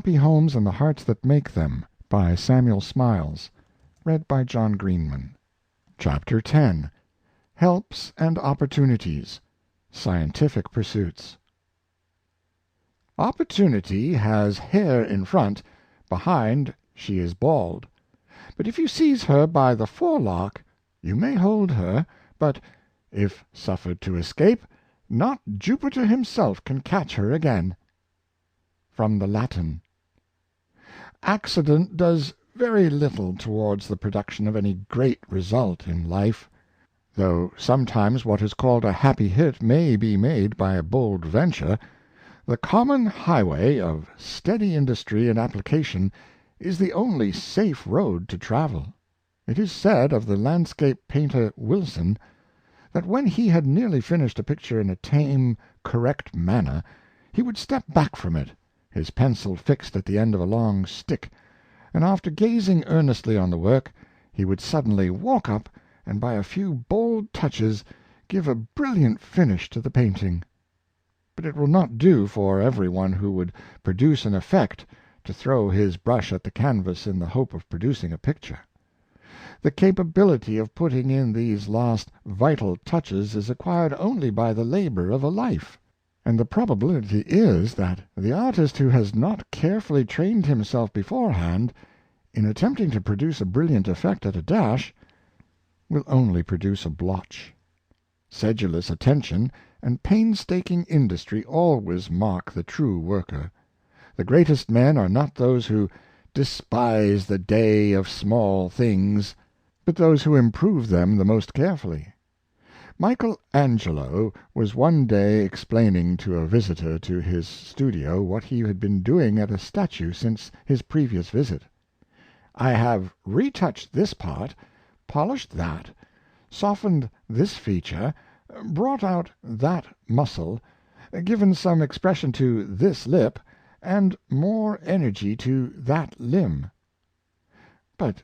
Happy Homes and the Hearts That Make Them, by Samuel Smiles. Read by John Greenman. Chapter 10. Helps and Opportunities. Scientific Pursuits. Opportunity has hair in front, behind she is bald. But if you seize her by the forelock, you may hold her, but, if suffered to escape, not Jupiter himself can catch her again. From the Latin. Accident does very little towards the production of any great result in life. Though sometimes what is called a happy hit may be made by a bold venture, the common highway of steady industry and application is the only safe road to travel. It is said of the landscape painter Wilson, that when he had nearly finished a picture in a tame, correct manner, he would step back from it, his pencil fixed at the end of a long stick, and after gazing earnestly on the work, he would suddenly walk up, and by a few bold touches give a brilliant finish to the painting. But it will not do for every one who would produce an effect to throw his brush at the canvas in the hope of producing a picture. The capability of putting in these last vital touches is acquired only by the labor of a life. And the probability is that the artist who has not carefully trained himself beforehand, in attempting to produce a brilliant effect at a dash, will only produce a blotch. Sedulous attention and painstaking industry always mark the true worker. The greatest men are not those who despise the day of small things, but those who improve them the most carefully. Michael Angelo was one day explaining to a visitor to his studio what he had been doing at a statue since his previous visit. "I have retouched this part, polished that, softened this feature, brought out that muscle, given some expression to this lip, and more energy to that limb." "But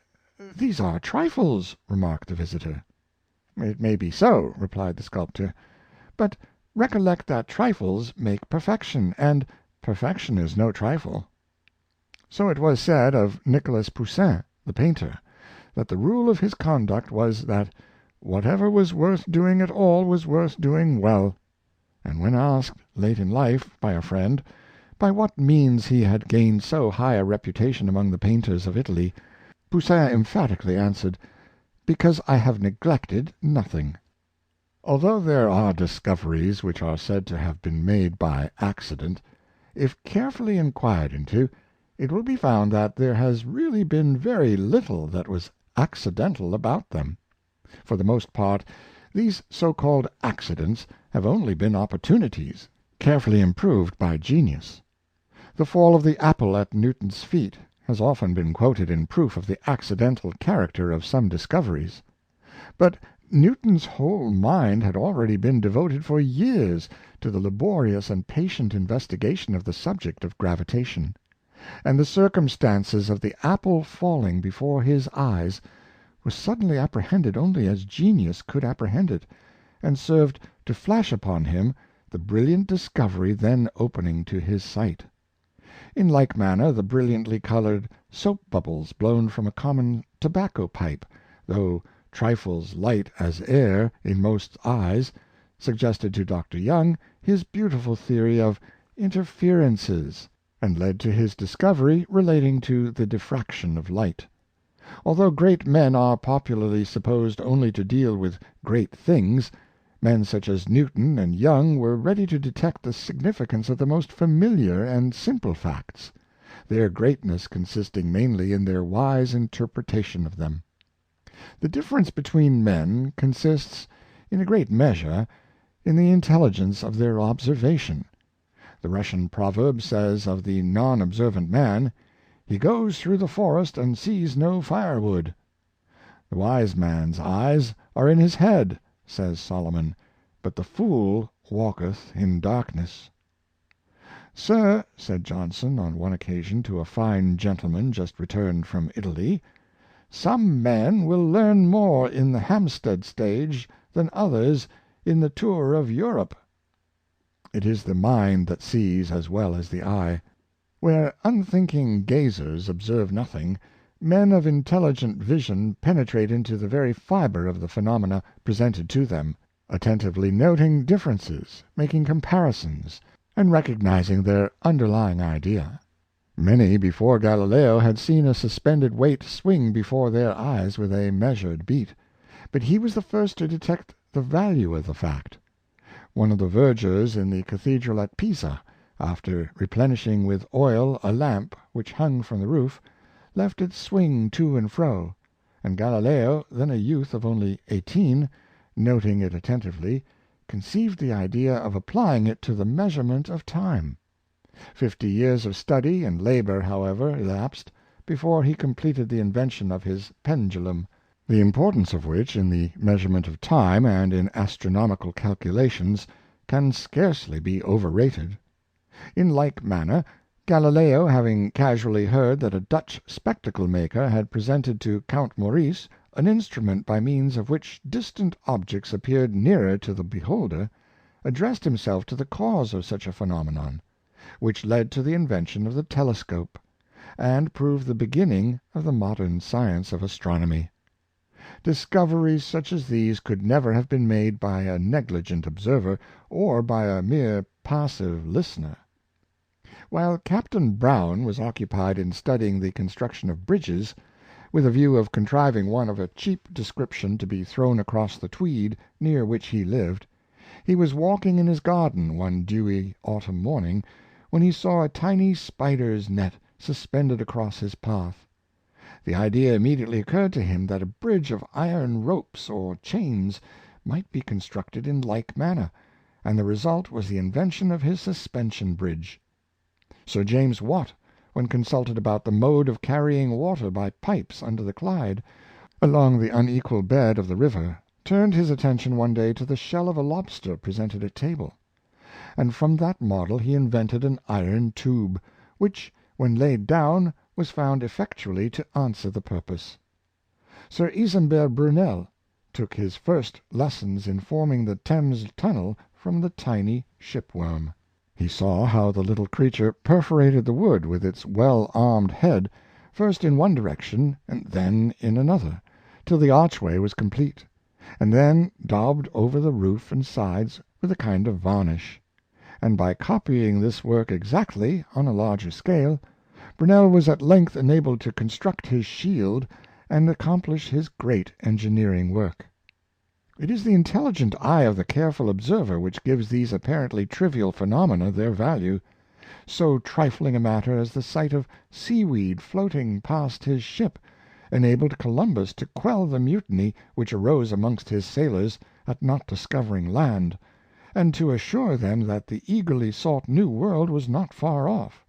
these are trifles," remarked the visitor. "It may be so," replied the sculptor, "but recollect that trifles make perfection, and perfection is no trifle." So it was said of Nicolas Poussin, the painter, that the rule of his conduct was that whatever was worth doing at all was worth doing well. And when asked, late in life, by a friend, by what means he had gained so high a reputation among the painters of Italy, Poussin emphatically answered, "Because I have neglected nothing." Although there are discoveries which are said to have been made by accident, if carefully inquired into, it will be found that there has really been very little that was accidental about them. For the most part, these so-called accidents have only been opportunities, carefully improved by genius. The fall of the apple at Newton's feet has often been quoted in proof of the accidental character of some discoveries. But Newton's whole mind had already been devoted for years to the laborious and patient investigation of the subject of gravitation, and the circumstances of the apple falling before his eyes was suddenly apprehended only as genius could apprehend it, and served to flash upon him the brilliant discovery then opening to his sight. In like manner, the brilliantly colored soap bubbles blown from a common tobacco pipe, though trifles light as air in most eyes, suggested to Dr. Young his beautiful theory of interferences, and led to his discovery relating to the diffraction of light. Although great men are popularly supposed only to deal with great things, men such as Newton and Young were ready to detect the significance of the most familiar and simple facts, their greatness consisting mainly in their wise interpretation of them. The difference between men consists, in a great measure, in the intelligence of their observation. The Russian proverb says of the non-observant man, "He goes through the forest and sees no firewood." The wise man's eyes are in his head, says Solomon, but the fool walketh in darkness. "Sir," said Johnson on one occasion to a fine gentleman just returned from Italy, "some men will learn more in the Hampstead stage than others in the tour of Europe." It is the mind that sees as well as the eye. Where unthinking gazers observe nothing, men of intelligent vision penetrate into the very fibre of the phenomena presented to them, attentively noting differences, making comparisons, and recognizing their underlying idea. Many before Galileo had seen a suspended weight swing before their eyes with a measured beat, but he was the first to detect the value of the fact. One of the vergers in the cathedral at Pisa, after replenishing with oil a lamp which hung from the roof, left it swing to and fro, and Galileo, then a youth of only 18, noting it attentively, conceived the idea of applying it to the measurement of time. 50 years of study and labor, however, elapsed before he completed the invention of his pendulum, the importance of which in the measurement of time and in astronomical calculations can scarcely be overrated. In like manner, Galileo, having casually heard that a Dutch spectacle maker had presented to Count Maurice an instrument by means of which distant objects appeared nearer to the beholder, addressed himself to the cause of such a phenomenon, which led to the invention of the telescope, and proved the beginning of the modern science of astronomy. Discoveries such as these could never have been made by a negligent observer, or by a mere passive listener. While Captain Brown was occupied in studying the construction of bridges, with a view of contriving one of a cheap description to be thrown across the Tweed near which he lived, he was walking in his garden one dewy autumn morning, when he saw a tiny spider's net suspended across his path. The idea immediately occurred to him that a bridge of iron ropes or chains might be constructed in like manner, and the result was the invention of his suspension bridge. Sir James Watt, when consulted about the mode of carrying water by pipes under the Clyde, along the unequal bed of the river, turned his attention one day to the shell of a lobster presented at table, and from that model he invented an iron tube, which, when laid down, was found effectually to answer the purpose. Sir Isambert Brunel took his first lessons in forming the Thames tunnel from the tiny shipworm. He saw how the little creature perforated the wood with its well-armed head, first in one direction and then in another, till the archway was complete, and then daubed over the roof and sides with a kind of varnish. And by copying this work exactly, on a larger scale, Brunel was at length enabled to construct his shield and accomplish his great engineering work. It is the intelligent eye of the careful observer which gives these apparently trivial phenomena their value. So trifling a matter as the sight of seaweed floating past his ship enabled Columbus to quell the mutiny which arose amongst his sailors at not discovering land, and to assure them that the eagerly sought New World was not far off.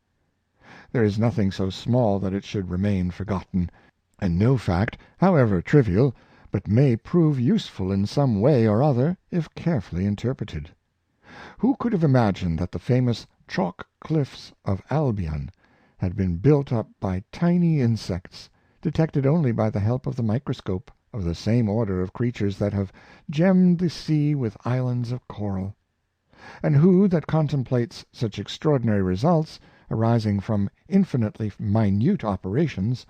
There is nothing so small that it should remain forgotten, and no fact, however trivial, but may prove useful in some way or other if carefully interpreted. Who could have imagined that the famous chalk cliffs of Albion had been built up by tiny insects, detected only by the help of the microscope, of the same order of creatures that have gemmed the sea with islands of coral? And who that contemplates such extraordinary results, arising from infinitely minute operations,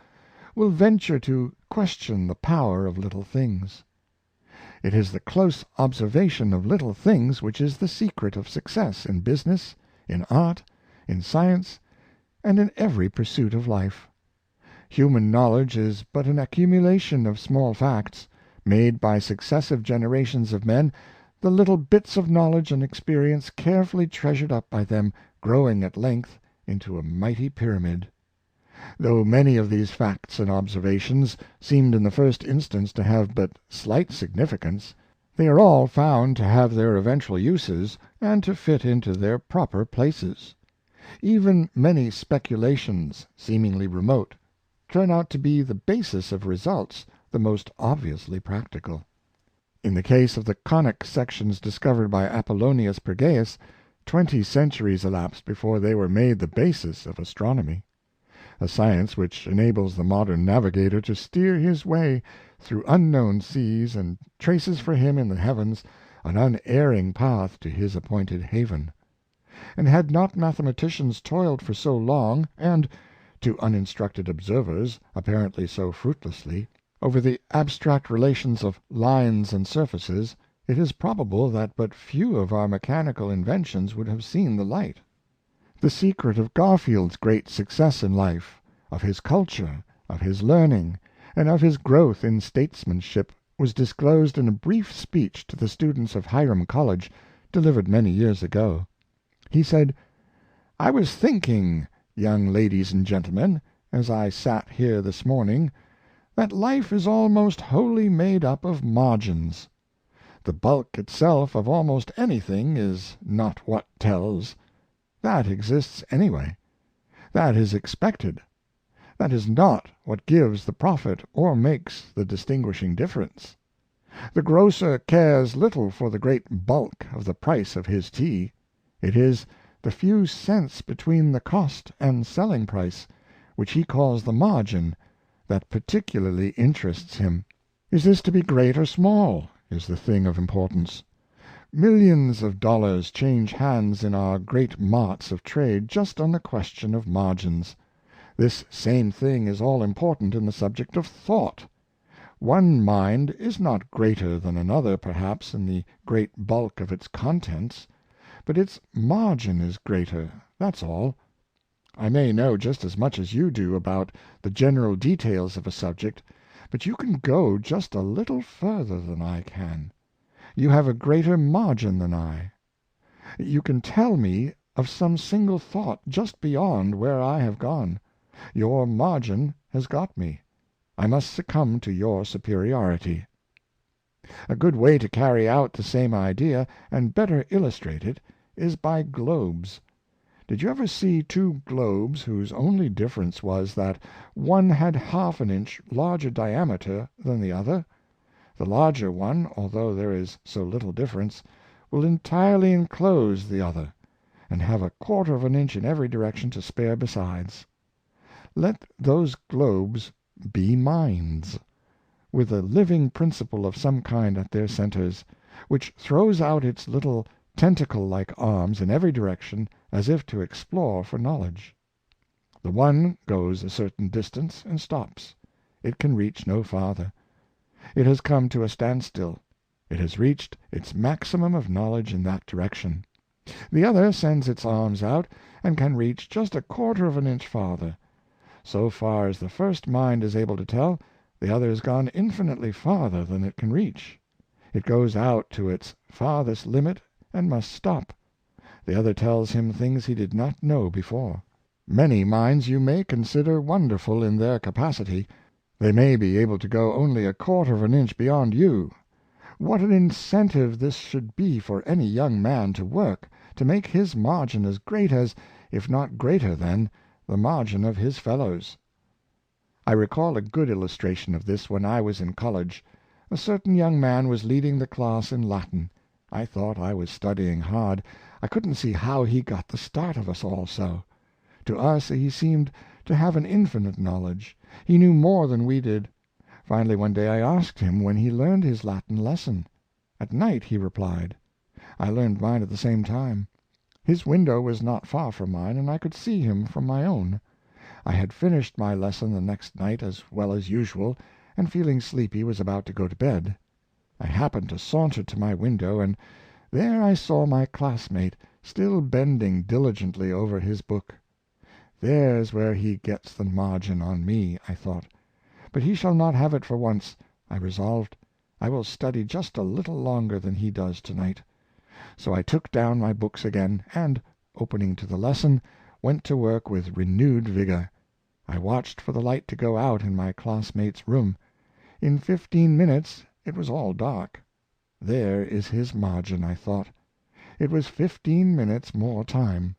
will venture to question the power of little things? It is the close observation of little things which is the secret of success in business, in art, in science, and in every pursuit of life. Human knowledge is but an accumulation of small facts, made by successive generations of men, the little bits of knowledge and experience carefully treasured up by them, growing at length into a mighty pyramid. Though many of these facts and observations seemed in the first instance to have but slight significance, they are all found to have their eventual uses, and to fit into their proper places. Even many speculations, seemingly remote, turn out to be the basis of results the most obviously practical. In the case of the conic sections discovered by Apollonius Pergaeus, 20 centuries elapsed before they were made the basis of astronomy, a science which enables the modern navigator to steer his way through unknown seas, and traces for him in the heavens an unerring path to his appointed haven. And had not mathematicians toiled for so long, and, to uninstructed observers, apparently so fruitlessly, over the abstract relations of lines and surfaces, it is probable that but few of our mechanical inventions would have seen the light. The secret of Garfield's great success in life, of his culture, of his learning, and of his growth in statesmanship, was disclosed in a brief speech to the students of Hiram College, delivered many years ago. He said, "I was thinking, young ladies and gentlemen, as I sat here this morning, that life is almost wholly made up of margins. The bulk itself of almost anything is not what tells. That exists anyway. That is expected. That is not what gives the profit or makes the distinguishing difference. The grocer cares little for the great bulk of the price of his tea. It is the few cents between the cost and selling price, which he calls the margin, that particularly interests him. Is this to be great or small, is the thing of importance. Millions of dollars change hands in our great marts of trade just on the question of margins. This same thing is all important in the subject of thought. One mind is not greater than another, perhaps, in the great bulk of its contents, but its margin is greater, that's all. I may know just as much as you do about the general details of a subject, but you can go just a little further than I can. You have a greater margin than I. You can tell me of some single thought just beyond where I have gone. Your margin has got me. I must succumb to your superiority. A good way to carry out the same idea, and better illustrate it, is by globes. Did you ever see two globes whose only difference was that one had half an inch larger diameter than the other? The larger one, although there is so little difference, will entirely enclose the other, and have a quarter of an inch in every direction to spare besides. Let those globes be minds, with a living principle of some kind at their centers, which throws out its little tentacle-like arms in every direction, as if to explore for knowledge. The one goes a certain distance and stops. It can reach no farther. It has come to a standstill. It has reached its maximum of knowledge in that direction. The other sends its arms out, and can reach just a quarter of an inch farther. So far as the first mind is able to tell, the other has gone infinitely farther than it can reach. It goes out to its farthest limit and must stop. The other tells him things he did not know before. Many minds you may consider wonderful in their capacity. They may be able to go only a quarter of an inch beyond you. What an incentive this should be for any young man to work, to make his margin as great as, if not greater than, the margin of his fellows. I recall a good illustration of this when I was in college. A certain young man was leading the class in Latin. I thought I was studying hard. I couldn't see how he got the start of us all so. To us he seemed to have an infinite knowledge. He knew more than we did. Finally one day I asked him when he learned his Latin lesson. At night, he replied. I learned mine at the same time. His window was not far from mine, and I could see him from my own. I had finished my lesson the next night as well as usual, and feeling sleepy was about to go to bed. I happened to saunter to my window, and there I saw my classmate still bending diligently over his book. There's where he gets the margin on me, I thought. But he shall not have it for once, I resolved. I will study just a little longer than he does to-night. So I took down my books again, and, opening to the lesson, went to work with renewed vigor. I watched for the light to go out in my classmate's room. In 15 minutes it was all dark. There is his margin, I thought. It was 15 minutes more time.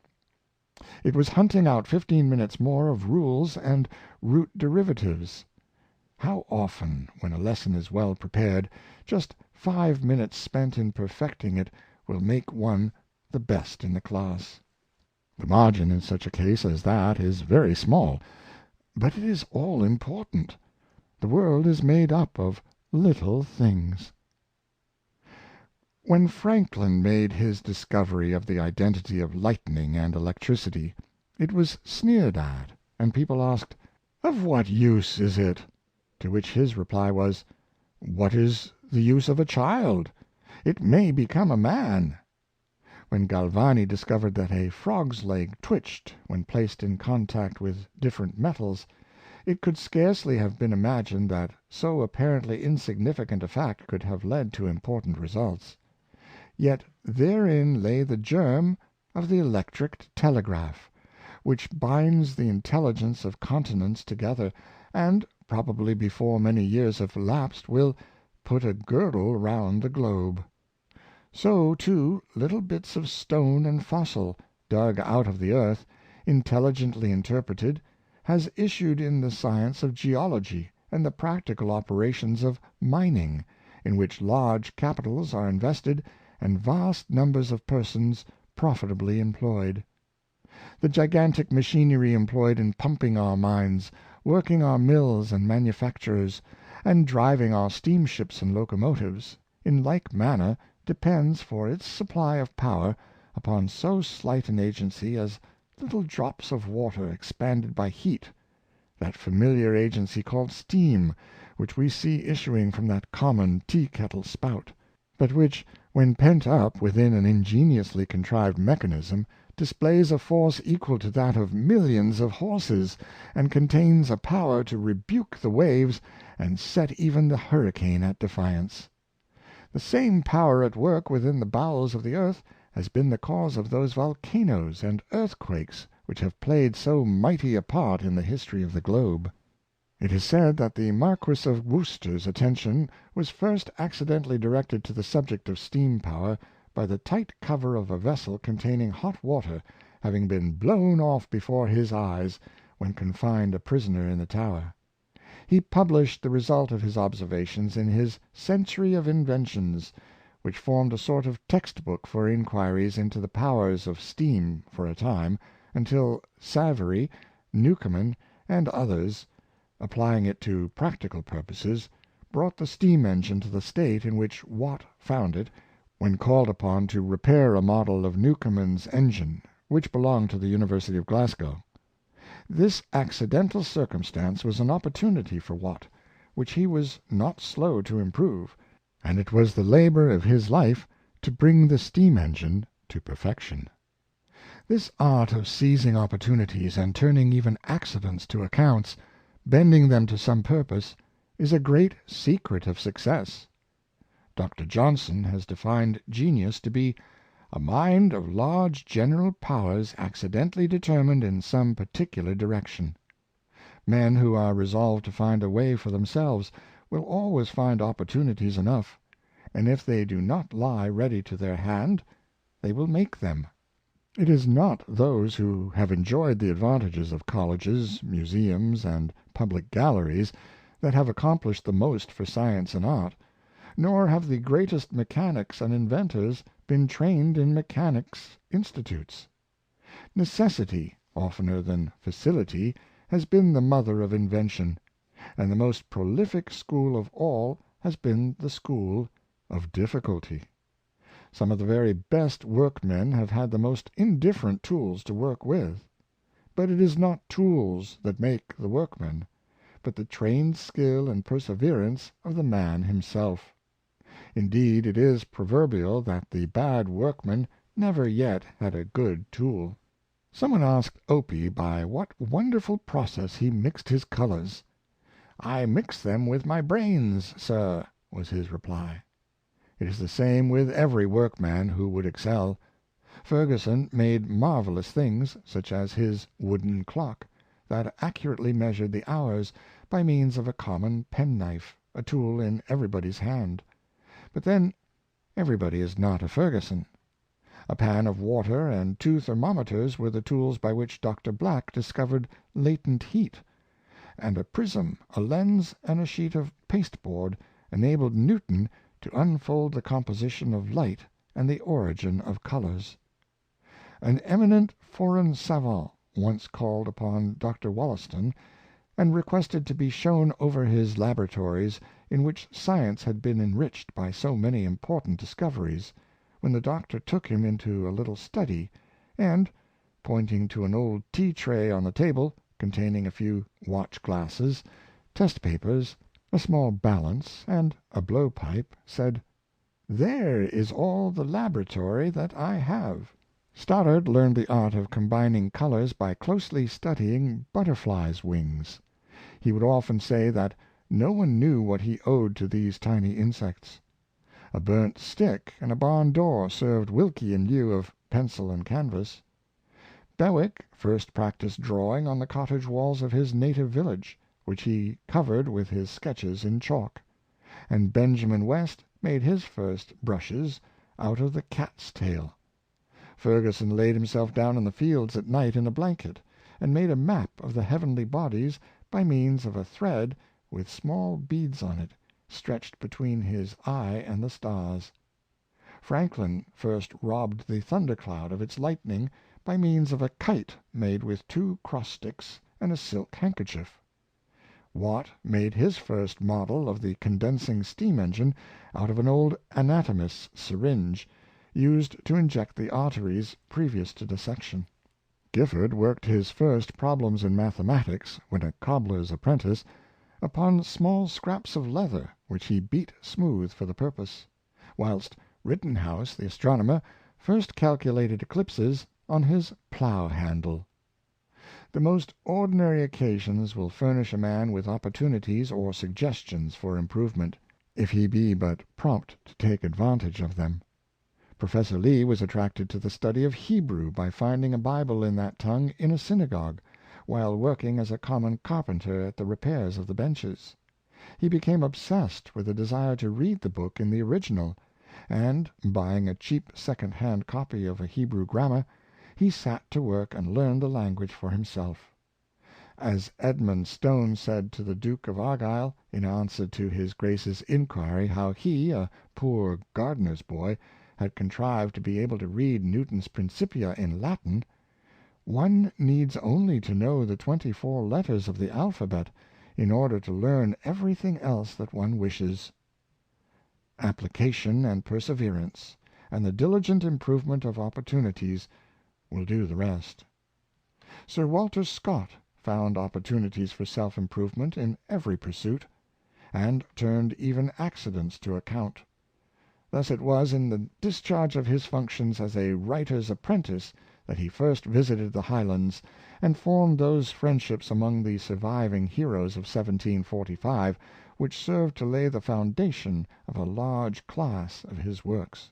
It was hunting out 15 minutes more of rules and root derivatives. How often, when a lesson is well prepared, just 5 minutes spent in perfecting it will make one the best in the class. The margin in such a case as that is very small, but it is all important. The world is made up of little things. When Franklin made his discovery of the identity of lightning and electricity, it was sneered at, and people asked, "Of what use is it?" To which his reply was, "What is the use of a child? It may become a man." When Galvani discovered that a frog's leg twitched when placed in contact with different metals, it could scarcely have been imagined that so apparently insignificant a fact could have led to important results. Yet therein lay the germ of the electric telegraph, which binds the intelligence of continents together, and, probably before many years have elapsed, will "put a girdle round the globe." So, too, little bits of stone and fossil, dug out of the earth, intelligently interpreted, has issued in the science of geology and the practical operations of mining, in which large capitals are invested and vast numbers of persons profitably employed. The gigantic machinery employed in pumping our mines, working our mills and manufactures, and driving our steamships and locomotives, in like manner depends for its supply of power upon so slight an agency as little drops of water expanded by heat, that familiar agency called steam, which we see issuing from that common tea-kettle spout, but which, when pent up within an ingeniously contrived mechanism, displays a force equal to that of millions of horses, and contains a power to rebuke the waves and set even the hurricane at defiance. The same power at work within the bowels of the earth has been the cause of those volcanoes and earthquakes which have played so mighty a part in the history of the globe. It is said that the Marquis of Worcester's attention was first accidentally directed to the subject of steam power by the tight cover of a vessel containing hot water having been blown off before his eyes when confined a prisoner in the Tower. He published the result of his observations in his Century of Inventions, which formed a sort of text-book for inquiries into the powers of steam for a time, until Savary, Newcomen, and others, applying it to practical purposes, brought the steam engine to the state in which Watt found it when called upon to repair a model of Newcomen's engine, which belonged to the University of Glasgow. This accidental circumstance was an opportunity for Watt, which he was not slow to improve, and it was the labor of his life to bring the steam engine to perfection. This art of seizing opportunities and turning even accidents to accounts, bending them to some purpose, is a great secret of success. Dr. Johnson has defined genius to be "a mind of large general powers accidentally determined in some particular direction." Men who are resolved to find a way for themselves will always find opportunities enough, and if they do not lie ready to their hand, they will make them. It is not those who have enjoyed the advantages of colleges, museums, and public galleries that have accomplished the most for science and art, nor have the greatest mechanics and inventors been trained in mechanics' institutes. Necessity, oftener than facility, has been the mother of invention, and the most prolific school of all has been the school of difficulty. Some of the very best workmen have had the most indifferent tools to work with. But it is not tools that make the workman, but the trained skill and perseverance of the man himself. Indeed, it is proverbial that the bad workman never yet had a good tool. Someone asked Opie by what wonderful process he mixed his colors. "I mix them with my brains, sir," was his reply. It is the same with every workman who would excel. Ferguson made marvelous things, such as his wooden clock, that accurately measured the hours by means of a common penknife, a tool in everybody's hand. But then, everybody is not a Ferguson. A pan of water and 2 thermometers were the tools by which Dr. Black discovered latent heat, and a prism, a lens, and a sheet of pasteboard enabled Newton to unfold the composition of light and the origin of colors. An eminent foreign savant once called upon Dr. Wollaston, and requested to be shown over his laboratories in which science had been enriched by so many important discoveries, when the doctor took him into a little study, and, pointing to an old tea tray on the table, containing a few watch glasses, test papers, a small balance, and a blow pipe, said, "There is all the laboratory that I have." Stoddard learned the art of combining colors by closely studying butterflies' wings. He would often say that no one knew what he owed to these tiny insects. A burnt stick and a barn door served Wilkie in lieu of pencil and canvas. Bewick first practiced drawing on the cottage walls of his native village, which he covered with his sketches in chalk; and Benjamin West made his first brushes out of the cat's tail. Ferguson laid himself down in the fields at night in a blanket, and made a map of the heavenly bodies by means of a thread with small beads on it, stretched between his eye and the stars. Franklin first robbed the thundercloud of its lightning by means of a kite made with 2 cross sticks and a silk handkerchief. Watt made his first model of the condensing steam engine out of an old anatomist's syringe, used to inject the arteries previous to dissection. Gifford worked his first problems in mathematics, when a cobbler's apprentice, upon small scraps of leather, which he beat smooth for the purpose; whilst Rittenhouse, the astronomer, first calculated eclipses on his plough handle. The most ordinary occasions will furnish a man with opportunities or suggestions for improvement, if he be but prompt to take advantage of them. Professor Lee was attracted to the study of Hebrew by finding a Bible in that tongue in a synagogue, while working as a common carpenter at the repairs of the benches. He became obsessed with a desire to read the book in the original, and, buying a cheap second-hand copy of a Hebrew grammar, he sat to work and learned the language for himself. As Edmund Stone said to the Duke of Argyle, in answer to his Grace's inquiry how he, a poor gardener's boy, had contrived to be able to read Newton's Principia in Latin, "One needs only to know the 24 letters of the alphabet in order to learn everything else that one wishes." Application and perseverance, and the diligent improvement of opportunities, will do the rest. Sir Walter Scott found opportunities for self-improvement in every pursuit, and turned even accidents to account. Thus it was in the discharge of his functions as a writer's apprentice that he first visited the Highlands, and formed those friendships among the surviving heroes of 1745 which served to lay the foundation of a large class of his works.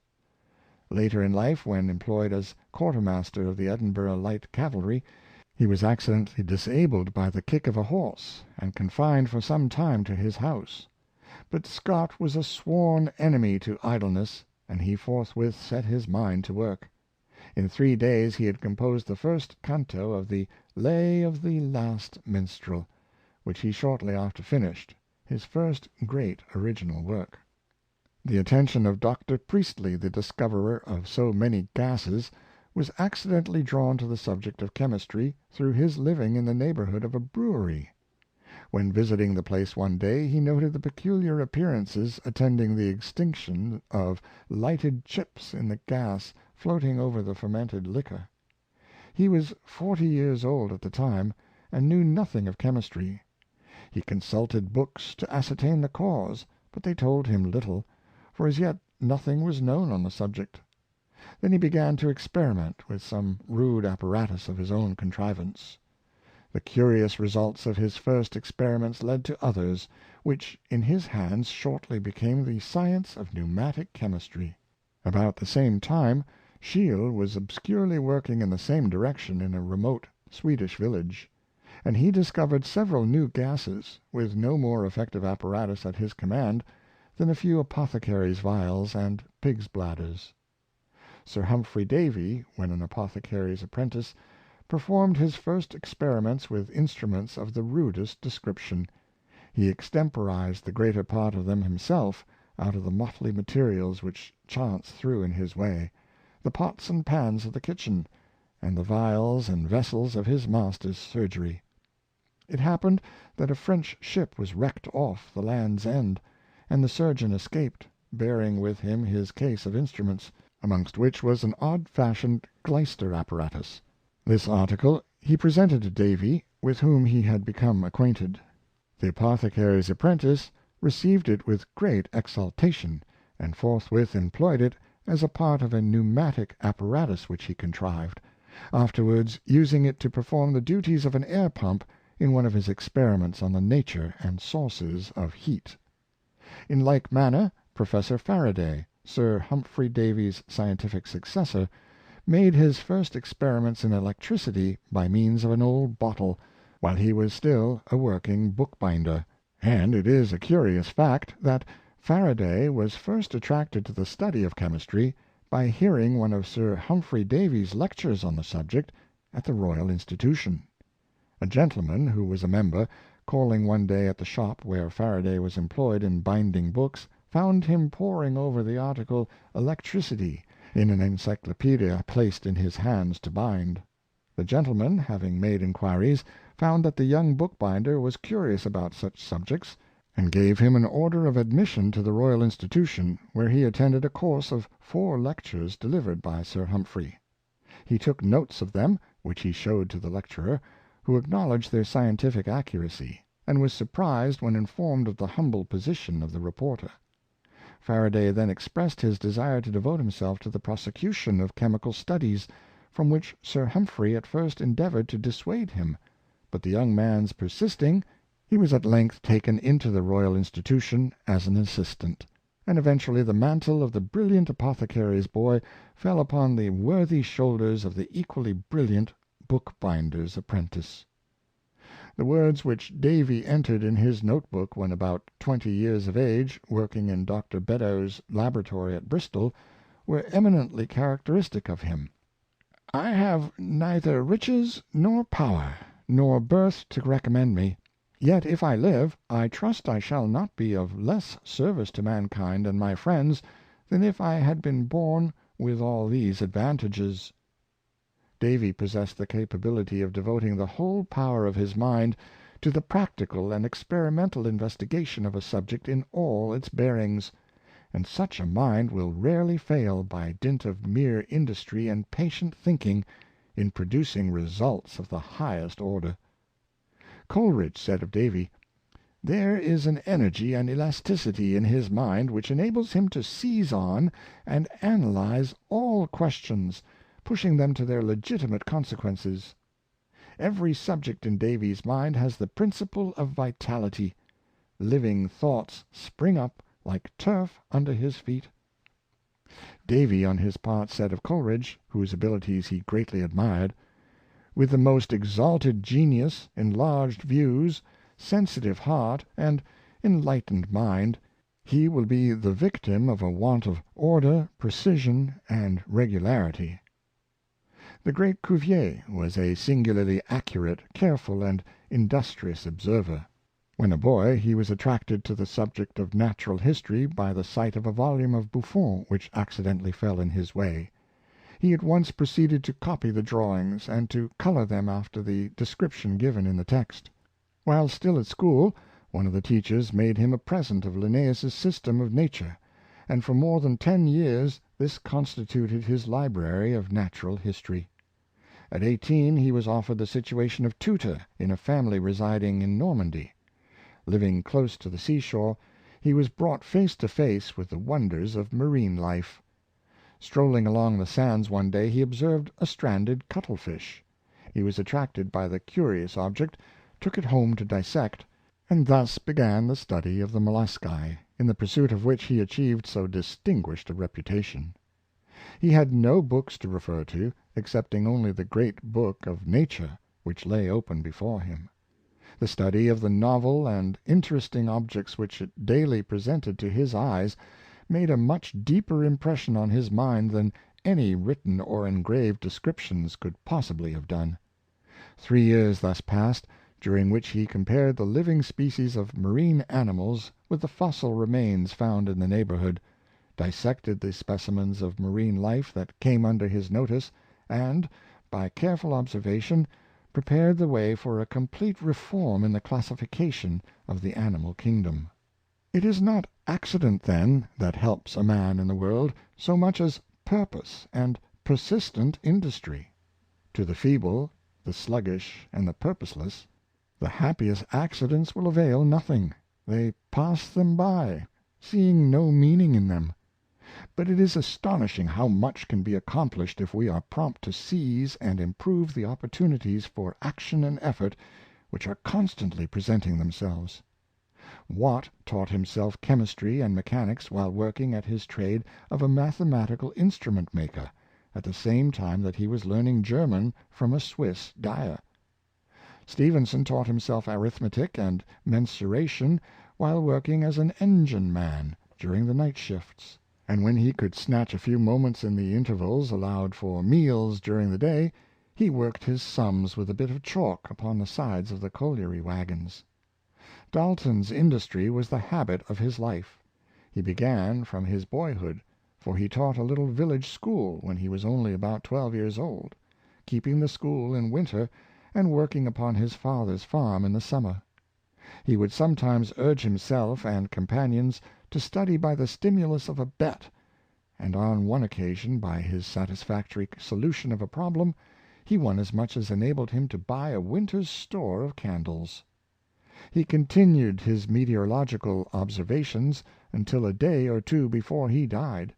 Later in life, when employed as quartermaster of the Edinburgh Light Cavalry, he was accidentally disabled by the kick of a horse, and confined for some time to his house. But Scott was a sworn enemy to idleness, and he forthwith set his mind to work. In 3 days he had composed the first canto of the "Lay of the Last Minstrel," which he shortly after finished, his first great original work. The attention of Dr. Priestley, the discoverer of so many gases, was accidentally drawn to the subject of chemistry through his living in the neighborhood of a brewery. When visiting the place one day, he noted the peculiar appearances attending the extinction of lighted chips in the gas floating over the fermented liquor. He was 40 years old at the time, and knew nothing of chemistry. He consulted books to ascertain the cause, but they told him little, for as yet nothing was known on the subject. Then he began to experiment with some rude apparatus of his own contrivance. The curious results of his first experiments led to others, which in his hands shortly became the science of pneumatic chemistry. About the same time Scheele was obscurely working in the same direction in a remote Swedish village, and he discovered several new gases, with no more effective apparatus at his command than a few apothecaries' vials and pigs' bladders. Sir Humphrey Davy, when an apothecary's apprentice, performed his first experiments with instruments of the rudest description. He extemporized the greater part of them himself out of the motley materials which chance threw in his way, the pots and pans of the kitchen, and the vials and vessels of his master's surgery. It happened that a French ship was wrecked off the Land's End, and the surgeon escaped, bearing with him his case of instruments, amongst which was an odd-fashioned Gleister apparatus. This article he presented to Davy, with whom he had become acquainted. The apothecary's apprentice received it with great exultation, and forthwith employed it as a part of a pneumatic apparatus which he contrived, afterwards using it to perform the duties of an air-pump in one of his experiments on the nature and sources of heat. In like manner, Professor Faraday, Sir Humphrey Davy's scientific successor, made his first experiments in electricity by means of an old bottle, while he was still a working bookbinder; and it is a curious fact that Faraday was first attracted to the study of chemistry by hearing one of Sir Humphrey Davy's lectures on the subject at the Royal Institution. A gentleman, who was a member, calling one day at the shop where Faraday was employed in binding books, found him poring over the article Electricity in an encyclopedia placed in his hands to bind. The gentleman, having made inquiries, found that the young bookbinder was curious about such subjects, and gave him an order of admission to the Royal Institution, where he attended a course of 4 lectures delivered by Sir Humphrey. He took notes of them, which he showed to the lecturer, who acknowledged their scientific accuracy, and was surprised when informed of the humble position of the reporter. Faraday then expressed his desire to devote himself to the prosecution of chemical studies, from which Sir Humphrey at first endeavored to dissuade him, but the young man's persisting, he was at length taken into the Royal Institution as an assistant, and eventually the mantle of the brilliant apothecary's boy fell upon the worthy shoulders of the equally brilliant bookbinder's apprentice. The words which Davy entered in his note-book when about 20 years of age, working in Dr. Beddoes' laboratory at Bristol, were eminently characteristic of him: "I have neither riches nor power, nor birth to recommend me. Yet if I live, I trust I shall not be of less service to mankind and my friends than if I had been born with all these advantages." Davy possessed the capability of devoting the whole power of his mind to the practical and experimental investigation of a subject in all its bearings, and such a mind will rarely fail, by dint of mere industry and patient thinking, in producing results of the highest order. Coleridge said of Davy, "There is an energy and elasticity in his mind which enables him to seize on and analyze all questions, pushing them to their legitimate consequences. Every subject in Davy's mind has the principle of vitality. Living thoughts spring up like turf under his feet." Davy, on his part, said of Coleridge, whose abilities he greatly admired, "With the most exalted genius, enlarged views, sensitive heart, and enlightened mind, he will be the victim of a want of order, precision, and regularity." The great Cuvier was a singularly accurate, careful, and industrious observer. When a boy, he was attracted to the subject of natural history by the sight of a volume of Buffon which accidentally fell in his way. He at once proceeded to copy the drawings, and to color them after the description given in the text. While still at school, one of the teachers made him a present of Linnaeus's System of Nature, and for more than 10 years this constituted his library of natural history. At 18 he was offered the situation of tutor in a family residing in Normandy. Living close to the seashore, he was brought face to face with the wonders of marine life. Strolling along the sands one day, he observed a stranded cuttle-fish. He was attracted by the curious object, took it home to dissect, and thus began the study of the molluscae, in the pursuit of which he achieved so distinguished a reputation. He had no books to refer to, excepting only the great book of nature, which lay open before him. The study of the novel and interesting objects which it daily presented to his eyes made a much deeper impression on his mind than any written or engraved descriptions could possibly have done. 3 years thus passed, during which he compared the living species of marine animals with the fossil remains found in the neighborhood, dissected the specimens of marine life that came under his notice, and, by careful observation, prepared the way for a complete reform in the classification of the animal kingdom. It is not accident, then, that helps a man in the world, so much as purpose and persistent industry. To the feeble, the sluggish, and the purposeless, the happiest accidents will avail nothing. They pass them by, seeing no meaning in them. But it is astonishing how much can be accomplished if we are prompt to seize and improve the opportunities for action and effort which are constantly presenting themselves. Watt taught himself chemistry and mechanics while working at his trade of a mathematical instrument maker, at the same time that he was learning German from a Swiss dyer. Stephenson taught himself arithmetic and mensuration while working as an engine man during the night shifts; and when he could snatch a few moments in the intervals allowed for meals during the day, he worked his sums with a bit of chalk upon the sides of the colliery wagons. Dalton's industry was the habit of his life. He began from his boyhood, for he taught a little village school when he was only about 12 years old, keeping the school in winter and working upon his father's farm in the summer. He would sometimes urge himself and companions to study by the stimulus of a bet, and on one occasion, by his satisfactory solution of a problem, he won as much as enabled him to buy a winter's store of candles. He continued his meteorological observations until a day or two before he died,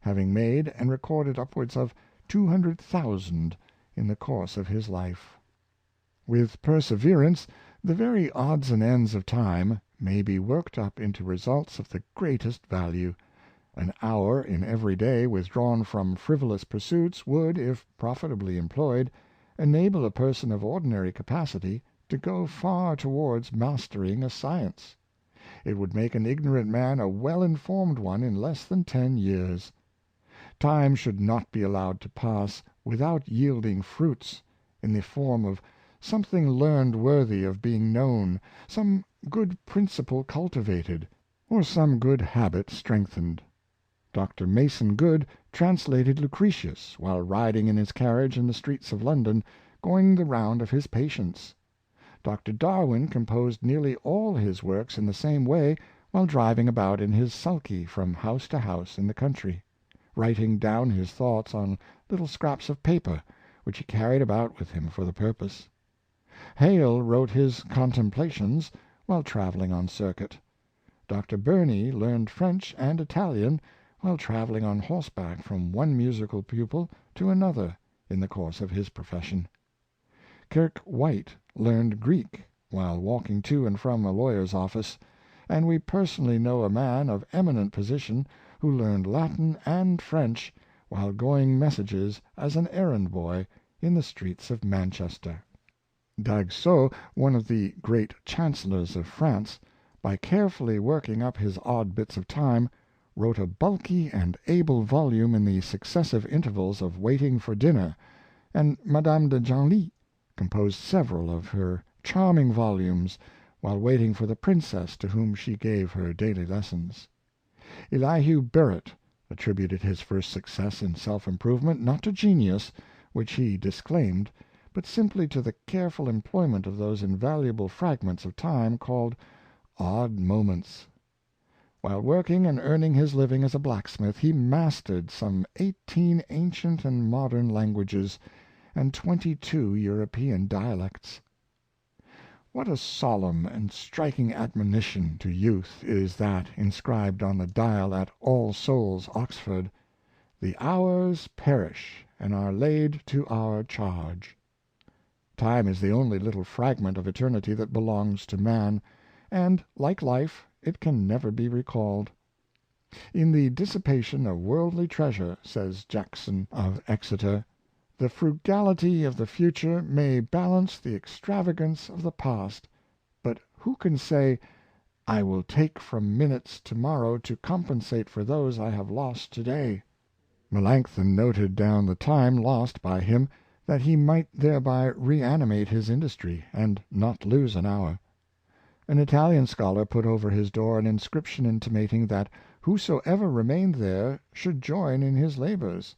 having made and recorded upwards of 200,000 in the course of his life. With perseverance, the very odds and ends of time may be worked up into results of the greatest value. An hour in every day withdrawn from frivolous pursuits would, if profitably employed, enable a person of ordinary capacity to go far towards mastering a science. It would make an ignorant man a well-informed one in less than 10 years. Time should not be allowed to pass without yielding fruits, in the form of something learned worthy of being known, some good principle cultivated, or some good habit strengthened. Dr. Mason Good translated Lucretius while riding in his carriage in the streets of London, going the round of his patients. Dr. Darwin composed nearly all his works in the same way while driving about in his sulky from house to house in the country, writing down his thoughts on little scraps of paper, which he carried about with him for the purpose. Hale wrote his Contemplations while traveling on circuit. Dr. Burney learned French and Italian while traveling on horseback from one musical pupil to another in the course of his profession. Kirke White learned Greek while walking to and from a lawyer's office, and we personally know a man of eminent position who learned Latin and French while going messages as an errand boy in the streets of Manchester. D'Aguesseau, one of the great chancellors of France, by carefully working up his odd bits of time, wrote a bulky and able volume in the successive intervals of waiting for dinner, and Madame de Genlis composed several of her charming volumes while waiting for the princess to whom she gave her daily lessons. Elihu Burritt attributed his first success in self-improvement not to genius, which he disclaimed, but simply to the careful employment of those invaluable fragments of time called odd moments. While working and earning his living as a blacksmith, he mastered some 18 ancient and modern languages, and 22 European dialects. What a solemn and striking admonition to youth is that inscribed on the dial at All Souls, Oxford: "The hours perish and are laid to our charge." Time is the only little fragment of eternity that belongs to man, and, like life, it can never be recalled. In the dissipation of worldly treasure, says Jackson of Exeter, the frugality of the future may balance the extravagance of the past, but who can say, "I will take from minutes to morrow to compensate for those I have lost to day"? Melanchthon noted down the time lost by him, that he might thereby reanimate his industry, and not lose an hour. An Italian scholar put over his door an inscription intimating that whosoever remained there should join in his labors.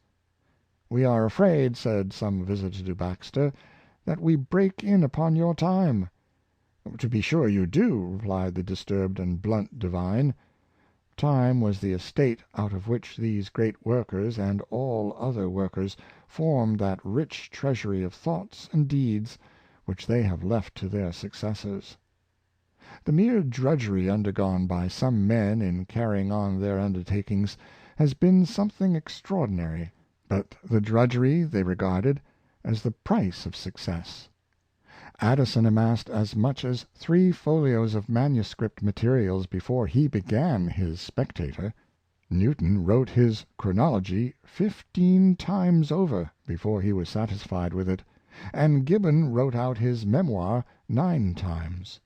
"We are afraid," said some visitor to Baxter, "that we break in upon your time." "To be sure you do," replied the disturbed and blunt divine. time was the estate out of which these great workers and all other workers formed that rich treasury of thoughts and deeds which they have left to their successors. The mere drudgery undergone by some men in carrying on their undertakings has been something extraordinary, but the drudgery they regarded as the price of success. Addison amassed as much as 3 folios of manuscript materials before he began his Spectator. Newton wrote his Chronology 15 times over before he was satisfied with it, and Gibbon wrote out his Memoir 9 times.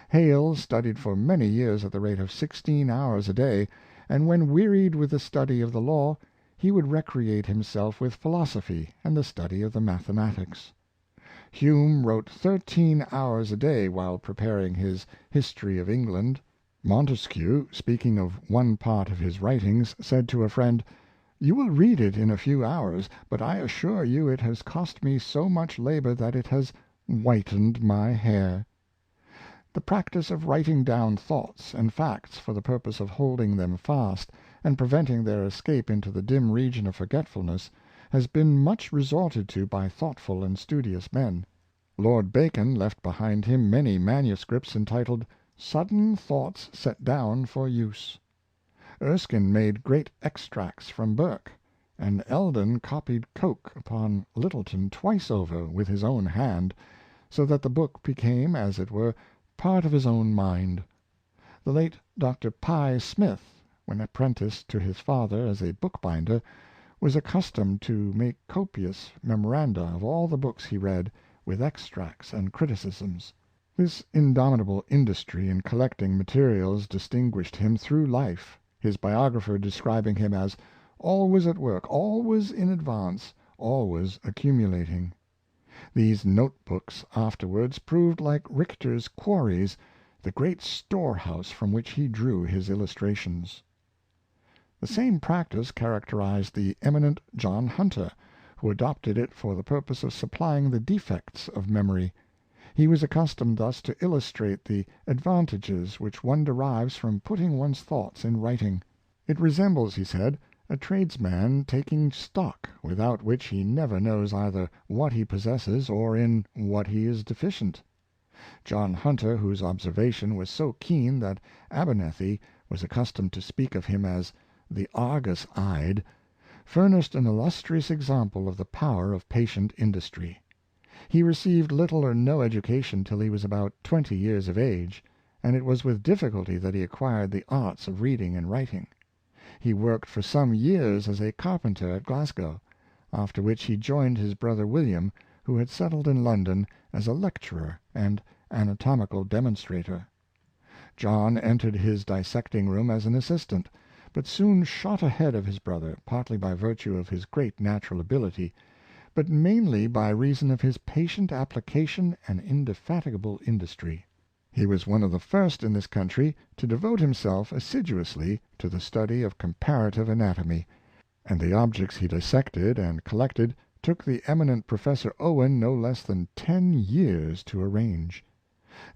Hale studied for many years at the rate of 16 hours a day, and when wearied with the study of the law, he would recreate himself with philosophy and the study of the mathematics. Hume wrote 13 hours a day while preparing his History of England. Montesquieu, speaking of one part of his writings, said to a friend, "You will read it in a few hours, but I assure you it has cost me so much labor that it has whitened my hair." The practice of writing down thoughts and facts for the purpose of holding them fast, and preventing their escape into the dim region of forgetfulness, has been much resorted to by thoughtful and studious men. Lord Bacon left behind him many manuscripts entitled "Sudden Thoughts Set Down for Use." Erskine made great extracts from Burke, and Eldon copied Coke upon Lyttelton twice over with his own hand, so that the book became, as it were, part of his own mind. The late Dr. Pye Smith, when apprenticed to his father as a bookbinder, was accustomed to make copious memoranda of all the books he read, with extracts and criticisms. This indomitable industry in collecting materials distinguished him through life, his biographer describing him as always at work, always in advance, always accumulating. These note-books afterwards proved like Richter's quarries, the great storehouse from which he drew his illustrations. The same practice characterized the eminent John Hunter, who adopted it for the purpose of supplying the defects of memory. He was accustomed thus to illustrate the advantages which one derives from putting one's thoughts in writing. It resembles, he said, a tradesman taking stock, without which he never knows either what he possesses or in what he is deficient. John Hunter, whose observation was so keen that Abernethy was accustomed to speak of him as the Argus-eyed, furnished an illustrious example of the power of patient industry. He received little or no education till he was about 20 years of age, and it was with difficulty that he acquired the arts of reading and writing. He worked for some years as a carpenter at Glasgow, after which he joined his brother William, who had settled in London as a lecturer and anatomical demonstrator. John entered his dissecting room as an assistant, but soon shot ahead of his brother, partly by virtue of his great natural ability, but mainly by reason of his patient application and indefatigable industry. He was one of the first in this country to devote himself assiduously to the study of comparative anatomy, and the objects he dissected and collected took the eminent Professor Owen no less than 10 years to arrange.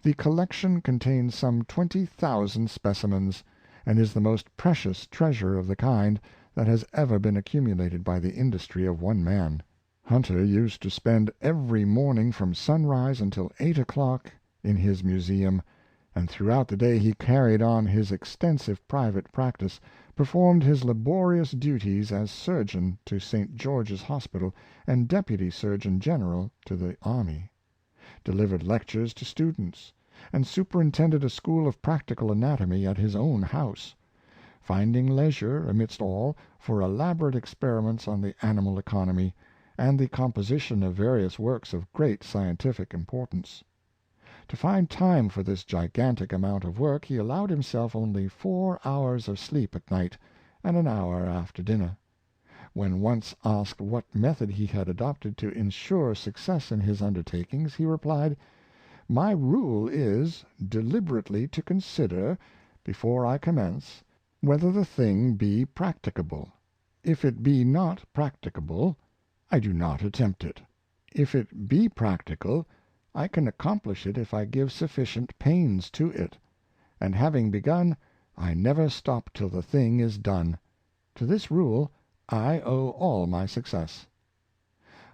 The collection contains some 20,000 specimens, and is the most precious treasure of the kind that has ever been accumulated by the industry of one man. Hunter used to spend every morning from sunrise until 8 o'clock in his museum, and throughout the day he carried on his extensive private practice, performed his laborious duties as surgeon to St. George's Hospital and deputy surgeon general to the army, delivered lectures to students, and superintended a school of practical anatomy at his own house, finding leisure, amidst all, for elaborate experiments on the animal economy, and the composition of various works of great scientific importance. To find time for this gigantic amount of work he allowed himself only 4 hours of sleep at night, and an hour after dinner. When once asked what method he had adopted to insure success in his undertakings, he replied, "My rule is deliberately to consider, before I commence, whether the thing be practicable. If it be not practicable, I do not attempt it. If it be practical, I can accomplish it if I give sufficient pains to it, and having begun, I never stop till the thing is done. To this rule I owe all my success."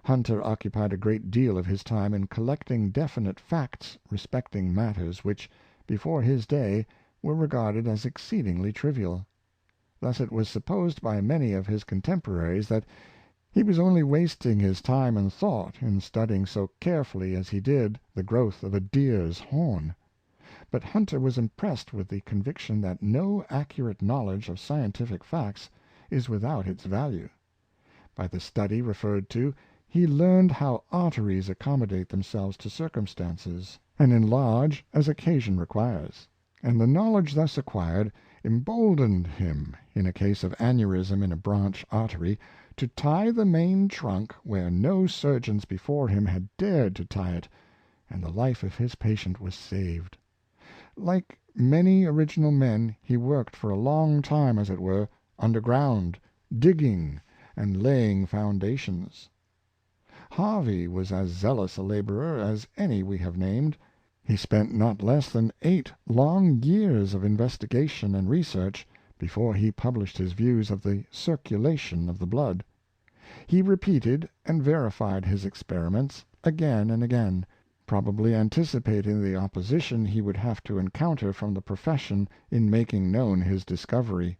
Hunter occupied a great deal of his time in collecting definite facts respecting matters which, before his day, were regarded as exceedingly trivial. Thus it was supposed by many of his contemporaries that he was only wasting his time and thought in studying so carefully as he did the growth of a deer's horn. But Hunter was impressed with the conviction that no accurate knowledge of scientific facts is without its value. By the study referred to, he learned how arteries accommodate themselves to circumstances, and enlarge as occasion requires; and the knowledge thus acquired emboldened him, in a case of aneurism in a branch artery, to tie the main trunk where no surgeons before him had dared to tie it, and the life of his patient was saved. Like many original men, he worked for a long time, as it were, underground, digging and laying foundations. Harvey was as zealous a laborer as any we have named. He spent not less than 8 long years of investigation and research before he published his views of the circulation of the blood. He repeated and verified his experiments again and again, probably anticipating the opposition he would have to encounter from the profession in making known his discovery.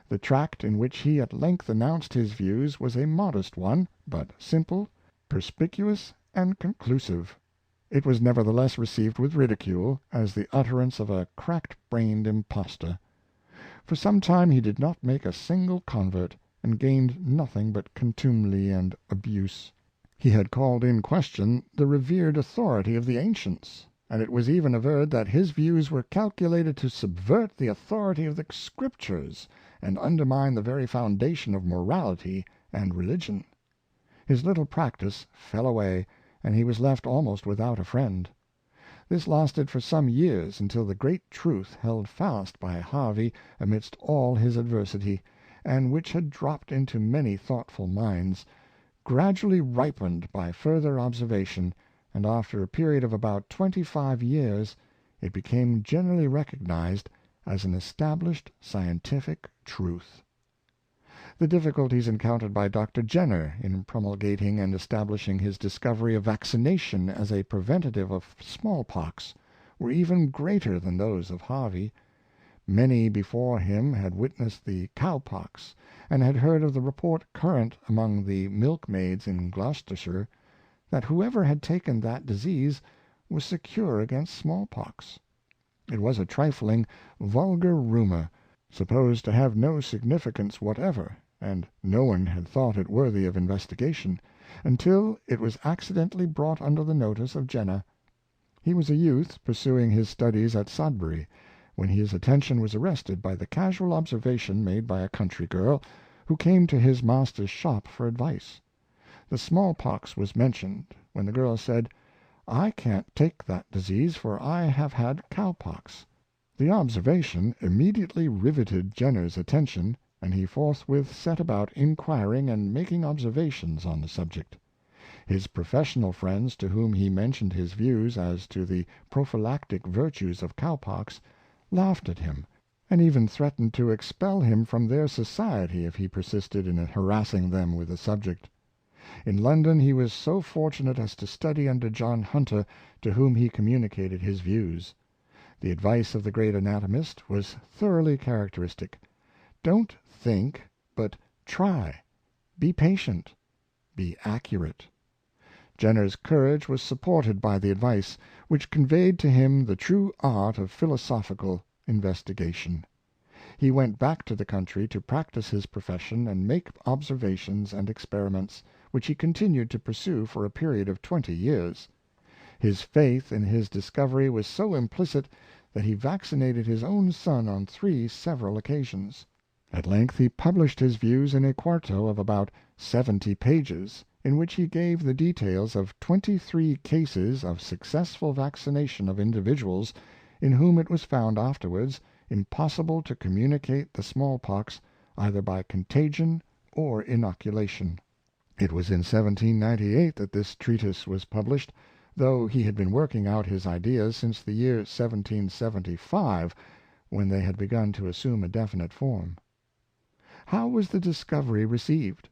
The tract in which he at length announced his views was a modest one, but simple, perspicuous, and conclusive. It was nevertheless received with ridicule, as the utterance of a cracked-brained impostor. For some time he did not make a single convert, and gained nothing but contumely and abuse. He had called in question the revered authority of the ancients, and it was even averred that his views were calculated to subvert the authority of the Scriptures, and undermine the very foundation of morality and religion. His little practice fell away, and he was left almost without a friend. This lasted for some years, until the great truth held fast by Harvey amidst all his adversity, and which had dropped into many thoughtful minds, gradually ripened by further observation, and after a period of about 25 years it became generally recognized as an established scientific truth. The difficulties encountered by Dr. Jenner in promulgating and establishing his discovery of vaccination as a preventative of smallpox were even greater than those of Harvey. Many before him had witnessed the cowpox, and had heard of the report current among the milkmaids in Gloucestershire, that whoever had taken that disease was secure against smallpox. It was a trifling, vulgar rumor, supposed to have no significance whatever, and no one had thought it worthy of investigation, until it was accidentally brought under the notice of Jenner. He was a youth pursuing his studies at Sudbury, when his attention was arrested by the casual observation made by a country girl, who came to his master's shop for advice. The smallpox was mentioned, when the girl said, "I can't take that disease, for I have had cowpox." The observation immediately riveted Jenner's attention, and he forthwith set about inquiring and making observations on the subject. His professional friends, to whom he mentioned his views as to the prophylactic virtues of cowpox, laughed at him, and even threatened to expel him from their society if he persisted in harassing them with the subject. In London he was so fortunate as to study under John Hunter, to whom he communicated his views. The advice of the great anatomist was thoroughly characteristic: "Don't think, but try; be patient; be accurate." Jenner's courage was supported by the advice, which conveyed to him the true art of philosophical investigation. He went back to the country to practice his profession and make observations and experiments, which he continued to pursue for a period of 20 years. His faith in his discovery was so implicit that he vaccinated his own son on 3 several occasions. At length he published his views in a quarto of about 70 pages, in which he gave the details of 23 cases of successful vaccination of individuals in whom it was found afterwards impossible to communicate the smallpox either by contagion or inoculation. It was in 1798 that this treatise was published, though he had been working out his ideas since the year 1775, when they had begun to assume a definite form. How was the discovery received?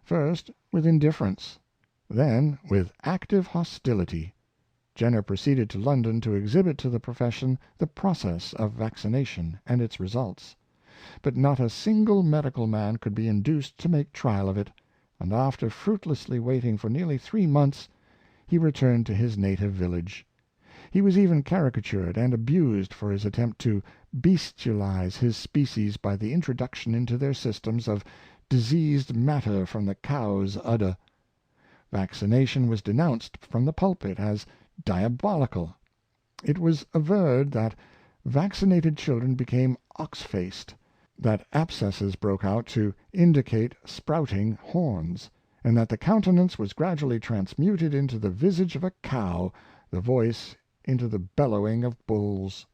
First with indifference, then with active hostility. Jenner proceeded to London to exhibit to the profession the process of vaccination and its results. But not a single medical man could be induced to make trial of it, and after fruitlessly waiting for nearly 3 months, he returned to his native village. He was even caricatured and abused for his attempt to bestialize his species by the introduction into their systems of diseased matter from the cow's udder. Vaccination was denounced from the pulpit as diabolical. It was averred that vaccinated children became ox-faced, that abscesses broke out to indicate sprouting horns, and that the countenance was gradually transmuted into the visage of a cow, the voice into the bellowing of bulls.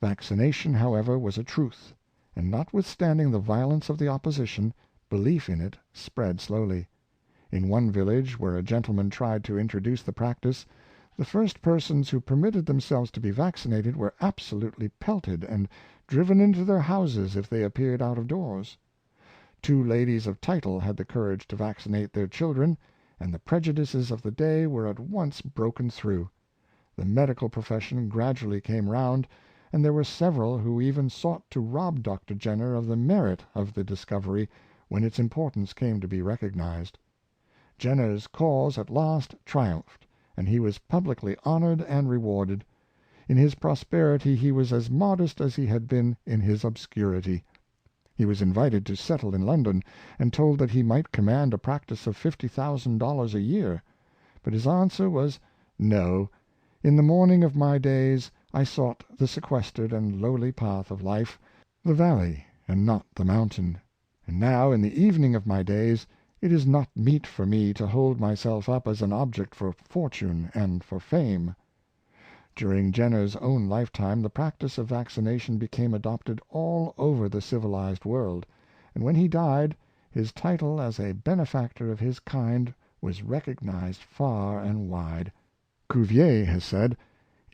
Vaccination, however, was a truth, and notwithstanding the violence of the opposition, belief in it spread slowly. In one village, where a gentleman tried to introduce the practice, the first persons who permitted themselves to be vaccinated were absolutely pelted and driven into their houses if they appeared out of doors. 2 ladies of title had the courage to vaccinate their children, and the prejudices of the day were at once broken through. The medical profession gradually came round, and there were several who even sought to rob Dr. Jenner of the merit of the discovery when its importance came to be recognized. Jenner's cause at last triumphed, and he was publicly honored and rewarded. In his prosperity he was as modest as he had been in his obscurity. He was invited to settle in London, and told that he might command a practice of $50,000 a year. But his answer was, "No. In the morning of my days I sought the sequestered and lowly path of life, the valley and not the mountain. And now in the evening of my days it is not meet for me to hold myself up as an object for fortune and for fame." During Jenner's own lifetime the practice of vaccination became adopted all over the civilized world, and when he died his title as a benefactor of his kind was recognized far and wide. Cuvier has said,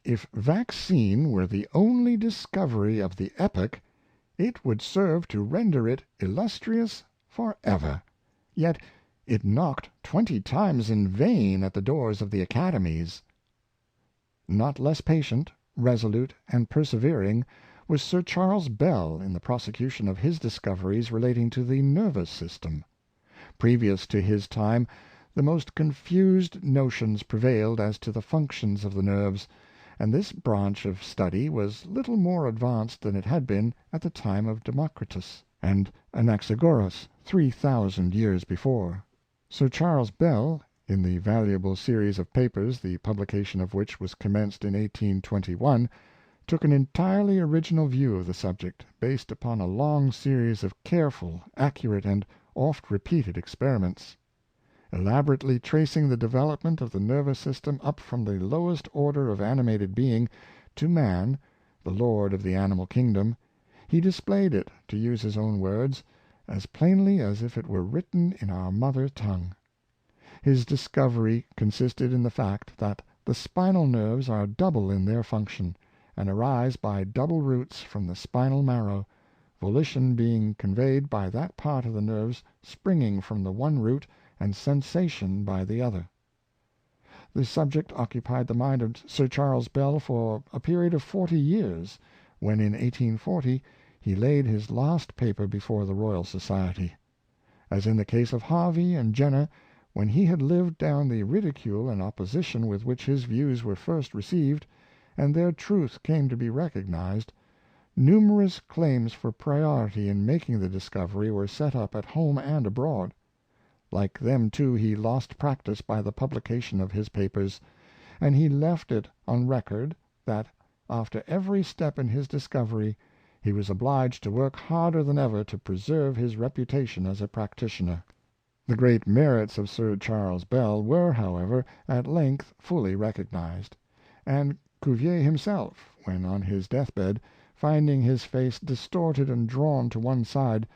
"If vaccine were the only discovery of the epoch, it would serve to render it illustrious for ever." Yet it knocked 20 times in vain at the doors of the academies. Not less patient, resolute, and persevering was Sir Charles Bell in the prosecution of his discoveries relating to the nervous system. Previous to his time the most confused notions prevailed as to the functions of the nerves, and this branch of study was little more advanced than it had been at the time of Democritus and Anaxagoras 3,000 years before. Sir Charles Bell, in the valuable series of papers the publication of which was commenced in 1821, took an entirely original view of the subject, based upon a long series of careful, accurate, and oft repeated experiments. Elaborately tracing the development of the nervous system up from the lowest order of animated being to man, the lord of the animal kingdom, he displayed it, to use his own words, as plainly as if it were written in our mother tongue. His discovery consisted in the fact that the spinal nerves are double in their function, and arise by double roots from the spinal marrow, volition being conveyed by that part of the nerves springing from the one root, and sensation by the other. The subject occupied the mind of Sir Charles Bell for a period of 40 years, when in 1840 he laid his last paper before the Royal Society. As in the case of Harvey and Jenner, when he had lived down the ridicule and opposition with which his views were first received, and their truth came to be recognized, numerous claims for priority in making the discovery were set up at home and abroad. Like them too, he lost practice by the publication of his papers, and he left it on record that, after every step in his discovery, he was obliged to work harder than ever to preserve his reputation as a practitioner. The great merits of Sir Charles Bell were, however, at length fully recognized, and Cuvier himself, when on his deathbed, finding his face distorted and drawn to one side,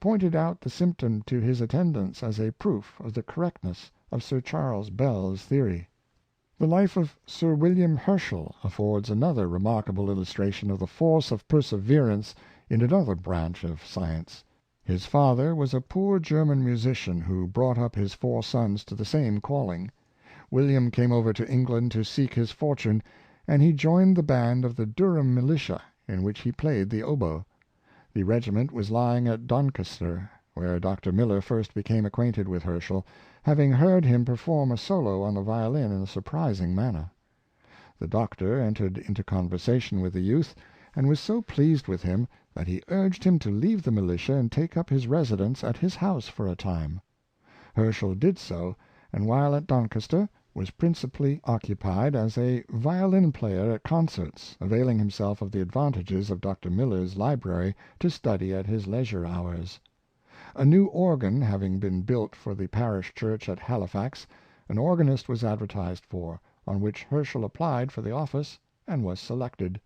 pointed out the symptom to his attendants as a proof of the correctness of Sir Charles Bell's theory. The life of Sir William Herschel affords another remarkable illustration of the force of perseverance in another branch of science. His father was a poor German musician who brought up his 4 sons to the same calling. William came over to England to seek his fortune, and he joined the band of the Durham militia, in which he played the oboe. The regiment was lying at Doncaster, where Dr. Miller first became acquainted with Herschel, having heard him perform a solo on the violin in a surprising manner. The doctor entered into conversation with the youth, and was so pleased with him that he urged him to leave the militia and take up his residence at his house for a time. Herschel did so, and while at Doncaster was principally occupied as a violin player at concerts, availing himself of the advantages of Dr. Miller's library to study at his leisure hours. A new organ having been built for the parish church at Halifax, an organist was advertised for, on which Herschel applied for the office and was selected.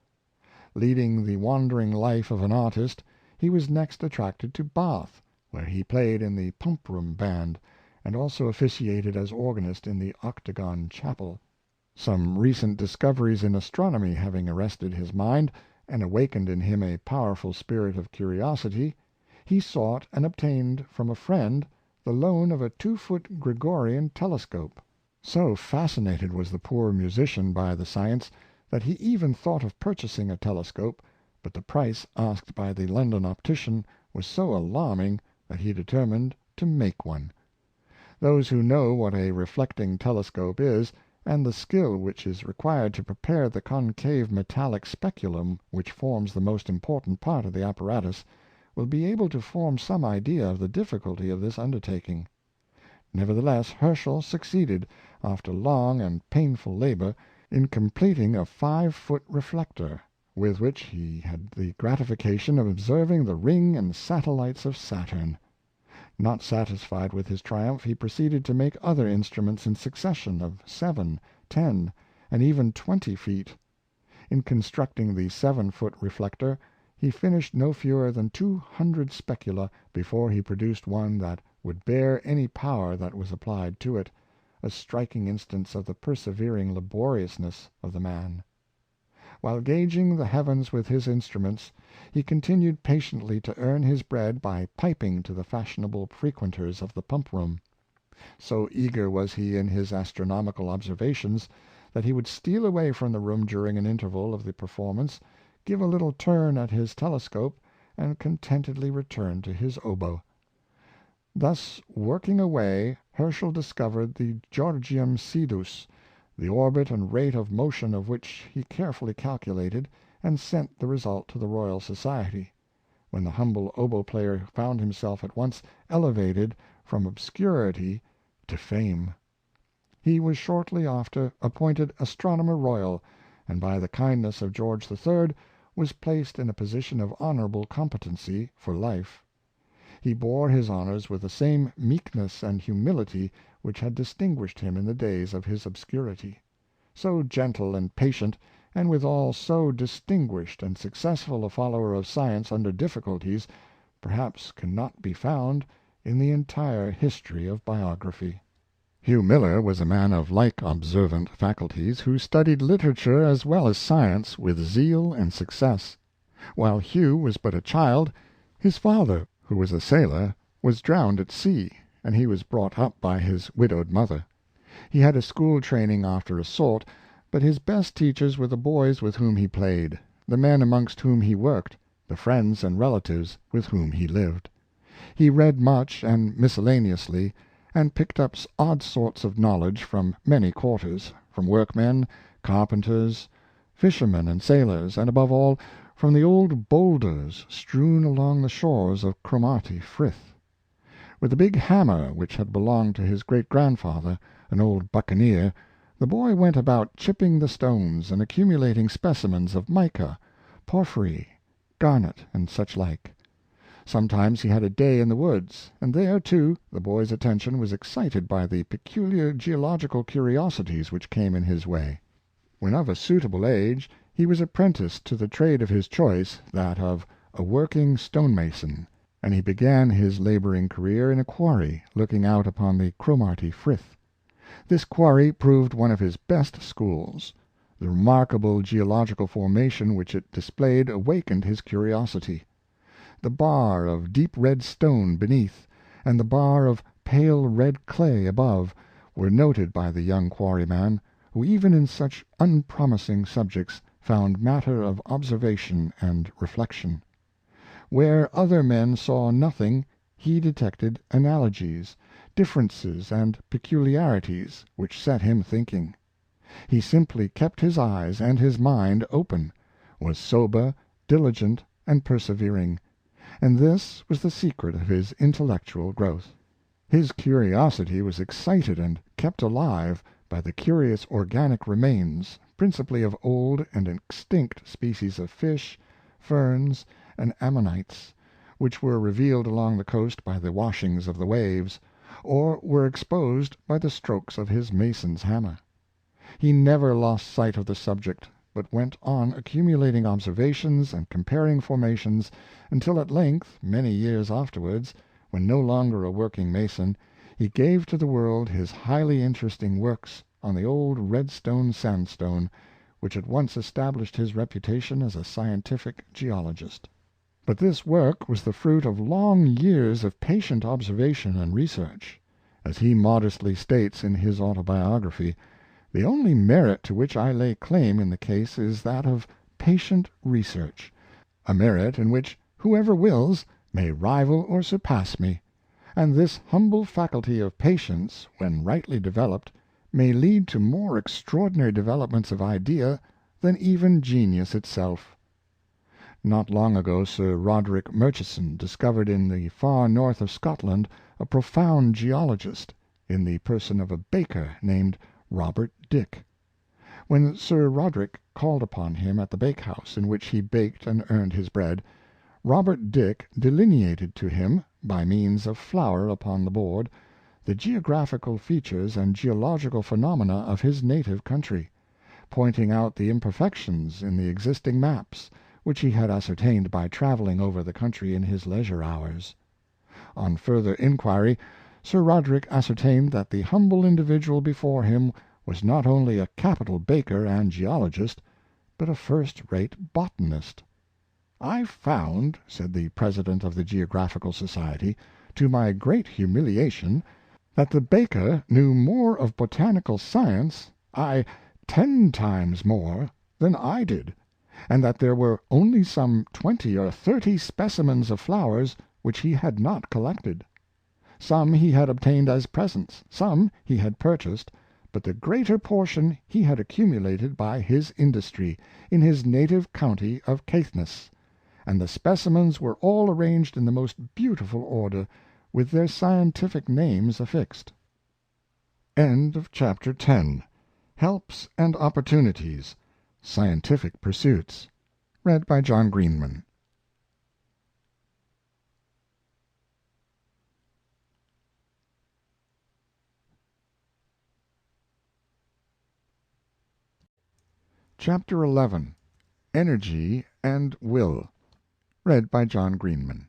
Leading the wandering life of an artist, he was next attracted to Bath, where he played in the Pump Room band, and also officiated as organist in the Octagon Chapel. Some recent discoveries in astronomy having arrested his mind, and awakened in him a powerful spirit of curiosity, he sought and obtained from a friend the loan of a 2-foot Gregorian telescope. So fascinated was the poor musician by the science that he even thought of purchasing a telescope, but the price asked by the London optician was so alarming that he determined to make one. Those who know what a reflecting telescope is, and the skill which is required to prepare the concave metallic speculum which forms the most important part of the apparatus, will be able to form some idea of the difficulty of this undertaking. Nevertheless, Herschel succeeded, after long and painful labor, in completing a 5-foot reflector, with which he had the gratification of observing the ring and satellites of Saturn. Not satisfied with his triumph, he proceeded to make other instruments in succession of 7, 10, and even 20 feet. In constructing the 7-foot reflector, he finished no fewer than 200 specula before he produced one that would bear any power that was applied to it, a striking instance of the persevering laboriousness of the man. While gauging the heavens with his instruments, he continued patiently to earn his bread by piping to the fashionable frequenters of the Pump Room. So eager was he in his astronomical observations, that he would steal away from the room during an interval of the performance, give a little turn at his telescope, and contentedly return to his oboe. Thus working away, Herschel discovered the Georgium Sidus, the orbit and rate of motion of which he carefully calculated, and sent the result to the Royal Society, when the humble oboe player found himself at once elevated from obscurity to fame. He was shortly after appointed Astronomer Royal, and by the kindness of George III. Was placed in a position of honorable competency for life. He bore his honors with the same meekness and humility which had distinguished him in the days of his obscurity. So gentle and patient, and withal so distinguished and successful a follower of science under difficulties, perhaps cannot be found in the entire history of biography. Hugh Miller was a man of like observant faculties, who studied literature as well as science with zeal and success. While Hugh was but a child, his father, who was a sailor, was drowned at sea, and he was brought up by his widowed mother. He had a school training after a sort, but his best teachers were the boys with whom he played, the men amongst whom he worked, the friends and relatives with whom he lived. He read much and miscellaneously, and picked up odd sorts of knowledge from many quarters, from workmen, carpenters, fishermen and sailors, and above all, from the old boulders strewn along the shores of Cromarty Frith. With a big hammer which had belonged to his great-grandfather, an old buccaneer, the boy went about chipping the stones and accumulating specimens of mica, porphyry, garnet, and such like. Sometimes he had a day in the woods, and there, too, the boy's attention was excited by the peculiar geological curiosities which came in his way. When of a suitable age, he was apprenticed to the trade of his choice, that of a working stonemason, and he began his laboring career in a quarry looking out upon the Cromarty Frith. This quarry proved one of his best schools. The remarkable geological formation which it displayed awakened his curiosity. The bar of deep red stone beneath, and the bar of pale red clay above, were noted by the young quarryman, who even in such unpromising subjects found matter of observation and reflection. Where other men saw nothing, he detected analogies, differences, and peculiarities, which set him thinking. He simply kept his eyes and his mind open, was sober, diligent, and persevering, and this was the secret of his intellectual growth. His curiosity was excited and kept alive by the curious organic remains, principally of old and extinct species of fish, ferns, and ammonites, which were revealed along the coast by the washings of the waves, or were exposed by the strokes of his mason's hammer. He never lost sight of the subject, but went on accumulating observations and comparing formations, until at length, many years afterwards, when no longer a working mason, he gave to the world his highly interesting works on the old Redstone sandstone, which at once established his reputation as a scientific geologist. But this work was the fruit of long years of patient observation and research. As he modestly states in his autobiography, "The only merit to which I lay claim in the case is that of patient research, a merit in which whoever wills may rival or surpass me, and this humble faculty of patience, when rightly developed, may lead to more extraordinary developments of idea than even genius itself." Not long ago Sir Roderick Murchison discovered in the far north of Scotland a profound geologist, in the person of a baker named Robert Dick. When Sir Roderick called upon him at the bakehouse in which he baked and earned his bread, Robert Dick delineated to him, by means of flour upon the board, the geographical features and geological phenomena of his native country, pointing out the imperfections in the existing maps, which he had ascertained by traveling over the country in his leisure hours. On further inquiry, Sir Roderick ascertained that the humble individual before him was not only a capital baker and geologist, but a first-rate botanist. "I found," said the president of the Geographical Society, "to my great humiliation, that the baker knew more of botanical science, 10 times more, than I did, and that there were only some 20 or 30 specimens of flowers which he had not collected. Some he had obtained as presents, some he had purchased, but the greater portion he had accumulated by his industry, in his native county of Caithness, and the specimens were all arranged in the most beautiful order, with their scientific names affixed." Chapter 10. Helps and Opportunities. Scientific Pursuits. Read by John Greenman. Chapter 11. Energy and Will. Read by John Greenman.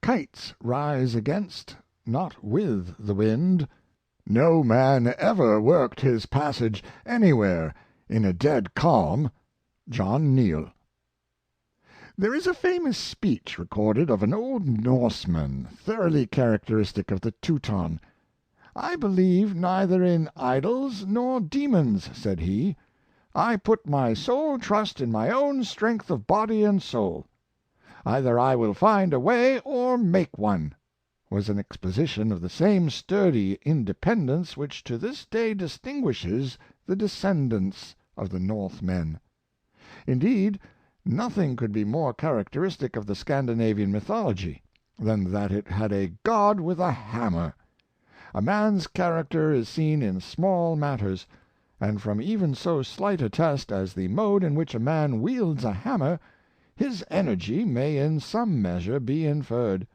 Kites rise against, not with the wind. No man ever worked his passage anywhere in a dead calm. John Neal. There is a famous speech recorded of an old Norseman, thoroughly characteristic of the Teuton. "I believe neither in idols nor demons," said he. "I put my sole trust in my own strength of body and soul. Either I will find a way or make one," was an exposition of the same sturdy independence which to this day distinguishes the descendants of the Northmen. Indeed, nothing could be more characteristic of the Scandinavian mythology than that it had a god with a hammer. A man's character is seen in small matters, and from even so slight a test as the mode in which a man wields a hammer, his energy may in some measure be inferred.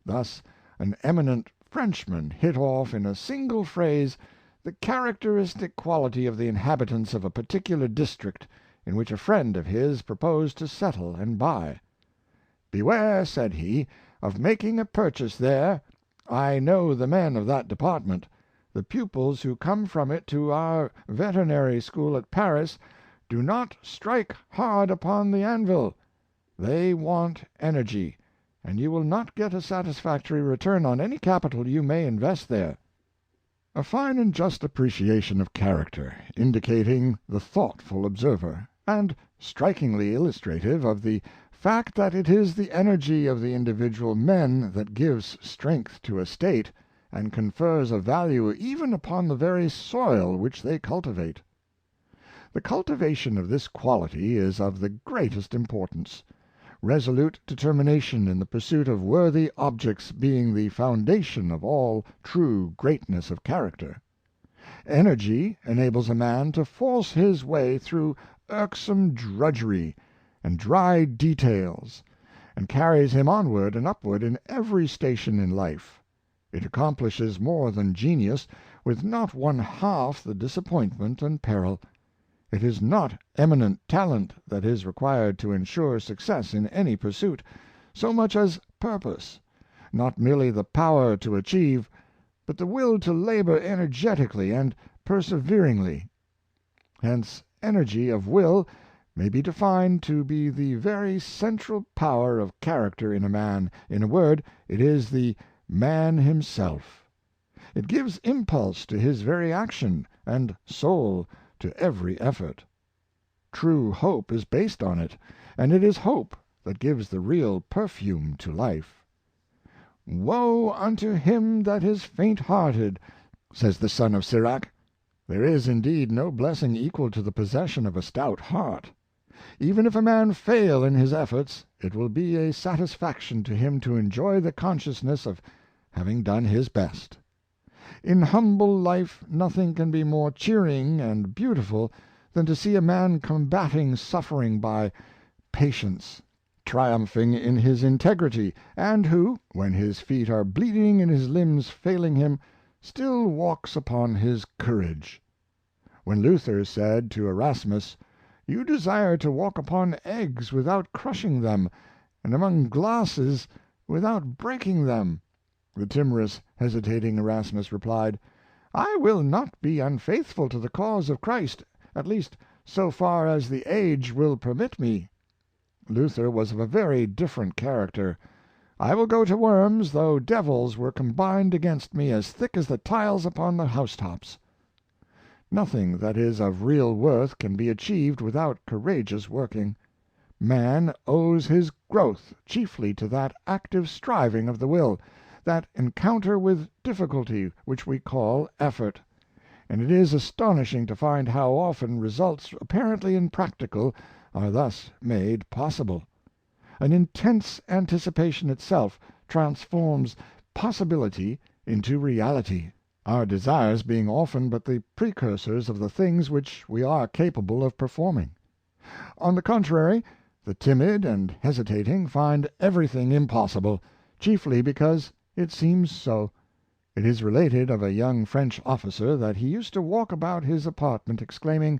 Thus an eminent Frenchman hit off in a single phrase the characteristic quality of the inhabitants of a particular district in which a friend of his proposed to settle and buy. "Beware," said he, "of making a purchase there. I know the men of that department. The pupils who come from it to our veterinary school at Paris do not strike hard upon the anvil. They want energy, and you will not get a satisfactory return on any capital you may invest there." A fine and just appreciation of character, indicating the thoughtful observer, and strikingly illustrative of the fact that it is the energy of the individual men that gives strength to a state, and confers a value even upon the very soil which they cultivate. The cultivation of this quality is of the greatest importance, resolute determination in the pursuit of worthy objects being the foundation of all true greatness of character. Energy enables a man to force his way through irksome drudgery and dry details, and carries him onward and upward in every station in life. It accomplishes more than genius, with not one half the disappointment and peril. It is not eminent talent that is required to insure success in any pursuit, so much as purpose; not merely the power to achieve, but the will to labor energetically and perseveringly. Hence energy of will may be defined to be the very central power of character in a man. In a word, it is the man himself. It gives impulse to his very action, and soul to every effort. True hope is based on it, and it is hope that gives the real perfume to life. "Woe unto him that is faint-hearted," says the son of Sirach. There is indeed no blessing equal to the possession of a stout heart. Even if a man fail in his efforts, it will be a satisfaction to him to enjoy the consciousness of having done his best. In humble life nothing can be more cheering and beautiful than to see a man combating suffering by patience, triumphing in his integrity, and who, when his feet are bleeding and his limbs failing him, still walks upon his courage. When Luther said to Erasmus, "You desire to walk upon eggs without crushing them, and among glasses without breaking them," the timorous, hesitating Erasmus replied, "I will not be unfaithful to the cause of Christ, at least so far as the age will permit me." Luther was of a very different character. "I will go to Worms, though devils were combined against me as thick as the tiles upon the housetops." Nothing that is of real worth can be achieved without courageous working. Man owes his growth chiefly to that active striving of the will, that encounter with difficulty which we call effort; and it is astonishing to find how often results apparently impractical are thus made possible. An intense anticipation itself transforms possibility into reality, our desires being often but the precursors of the things which we are capable of performing. On the contrary, the timid and hesitating find everything impossible, chiefly because it seems so. It is related of a young French officer that he used to walk about his apartment exclaiming,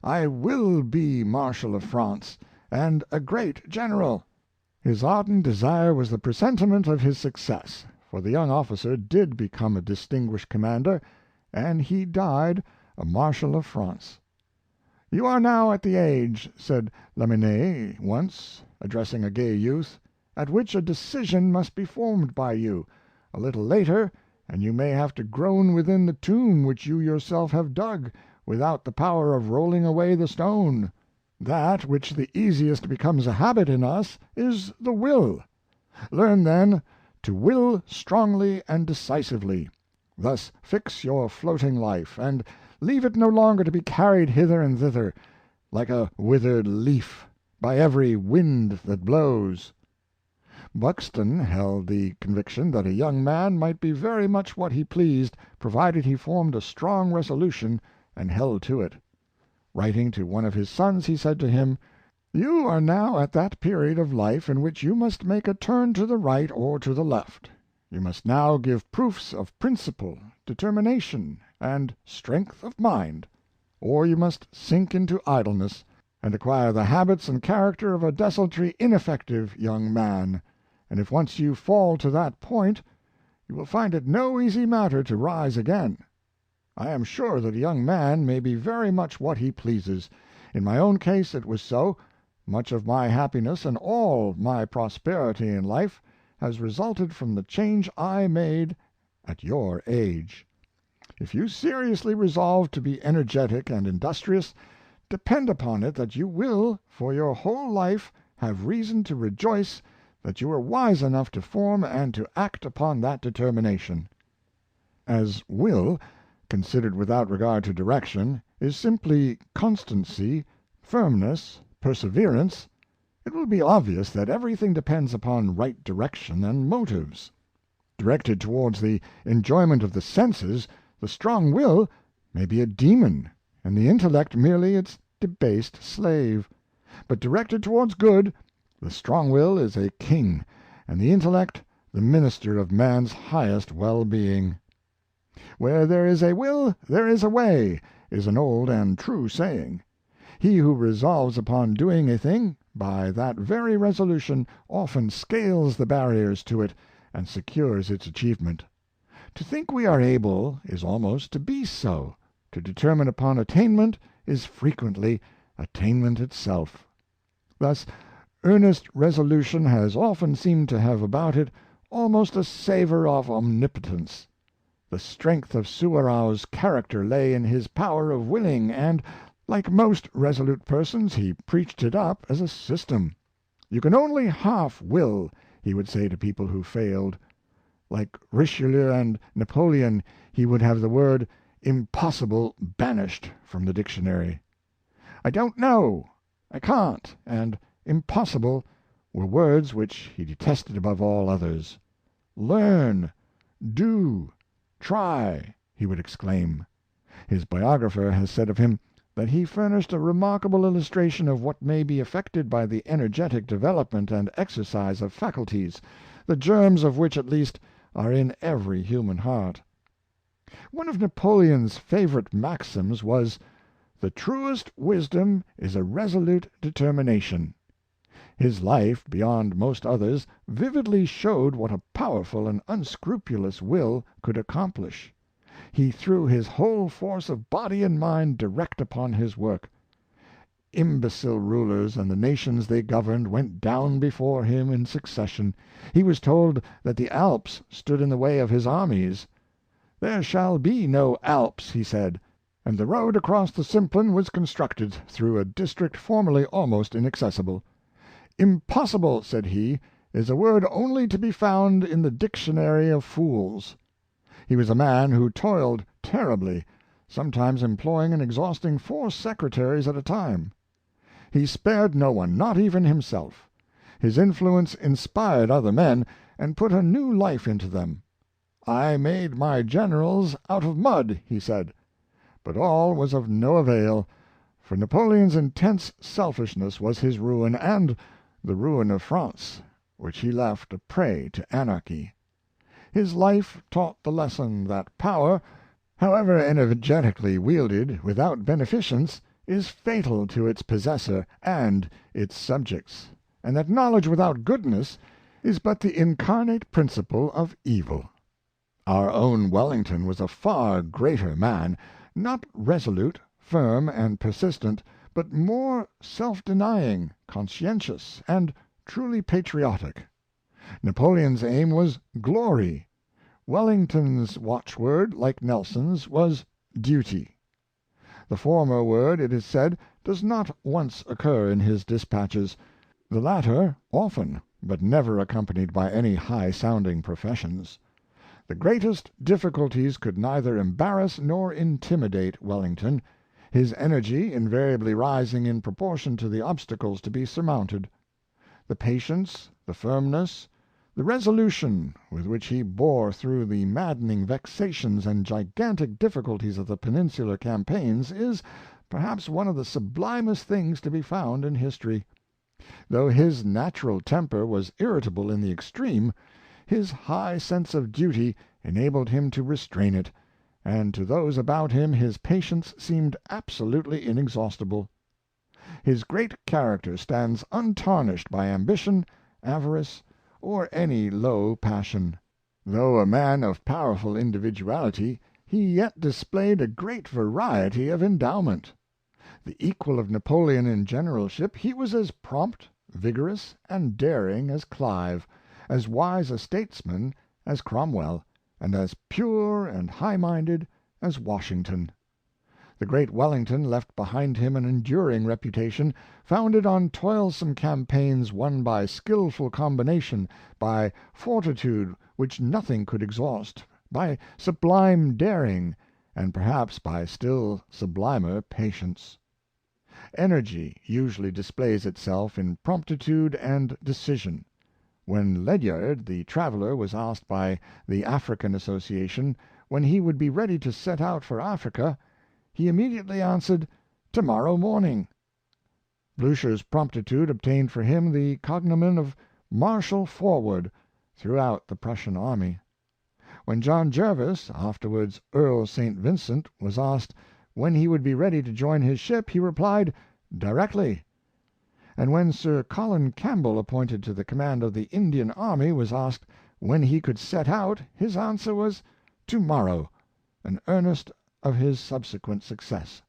"I will be Marshal of France, and a great general." His ardent desire was the presentiment of his success, for the young officer did become a distinguished commander, and he died a Marshal of France. "You are now at the age," said Lamennais once, addressing a gay youth, "at which a decision must be formed by you. A little later, and you may have to groan within the tomb which you yourself have dug, without the power of rolling away the stone. That which the easiest becomes a habit in us is the will. Learn, then, to will strongly and decisively. Thus fix your floating life, and leave it no longer to be carried hither and thither, like a withered leaf, by every wind that blows." Buxton held the conviction that a young man might be very much what he pleased, provided he formed a strong resolution and held to it. Writing to one of his sons, he said to him, "You are now at that period of life in which you must make a turn to the right or to the left. You must now give proofs of principle, determination, and strength of mind, or you must sink into idleness, and acquire the habits and character of a desultory, ineffective young man. And if once you fall to that point, you will find it no easy matter to rise again. I am sure that a young man may be very much what he pleases. In my own case it was so. Much of my happiness and all my prosperity in life has resulted from the change I made at your age. If you seriously resolve to be energetic and industrious, depend upon it that you will for your whole life have reason to rejoice that you were wise enough to form and to act upon that determination. As will, considered without regard to direction, is simply constancy, firmness, perseverance, it will be obvious that everything depends upon right direction and motives. Directed towards the enjoyment of the senses, the strong will may be a demon, and the intellect merely its debased slave. But directed towards good, the strong will is a king, and the intellect the minister of man's highest well-being. "Where there is a will, there is a way," is an old and true saying. He who resolves upon doing a thing, by that very resolution often scales the barriers to it, and secures its achievement. To think we are able is almost to be so. To determine upon attainment is frequently attainment itself. Thus, earnest resolution has often seemed to have about it almost a savor of omnipotence. The strength of Suwarrow's character lay in his power of willing, and, like most resolute persons, he preached it up as a system. "You can only half will," he would say to people who failed. Like Richelieu and Napoleon, he would have the word "impossible" banished from the dictionary. "I don't know," "I can't," and "impossible" were words which he detested above all others. "Learn," "do," "try," he would exclaim. His biographer has said of him that he furnished a remarkable illustration of what may be effected by the energetic development and exercise of faculties, the germs of which at least are in every human heart. One of Napoleon's favorite maxims was, "The truest wisdom is a resolute determination." His life, beyond most others, vividly showed what a powerful and unscrupulous will could accomplish. He threw his whole force of body and mind direct upon his work. Imbecile rulers and the nations they governed went down before him in succession. He was told that the Alps stood in the way of his armies. "There shall be no Alps," he said, and the road across the Simplon was constructed through a district formerly almost inaccessible. "Impossible," said he, "is a word only to be found in the dictionary of fools." He was a man who toiled terribly, sometimes employing and exhausting 4 secretaries at a time. He spared no one, not even himself. His influence inspired other men, and put a new life into them. "I made my generals out of mud," he said. But all was of no avail, for Napoleon's intense selfishness was his ruin, and the ruin of France, which he left a prey to anarchy. His life taught the lesson that power, however energetically wielded without beneficence, is fatal to its possessor and its subjects, and that knowledge without goodness is but the incarnate principle of evil. Our own Wellington was a far greater man, not resolute, firm, and persistent, but more self-denying, conscientious, and truly patriotic. Napoleon's aim was glory. Wellington's watchword, like Nelson's, was duty. The former word, it is said, does not once occur in his dispatches; the latter often, but never accompanied by any high-sounding professions. The greatest difficulties could neither embarrass nor intimidate Wellington, his energy invariably rising in proportion to the obstacles to be surmounted. The patience, the firmness, the resolution with which he bore through the maddening vexations and gigantic difficulties of the Peninsular campaigns is, perhaps, one of the sublimest things to be found in history. Though his natural temper was irritable in the extreme, his high sense of duty enabled him to restrain it, and to those about him his patience seemed absolutely inexhaustible. His great character stands untarnished by ambition, avarice, or any low passion. Though a man of powerful individuality, he yet displayed a great variety of endowment. The equal of Napoleon in generalship, he was as prompt, vigorous, and daring as Clive, as wise a statesman as Cromwell, and as pure and high-minded as Washington. The great Wellington left behind him an enduring reputation, founded on toilsome campaigns won by skillful combination, by fortitude which nothing could exhaust, by sublime daring, and perhaps by still sublimer patience. Energy usually displays itself in promptitude and decision. When Ledyard, the traveler, was asked by the African Association when he would be ready to set out for Africa, he immediately answered, "To-morrow morning." Blucher's promptitude obtained for him the cognomen of "Marshal Forward" throughout the Prussian army. When John Jervis, afterwards Earl St. Vincent, was asked when he would be ready to join his ship, he replied, "Directly." And when Sir Colin Campbell, appointed to the command of the Indian army, was asked when he could set out, his answer was, "To-morrow," an earnest of his subsequent success.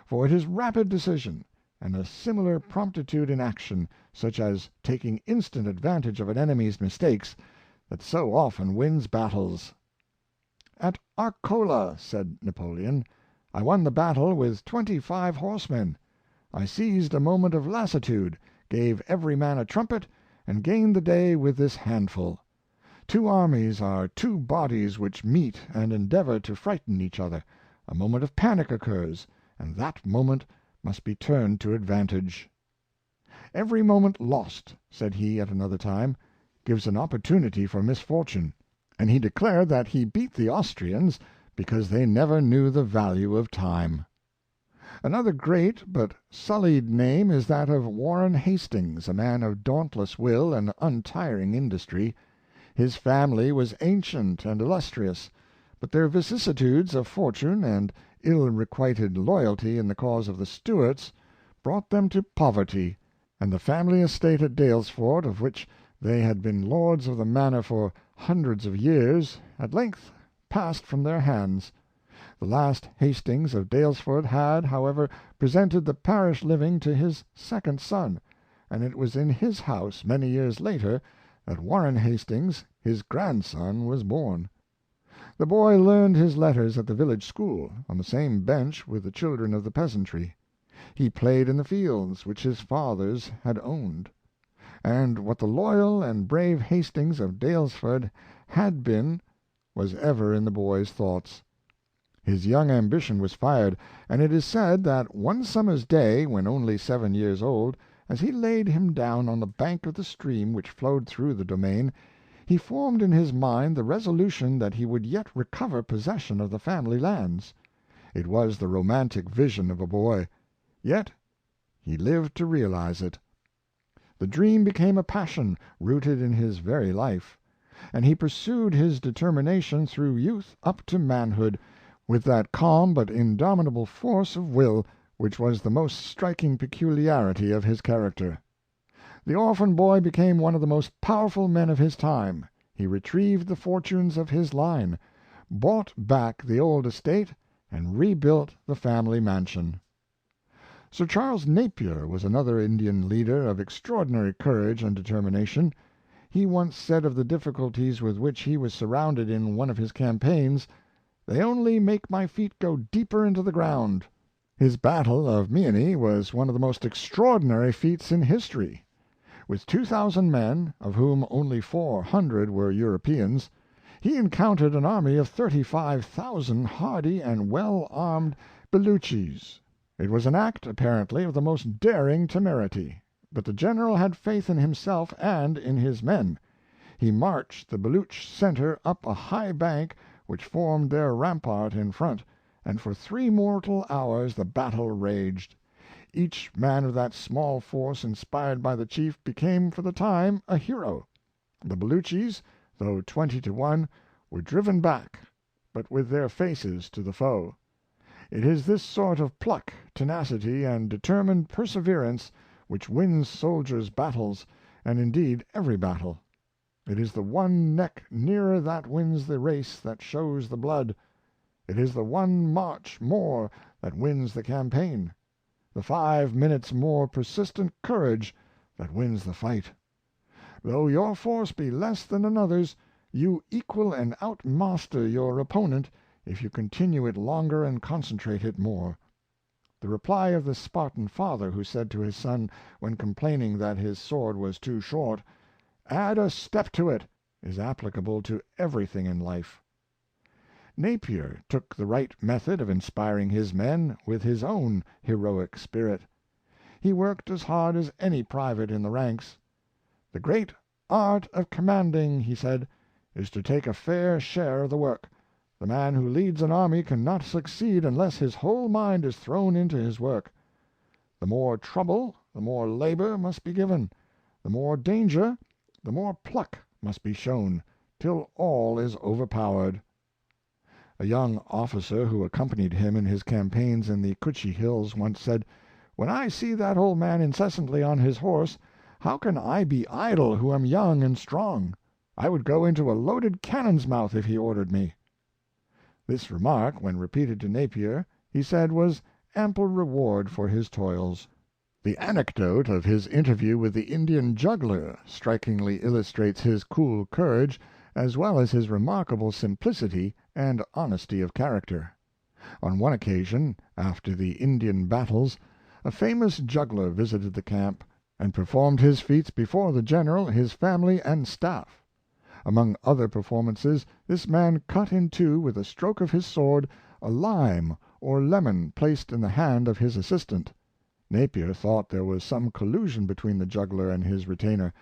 For it is rapid decision, and a similar promptitude in action, such as taking instant advantage of an enemy's mistakes, that so often wins battles. "At Arcola," said Napoleon, "I won the battle with 25 horsemen. I seized a moment of lassitude, gave every man a trumpet, and gained the day with this handful. Two armies are two bodies which meet and endeavor to frighten each other. A moment of panic occurs, and that moment must be turned to advantage." "Every moment lost," said he at another time, "gives an opportunity for misfortune," and he declared that he beat the Austrians because they never knew the value of time. Another great but sullied name is that of Warren Hastings, a man of dauntless will and untiring industry. His family was ancient and illustrious, but their vicissitudes of fortune and ill-requited loyalty in the cause of the Stuarts brought them to poverty, and the family estate at Daylesford, of which they had been lords of the manor for hundreds of years, at length passed from their hands. The last Hastings of Daylesford had, however, presented the parish living to his second son, and it was in his house, many years later, that Warren Hastings, his grandson, was born. The boy learned his letters at the village school, on the same bench with the children of the peasantry. He played in the fields which his fathers had owned. And what the loyal and brave Hastings of Daylesford had been was ever in the boy's thoughts. His young ambition was fired, and it is said that one summer's day, when only 7 years old, as he laid him down on the bank of the stream which flowed through the domain, he formed in his mind the resolution that he would yet recover possession of the family lands. It was the romantic vision of a boy, yet he lived to realize it. The dream became a passion, rooted in his very life, and he pursued his determination through youth up to manhood, with that calm but indomitable force of will which was the most striking peculiarity of his character. The orphan boy became one of the most powerful men of his time. He retrieved the fortunes of his line, bought back the old estate, and rebuilt the family mansion. Sir Charles Napier was another Indian leader of extraordinary courage and determination. He once said of the difficulties with which he was surrounded in one of his campaigns, "They only make my feet go deeper into the ground." His battle of Meeanee was one of the most extraordinary feats in history. With 2,000 men, of whom only 400 were Europeans, he encountered an army of 35,000 hardy and well-armed Beloochees. It was an act, apparently, of the most daring temerity, but the general had faith in himself and in his men. He marched the Belooch center up a high bank which formed their rampart in front, and for 3 mortal hours the battle raged. Each man of that small force, inspired by the chief, became for the time a hero. The Beloochees, though 20 to 1, were driven back, but with their faces to the foe. It is this sort of pluck, tenacity, and determined perseverance which wins soldiers' battles, and indeed every battle. It is the one neck nearer that wins the race that shows the blood. It is the 1 march more that wins the campaign, the 5 minutes more persistent courage that wins the fight. Though your force be less than another's, you equal and outmaster your opponent if you continue it longer and concentrate it more. The reply of the Spartan father who said to his son, when complaining that his sword was too short, "Add a step to it," is applicable to everything in life. Napier took the right method of inspiring his men with his own heroic spirit. He worked as hard as any private in the ranks. "The great art of commanding," he said, "is to take a fair share of the work. The man who leads an army can not succeed unless his whole mind is thrown into his work. The more trouble, the more labor must be given; the more danger, the more pluck must be shown, till all is overpowered." A young officer who accompanied him in his campaigns in the Kutchi Hills once said, "When I see that old man incessantly on his horse, how can I be idle who am young and strong? I would go into a loaded cannon's mouth if he ordered me." This remark, when repeated to Napier, he said was ample reward for his toils. The anecdote of his interview with the Indian juggler strikingly illustrates his cool courage, as well as his remarkable simplicity and honesty of character. On one occasion, after the Indian battles, a famous juggler visited the camp, and performed his feats before the General, his family, and staff. Among other performances, this man cut in two with a stroke of his sword a lime or lemon placed in the hand of his assistant. Napier thought there was some collusion between the juggler and his retainer.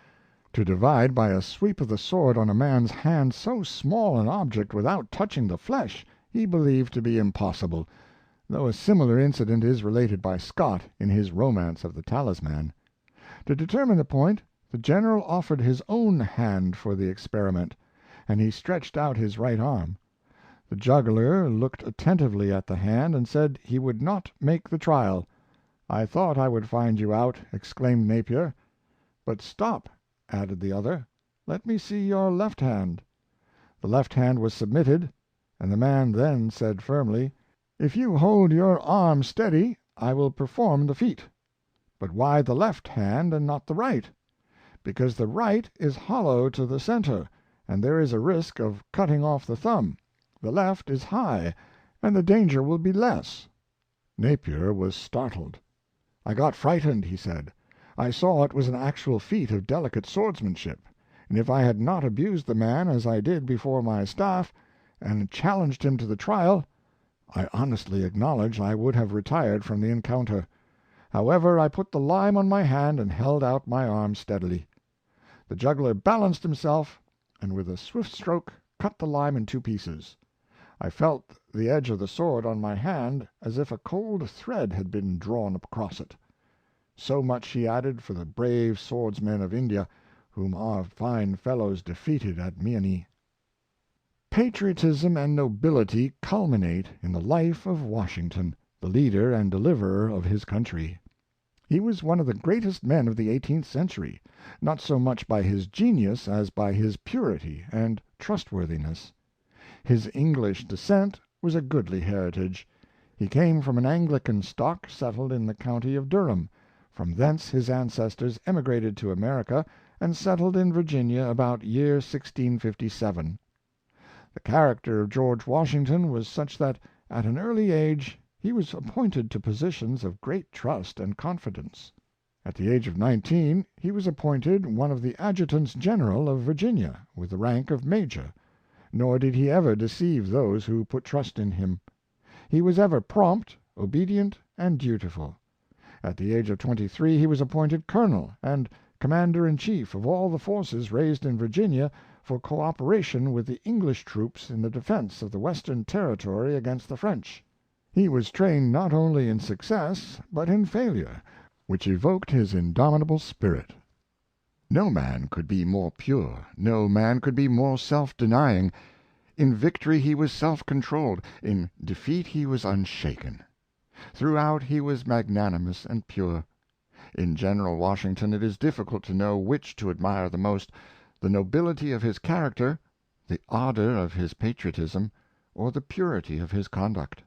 To divide by a sweep of the sword on a man's hand so small an object without touching the flesh he believed to be impossible, though a similar incident is related by Scott in his romance of the Talisman. To determine the point, the General offered his own hand for the experiment, and he stretched out his right arm. The juggler looked attentively at the hand, and said he would not make the trial. "I thought I would find you out," exclaimed Napier. "But stop," added the other, "let me see your left hand." The left hand was submitted, and the man then said firmly, "If you hold your arm steady, I will perform the feat." "But why the left hand and not the right?" "Because the right is hollow to the center, and there is a risk of cutting off the thumb. The left is high, and the danger will be less." Napier was startled. "I got frightened," he said. "I saw it was an actual feat of delicate swordsmanship, and if I had not abused the man as I did before my staff, and challenged him to the trial, I honestly acknowledge I would have retired from the encounter. However, I put the lime on my hand and held out my arm steadily. The juggler balanced himself, and with a swift stroke cut the lime in two pieces. I felt the edge of the sword on my hand as if a cold thread had been drawn across it. So much," he added, "for the brave swordsmen of India, whom our fine fellows defeated at Meeanee." Patriotism and nobility culminate in the life of Washington, the leader and deliverer of his country. He was one of the greatest men of the 18th century, not so much by his genius as by his purity and trustworthiness. His English descent was a goodly heritage. He came from an Anglican stock settled in the county of Durham. From thence his ancestors emigrated to America, and settled in Virginia about year 1657. The character of George Washington was such that, at an early age, he was appointed to positions of great trust and confidence. At the age of 19 he was appointed one of the adjutants general of Virginia, with the rank of major, nor did he ever deceive those who put trust in him. He was ever prompt, obedient, and dutiful. At the age of 23 he was appointed colonel and commander-in-chief of all the forces raised in Virginia for cooperation with the English troops in the defense of the Western Territory against the French. He was trained not only in success but in failure, which evoked his indomitable spirit. No man could be more pure, no man could be more self-denying. In victory he was self-controlled, in defeat he was unshaken. Throughout he was magnanimous and pure. In General Washington it is difficult to know which to admire the most, the nobility of his character, the ardor of his patriotism, or the purity of his conduct.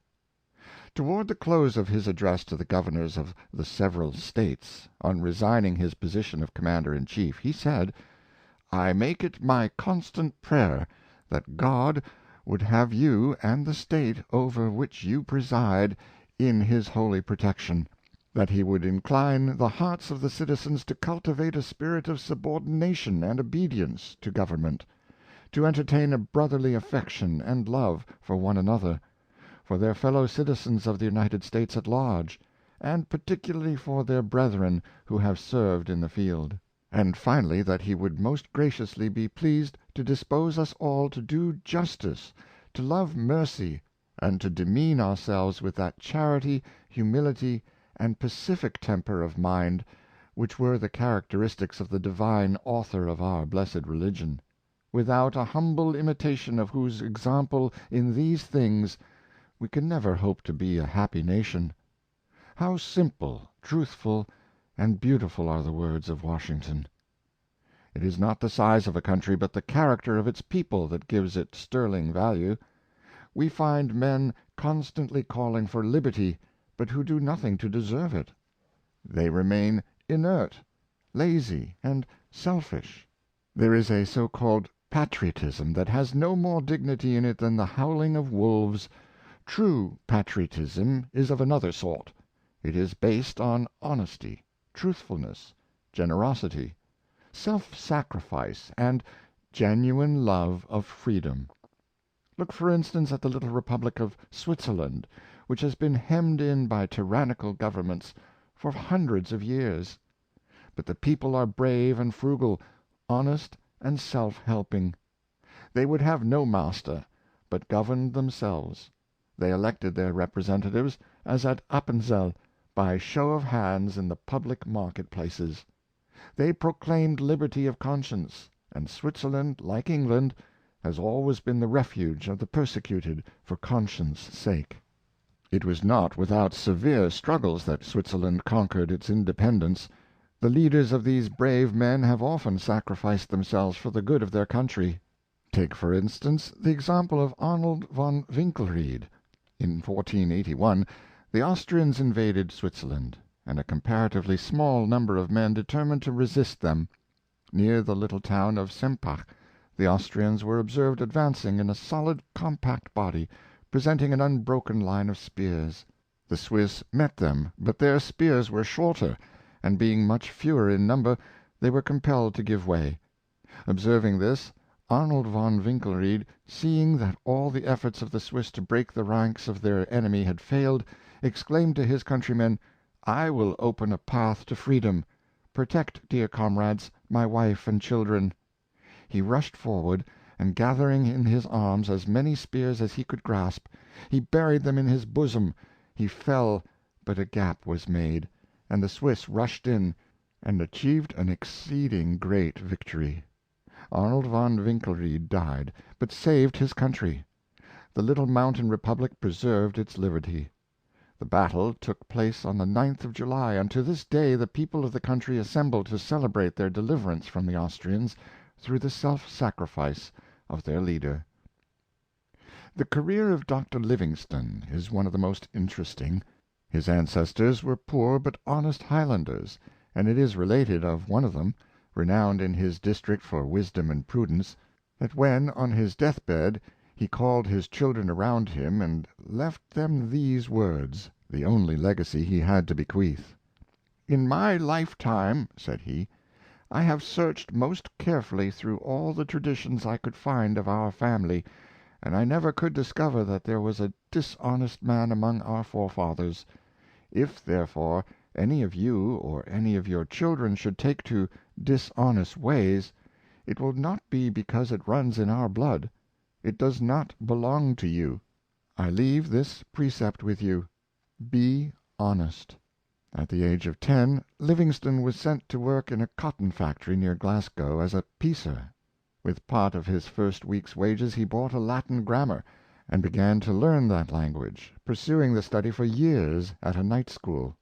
Toward the close of his address to the governors of the several States, on resigning his position of commander in chief, he said, "I make it my constant prayer that God would have you and the State over which you preside in his holy protection; that he would incline the hearts of the citizens to cultivate a spirit of subordination and obedience to government; to entertain a brotherly affection and love for one another, for their fellow citizens of the United States at large, and particularly for their brethren who have served in the field; and finally, that he would most graciously be pleased to dispose us all to do justice, to love mercy, and to demean ourselves with that charity, humility, and pacific temper of mind which were the characteristics of the divine Author of our blessed religion, without a humble imitation of whose example in these things we can never hope to be a happy nation." How simple, truthful, and beautiful are the words of Washington! It is not the size of a country, but the character of its people, that gives it sterling value. We find men constantly calling for liberty, but who do nothing to deserve it. They remain inert, lazy, and selfish. There is a so-called patriotism that has no more dignity in it than the howling of wolves. True patriotism is of another sort. It is based on honesty, truthfulness, generosity, self-sacrifice, and genuine love of freedom. Look, for instance, at the little republic of Switzerland, which has been hemmed in by tyrannical governments for hundreds of years. But the people are brave and frugal, honest and self-helping. They would have no master, but governed themselves. They elected their representatives, as at Appenzell, by show of hands in the public market-places. They proclaimed liberty of conscience, and Switzerland, like England, has always been the refuge of the persecuted for conscience' sake. It was not without severe struggles that Switzerland conquered its independence. The leaders of these brave men have often sacrificed themselves for the good of their country. Take, for instance, the example of Arnold von Winkelried. In 1481 the Austrians invaded Switzerland, and a comparatively small number of men determined to resist them. Near the little town of Sempach the Austrians were observed advancing in a solid, compact body, presenting an unbroken line of spears. The Swiss met them, but their spears were shorter, and being much fewer in number, they were compelled to give way. Observing this, Arnold von Winkelried, seeing that all the efforts of the Swiss to break the ranks of their enemy had failed, exclaimed to his countrymen, "I will open a path to freedom. Protect, dear comrades, my wife and children." He rushed forward, and gathering in his arms as many spears as he could grasp, he buried them in his bosom. He fell, but a gap was made, and the Swiss rushed in, and achieved an exceeding great victory. Arnold von Winkelried died, but saved his country. The little mountain republic preserved its liberty. The battle took place on the 9th of July, and to this day the people of the country assemble to celebrate their deliverance from the Austrians through the self-sacrifice of their leader. The career of Dr. Livingstone is one of the most interesting. His ancestors were poor but honest Highlanders, and it is related of one of them, renowned in his district for wisdom and prudence, that when on his death-bed he called his children around him and left them these words, the only legacy he had to bequeath. "In my lifetime," said he, "I have searched most carefully through all the traditions I could find of our family, and I never could discover that there was a dishonest man among our forefathers. If, therefore, any of you or any of your children should take to dishonest ways, it will not be because it runs in our blood. It does not belong to you. I leave this precept with you: be honest." At the age of 10, Livingstone was sent to work in a cotton factory near Glasgow as a piecer. With part of his first week's wages he bought a Latin grammar, and began to learn that language, pursuing the study for years at a night school.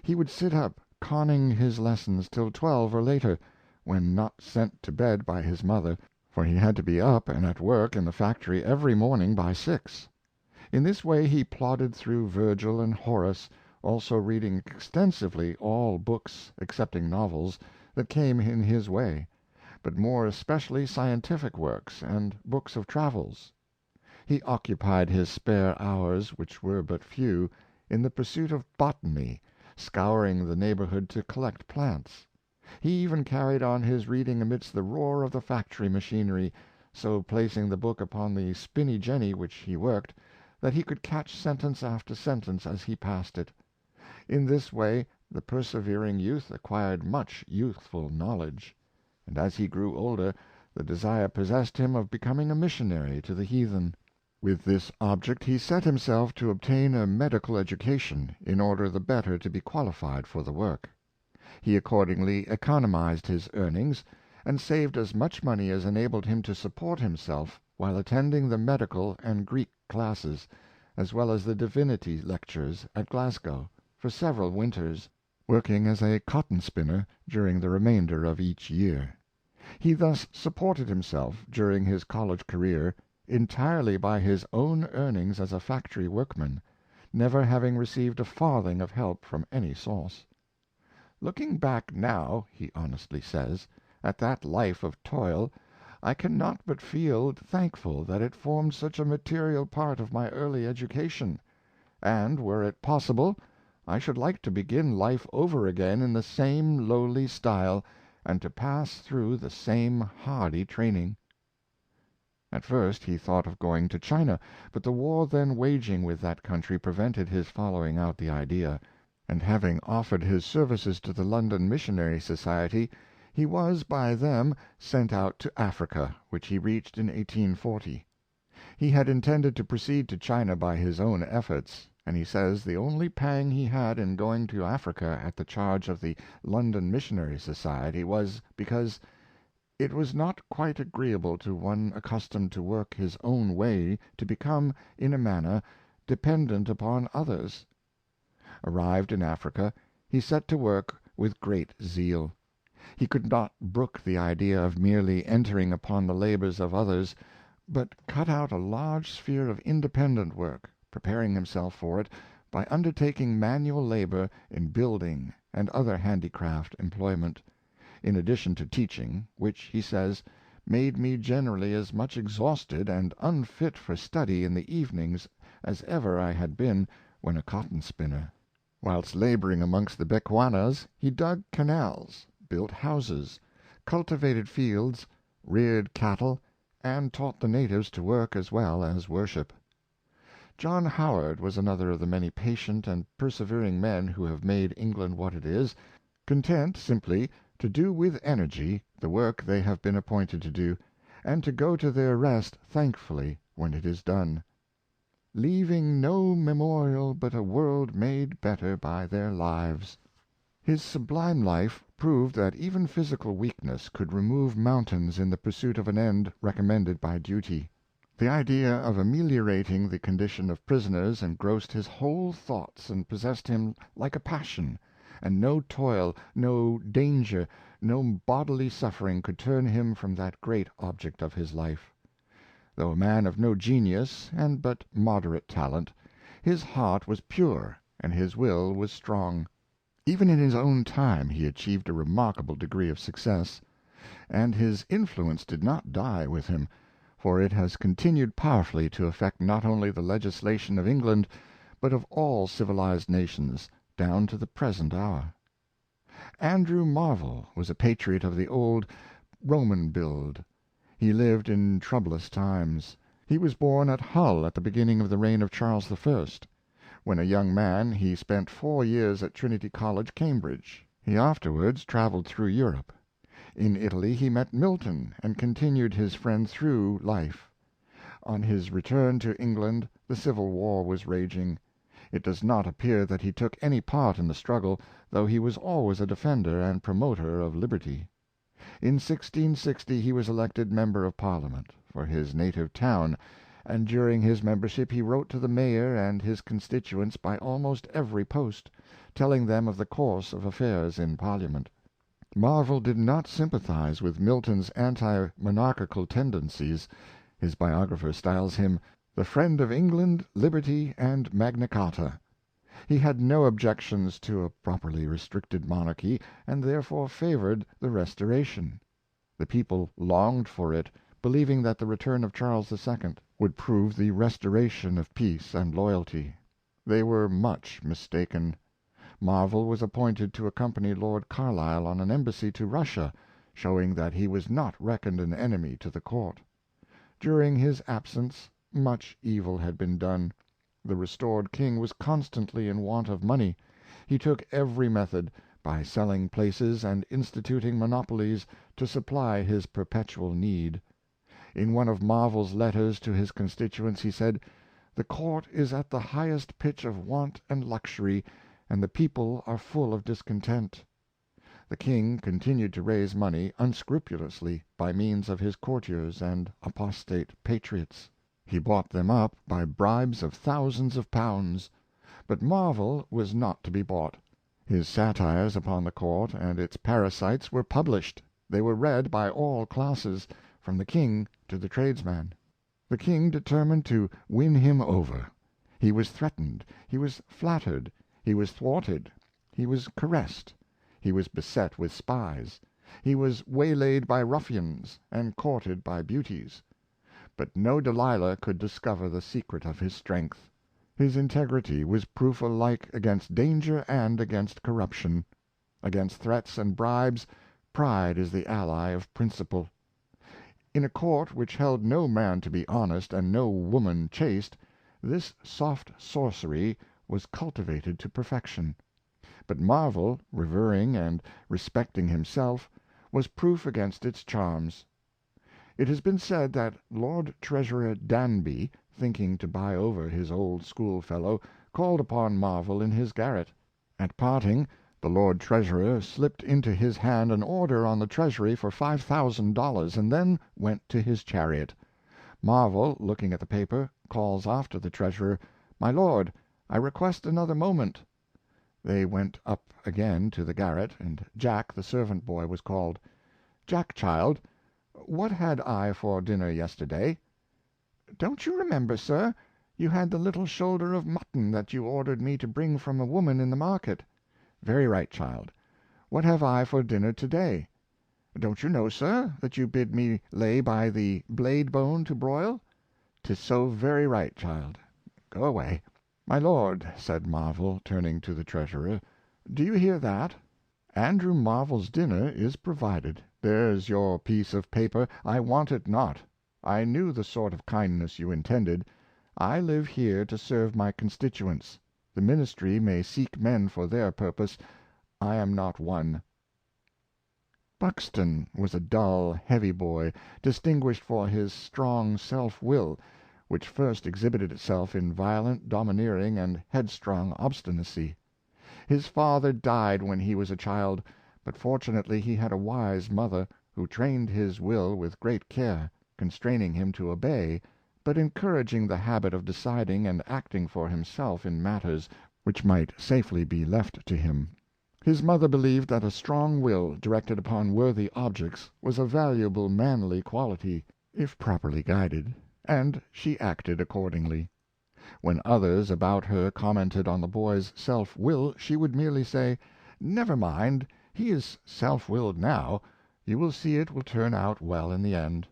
He would sit up conning his lessons till 12 or later, when not sent to bed by his mother, for he had to be up and at work in the factory every morning by 6. In this way he plodded through Virgil and Horace, also reading extensively all books, excepting novels, that came in his way, but more especially scientific works and books of travels. He occupied his spare hours, which were but few, in the pursuit of botany, scouring the neighborhood to collect plants. He even carried on his reading amidst the roar of the factory machinery, so placing the book upon the spinny jenny which he worked, that he could catch sentence after sentence as he passed it. In this way the persevering youth acquired much youthful knowledge, and as he grew older the desire possessed him of becoming a missionary to the heathen. With this object he set himself to obtain a medical education, in order the better to be qualified for the work. He accordingly economized his earnings, and saved as much money as enabled him to support himself while attending the medical and Greek classes, as well as the divinity lectures at Glasgow, for several winters, working as a cotton spinner during the remainder of each year. He thus supported himself, during his college career, entirely by his own earnings as a factory workman, never having received a farthing of help from any source. "Looking back now," he honestly says, "at that life of toil, I can not but feel thankful that it formed such a material part of my early education; and, were it possible, I should like to begin life over again in the same lowly style, and to pass through the same hardy training." At first he thought of going to China, but the war then waging with that country prevented his following out the idea, and having offered his services to the London Missionary Society, he was by them sent out to Africa, which he reached in 1840. He had intended to proceed to China by his own efforts, and he says the only pang he had in going to Africa at the charge of the London Missionary Society was because it was not quite agreeable to one accustomed to work his own way to become, in a manner, dependent upon others. Arrived in Africa, he set to work with great zeal. He could not brook the idea of merely entering upon the labors of others, but cut out a large sphere of independent work, preparing himself for it by undertaking manual labor in building and other handicraft employment, in addition to teaching, which, he says, made me generally as much exhausted and unfit for study in the evenings as ever I had been when a cotton spinner. Whilst laboring amongst the Bechuanas, he dug canals, built houses, cultivated fields, reared cattle, and taught the natives to work as well as worship. John Howard was another of the many patient and persevering men who have made England what it is, content simply to do with energy the work they have been appointed to do, and to go to their rest thankfully when it is done, "leaving no memorial but a world made better by their lives." His sublime life proved that even physical weakness could remove mountains in the pursuit of an end recommended by duty. The idea of ameliorating the condition of prisoners engrossed his whole thoughts and possessed him like a passion, and no toil, no danger, no bodily suffering could turn him from that great object of his life. Though a man of no genius and but moderate talent, his heart was pure and his will was strong. Even in his own time he achieved a remarkable degree of success, and his influence did not die with him, for it has continued powerfully to affect not only the legislation of England, but of all civilized nations, down to the present hour. Andrew Marvell was a patriot of the old Roman build. He lived in troublous times. He was born at Hull at the beginning of the reign of Charles I. When a young man he spent 4 years at Trinity College, Cambridge. He afterwards traveled through Europe. In Italy he met Milton, and continued his friend through life. On his return to England the Civil War was raging. It does not appear that he took any part in the struggle, though he was always a defender and promoter of liberty. In 1660 he was elected Member of Parliament for his native town, and during his membership he wrote to the mayor and his constituents by almost every post, telling them of the course of affairs in Parliament. Marvell did not sympathize with Milton's anti-monarchical tendencies. His biographer styles him "the friend of England, liberty, and Magna Carta." He had no objections to a properly restricted monarchy, and therefore favored the Restoration. The people longed for it, believing that the return of Charles II. Would prove the restoration of peace and loyalty. They were much mistaken. Marvell was appointed to accompany Lord Carlisle on an embassy to Russia, showing that he was not reckoned an enemy to the court. During his absence much evil had been done. The restored king was constantly in want of money. He took every method, by selling places and instituting monopolies, to supply his perpetual need. In one of Marvell's letters to his constituents he said, "The court is at the highest pitch of want and luxury, and the people are full of discontent." The king continued to raise money unscrupulously by means of his courtiers and apostate patriots. He bought them up by bribes of thousands of pounds. But Marvell was not to be bought. His satires upon the court and its parasites were published. They were read by all classes, from the king to the tradesman. The king determined to win him over. He was threatened, he was flattered, he was thwarted, he was caressed, he was beset with spies, he was waylaid by ruffians, and courted by beauties. But no Delilah could discover the secret of his strength. His integrity was proof alike against danger and against corruption. Against threats and bribes, pride is the ally of principle. In a court which held no man to be honest and no woman chaste, this soft sorcery was cultivated to perfection. But Marvell, revering and respecting himself, was proof against its charms. It has been said that Lord Treasurer Danby, thinking to buy over his old schoolfellow, called upon Marvell in his garret. At parting, the Lord Treasurer slipped into his hand an order on the Treasury for $5,000, and then went to his chariot. Marvell, looking at the paper, calls after the Treasurer, "My lord, I request another moment." They went up again to the garret, and Jack, the servant boy, was called. "Jack, child, what had I for dinner yesterday?" "Don't you remember, sir? You had the little shoulder of mutton that you ordered me to bring from a woman in the market." "Very right, child. What have I for dinner to-day?" "Don't you know, sir, that you bid me lay by the blade bone to broil?" "'Tis so very right, child. Go away." "My lord," said Marvell, turning to the Treasurer, "do you hear that? Andrew Marvell's dinner is provided. There's your piece of paper. I want it not. I knew the sort of kindness you intended. I live here to serve my constituents. The ministry may seek men for their purpose. I am not one." Buxton was a dull, heavy boy, distinguished for his strong self-will, which first exhibited itself in violent, domineering, and headstrong obstinacy. His father died when he was a child, but fortunately he had a wise mother, who trained his will with great care, constraining him to obey, but encouraging the habit of deciding and acting for himself in matters which might safely be left to him. His mother believed that a strong will, directed upon worthy objects, was a valuable manly quality, if properly guided, and she acted accordingly. When others about her commented on the boy's self-will, she would merely say, "Never mind, he is self-willed now. You will see it will turn out well in the end."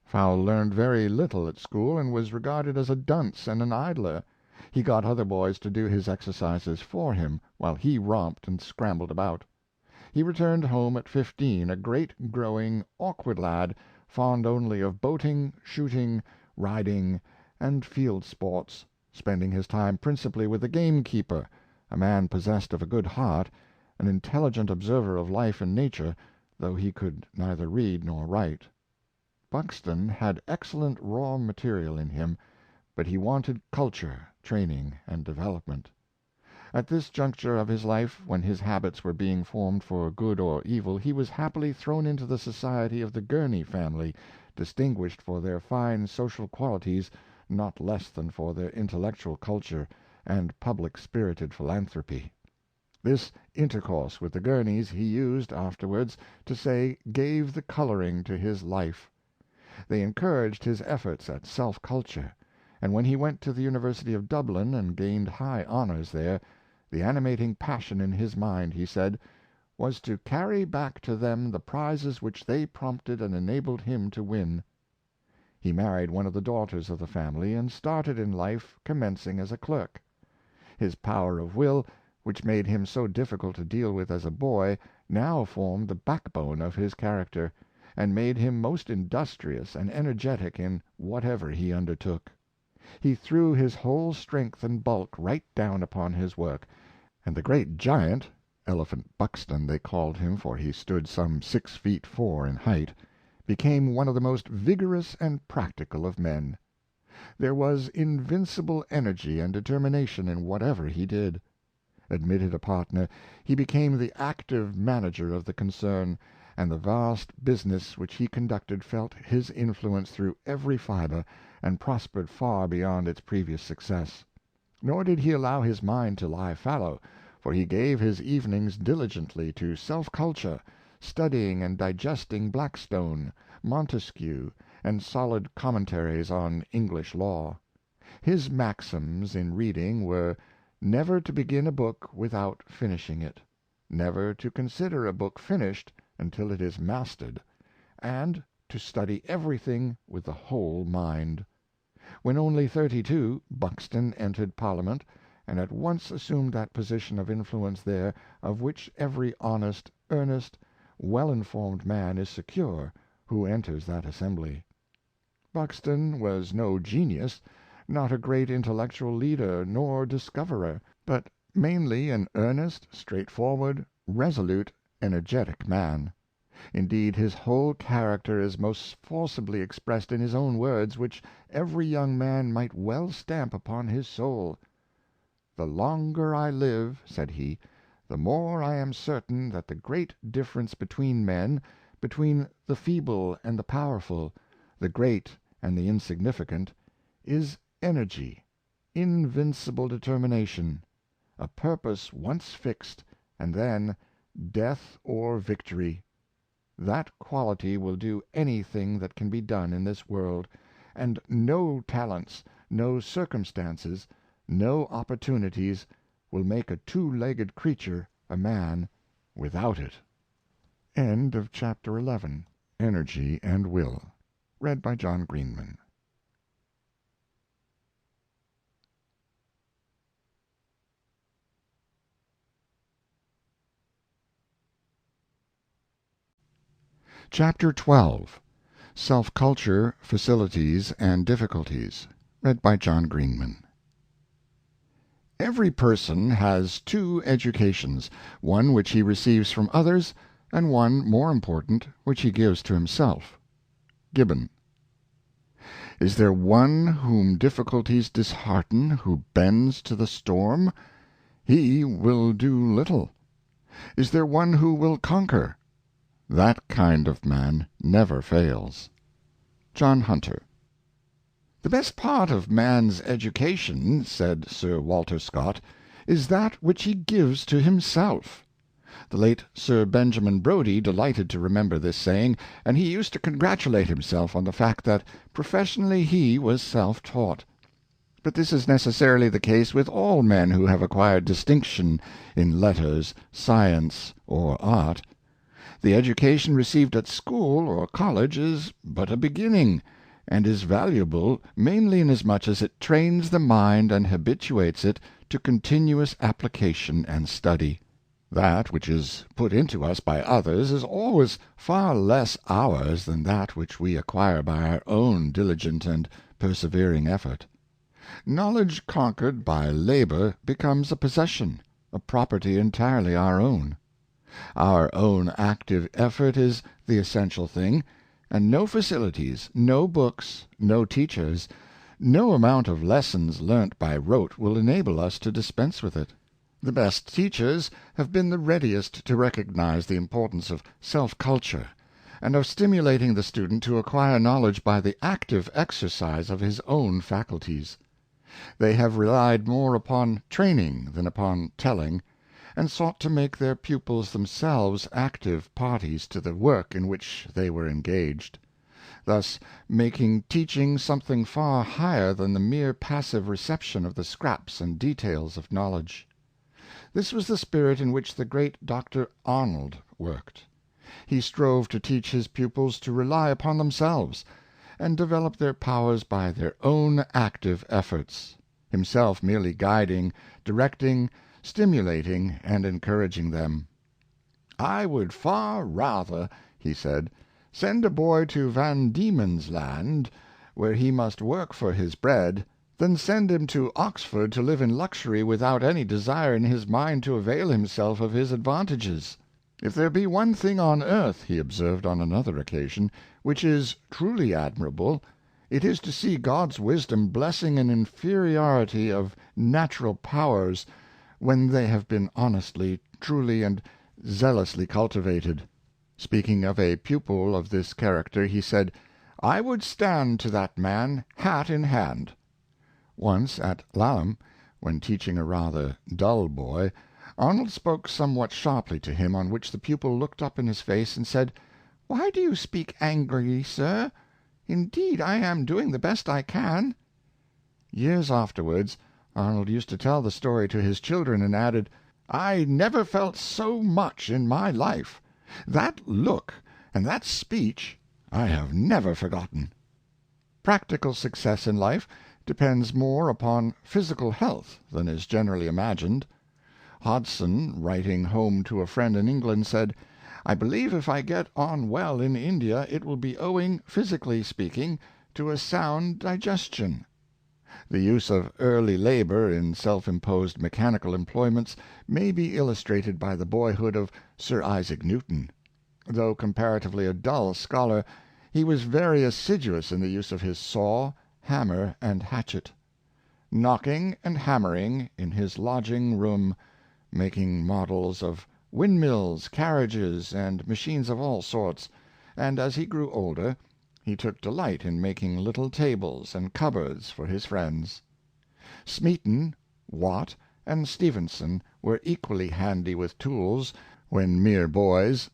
Fowle learned very little at school, and was regarded as a dunce and an idler. He got other boys to do his exercises for him, while he romped and scrambled about. He returned home at 15, a great, growing, awkward lad, fond only of boating, shooting, riding, and field sports, spending his time principally with the gamekeeper, a man possessed of a good heart, an intelligent observer of life and nature, though he could neither read nor write. Buxton had excellent raw material in him, but he wanted culture, training, and development. At this juncture of his life, when his habits were being formed for good or evil, he was happily thrown into the society of the Gurney family, distinguished for their fine social qualities not less than for their intellectual culture and public-spirited philanthropy. This intercourse with the Gurneys he used afterwards to say gave the coloring to his life. They encouraged his efforts at self culture, and when he went to the University of Dublin and gained high honors there, the animating passion in his mind, he said, was to carry back to them the prizes which they prompted and enabled him to win. He married one of the daughters of the family, and started in life commencing as a clerk. His power of will, which made him so difficult to deal with as a boy, now formed the backbone of his character, and made him most industrious and energetic in whatever he undertook. He threw his whole strength and bulk right down upon his work, and the great giant — Elephant Buxton they called him, for he stood some 6 feet 4 in height — became one of the most vigorous and practical of men. There was invincible energy and determination in whatever he did. Admitted a partner, he became the active manager of the concern, and the vast business which he conducted felt his influence through every fiber, and prospered far beyond its previous success. Nor did he allow his mind to lie fallow, for he gave his evenings diligently to self-culture, studying and digesting Blackstone, Montesquieu, and solid commentaries on English law. His maxims in reading were, never to begin a book without finishing it, never to consider a book finished until it is mastered, and to study everything with the whole mind. When only 32, Buxton entered Parliament, and at once assumed that position of influence there of which every honest, earnest, well-informed man is secure who enters that assembly. Buxton was no genius, not a great intellectual leader nor discoverer, but mainly an earnest, straightforward, resolute, energetic man. Indeed, his whole character is most forcibly expressed in his own words, which every young man might well stamp upon his soul. "The longer I live," said he, "the more I am certain that the great difference between men, between the feeble and the powerful, the great and the insignificant, is energy, invincible determination, a purpose once fixed, and then death or victory. That quality will do anything that can be done in this world, and no talents, no circumstances, no opportunities will make a two-legged creature a man without it." End of Chapter 11. Energy and Will. Read by John Greenman. Chapter 12. Self-Culture, Facilities and Difficulties. Read by John Greenman. Every person has two educations, one which he receives from others, and one, more important, which he gives to himself. Gibbon. Is there one whom difficulties dishearten, who bends to the storm? He will do little. Is there one who will conquer? That kind of man never fails. John Hunter. "The best part of man's education," said Sir Walter Scott, "is that which he gives to himself." The late Sir Benjamin Brodie delighted to remember this saying, and he used to congratulate himself on the fact that professionally he was self-taught. But this is necessarily the case with all men who have acquired distinction in letters, science, or art. The education received at school or college is but a beginning, and is valuable mainly inasmuch as it trains the mind and habituates it to continuous application and study. That which is put into us by others is always far less ours than that which we acquire by our own diligent and persevering effort. Knowledge conquered by labor becomes a possession, a property entirely our own. Our own active effort is the essential thing, and no facilities, no books, no teachers, no amount of lessons learnt by rote will enable us to dispense with it. The best teachers have been the readiest to recognize the importance of self-culture, and of stimulating the student to acquire knowledge by the active exercise of his own faculties. They have relied more upon training than upon telling, and sought to make their pupils themselves active parties to the work in which they were engaged, thus making teaching something far higher than the mere passive reception of the scraps and details of knowledge. This was the spirit in which the great Dr. Arnold worked. He strove to teach his pupils to rely upon themselves, and develop their powers by their own active efforts, himself merely guiding, directing, stimulating, and encouraging them. " I would far rather," he said, " send a boy to Van Diemen's Land, where he must work for his bread, than send him to Oxford to live in luxury without any desire in his mind to avail himself of his advantages. If there be one thing on earth," he observed on another occasion, " which is truly admirable, it is to see God's wisdom blessing an inferiority of natural powers, when they have been honestly, truly, and zealously cultivated." Speaking of a pupil of this character, he said, " I would stand to that man hat in hand." Once, at Laleham, when teaching a rather dull boy, Arnold spoke somewhat sharply to him, on which the pupil looked up in his face and said, " Why do you speak angrily, sir? Indeed, I am doing the best I can." Years afterwards, Arnold used to tell the story to his children, and added, " I never felt so much in my life. That look and that speech I have never forgotten." Practical success in life depends more upon physical health than is generally imagined. Hodson, writing home to a friend in England, said, " I believe if I get on well in India, it will be owing, physically speaking, to a sound digestion." The use of early labor in self-imposed mechanical employments may be illustrated by the boyhood of Sir Isaac Newton. Though comparatively a dull scholar, he was very assiduous in the use of his saw, hammer, and hatchet. Knocking and hammering in his lodging room, making models of windmills, carriages, and machines of all sorts, and as he grew older, he took delight in making little tables and cupboards for his friends. Smeaton, Watt, and Stephenson were equally handy with tools when mere boys,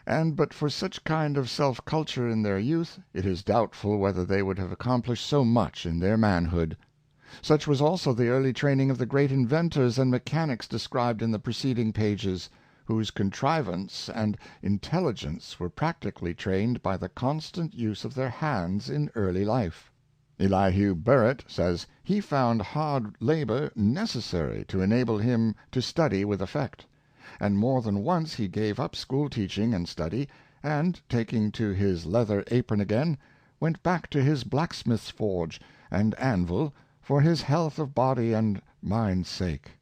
and but for such kind of self-culture in their youth, it is doubtful whether they would have accomplished so much in their manhood. Such was also the early training of the great inventors and mechanics described in the preceding pages, whose contrivance and intelligence were practically trained by the constant use of their hands in early life. Elihu Burritt says he found hard labor necessary to enable him to study with effect, and more than once he gave up school teaching and study, and, taking to his leather apron again, went back to his blacksmith's forge and anvil for his health of body and mind's sake.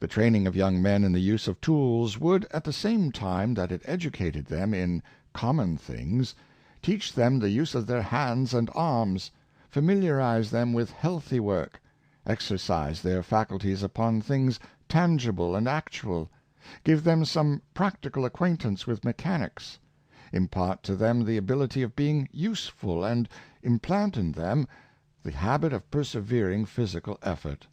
The training of young men in the use of tools would, at the same time that it educated them in common things, teach them the use of their hands and arms, familiarize them with healthy work, exercise their faculties upon things tangible and actual, give them some practical acquaintance with mechanics, impart to them the ability of being useful, and implant in them the habit of persevering physical effort.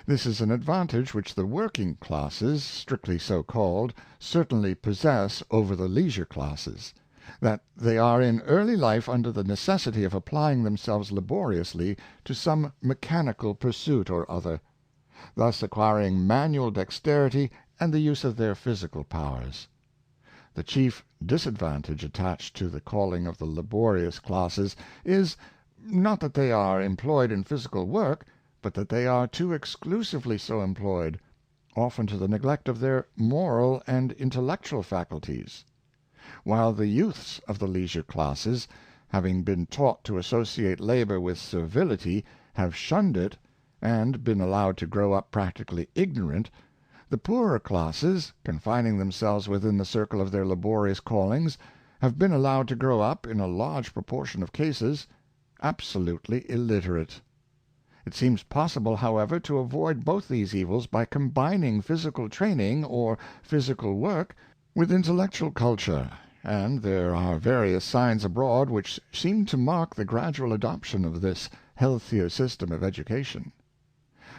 This is an advantage which the working classes, strictly so called, certainly possess over the leisure classes, that they are in early life under the necessity of applying themselves laboriously to some mechanical pursuit or other, thus acquiring manual dexterity and the use of their physical powers. The chief disadvantage attached to the calling of the laborious classes is, not that they are employed in physical work, but that they are too exclusively so employed, often to the neglect of their moral and intellectual faculties; while the youths of the leisure classes, having been taught to associate labor with servility, have shunned it, and been allowed to grow up practically ignorant. The poorer classes, confining themselves within the circle of their laborious callings, have been allowed to grow up, in a large proportion of cases, absolutely illiterate. It seems possible, however, to avoid both these evils by combining physical training, or physical work, with intellectual culture, and there are various signs abroad which seem to mark the gradual adoption of this healthier system of education.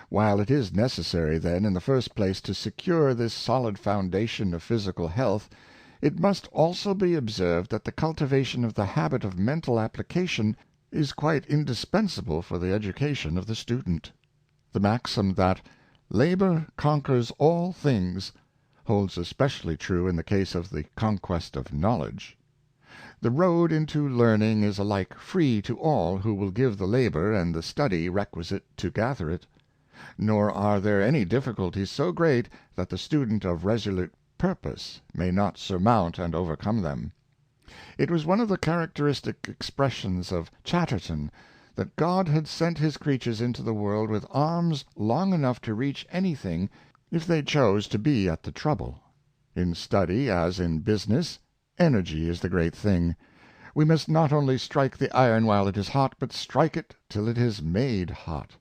While it is necessary, then, in the first place, to secure this solid foundation of physical health, it must also be observed that the cultivation of the habit of mental application is quite indispensable for the education of the student. The maxim that "labor conquers all things" holds especially true in the case of the conquest of knowledge. The road into learning is alike free to all who will give the labor and the study requisite to gather it; nor are there any difficulties so great that the student of resolute purpose may not surmount and overcome them. It was one of the characteristic expressions of Chatterton that God had sent his creatures into the world with arms long enough to reach anything if they chose to be at the trouble. In study, as in business, energy is the great thing. We must not only strike the iron while it is hot, but strike it till it is made hot.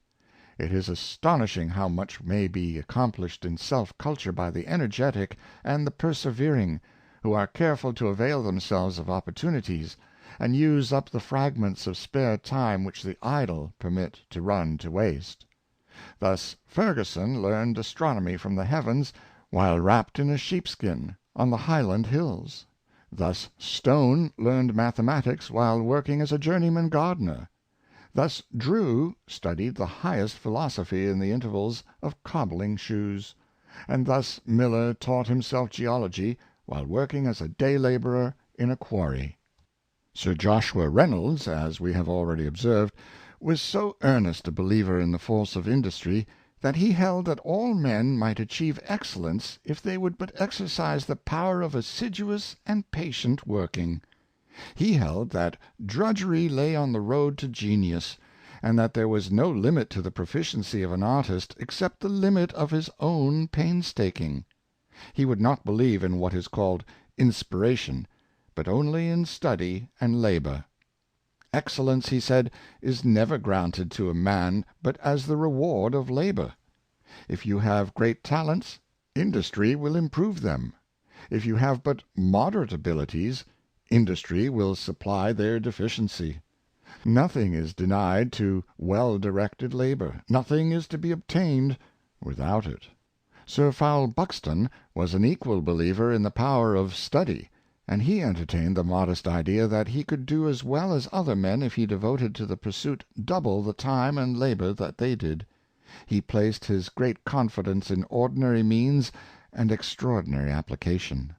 It is astonishing how much may be accomplished in self-culture by the energetic and the persevering, who are careful to avail themselves of opportunities, and use up the fragments of spare time which the idle permit to run to waste. Thus Ferguson learned astronomy from the heavens while wrapped in a sheepskin, on the Highland hills. Thus Stone learned mathematics while working as a journeyman gardener. Thus Drew studied the highest philosophy in the intervals of cobbling shoes; and thus Miller taught himself geology while working as a day laborer in a quarry. Sir Joshua Reynolds, as we have already observed, was so earnest a believer in the force of industry, that he held that all men might achieve excellence if they would but exercise the power of assiduous and patient working. He held that drudgery lay on the road to genius, and that there was no limit to the proficiency of an artist except the limit of his own painstaking. He would not believe in what is called inspiration, but only in study and labor. Excellence, he said, is never granted to a man but as the reward of labor. If you have great talents, industry will improve them. If you have but moderate abilities, industry will supply their deficiency. Nothing is denied to well-directed labor; nothing is to be obtained without it. Sir Fowell Buxton was an equal believer in the power of study, and he entertained the modest idea that he could do as well as other men if he devoted to the pursuit double the time and labor that they did. He placed his great confidence in ordinary means and extraordinary application.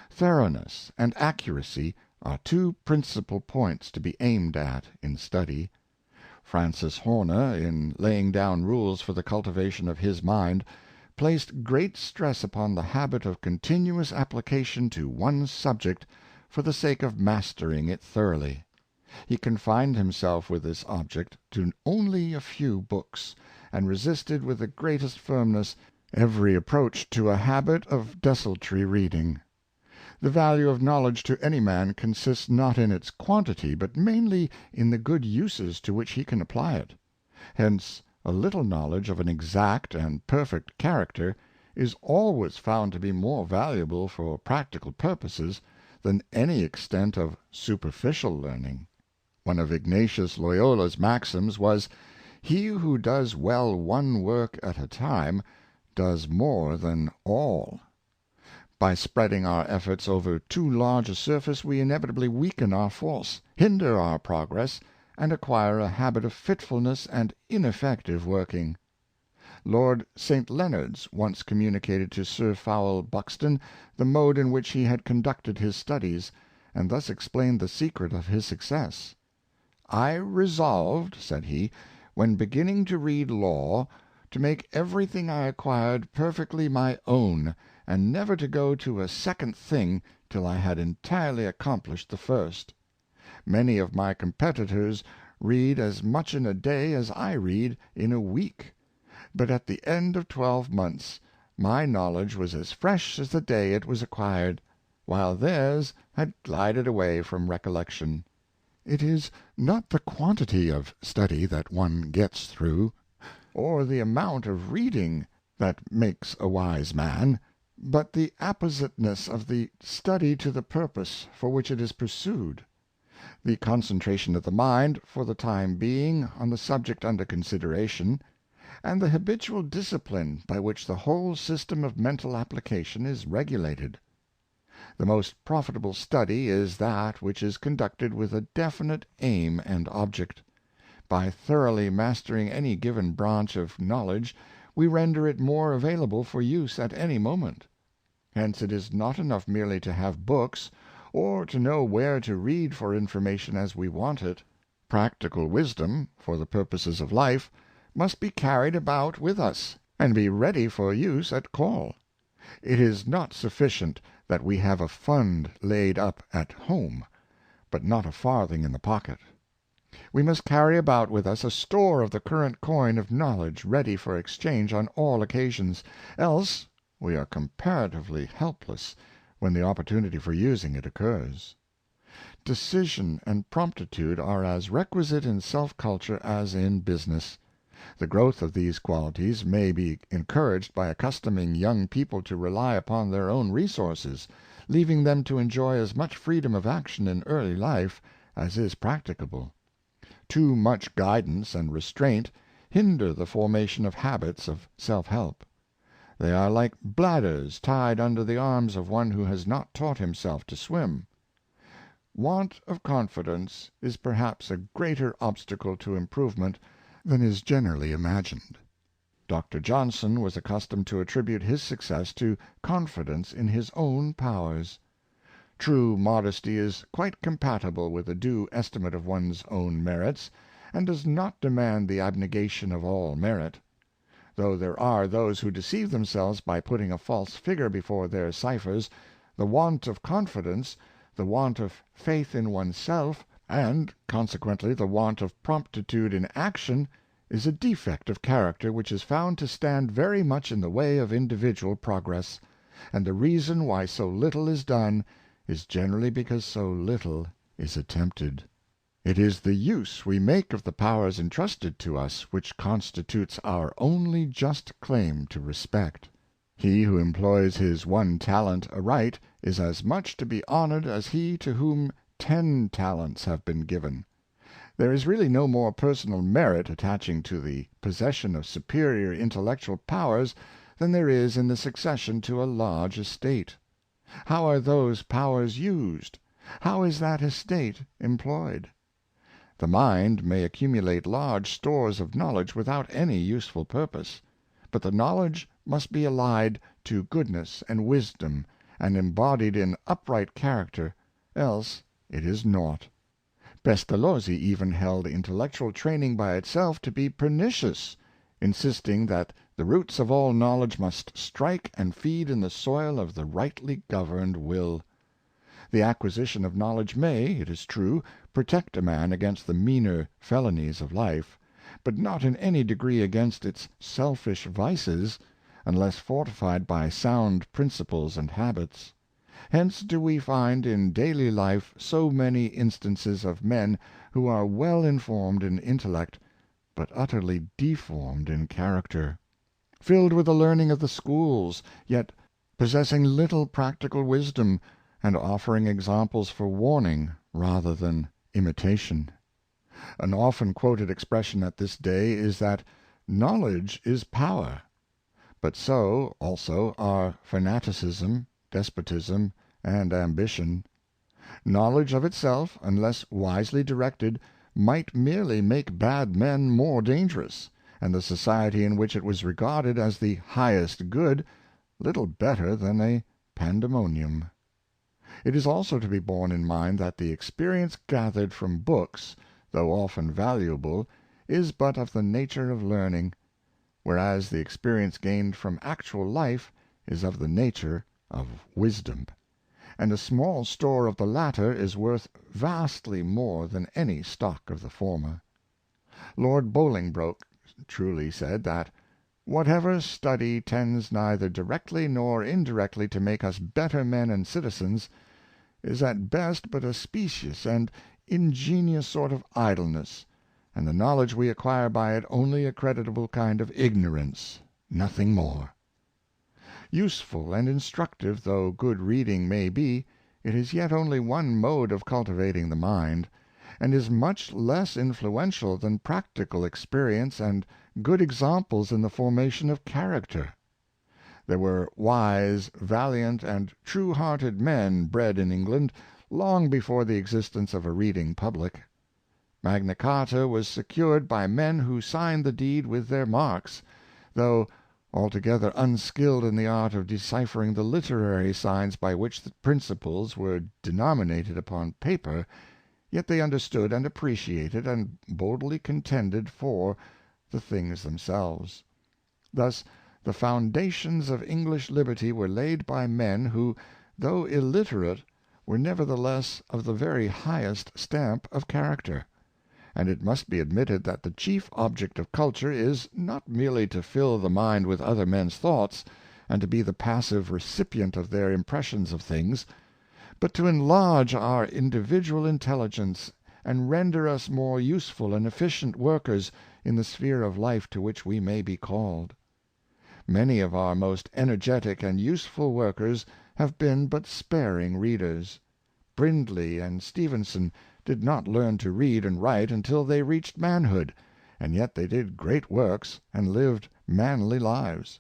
Thoroughness and accuracy are two principal points to be aimed at in study. Francis Horner, in laying down rules for the cultivation of his mind, placed great stress upon the habit of continuous application to one subject for the sake of mastering it thoroughly. He confined himself with this object to only a few books, and resisted with the greatest firmness every approach to a habit of desultory reading. The value of knowledge to any man consists not in its quantity, but mainly in the good uses to which he can apply it. Hence a little knowledge of an exact and perfect character is always found to be more valuable for practical purposes than any extent of superficial learning. One of Ignatius Loyola's maxims was, "He who does well one work at a time does more than all." By spreading our efforts over too large a surface, we inevitably weaken our force, hinder our progress, and acquire a habit of fitfulness and ineffective working. Lord St. Leonards once communicated to Sir Fowell Buxton the mode in which he had conducted his studies, and thus explained the secret of his success. "I resolved," said he, "when beginning to read law, to make everything I acquired perfectly my own, and never to go to a second thing till I had entirely accomplished the first. Many of my competitors read as much in a day as I read in a week; but at the end of 12 months my knowledge was as fresh as the day it was acquired, while theirs had glided away from recollection." It is not the quantity of study that one gets through, or the amount of reading, that makes a wise man, but the appositeness of the study to the purpose for which it is pursued. The concentration of the mind, for the time being, on the subject under consideration, and the habitual discipline by which the whole system of mental application is regulated. The most profitable study is that which is conducted with a definite aim and object. By thoroughly mastering any given branch of knowledge, we render it more available for use at any moment. Hence it is not enough merely to have books, or to know where to read for information as we want it. Practical wisdom, for the purposes of life, must be carried about with us, and be ready for use at call. It is not sufficient that we have a fund laid up at home, but not a farthing in the pocket. We must carry about with us a store of the current coin of knowledge ready for exchange on all occasions, else we are comparatively helpless when the opportunity for using it occurs. Decision and promptitude are as requisite in self-culture as in business. The growth of these qualities may be encouraged by accustoming young people to rely upon their own resources, leaving them to enjoy as much freedom of action in early life as is practicable. Too much guidance and restraint hinder the formation of habits of self-help. They are like bladders tied under the arms of one who has not taught himself to swim. Want of confidence is perhaps a greater obstacle to improvement than is generally imagined. Dr. Johnson was accustomed to attribute his success to confidence in his own powers. True modesty is quite compatible with a due estimate of one's own merits, and does not demand the abnegation of all merit. Though there are those who deceive themselves by putting a false figure before their ciphers, the want of confidence, the want of faith in oneself, and consequently the want of promptitude in action, is a defect of character which is found to stand very much in the way of individual progress, and the reason why so little is done is generally because so little is attempted. It is the use we make of the powers entrusted to us which constitutes our only just claim to respect. He who employs his one talent aright is as much to be honored as he to whom 10 talents have been given. There is really no more personal merit attaching to the possession of superior intellectual powers than there is in the succession to a large estate. How are those powers used? How is that estate employed? The mind may accumulate large stores of knowledge without any useful purpose, but the knowledge must be allied to goodness and wisdom, and embodied in upright character, else it is naught. Pestalozzi even held intellectual training by itself to be pernicious, insisting that the roots of all knowledge must strike and feed in the soil of the rightly governed will. The acquisition of knowledge may, it is true, protect a man against the meaner felonies of life, but not in any degree against its selfish vices, unless fortified by sound principles and habits. Hence do we find in daily life so many instances of men who are well informed in intellect, but utterly deformed in character; filled with the learning of the schools, yet possessing little practical wisdom, and offering examples for warning rather than imitation. An often quoted expression at this day is that knowledge is power; but so also are fanaticism, despotism, and ambition. Knowledge of itself, unless wisely directed, might merely make bad men more dangerous, and the society in which it was regarded as the highest good little better than a pandemonium. It is also to be borne in mind that the experience gathered from books, though often valuable, is but of the nature of learning, whereas the experience gained from actual life is of the nature of wisdom, and a small store of the latter is worth vastly more than any stock of the former. Lord Bolingbroke truly said that whatever study tends neither directly nor indirectly to make us better men and citizens, is at best but a specious and ingenious sort of idleness, and the knowledge we acquire by it only a creditable kind of ignorance, nothing more. Useful and instructive though good reading may be, it is yet only one mode of cultivating the mind, and is much less influential than practical experience and good examples in the formation of character. There were wise, valiant, and true-hearted men bred in England long before the existence of a reading public. Magna Carta was secured by men who signed the deed with their marks, though altogether unskilled in the art of deciphering the literary signs by which the principles were denominated upon paper. Yet they understood and appreciated, and boldly contended for, the things themselves. Thus the foundations of English liberty were laid by men who, though illiterate, were nevertheless of the very highest stamp of character. And it must be admitted that the chief object of culture is not merely to fill the mind with other men's thoughts, and to be the passive recipient of their impressions of things, but to enlarge our individual intelligence, and render us more useful and efficient workers in the sphere of life to which we may be called. Many of our most energetic and useful workers have been but sparing readers. Brindley and Stevenson did not learn to read and write until they reached manhood, and yet they did great works and lived manly lives.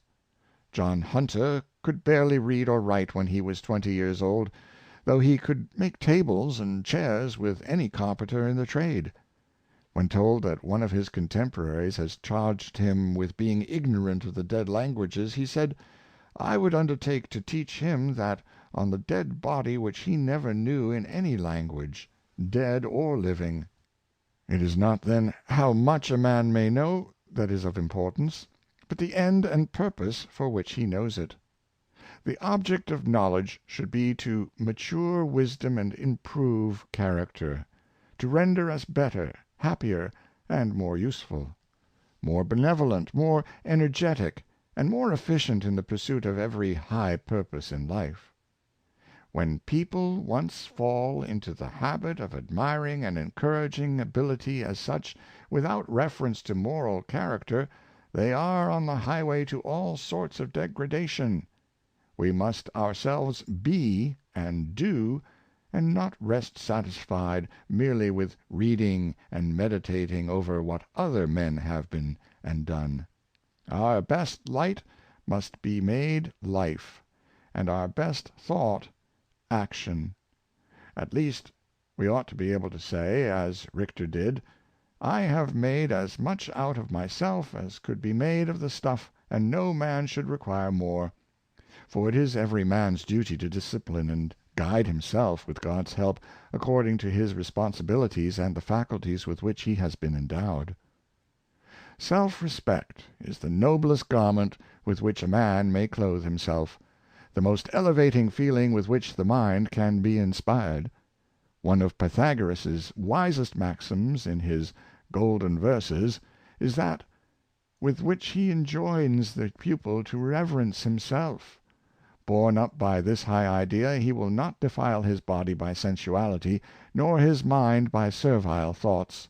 John Hunter could barely read or write when he was 20 years old, though he could make tables and chairs with any carpenter in the trade. When told that one of his contemporaries has charged him with being ignorant of the dead languages, he said, "I would undertake to teach him that on the dead body which he never knew in any language, dead or living." It is not, then, how much a man may know that is of importance, but the end and purpose for which he knows it. The object of knowledge should be to mature wisdom and improve character, to render us better, happier, and more useful, more benevolent, more energetic, and more efficient in the pursuit of every high purpose in life. When people once fall into the habit of admiring and encouraging ability as such, without reference to moral character, they are on the highway to all sorts of degradation. We must ourselves be and do, and not rest satisfied merely with reading and meditating over what other men have been and done. Our best light must be made life, and our best thought action. At least we ought to be able to say, as Richter did, "I have made as much out of myself as could be made of the stuff, and no man should require more." For it is every man's duty to discipline and guide himself, with God's help, according to his responsibilities and the faculties with which he has been endowed. Self-respect is the noblest garment with which a man may clothe himself, the most elevating feeling with which the mind can be inspired. One of Pythagoras's wisest maxims, in his Golden Verses, is that with which he enjoins the pupil to reverence himself. Borne up by this high idea, he will not defile his body by sensuality, nor his mind by servile thoughts.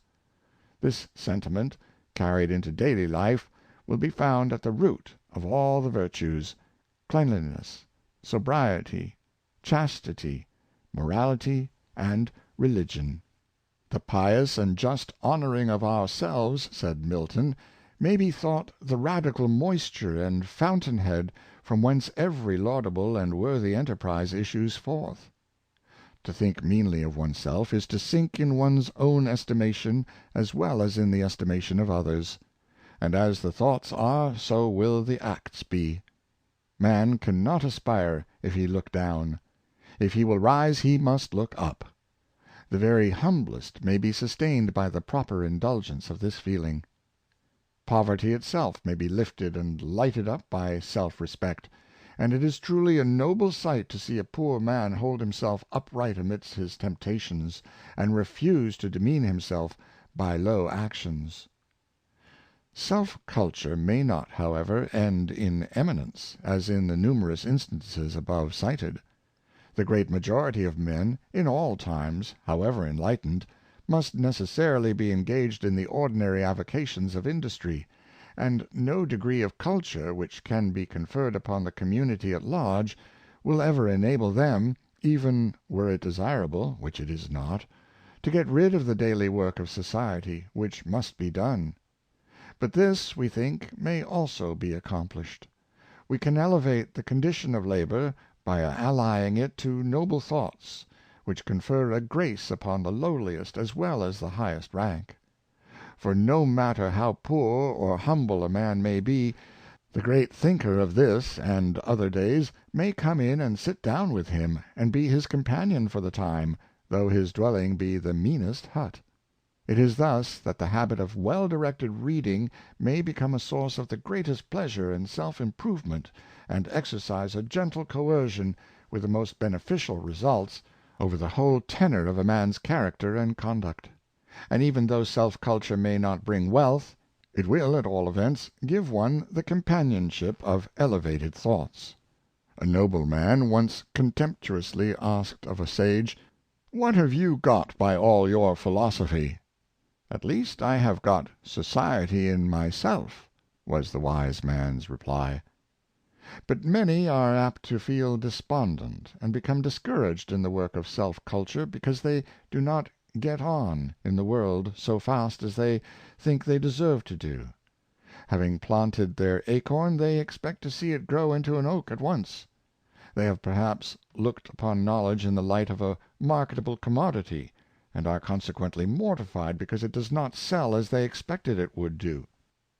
This sentiment, carried into daily life, will be found at the root of all the virtues — cleanliness, sobriety, chastity, morality, and religion. "The pious and just honoring of ourselves," said Milton, "may be thought the radical moisture and fountainhead from whence every laudable and worthy enterprise issues forth." To think meanly of oneself is to sink in one's own estimation as well as in the estimation of others; and as the thoughts are, so will the acts be. Man can not aspire if he look down. If he will rise, he must look up. The very humblest may be sustained by the proper indulgence of this feeling. Poverty itself may be lifted and lighted up by self-respect, and it is truly a noble sight to see a poor man hold himself upright amidst his temptations, and refuse to demean himself by low actions. Self-culture may not, however, end in eminence, as in the numerous instances above cited. The great majority of men, in all times, however enlightened, must necessarily be engaged in the ordinary avocations of industry, and no degree of culture which can be conferred upon the community at large will ever enable them, even were it desirable, which it is not, to get rid of the daily work of society, which must be done. But this, we think, may also be accomplished. We can elevate the condition of labor by allying it to noble thoughts, which confer a grace upon the lowliest as well as the highest rank. For no matter how poor or humble a man may be, the great thinker of this and other days may come in and sit down with him, and be his companion for the time, though his dwelling be the meanest hut. It is thus that the habit of well-directed reading may become a source of the greatest pleasure and self-improvement, and exercise a gentle coercion, with the most beneficial results, over the whole tenor of a man's character and conduct. And even though self-culture may not bring wealth, it will, at all events, give one the companionship of elevated thoughts. A noble man once contemptuously asked of a sage, "What have you got by all your philosophy?" "At least I have got society in myself," was the wise man's reply. But many are apt to feel despondent, and become discouraged in the work of self-culture, because they do not get on in the world so fast as they think they deserve to do. Having planted their acorn, they expect to see it grow into an oak at once. They have perhaps looked upon knowledge in the light of a marketable commodity, and are consequently mortified because it does not sell as they expected it would do.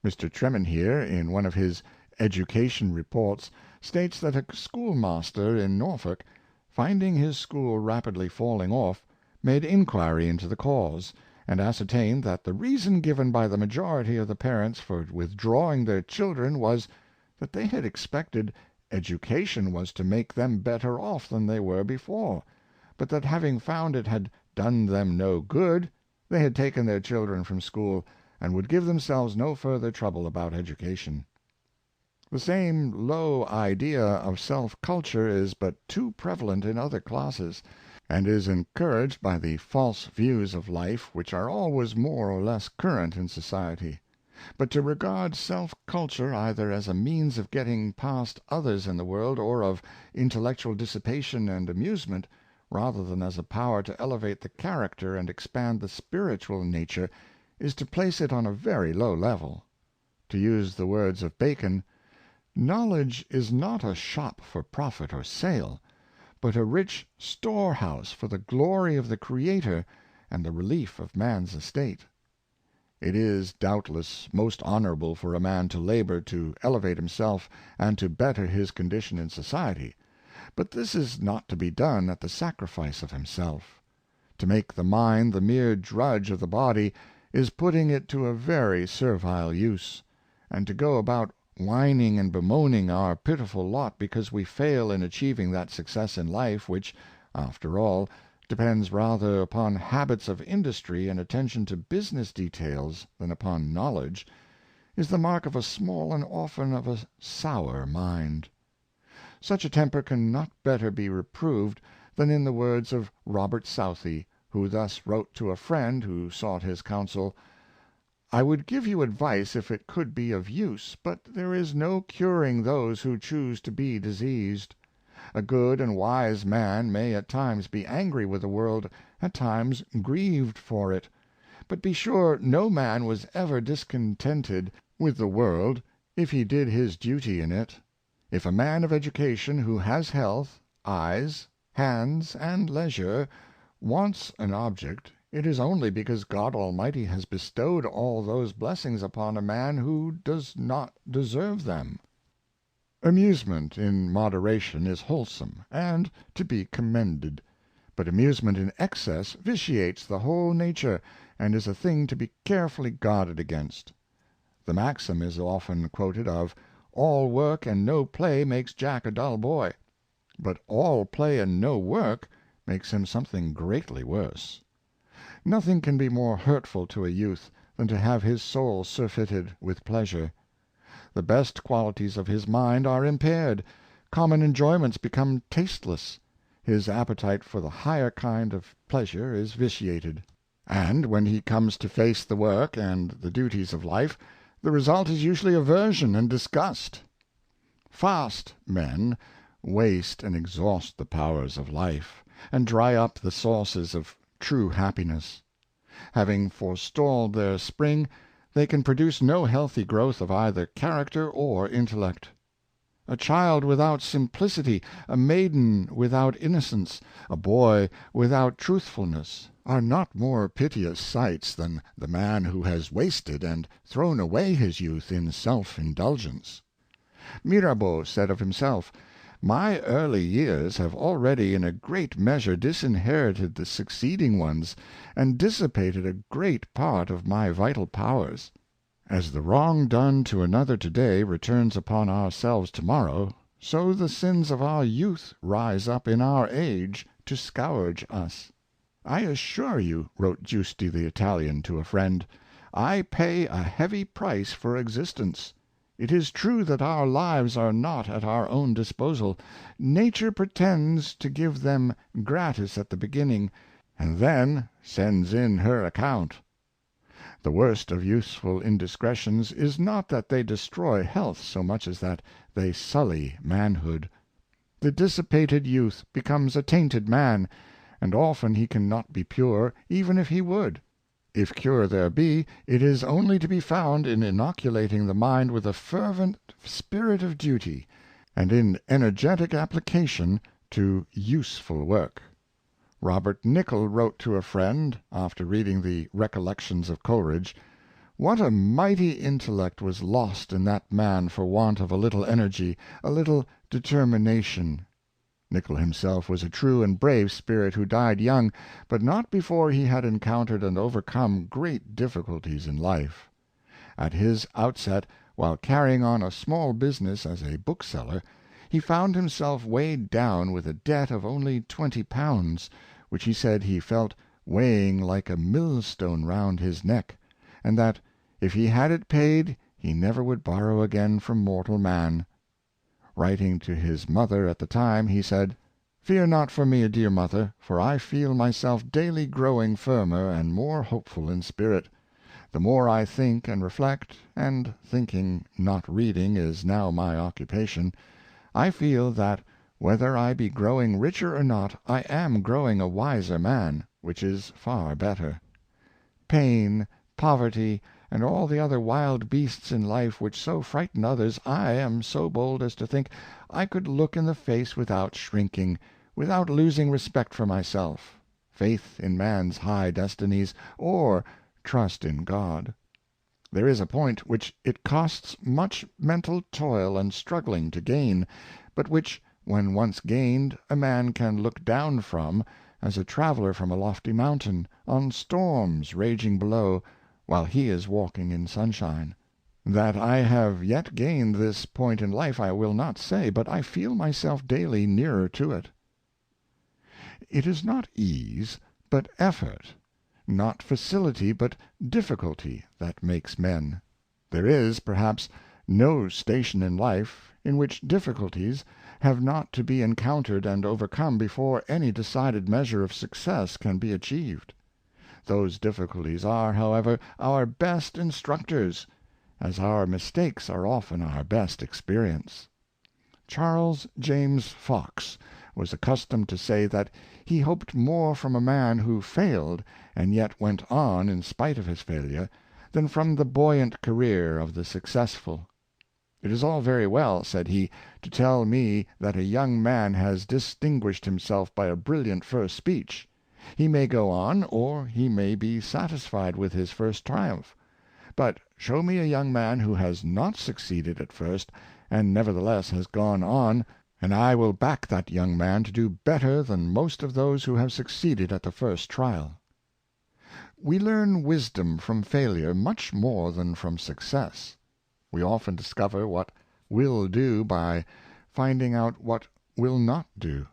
Mr. Tremenhere, in one of his Education Reports, states that a schoolmaster in Norfolk, finding his school rapidly falling off, made inquiry into the cause, and ascertained that the reason given by the majority of the parents for withdrawing their children was, that they had expected education was to make them better off than they were before, but that having found it had done them no good, they had taken their children from school, and would give themselves no further trouble about education. The same low idea of self-culture is but too prevalent in other classes, and is encouraged by the false views of life which are always more or less current in society. But to regard self-culture either as a means of getting past others in the world, or of intellectual dissipation and amusement, rather than as a power to elevate the character and expand the spiritual nature, is to place it on a very low level. To use the words of Bacon, "Knowledge is not a shop for profit or sale, but a rich storehouse for the glory of the Creator and the relief of man's estate." It is doubtless most honorable for a man to labor to elevate himself and to better his condition in society, but this is not to be done at the sacrifice of himself. To make the mind the mere drudge of the body is putting it to a very servile use, and to go about whining and bemoaning our pitiful lot because we fail in achieving that success in life which, after all, depends rather upon habits of industry and attention to business details than upon knowledge, is the mark of a small and often of a sour mind. Such a temper can not better be reproved than in the words of Robert Southey, who thus wrote to a friend who sought his counsel: "I would give you advice if it could be of use, but there is no curing those who choose to be diseased. A good and wise man may at times be angry with the world, at times grieved for it; but be sure no man was ever discontented with the world if he did his duty in it. If a man of education, who has health, eyes, hands, and leisure, wants an object, it is only because God Almighty has bestowed all those blessings upon a man who does not deserve them." Amusement in moderation is wholesome, and to be commended; but amusement in excess vitiates the whole nature, and is a thing to be carefully guarded against. The maxim is often quoted of, "All work and no play makes Jack a dull boy," but all play and no work makes him something greatly worse. Nothing can be more hurtful to a youth than to have his soul surfeited with pleasure. The best qualities of his mind are impaired, common enjoyments become tasteless, his appetite for the higher kind of pleasure is vitiated; and when he comes to face the work and the duties of life, the result is usually aversion and disgust. Fast men waste and exhaust the powers of life, and dry up the sources of true happiness. Having forestalled their spring, they can produce no healthy growth of either character or intellect. A child without simplicity, a maiden without innocence, a boy without truthfulness, are not more piteous sights than the man who has wasted and thrown away his youth in self-indulgence. Mirabeau said of himself, "My early years have already in a great measure disinherited the succeeding ones, and dissipated a great part of my vital powers. As the wrong done to another to-day returns upon ourselves to-morrow, so the sins of our youth rise up in our age to scourge us." "I assure you," wrote Giusti the Italian to a friend, "I pay a heavy price for existence. It is true that our lives are not at our own disposal. Nature pretends to give them gratis at the beginning, and then sends in her account. The worst of youthful indiscretions is not that they destroy health so much as that they sully manhood. The dissipated youth becomes a tainted man, and often he can not be pure, even if he would. If cure there be, it is only to be found in inoculating the mind with a fervent spirit of duty, and in energetic application to useful work." Robert Nicoll wrote to a friend, after reading the Recollections of Coleridge, "What a mighty intellect was lost in that man for want of a little energy, a little determination!" Nicoll himself was a true and brave spirit who died young, but not before he had encountered and overcome great difficulties in life. At his outset, while carrying on a small business as a bookseller, he found himself weighed down with a debt of only £20, which he said he felt weighing like a millstone round his neck, and that, if he had it paid, he never would borrow again from mortal man. Writing to his mother at the time, he said, "Fear not for me, dear mother, for I feel myself daily growing firmer and more hopeful in spirit. The more I think and reflect, and thinking, not reading, is now my occupation, I feel that, whether I be growing richer or not, I am growing a wiser man, which is far better. Pain, poverty, and all the other wild beasts in life which so frighten others, I am so bold as to think I could look in the face without shrinking, without losing respect for myself, faith in man's high destinies, or trust in God. There is a point which it costs much mental toil and struggling to gain, but which, when once gained, a man can look down from, as a traveler from a lofty mountain, on storms raging below, while he is walking in sunshine. That I have yet gained this point in life I will not say, but I feel myself daily nearer to it. It is not ease, but effort; not facility, but difficulty, that makes men. There is, perhaps, no station in life in which difficulties have not to be encountered and overcome before any decided measure of success can be achieved. Those difficulties are, however, our best instructors, as our mistakes are often our best experience. Charles James Fox was accustomed to say that he hoped more from a man who failed, and yet went on in spite of his failure, than from the buoyant career of the successful. "It is all very well," said he, "to tell me that a young man has distinguished himself by a brilliant first speech. He may go on, or he may be satisfied with his first triumph. But show me a young man who has not succeeded at first, and nevertheless has gone on, and I will back that young man to do better than most of those who have succeeded at the first trial." We learn wisdom from failure much more than from success. We often discover what will do by finding out what will not do;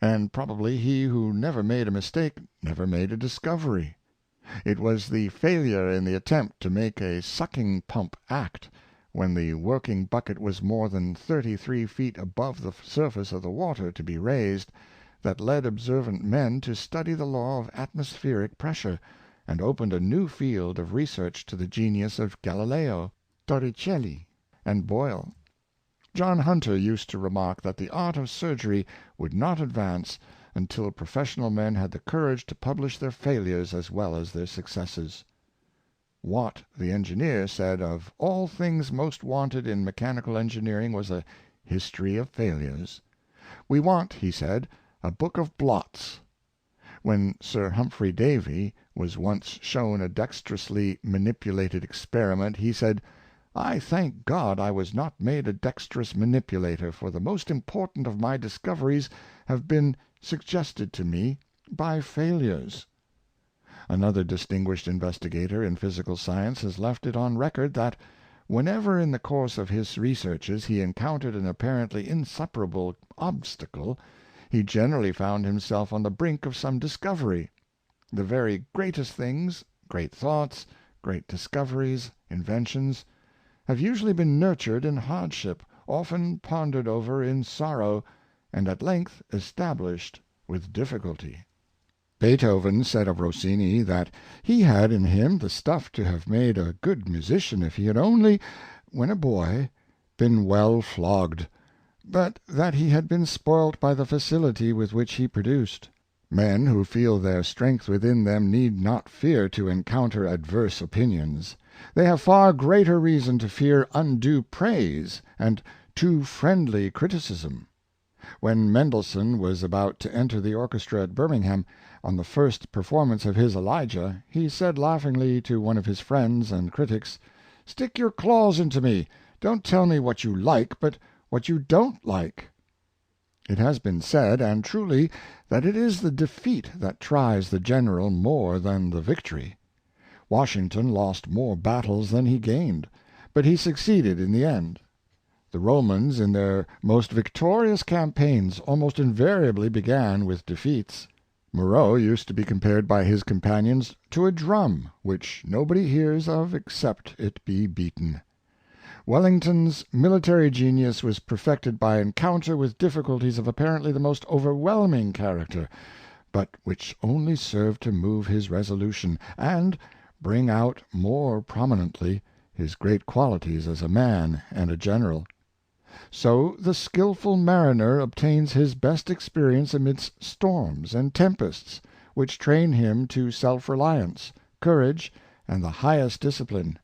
and probably he who never made a mistake never made a discovery. It was the failure in the attempt to make a sucking pump act, when the working bucket was more than 33 feet above the surface of the water to be raised, that led observant men to study the law of atmospheric pressure, and opened a new field of research to the genius of Galileo, Torricelli, and Boyle. John Hunter used to remark that the art of surgery would not advance until professional men had the courage to publish their failures as well as their successes. Watt, the engineer, said of all things most wanted in mechanical engineering was a history of failures. "We want," he said, "a book of blots." When Sir Humphrey Davy was once shown a dexterously manipulated experiment, he said, "I thank God I was not made a dexterous manipulator, for the most important of my discoveries have been suggested to me by failures." Another distinguished investigator in physical science has left it on record that, whenever in the course of his researches he encountered an apparently insuperable obstacle, he generally found himself on the brink of some discovery. The very greatest things, great thoughts, great discoveries, inventions, have usually been nurtured in hardship, often pondered over in sorrow, and at length established with difficulty. Beethoven said of Rossini that he had in him the stuff to have made a good musician if he had only, when a boy, been well flogged, but that he had been spoilt by the facility with which he produced. Men who feel their strength within them need not fear to encounter adverse opinions. They have far greater reason to fear undue praise and too friendly criticism. When Mendelssohn was about to enter the orchestra at Birmingham, on the first performance of his Elijah, he said laughingly to one of his friends and critics, "Stick your claws into me. Don't tell me what you like, but what you don't like." It has been said, and truly, that it is the defeat that tries the general more than the victory. Washington lost more battles than he gained, but he succeeded in the end. The Romans, in their most victorious campaigns, almost invariably began with defeats. Moreau used to be compared by his companions to a drum, which nobody hears of except it be beaten. Wellington's military genius was perfected by encounter with difficulties of apparently the most overwhelming character, but which only served to move his resolution, and bring out more prominently his great qualities as a man and a general. So the skillful mariner obtains his best experience amidst storms and tempests, which train him to self-reliance, courage, and the highest discipline.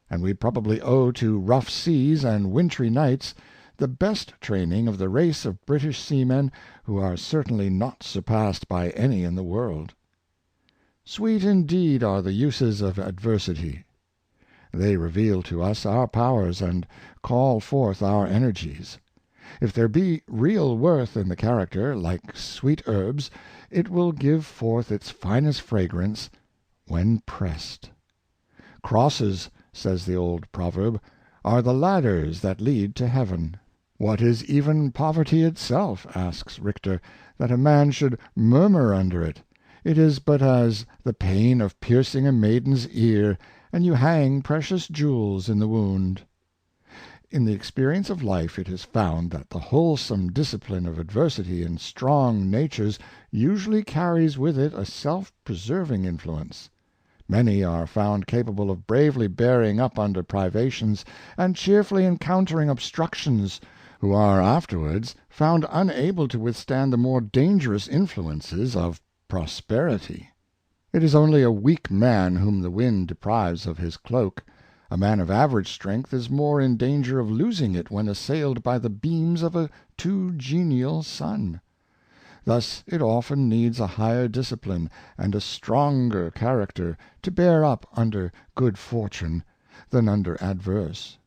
And we probably owe to rough seas and wintry nights the best training of the race of British seamen, who are certainly not surpassed by any in the world. Sweet indeed are the uses of adversity. They reveal to us our powers and call forth our energies. If there be real worth in the character, like sweet herbs, it will give forth its finest fragrance when pressed. Crosses, says the old proverb, are the ladders that lead to heaven. What is even poverty itself, asks Richter, that a man should murmur under it? It is but as the pain of piercing a maiden's ear, and you hang precious jewels in the wound. In the experience of life it is found that the wholesome discipline of adversity in strong natures usually carries with it a self-preserving influence. Many are found capable of bravely bearing up under privations, and cheerfully encountering obstructions, who are afterwards found unable to withstand the more dangerous influences of prosperity. It is only a weak man whom the wind deprives of his cloak. A man of average strength is more in danger of losing it when assailed by the beams of a too genial sun. Thus it often needs a higher discipline and a stronger character to bear up under good fortune than under adverse.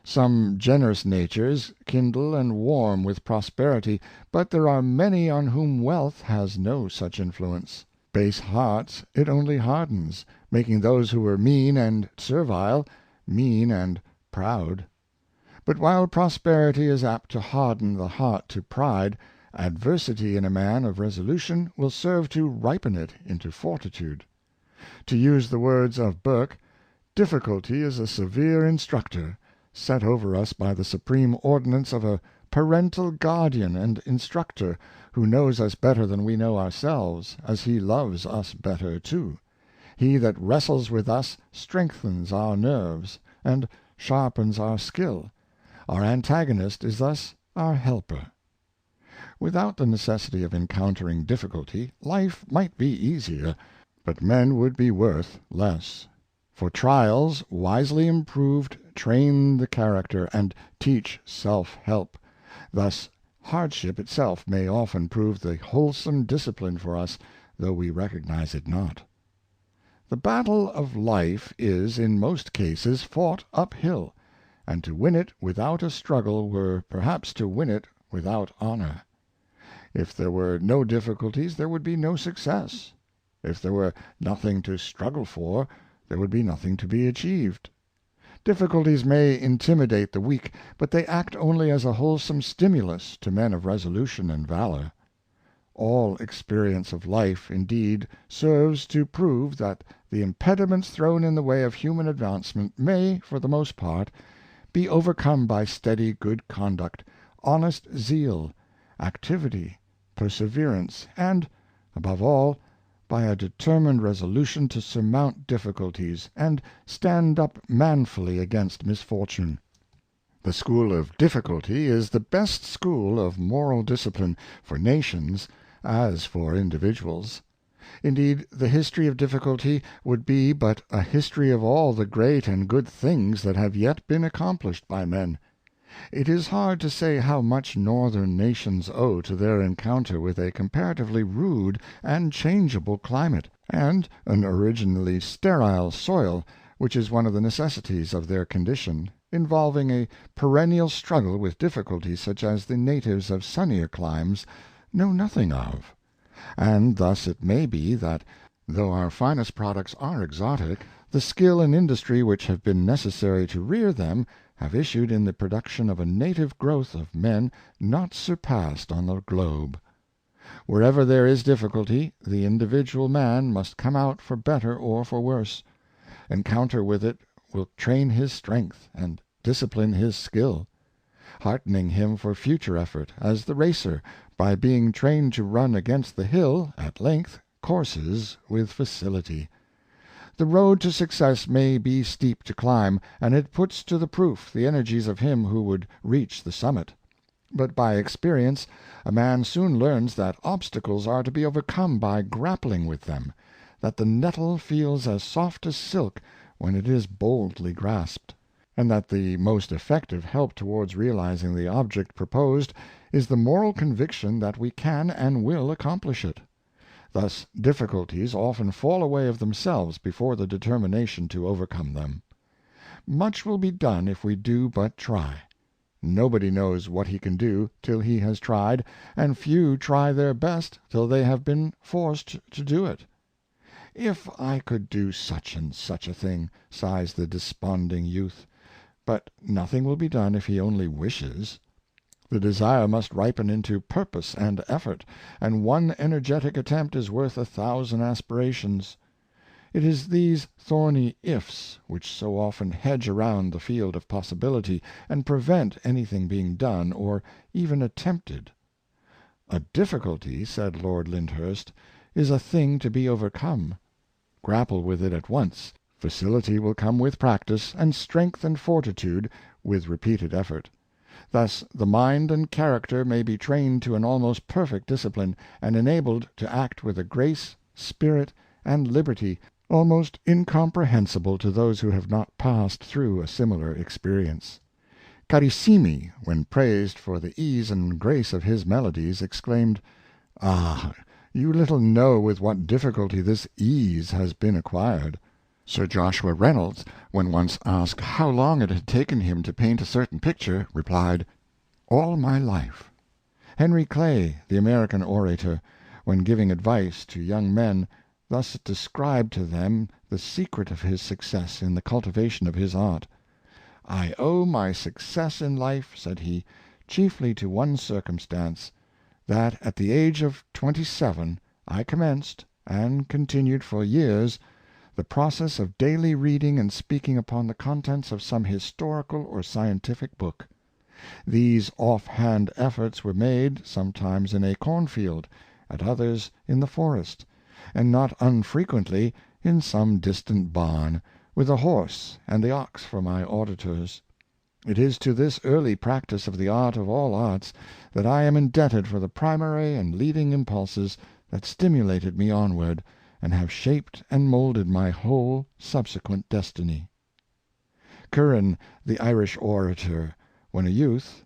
Some generous natures kindle and warm with prosperity, but there are many on whom wealth has no such influence. Base hearts it only hardens, making those who were mean and servile, mean and proud. But while prosperity is apt to harden the heart to pride, adversity in a man of resolution will serve to ripen it into fortitude. To use the words of Burke, "Difficulty is a severe instructor, set over us by the supreme ordinance of a parental guardian and instructor, who knows us better than we know ourselves, as he loves us better too. He that wrestles with us strengthens our nerves, and sharpens our skill. Our antagonist is thus our helper." Without the necessity of encountering difficulty, life might be easier, but men would be worth less. For trials, wisely improved, train the character, and teach self-help. Thus hardship itself may often prove the wholesome discipline for us, though we recognize it not. The battle of life is, in most cases, fought uphill, and to win it without a struggle were perhaps to win it without honor. If there were no difficulties, there would be no success. If there were nothing to struggle for, there would be nothing to be achieved. Difficulties may intimidate the weak, but they act only as a wholesome stimulus to men of resolution and valor. All experience of life, indeed, serves to prove that the impediments thrown in the way of human advancement may, for the most part, be overcome by steady good conduct, honest zeal, activity, perseverance, and, above all, by a determined resolution to surmount difficulties, and stand up manfully against misfortune. The school of difficulty is the best school of moral discipline for nations as for individuals. Indeed, the history of difficulty would be but a history of all the great and good things that have yet been accomplished by men. It is hard to say how much northern nations owe to their encounter with a comparatively rude and changeable climate, and an originally sterile soil, which is one of the necessities of their condition, involving a perennial struggle with difficulties such as the natives of sunnier climes know nothing of. And thus it may be that, though our finest products are exotic, the skill and industry which have been necessary to rear them have issued in the production of a native growth of men not surpassed on the globe. Wherever there is difficulty, the individual man must come out for better or for worse. Encounter with it will train his strength, and discipline his skill, heartening him for future effort, as the racer, by being trained to run against the hill, at length courses with facility. The road to success may be steep to climb, and it puts to the proof the energies of him who would reach the summit. But by experience a man soon learns that obstacles are to be overcome by grappling with them, that the nettle feels as soft as silk when it is boldly grasped, and that the most effective help towards realizing the object proposed is the moral conviction that we can and will accomplish it. Thus difficulties often fall away of themselves before the determination to overcome them. Much will be done if we do but try. Nobody knows what he can do till he has tried, and few try their best till they have been forced to do it. "If I could do such and such a thing," sighs the desponding youth. But nothing will be done if he only wishes. The desire must ripen into purpose and effort, and one energetic attempt is worth 1,000 aspirations. It is these thorny ifs which so often hedge around the field of possibility, and prevent anything being done or even attempted. "A difficulty," said Lord Lyndhurst, "is a thing to be overcome. Grapple with it at once. Facility will come with practice, and strength and fortitude with repeated effort. Thus the mind and character may be trained to an almost perfect discipline, and enabled to act with a grace, spirit, and liberty almost incomprehensible to those who have not passed through a similar experience." Carissimi, when praised for the ease and grace of his melodies, exclaimed, "Ah, you little know with what difficulty this ease has been acquired." Sir Joshua Reynolds, when once asked how long it had taken him to paint a certain picture, replied, "All my life." Henry Clay, the American orator, when giving advice to young men, thus described to them the secret of his success in the cultivation of his art. "I owe my success in life," said he, "chiefly to one circumstance, that at the age of 27 I commenced, and continued for years, the process of daily reading and speaking upon the contents of some historical or scientific book. These off-hand efforts were made, sometimes in a cornfield, at others in the forest, and not unfrequently in some distant barn, with a horse and the ox for my auditors. It is to this early practice of the art of all arts that I am indebted for the primary and leading impulses that stimulated me onward, and have shaped and molded my whole subsequent destiny." Curran, the Irish orator, when a youth,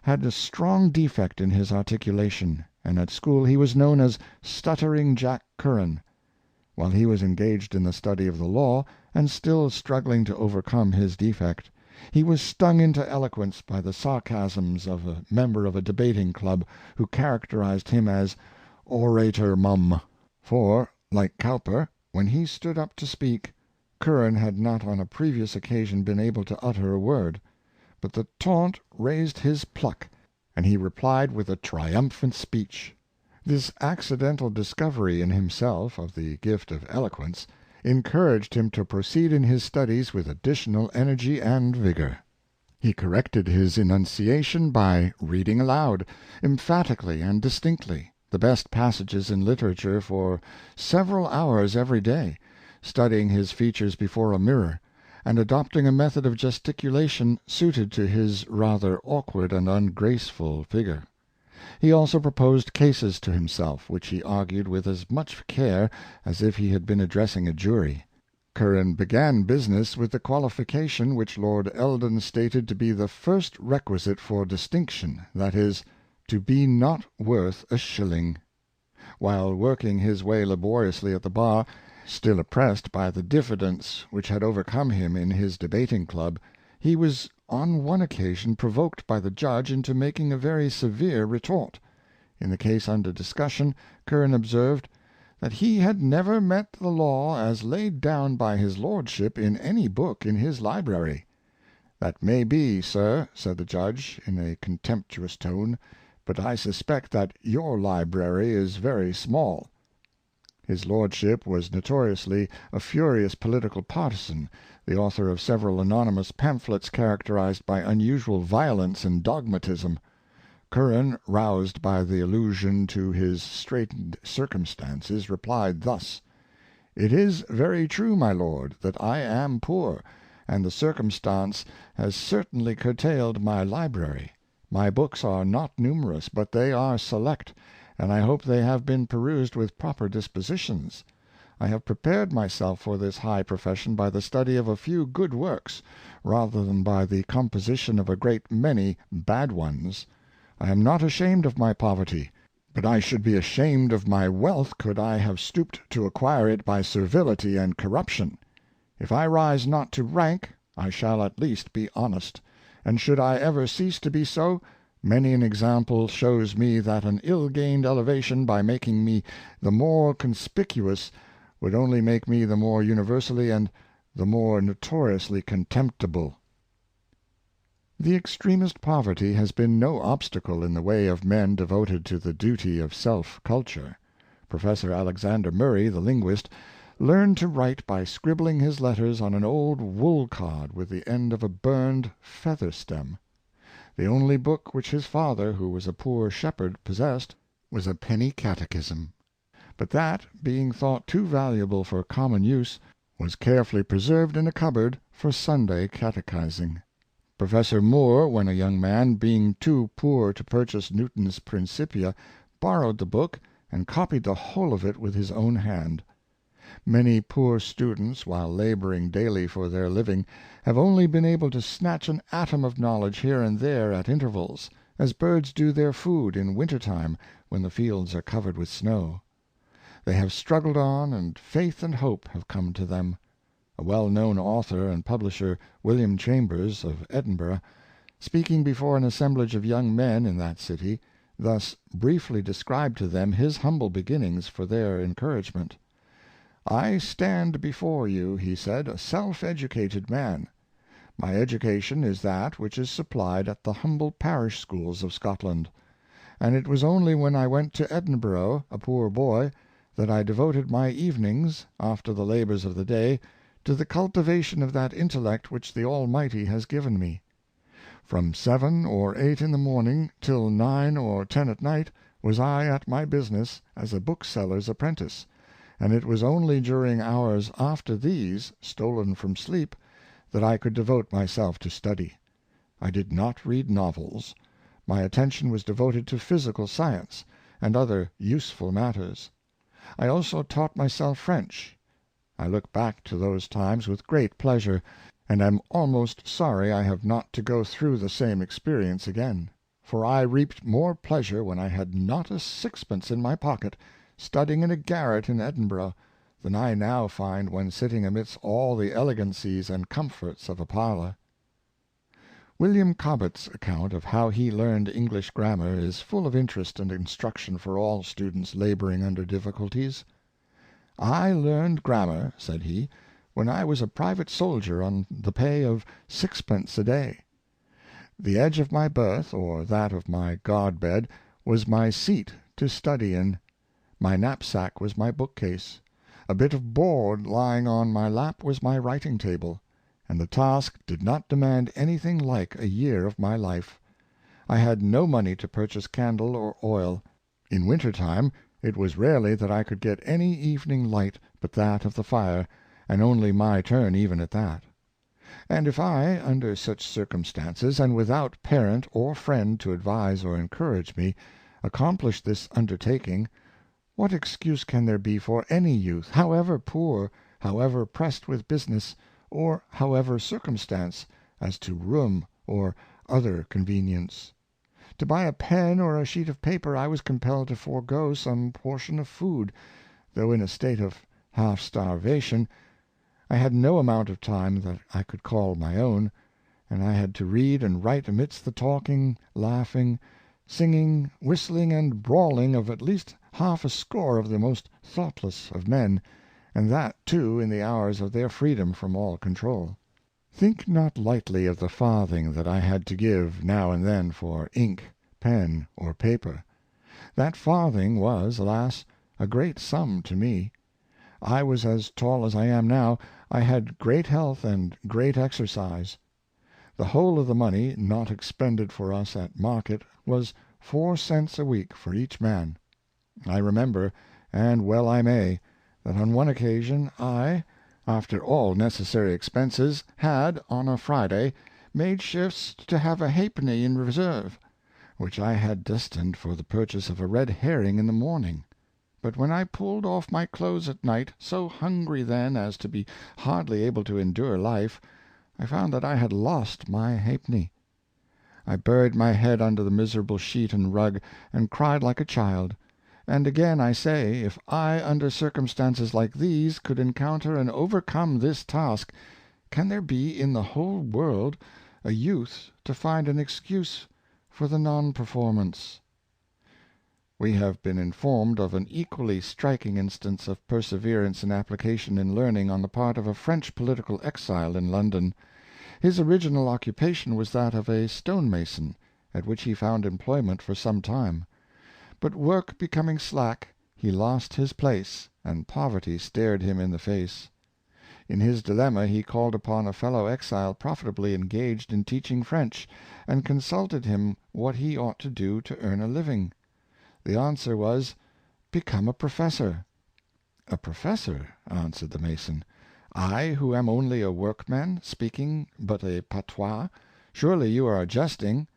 had a strong defect in his articulation, and at school he was known as "Stuttering Jack Curran." While he was engaged in the study of the law, and still struggling to overcome his defect, he was stung into eloquence by the sarcasms of a member of a debating club, who characterized him as "Orator Mum." For, like Cowper, when he stood up to speak, Curran had not on a previous occasion been able to utter a word; but the taunt raised his pluck, and he replied with a triumphant speech. This accidental discovery in himself of the gift of eloquence encouraged him to proceed in his studies with additional energy and vigor. He corrected his enunciation by reading aloud, emphatically and distinctly, the best passages in literature for several hours every day, studying his features before a mirror, and adopting a method of gesticulation suited to his rather awkward and ungraceful figure. He also proposed cases to himself, which he argued with as much care as if he had been addressing a jury. Curran began business with the qualification which Lord Eldon stated to be the first requisite for distinction, that is, to be not worth a shilling. While working his way laboriously at the bar, still oppressed by the diffidence which had overcome him in his debating club, he was on one occasion provoked by the judge into making a very severe retort. In the case under discussion, Curran observed that he had never met the law as laid down by his lordship in any book in his library. "That may be, sir," said the judge, in a contemptuous tone, "but I suspect that your library is very small." His lordship was notoriously a furious political partisan, the author of several anonymous pamphlets characterized by unusual violence and dogmatism. Curran, roused by the allusion to his straitened circumstances, replied thus: "It is very true, my lord, that I am poor, and the circumstance has certainly curtailed my library. My books are not numerous, but they are select, and I hope they have been perused with proper dispositions. I have prepared myself for this high profession by the study of a few good works, rather than by the composition of a great many bad ones. I am not ashamed of my poverty, but I should be ashamed of my wealth could I have stooped to acquire it by servility and corruption. If I rise not to rank, I shall at least be honest, and should I ever cease to be so, many an example shows me that an ill-gained elevation by making me the more conspicuous would only make me the more universally and the more notoriously contemptible." The extremest poverty has been no obstacle in the way of men devoted to the duty of self-culture. Professor Alexander Murray, the linguist, learned to write by scribbling his letters on an old wool card with the end of a burned feather stem. The only book which his father, who was a poor shepherd, possessed, was a penny catechism; but that, being thought too valuable for common use, was carefully preserved in a cupboard for Sunday catechizing. Professor Moore, when a young man, being too poor to purchase Newton's Principia, borrowed the book, and copied the whole of it with his own hand. Many poor students, while laboring daily for their living, have only been able to snatch an atom of knowledge here and there at intervals, as birds do their food in winter time when the fields are covered with snow. They have struggled on, and faith and hope have come to them. A well-known author and publisher, William Chambers, of Edinburgh, speaking before an assemblage of young men in that city, thus briefly described to them his humble beginnings for their encouragement. "I stand before you," he said, "a self-educated man. My education is that which is supplied at the humble parish schools of Scotland, and it was only when I went to Edinburgh, a poor boy, that I devoted my evenings, after the labors of the day, to the cultivation of that intellect which the Almighty has given me. From 7 or 8 in the morning till 9 or 10 at night was I at my business as a bookseller's apprentice, and it was only during hours after these, stolen from sleep, that I could devote myself to study. I did not read novels. My attention was devoted to physical science, and other useful matters. I also taught myself French. I look back to those times with great pleasure, and am almost sorry I have not to go through the same experience again; for I reaped more pleasure when I had not a sixpence in my pocket, studying in a garret in Edinburgh, than I now find when sitting amidst all the elegancies and comforts of a parlor. William Cobbett's account of how he learned English grammar is full of interest and instruction for all students laboring under difficulties. "I learned grammar," said he, "when I was a private soldier on the pay of sixpence a day. The edge of my berth, or that of my guard bed, was my seat to study in. My knapsack was my bookcase. A bit of board lying on my lap was my writing table, and the task did not demand anything like a year of my life. I had no money to purchase candle or oil. In winter time it was rarely that I could get any evening light but that of the fire, and only my turn even at that. And if I, under such circumstances, and without parent or friend to advise or encourage me, accomplished this undertaking, what excuse can there be for any youth, however poor, however pressed with business, or however circumstanced as to room or other convenience? To buy a pen or a sheet of paper I was compelled to forego some portion of food, though in a state of half starvation. I had no amount of time that I could call my own, and I had to read and write amidst the talking, laughing, singing, whistling, and brawling of at least half a score of the most thoughtless of men, and that, too, in the hours of their freedom from all control. Think not lightly of the farthing that I had to give now and then for ink, pen, or paper. That farthing was, alas, a great sum to me. I was as tall as I am now. I had great health and great exercise. The whole of the money not expended for us at market was 4 cents a week for each man. I remember, and well I may, that on one occasion I, after all necessary expenses, had, on a Friday, made shifts to have a halfpenny in reserve, which I had destined for the purchase of a red herring in the morning. But when I pulled off my clothes at night, so hungry then as to be hardly able to endure life, I found that I had lost my halfpenny. I buried my head under the miserable sheet and rug, and cried like a child. And again I say, if I, under circumstances like these, could encounter and overcome this task, can there be in the whole world a youth to find an excuse for the non-performance? We have been informed of an equally striking instance of perseverance and application in learning on the part of a French political exile in London. His original occupation was that of a stonemason, at which he found employment for some time. But work becoming slack, he lost his place, and poverty stared him in the face. In his dilemma he called upon a fellow exile profitably engaged in teaching French, and consulted him what he ought to do to earn a living. The answer was, "Become a professor." "A professor?" answered the mason. "I, who am only a workman, speaking but a patois? Surely you are jesting."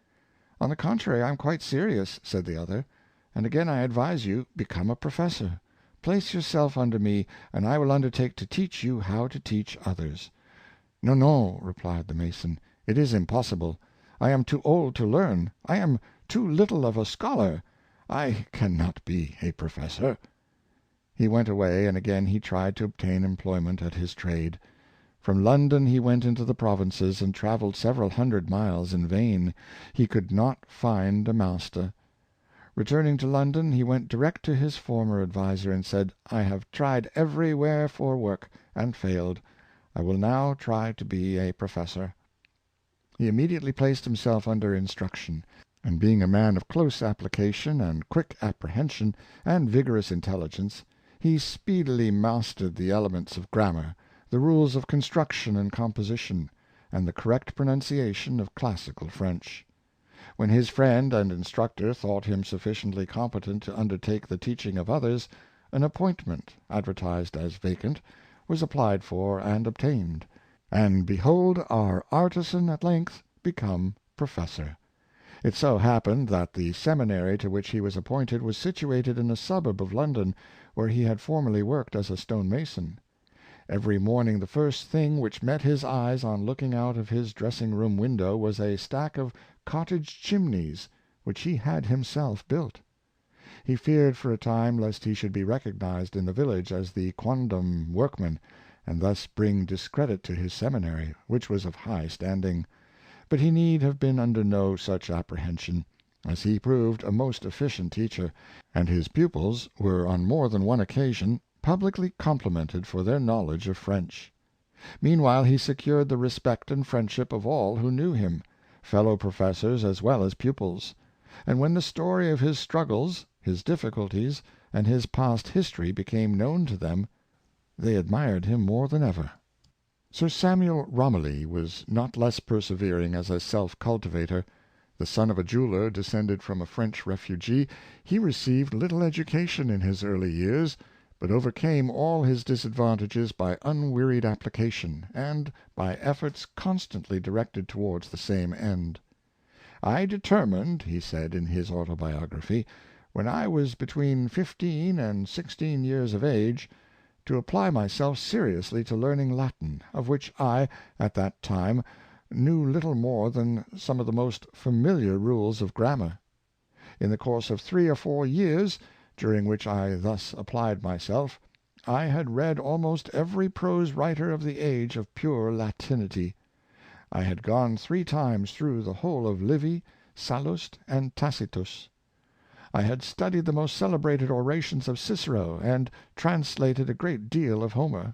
"On the contrary, I am quite serious," said the other, "and again I advise you, become a professor. Place yourself under me, and I will undertake to teach you how to teach others." "No, no," replied the mason, "it is impossible. I am too old to learn. I am too little of a scholar. I can not be a professor." He went away, and again he tried to obtain employment at his trade. From London he went into the provinces, and traveled several hundred miles in vain. He could not find a master. Returning to London, he went direct to his former adviser, and said, "I have tried everywhere for work, and failed. I will now try to be a professor." He immediately placed himself under instruction, and being a man of close application and quick apprehension and vigorous intelligence, he speedily mastered the elements of grammar, the rules of construction and composition, and the correct pronunciation of classical French. When his friend and instructor thought him sufficiently competent to undertake the teaching of others, an appointment, advertised as vacant, was applied for and obtained, and behold our artisan at length become professor. It so happened that the seminary to which he was appointed was situated in a suburb of London, where he had formerly worked as a stone mason. Every morning the first thing which met his eyes on looking out of his dressing-room window was a stack of cottage chimneys, which he had himself built. He feared for a time lest he should be recognized in the village as the quondam workman, and thus bring discredit to his seminary, which was of high standing. But he need have been under no such apprehension, as he proved a most efficient teacher, and his pupils were on more than one occasion publicly complimented for their knowledge of French. Meanwhile he secured the respect and friendship of all who knew him, fellow professors as well as pupils; and when the story of his struggles, his difficulties, and his past history became known to them, they admired him more than ever. Sir Samuel Romilly was not less persevering as a self-cultivator. The son of a jeweler, descended from a French refugee, he received little education in his early years, but overcame all his disadvantages by unwearied application, and by efforts constantly directed towards the same end. "I determined," he said in his autobiography, "when I was between 15 and 16 years of age, to apply myself seriously to learning Latin, of which I, at that time, knew little more than some of the most familiar rules of grammar. In the course of 3 or 4 years, during which I thus applied myself, I had read almost every prose writer of the age of pure Latinity. I had gone 3 times through the whole of Livy, Sallust, and Tacitus. I had studied the most celebrated orations of Cicero, and translated a great deal of Homer.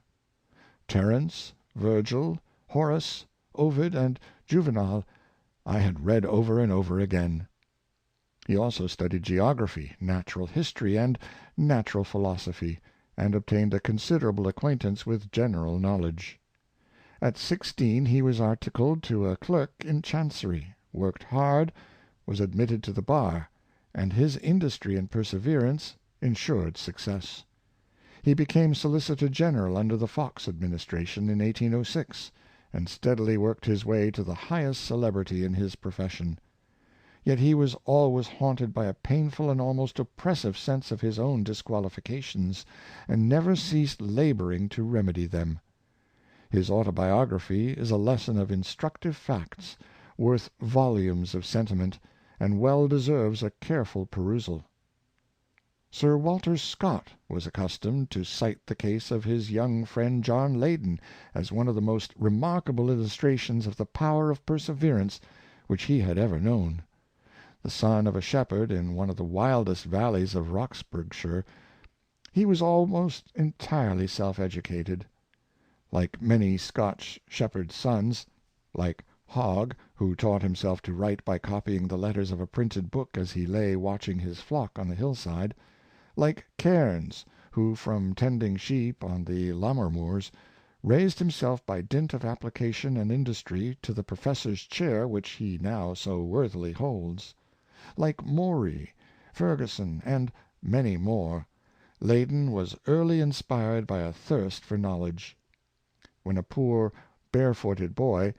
Terence, Virgil, Horace, Ovid, and Juvenal I had read over and over again." He also studied geography, natural history, and natural philosophy, and obtained a considerable acquaintance with general knowledge. At 16 he was articled to a clerk in Chancery, worked hard, was admitted to the bar, and his industry and perseverance insured success. He became Solicitor General under the Fox administration in 1806, and steadily worked his way to the highest celebrity in his profession. Yet he was always haunted by a painful and almost oppressive sense of his own disqualifications, and never ceased laboring to remedy them. His autobiography is a lesson of instructive facts, worth volumes of sentiment, and well deserves a careful perusal. Sir Walter Scott was accustomed to cite the case of his young friend John Leyden as one of the most remarkable illustrations of the power of perseverance which he had ever known. The son of a shepherd in one of the wildest valleys of Roxburghshire, he was almost entirely self-educated. Like many Scotch shepherds' sons, like Hogg, who taught himself to write by copying the letters of a printed book as he lay watching his flock on the hillside, like Cairns, who, from tending sheep on the Lammermoors, raised himself by dint of application and industry to the professor's chair which he now so worthily holds, like Morey, Ferguson, and many more, Leyden was early inspired by a thirst for knowledge. When a poor barefooted boy,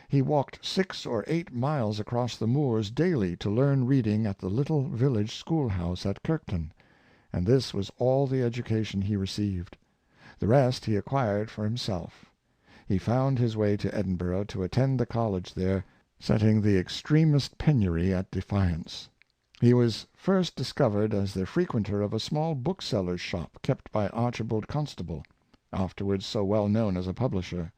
he walked 6 or 8 miles across the moors daily to learn reading at the little village schoolhouse at Kirkton, and this was all the education he received. The rest he acquired for himself. He found his way to Edinburgh to attend the college there, setting the extremest penury at defiance. He was first discovered as the frequenter of a small bookseller's shop kept by Archibald Constable, afterwards so well known as a publisher.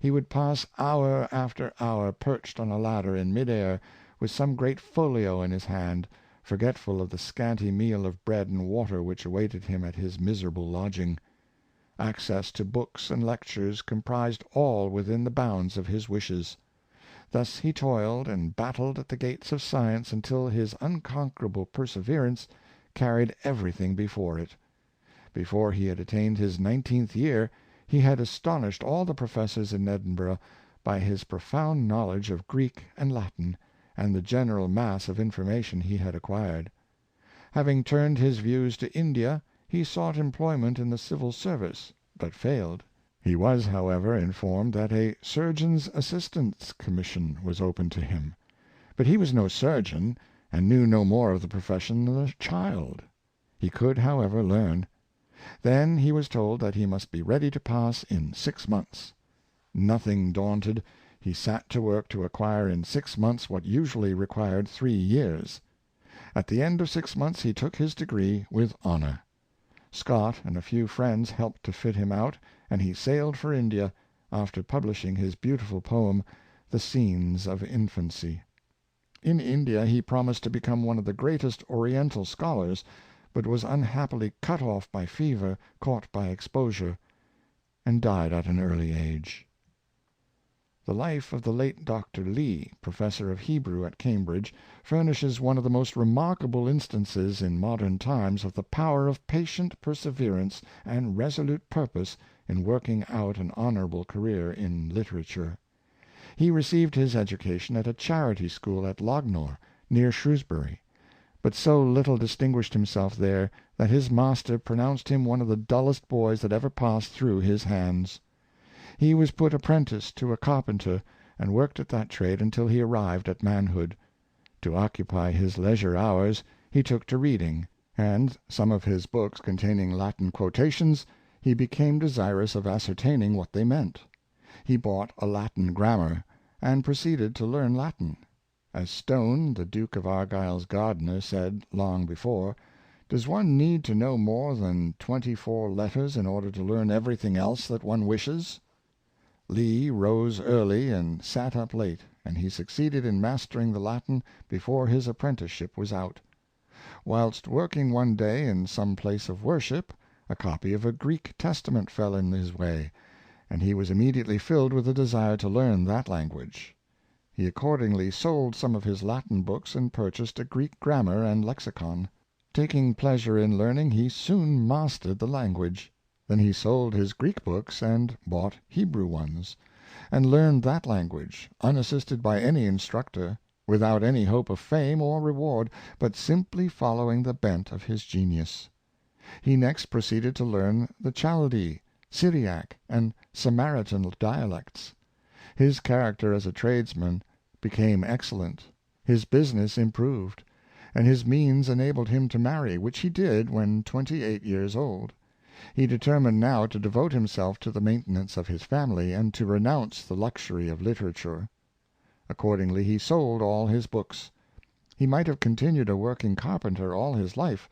He would pass hour after hour perched on a ladder in mid-air, with some great folio in his hand, forgetful of the scanty meal of bread and water which awaited him at his miserable lodging. Access to books and lectures comprised all within the bounds of his wishes. Thus he toiled and battled at the gates of science until his unconquerable perseverance carried everything before it. Before he had attained his 19th year, he had astonished all the professors in Edinburgh by his profound knowledge of Greek and Latin, and the general mass of information he had acquired. Having turned his views to India, he sought employment in the civil service, but failed. He was, however, informed that a surgeon's assistant's commission was open to him. But he was no surgeon, and knew no more of the profession than a child. He could, however, learn. Then he was told that he must be ready to pass in 6 months. Nothing daunted, he sat to work to acquire in 6 months what usually required 3 years. At the end of 6 months he took his degree with honor. Scott and a few friends helped to fit him out, and he sailed for India, after publishing his beautiful poem, "The Scenes of Infancy." In India he promised to become one of the greatest Oriental scholars, but was unhappily cut off by fever caught by exposure, and died at an early age. The life of the late Dr. Lee, professor of Hebrew at Cambridge, furnishes one of the most remarkable instances in modern times of the power of patient perseverance and resolute purpose in working out an honorable career in literature. He received his education at a charity school at Lognor, near Shrewsbury, but so little distinguished himself there that his master pronounced him one of the dullest boys that ever passed through his hands. He was put apprentice to a carpenter, and worked at that trade until he arrived at manhood. To occupy his leisure hours he took to reading, and some of his books containing Latin quotations he became desirous of ascertaining what they meant. He bought a Latin grammar, and proceeded to learn Latin. As Stone, the Duke of Argyle's gardener, said long before, "Does one need to know more than 24 letters in order to learn everything else that one wishes?" Lee rose early and sat up late, and he succeeded in mastering the Latin before his apprenticeship was out. Whilst working one day in some place of worship, a copy of a Greek Testament fell in his way, and he was immediately filled with a desire to learn that language. He accordingly sold some of his Latin books and purchased a Greek grammar and lexicon. Taking pleasure in learning, he soon mastered the language. Then he sold his Greek books and bought Hebrew ones, and learned that language, unassisted by any instructor, without any hope of fame or reward, but simply following the bent of his genius. He next proceeded to learn the Chaldee, Syriac, and Samaritan dialects. His character as a tradesman became excellent, his business improved, and his means enabled him to marry, which he did when 28 years old. He determined now to devote himself to the maintenance of his family, and to renounce the luxury of literature. Accordingly he sold all his books. He might have continued a working carpenter all his life,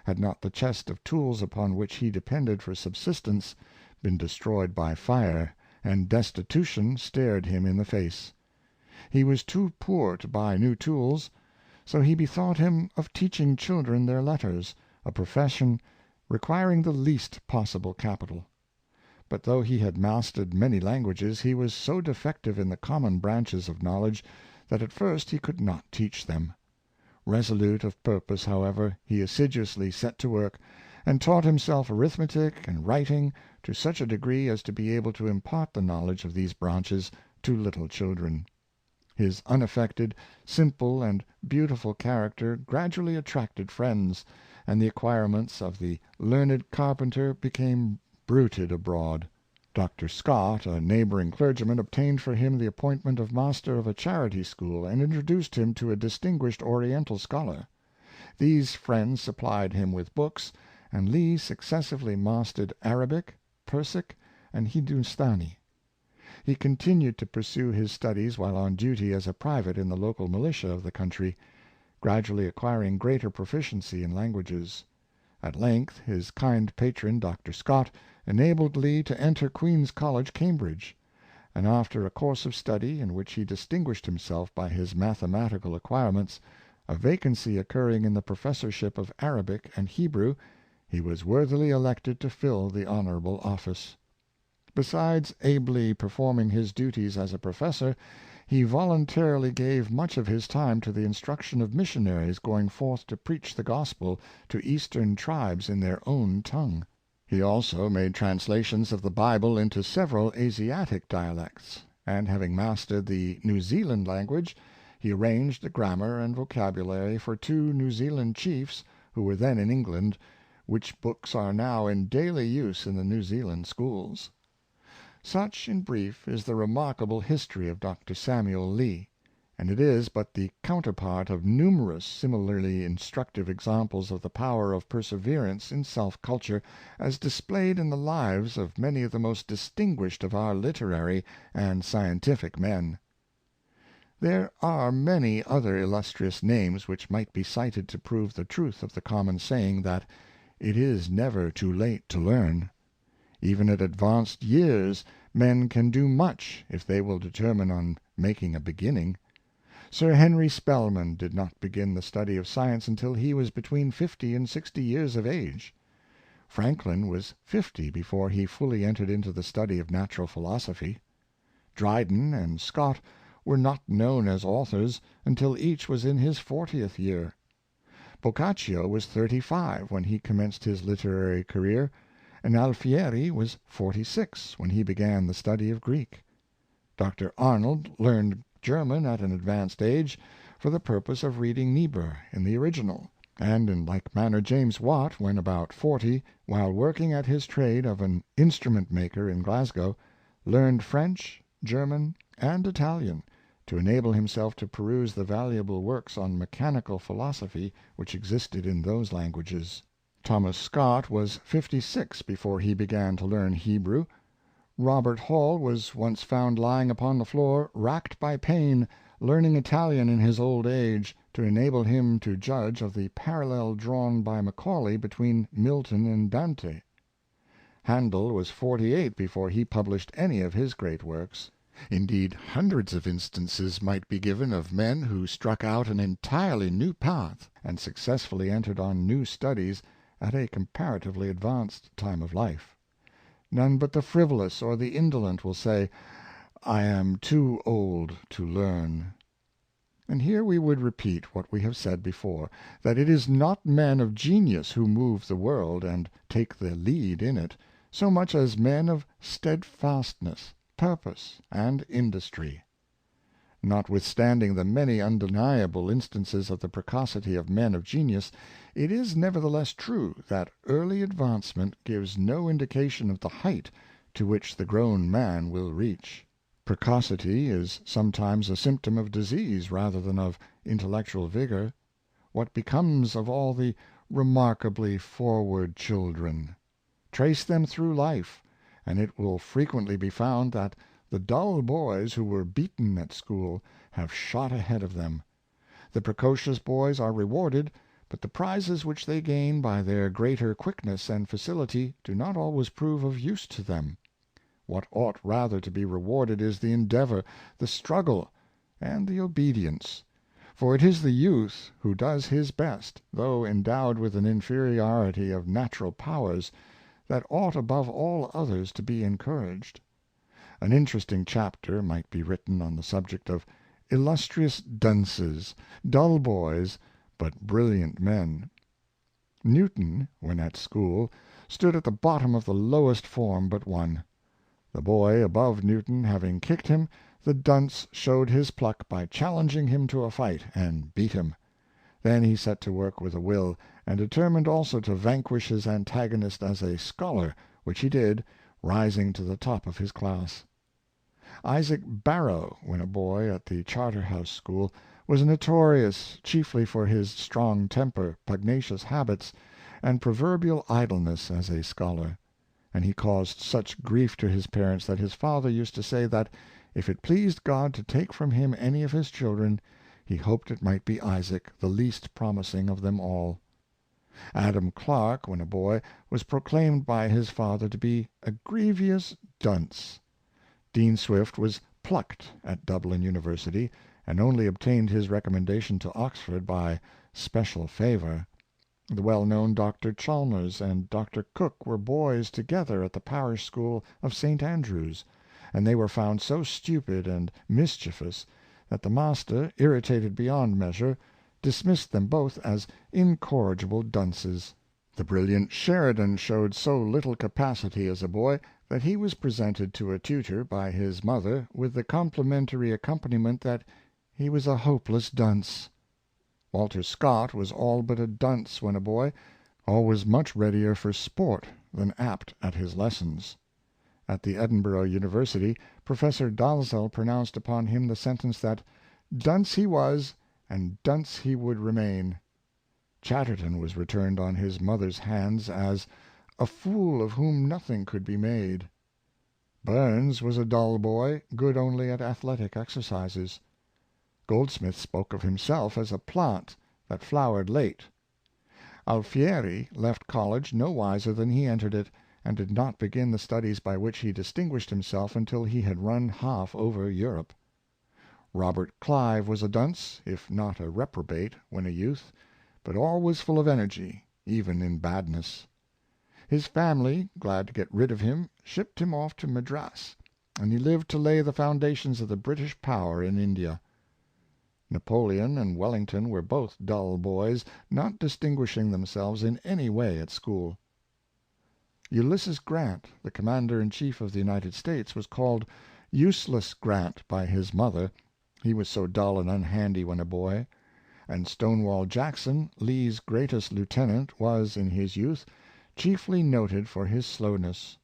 had not the chest of tools upon which he depended for subsistence been destroyed by fire, and destitution stared him in the face. He was too poor to buy new tools, so he bethought him of teaching children their letters, a profession requiring the least possible capital. But though he had mastered many languages, he was so defective in the common branches of knowledge that at first he could not teach them. Resolute of purpose, however, he assiduously set to work, and taught himself arithmetic and writing to such a degree as to be able to impart the knowledge of these branches to little children. His unaffected, simple, and beautiful character gradually attracted friends, and the acquirements of the learned carpenter became bruited abroad. Dr. Scott, a neighboring clergyman, obtained for him the appointment of master of a charity school, and introduced him to a distinguished Oriental scholar. These friends supplied him with books, and Lee successively mastered Arabic, Persic, and Hindustani. He continued to pursue his studies while on duty as a private in the local militia of the country, gradually acquiring greater proficiency in languages. At length his kind patron, Dr. Scott, enabled Lee to enter Queen's College, Cambridge, and after a course of study, in which he distinguished himself by his mathematical acquirements, a vacancy occurring in the professorship of Arabic and Hebrew, he was worthily elected to fill the honorable office. Besides ably performing his duties as a professor, he voluntarily gave much of his time to the instruction of missionaries going forth to preach the gospel to Eastern tribes in their own tongue. He also made translations of the Bible into several Asiatic dialects, and having mastered the New Zealand language, he arranged a grammar and vocabulary for 2 New Zealand chiefs who were then in England, which books are now in daily use in the New Zealand schools. Such, in brief, is the remarkable history of Dr. Samuel Lee. and it is but the counterpart of numerous similarly instructive examples of the power of perseverance in self-culture, as displayed in the lives of many of the most distinguished of our literary and scientific men. There are many other illustrious names which might be cited to prove the truth of the common saying that it is never too late to learn. Even at advanced years men can do much if they will determine on making a beginning. Sir Henry Spelman did not begin the study of science until he was between 50 and 60 years of age. Franklin was 50 before he fully entered into the study of natural philosophy. Dryden and Scott were not known as authors until each was in his 40th year. Boccaccio was 35 when he commenced his literary career, and Alfieri was 46 when he began the study of Greek. Dr. Arnold learned German at an advanced age for the purpose of reading Niebuhr in the original, and in like manner James Watt, when about 40, while working at his trade of an instrument maker in Glasgow, learned French, German, and Italian, to enable himself to peruse the valuable works on mechanical philosophy which existed in those languages. Thomas Scott was 56 before he began to learn Hebrew. Robert Hall was once found lying upon the floor, racked by pain, learning Italian in his old age, to enable him to judge of the parallel drawn by Macaulay between Milton and Dante. Handel was 48 before he published any of his great works. Indeed, hundreds of instances might be given of men who struck out an entirely new path, and successfully entered on new studies at a comparatively advanced time of life. None but the frivolous or the indolent will say, "I am too old to learn." And here we would repeat what we have said before, that it is not men of genius who move the world and take the lead in it, so much as men of steadfastness, purpose, and industry. Notwithstanding the many undeniable instances of the precocity of men of genius, it is nevertheless true that early advancement gives no indication of the height to which the grown man will reach. Precocity is sometimes a symptom of disease rather than of intellectual vigor. What becomes of all the remarkably forward children? Trace them through life, and it will frequently be found that the dull boys who were beaten at school have shot ahead of them. The precocious boys are rewarded, but the prizes which they gain by their greater quickness and facility do not always prove of use to them. What ought rather to be rewarded is the endeavor, the struggle, and the obedience. For it is the youth who does his best, though endowed with an inferiority of natural powers, that ought above all others to be encouraged. An interesting chapter might be written on the subject of illustrious dunces, dull boys, but brilliant men. Newton, when at school, stood at the bottom of the lowest form but one. The boy above Newton having kicked him, the dunce showed his pluck by challenging him to a fight, and beat him. Then he set to work with a will, and determined also to vanquish his antagonist as a scholar, which he did, rising to the top of his class. Isaac Barrow, when a boy at the Charterhouse School, was notorious chiefly for his strong temper, pugnacious habits, and proverbial idleness as a scholar; and he caused such grief to his parents that his father used to say that, if it pleased God to take from him any of his children, he hoped it might be Isaac, the least promising of them all. Adam Clarke, when a boy, was proclaimed by his father to be a grievous dunce. Dean Swift was plucked at Dublin University, and only obtained his recommendation to Oxford by special favor. The well-known Dr. Chalmers and Dr. Cook were boys together at the parish school of St. Andrews, and they were found so stupid and mischievous that the master, irritated beyond measure, dismissed them both as incorrigible dunces. The brilliant Sheridan showed so little capacity as a boy that he was presented to a tutor by his mother with the complimentary accompaniment that he was a hopeless dunce. Walter Scott was all but a dunce when a boy, always much readier for sport than apt at his lessons. At the Edinburgh University, Professor Dalzell pronounced upon him the sentence that Dunce he was, and dunce he would remain. Chatterton was returned on his mother's hands as "a fool of whom nothing could be made." Burns was a dull boy, good only at athletic exercises. Goldsmith spoke of himself as a plant that flowered late. Alfieri left college no wiser than he entered it, and did not begin the studies by which he distinguished himself until he had run half over Europe. Robert Clive was a dunce, if not a reprobate, when a youth, but always full of energy, even in badness. His family, glad to get rid of him, shipped him off to Madras, and he lived to lay the foundations of the British power in India. Napoleon and Wellington were both dull boys, not distinguishing themselves in any way at school. Ulysses Grant, the commander-in-chief of the United States, was called Useless Grant by his mother, he was so dull and unhandy when a boy; and Stonewall Jackson, Lee's greatest lieutenant, was, in his youth, chiefly noted for his slowness.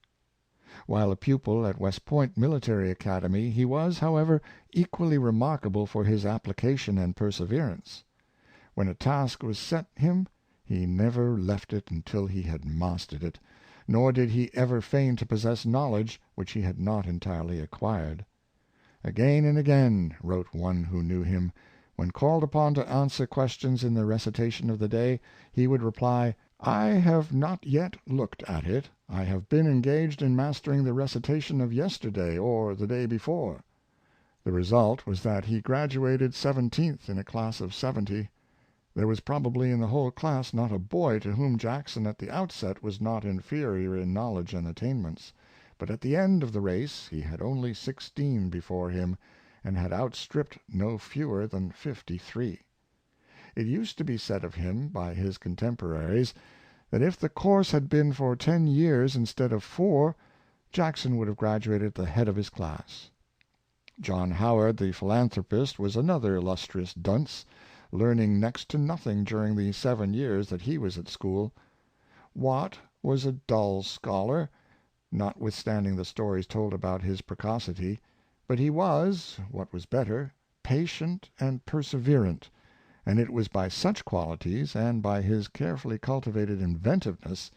While a pupil at West Point Military Academy, he was, however, equally remarkable for his application and perseverance. When a task was set him, he never left it until he had mastered it, nor did he ever feign to possess knowledge which he had not entirely acquired. "Again and again," wrote one who knew him, when called upon to answer questions in the recitation of the day, he would reply, "I have not yet looked at it. I have been engaged in mastering the recitation of yesterday or the day before." The result was that he graduated 17th in a class of 70. There was probably in the whole class not a boy to whom Jackson at the outset was not inferior in knowledge and attainments, but at the end of the race he had only 16 before him, and had outstripped no fewer than 53. It used to be said of him, by his contemporaries, that if the course had been for 10 years instead of 4, Jackson would have graduated at the head of his class. John Howard, the philanthropist, was another illustrious dunce, learning next to nothing during the 7 years that he was at school. Watt was a dull scholar, notwithstanding the stories told about his precocity, but he was, what was better, patient and perseverant, and it was by such qualities, and by his carefully cultivated inventiveness,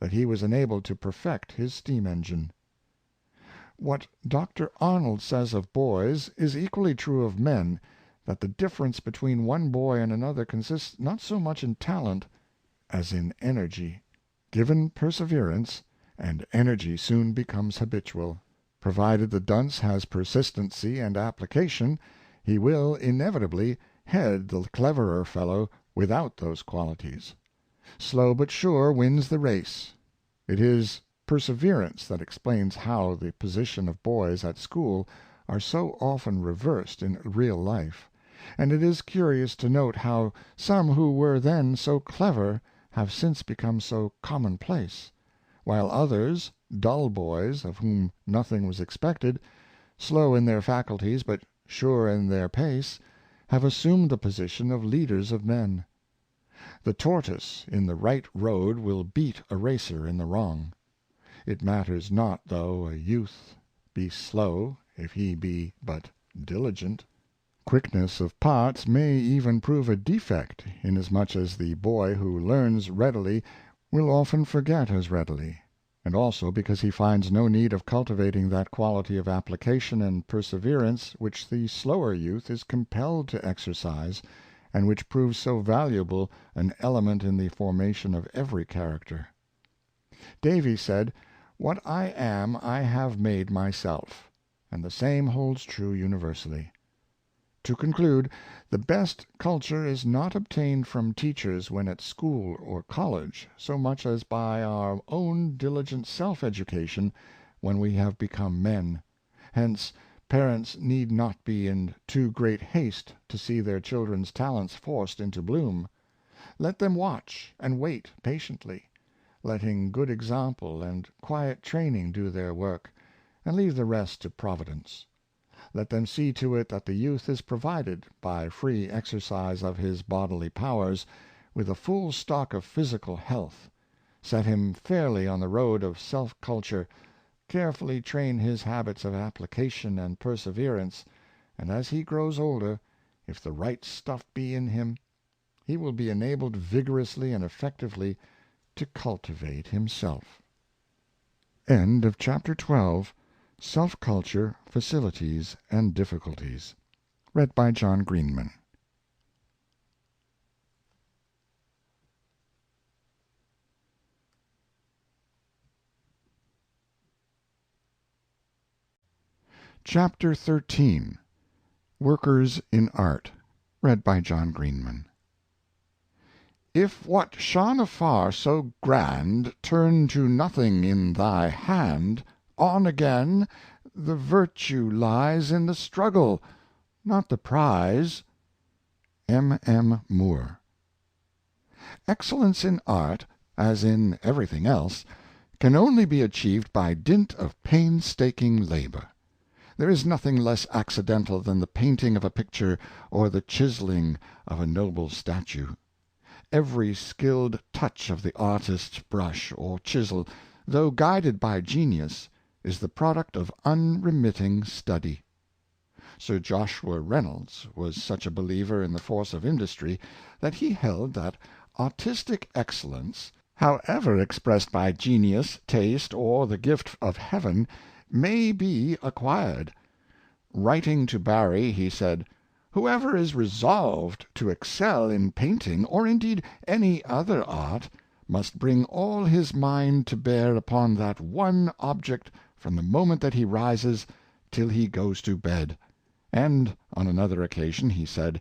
that he was enabled to perfect his steam-engine. What Dr. Arnold says of boys is equally true of men, that the difference between one boy and another consists not so much in talent as in energy. Given perseverance, and energy soon becomes habitual. Provided the dunce has persistency and application, he will inevitably head the cleverer fellow without those qualities. Slow but sure wins the race. It is perseverance that explains how the position of boys at school are so often reversed in real life, and it is curious to note how some who were then so clever have since become so commonplace, while others, dull boys, of whom nothing was expected, slow in their faculties but sure in their pace, have assumed the position of leaders of men. The tortoise in the right road will beat a racer in the wrong. It matters not though a youth be slow, if he be but diligent. Quickness of parts may even prove a defect, inasmuch as the boy who learns readily will often forget as readily, and also because he finds no need of cultivating that quality of application and perseverance which the slower youth is compelled to exercise, and which proves so valuable an element in the formation of every character. Davy said, "What I am I have made myself," and the same holds true universally. To conclude, the best culture is not obtained from teachers when at school or college, so much as by our own diligent self-education when we have become men. Hence, parents need not be in too great haste to see their children's talents forced into bloom. Let them watch and wait patiently, letting good example and quiet training do their work, and leave the rest to Providence. Let them see to it that the youth is provided, by free exercise of his bodily powers, with a full stock of physical health. Set him fairly on the road of self-culture, carefully train his habits of application and perseverance, and as he grows older, If the right stuff be in him, he will be enabled vigorously and effectively to cultivate himself. Chapter 12. Self-Culture, Facilities and Difficulties. Read by John Greenman. Chapter 13. Workers in Art. Read by John Greenman. If what shone afar so grand turn to nothing in thy hand, on again, the virtue lies in the struggle, not the prize. M. Moore. Excellence in art, as in everything else, can only be achieved by dint of painstaking labor. There is nothing less accidental than the painting of a picture or the chiseling of a noble statue. Every skilled touch of the artist's brush or chisel, though guided by genius, is the product of unremitting study. Sir Joshua Reynolds was such a believer in the force of industry that he held that artistic excellence, however expressed by genius, taste, or the gift of heaven, may be acquired. Writing to Barry, he said, "Whoever is resolved to excel in painting, or indeed any other art, must bring all his mind to bear upon that one object from the moment that he rises till he goes to bed." And on another occasion he said,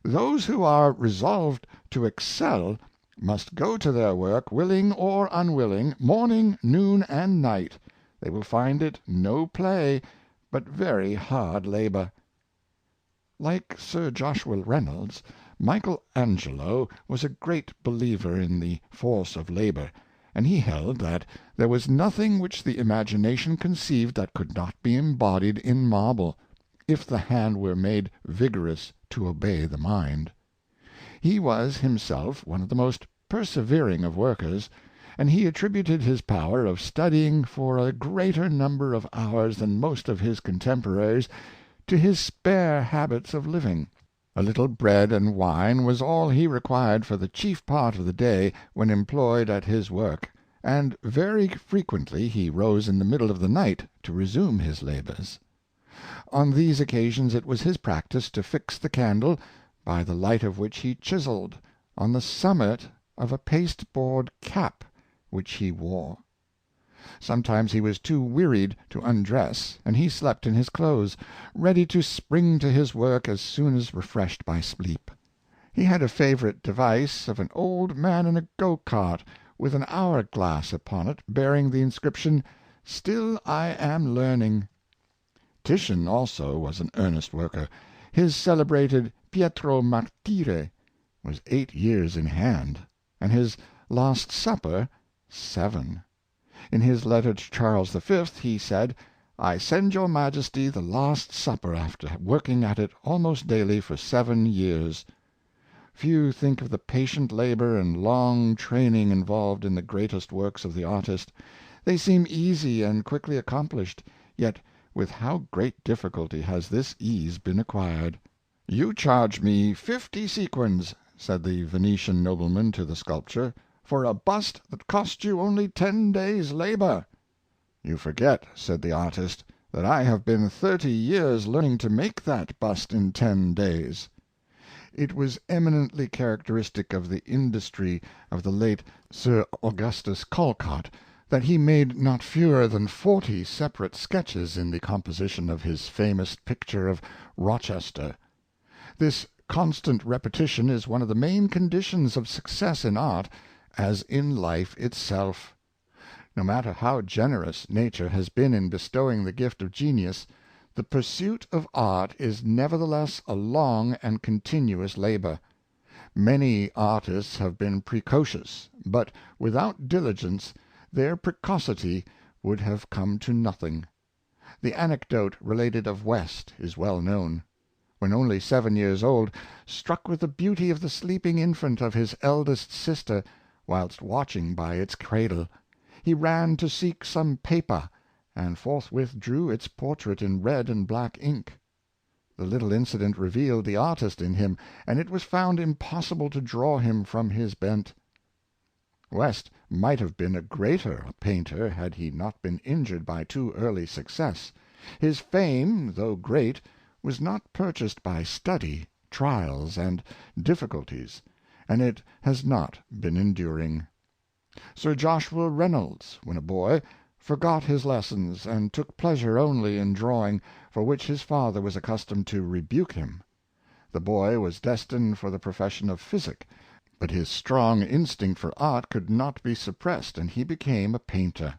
"Those who are resolved to excel must go to their work, willing or unwilling, morning, noon, and night. They will find it no play, but very hard labor." Like Sir Joshua Reynolds, Michael Angelo was a great believer in the force of labor, and he held that there was nothing which the imagination conceived that could not be embodied in marble, if the hand were made vigorous to obey the mind. He was himself one of the most persevering of workers, and he attributed his power of studying for a greater number of hours than most of his contemporaries to his spare habits of living. A little bread and wine was all he required for the chief part of the day when employed at his work, and very frequently he rose in the middle of the night to resume his labors. On these occasions it was his practice to fix the candle, by the light of which he chiseled, on the summit of a pasteboard cap which he wore. Sometimes he was too wearied to undress, and he slept in his clothes, ready to spring to his work as soon as refreshed by sleep. He had a favorite device of an old man in a go-cart, with an hour-glass upon it, bearing the inscription, "Still I am learning." Titian also was an earnest worker. His celebrated Pietro Martire was 8 years in hand, and his Last Supper 7. In his letter to Charles V. he said, "I send your Majesty the Last Supper after working at it almost daily for 7 years." Few think of the patient labor and long training involved in the greatest works of the artist. They seem easy and quickly accomplished, yet with how great difficulty has this ease been acquired. "You charge me 50 sequins," said the Venetian nobleman to the sculptor, "for a bust that cost you only 10 days' labor." "You forget," said the artist, "that I have been 30 years learning to make that bust in 10 days." It was eminently characteristic of the industry of the late Sir Augustus Calcott that he made not fewer than 40 separate sketches in the composition of his famous picture of Rochester. This constant repetition is one of the main conditions of success in art, as in life itself. No matter how generous nature has been in bestowing the gift of genius, the pursuit of art is nevertheless a long and continuous labor. Many artists have been precocious, but without diligence their precocity would have come to nothing. The anecdote related of West is well known. When only 7 years old, struck with the beauty of the sleeping infant of his eldest sister, whilst watching by its cradle, he ran to seek some paper, and forthwith drew its portrait in red and black ink. The little incident revealed the artist in him, and it was found impossible to draw him from his bent. West might have been a greater painter had he not been injured by too early success. His fame, though great, was not purchased by study, trials, and difficulties, and it has not been enduring. Sir Joshua Reynolds, when a boy, forgot his lessons, and took pleasure only in drawing, for which his father was accustomed to rebuke him. The boy was destined for the profession of physic, but his strong instinct for art could not be suppressed, and he became a painter.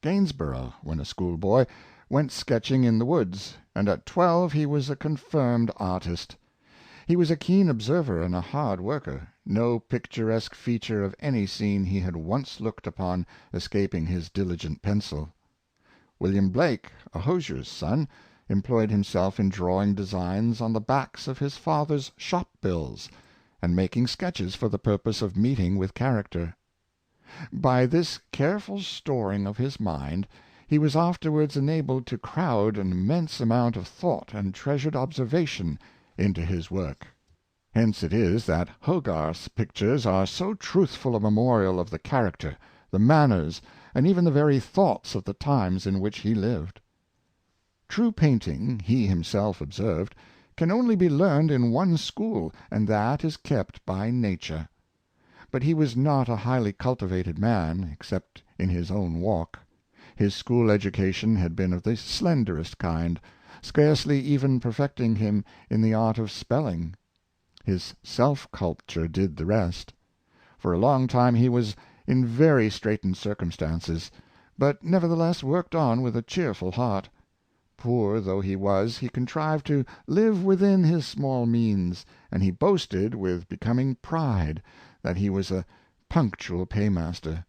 Gainsborough, when a schoolboy, went sketching in the woods, and at 12 he was a confirmed artist. He was a keen observer and a hard worker, no picturesque feature of any scene he had once looked upon escaping his diligent pencil. William Blake, a hosier's son, employed himself in drawing designs on the backs of his father's shop bills, and making sketches for the purpose of meeting with character. By this careful storing of his mind, he was afterwards enabled to crowd an immense amount of thought and treasured observation into his work. Hence it is that Hogarth's pictures are so truthful a memorial of the character, the manners, and even the very thoughts of the times in which he lived. True painting, he himself observed, can only be learned in one school, and that is kept by nature. But he was not a highly cultivated man, except in his own walk. His school education had been of the slenderest kind, scarcely even perfecting him in the art of spelling. His self-culture did the rest. For a long time he was in very straitened circumstances, but nevertheless worked on with a cheerful heart. Poor though he was, he contrived to live within his small means, and he boasted, with becoming pride, that he was a punctual paymaster.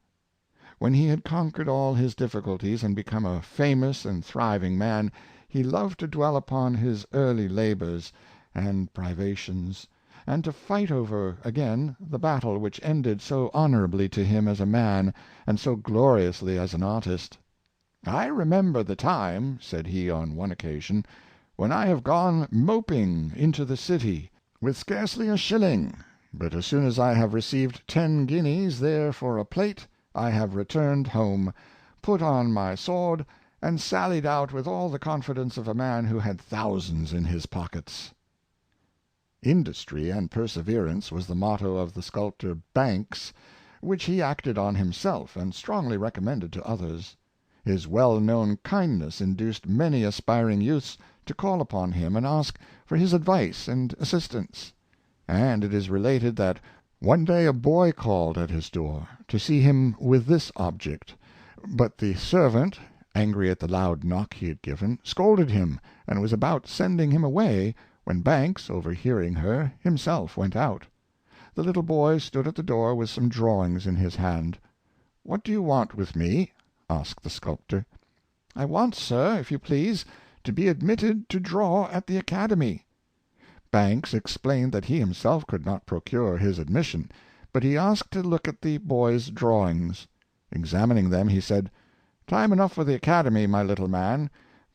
When he had conquered all his difficulties and become a famous and thriving man, he loved to dwell upon his early labors and privations, and to fight over again the battle which ended so honorably to him as a man, and so gloriously as an artist. "I remember the time," said he on one occasion, "when I have gone moping into the city, with scarcely a shilling, but as soon as I have received 10 guineas there for a plate, I have returned home, put on my sword, and sallied out with all the confidence of a man who had thousands in his pockets." Industry and perseverance was the motto of the sculptor Banks, which he acted on himself, and strongly recommended to others. His well-known kindness induced many aspiring youths to call upon him and ask for his advice and assistance. And it is related that one day a boy called at his door to see him with this object, but the servant, angry at the loud knock he had given, scolded him, and was about sending him away, when Banks, overhearing her, himself went out. The little boy stood at the door with some drawings in his hand. "What do you want with me?" asked the sculptor. "I want, sir, if you please, to be admitted to draw at the Academy." Banks explained that he himself could not procure his admission, but he asked to look at the boy's drawings. Examining them, he said, "Time enough for the Academy, my little man.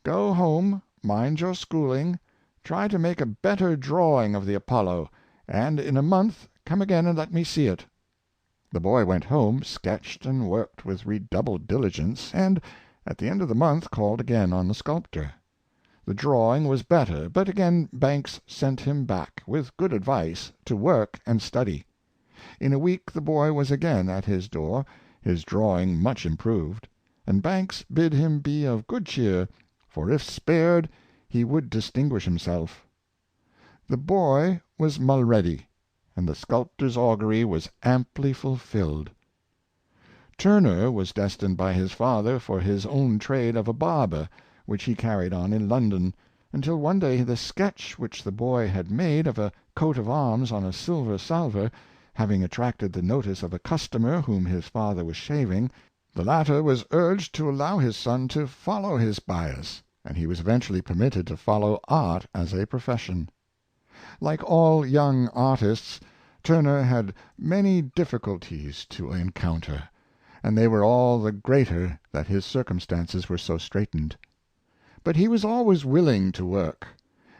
Go home, mind your schooling, try to make a better drawing of the Apollo, and in a month come again and let me see it." The boy went home, sketched and worked with redoubled diligence, and at the end of the month called again on the sculptor. The drawing was better, but again Banks sent him back, with good advice, to work and study. In a week the boy was again at his door, his drawing much improved, and Banks bid him be of good cheer, for if spared he would distinguish himself. The boy was Mulready, and the sculptor's augury was amply fulfilled. Turner was destined by his father for his own trade of a barber, which he carried on in London, until one day the sketch which the boy had made of a coat of arms on a silver salver, having attracted the notice of a customer whom his father was shaving, the latter was urged to allow his son to follow his bias, and he was eventually permitted to follow art as a profession. Like all young artists, Turner had many difficulties to encounter, and they were all the greater that his circumstances were so straitened. But he was always willing to work,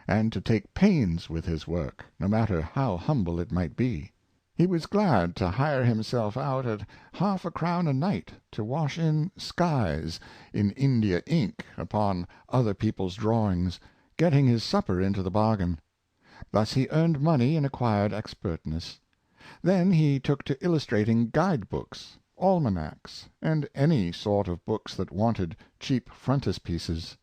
and to take pains with his work, no matter how humble it might be. He was glad to hire himself out at £half-a-crown a night to wash in skies in India ink upon other people's drawings, getting his supper into the bargain. Thus he earned money and acquired expertness. Then he took to illustrating guide books, almanacs, and any sort of books that wanted cheap frontispieces.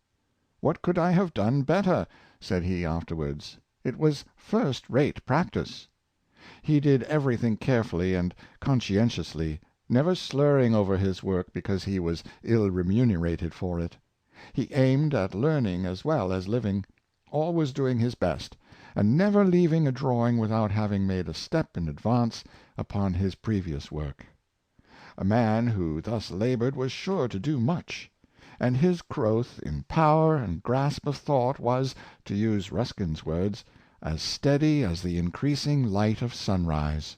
"What could I have done better?" said he afterwards. "It was first-rate practice." He did everything carefully and conscientiously, never slurring over his work because he was ill remunerated for it. He aimed at learning as well as living, always doing his best, and never leaving a drawing without having made a step in advance upon his previous work. A man who thus labored was sure to do much, and his growth in power and grasp of thought was, to use Ruskin's words, as steady as the increasing light of sunrise.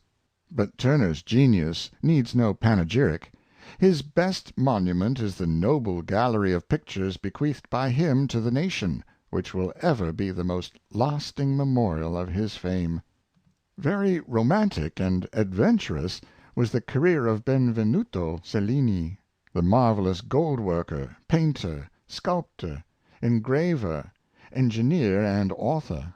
But Turner's genius needs no panegyric. His best monument is the noble gallery of pictures bequeathed by him to the nation, which will ever be the most lasting memorial of his fame. Very romantic and adventurous was the career of Benvenuto Cellini, the marvelous gold worker, painter, sculptor, engraver, engineer, and author.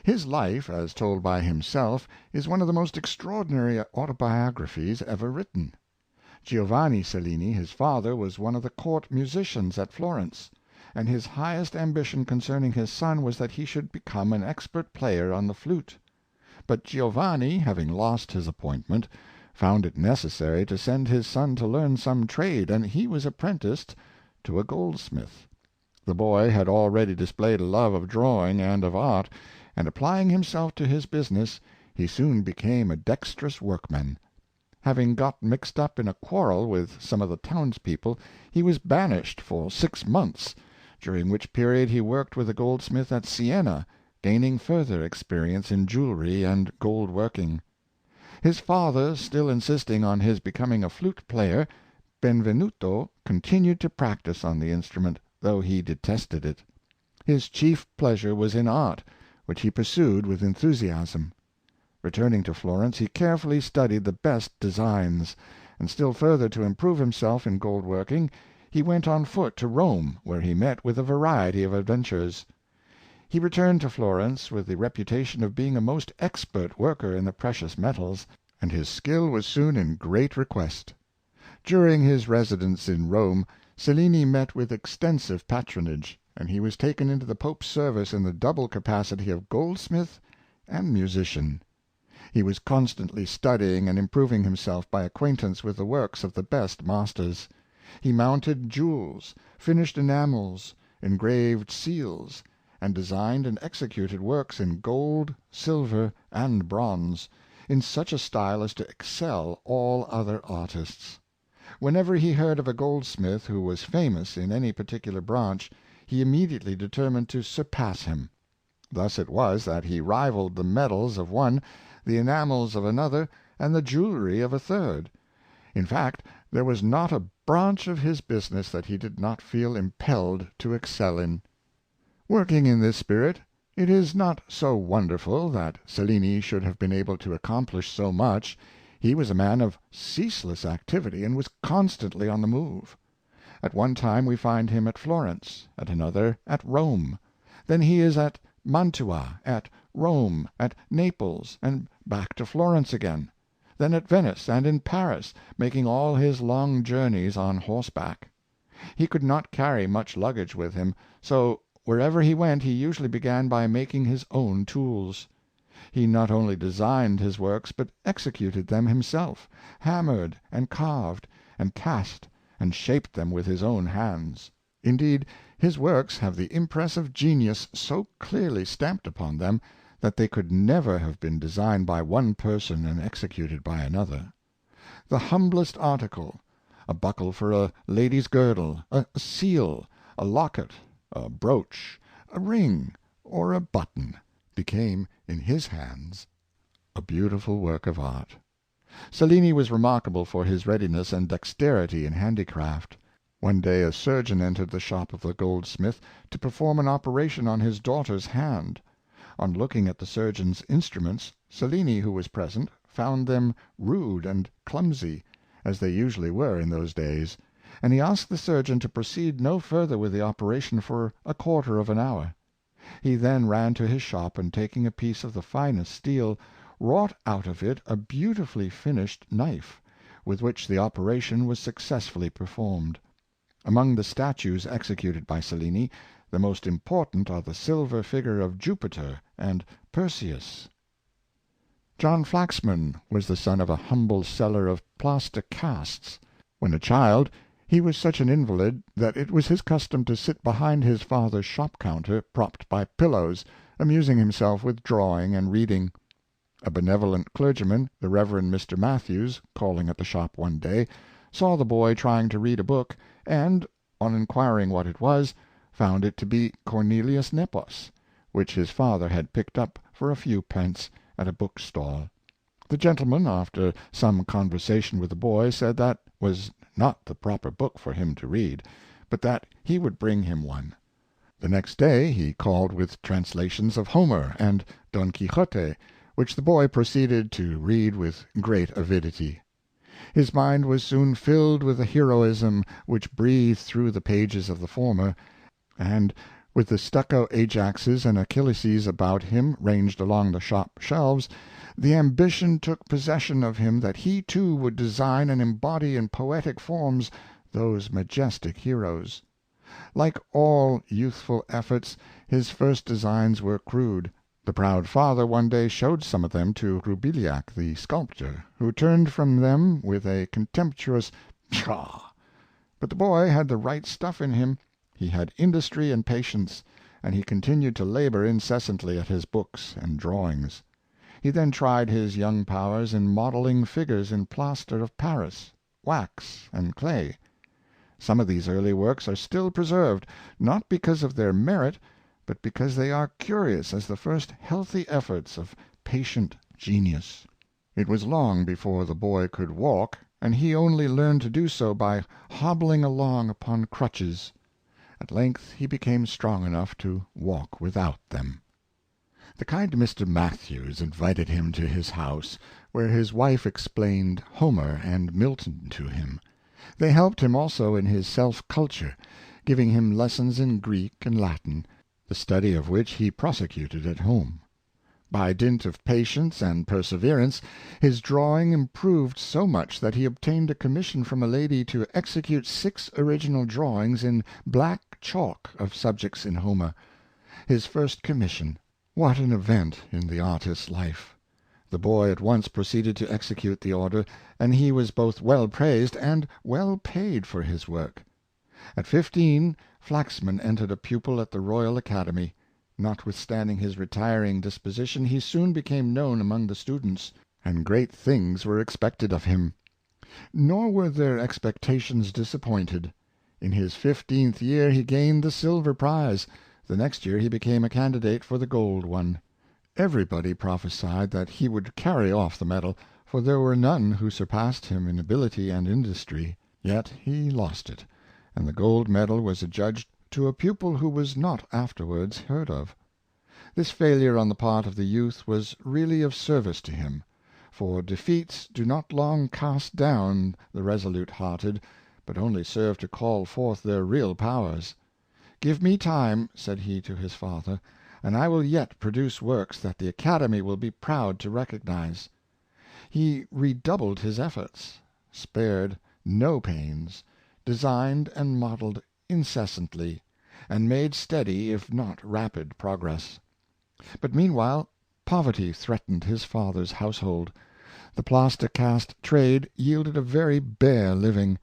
His life, as told by himself, is one of the most extraordinary autobiographies ever written. Giovanni Cellini, his father, was one of the court musicians at Florence, and his highest ambition concerning his son was that he should become an expert player on the flute. But Giovanni, having lost his appointment, found it necessary to send his son to learn some trade, and he was apprenticed to a goldsmith. The boy had already displayed a love of drawing and of art, and applying himself to his business, he soon became a dexterous workman. Having got mixed up in a quarrel with some of the townspeople, he was banished for 6 months, during which period he worked with a goldsmith at Siena, gaining further experience in jewelry and gold working. His father still insisting on his becoming a flute player, Benvenuto continued to practice on the instrument, though he detested it. His chief pleasure was in art, which he pursued with enthusiasm. Returning to Florence, he carefully studied the best designs, and still further to improve himself in gold working, he went on foot to Rome, where he met with a variety of adventures. He returned to Florence with the reputation of being a most expert worker in the precious metals, and his skill was soon in great request. During his residence in Rome, Cellini met with extensive patronage, and he was taken into the Pope's service in the double capacity of goldsmith and musician. He was constantly studying and improving himself by acquaintance with the works of the best masters. He mounted jewels, finished enamels, engraved seals, and designed and executed works in gold, silver, and bronze, in such a style as to excel all other artists. Whenever he heard of a goldsmith who was famous in any particular branch, he immediately determined to surpass him. Thus it was that he rivaled the medals of one, the enamels of another, and the jewelry of a third. In fact, there was not a branch of his business that he did not feel impelled to excel in. Working in this spirit, it is not so wonderful that Cellini should have been able to accomplish so much. He was a man of ceaseless activity, and was constantly on the move. At one time we find him at Florence, at another at Rome. Then he is at Mantua, at Rome, at Naples, and back to Florence again. Then at Venice and in Paris, making all his long journeys on horseback. He could not carry much luggage with him, so wherever he went he usually began by making his own tools. He not only designed his works, but executed them himself, hammered and carved and cast and shaped them with his own hands. Indeed, his works have the impress of genius so clearly stamped upon them, that they could never have been designed by one person and executed by another. The humblest article, a buckle for a lady's girdle, a seal, a locket, a brooch, a ring, or a button, became in his hands a beautiful work of art. Cellini was remarkable for his readiness and dexterity in handicraft. One day a surgeon entered the shop of the goldsmith to perform an operation on his daughter's hand. On looking at the surgeon's instruments, Cellini, who was present, found them rude and clumsy, as they usually were in those days, and he asked the surgeon to proceed no further with the operation for a quarter of an hour. He then ran to his shop, and taking a piece of the finest steel, wrought out of it a beautifully finished knife, with which the operation was successfully performed. Among the statues executed by Cellini, the most important are the silver figure of Jupiter and Perseus. John Flaxman was the son of a humble seller of plaster casts. When a child, he was such an invalid that it was his custom to sit behind his father's shop counter, propped by pillows, amusing himself with drawing and reading. A benevolent clergyman, the Reverend Mr. Matthews, calling at the shop one day, saw the boy trying to read a book, and, on inquiring what it was, found it to be Cornelius Nepos, which his father had picked up for a few pence at a book-stall. The gentleman, after some conversation with the boy, said that was not the proper book for him to read, but that he would bring him one. The next day he called with translations of Homer and Don Quixote, which the boy proceeded to read with great avidity. His mind was soon filled with the heroism which breathed through the pages of the former, and, with the stucco Ajaxes and Achilleses about him ranged along the shop shelves, the ambition took possession of him that he too would design and embody in poetic forms those majestic heroes. Like all youthful efforts, his first designs were crude. The proud father one day showed some of them to Roubiliac the sculptor, who turned from them with a contemptuous "Pshaw!" But the boy had the right stuff in him. He had industry and patience, and he continued to labor incessantly at his books and drawings. He then tried his young powers in modeling figures in plaster of Paris, wax, and clay. Some of these early works are still preserved, not because of their merit, but because they are curious as the first healthy efforts of patient genius. It was long before the boy could walk, and he only learned to do so by hobbling along upon crutches. At length he became strong enough to walk without them. The kind Mr. Matthews invited him to his house, where his wife explained Homer and Milton to him. They helped him also in his self-culture, giving him lessons in Greek and Latin, the study of which he prosecuted at home. By dint of patience and perseverance, his drawing improved so much that he obtained a commission from a lady to execute 6 original drawings in black chalk of subjects in Homer. His first commission! What an event in the artist's life! The boy at once proceeded to execute the order, and he was both well praised and well paid for his work. At 15, Flaxman entered a pupil at the Royal Academy. Notwithstanding his retiring disposition, he soon became known among the students, and great things were expected of him. Nor were their expectations disappointed. In his 15th year he gained the silver prize. The next year he became a candidate for the gold one. Everybody prophesied that he would carry off the medal, for there were none who surpassed him in ability and industry. Yet he lost it, and the gold medal was adjudged to a pupil who was not afterwards heard of. This failure on the part of the youth was really of service to him, for defeats do not long cast down the resolute-hearted, but only serve to call forth their real powers. "Give me time," said he to his father, "and I will yet produce works that the Academy will be proud to recognize." He redoubled his efforts, spared no pains, designed and modeled incessantly, and made steady, if not rapid, progress. But meanwhile poverty threatened his father's household. The plaster-cast trade yielded a very bare living,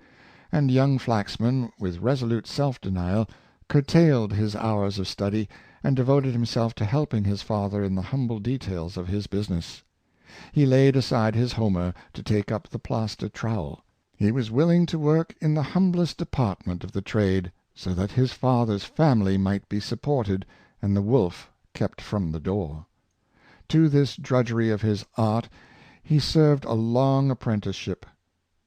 and young Flaxman, with resolute self-denial, curtailed his hours of study, and devoted himself to helping his father in the humble details of his business. He laid aside his Homer to take up the plaster trowel. He was willing to work in the humblest department of the trade, so that his father's family might be supported and the wolf kept from the door. To this drudgery of his art he served a long apprenticeship,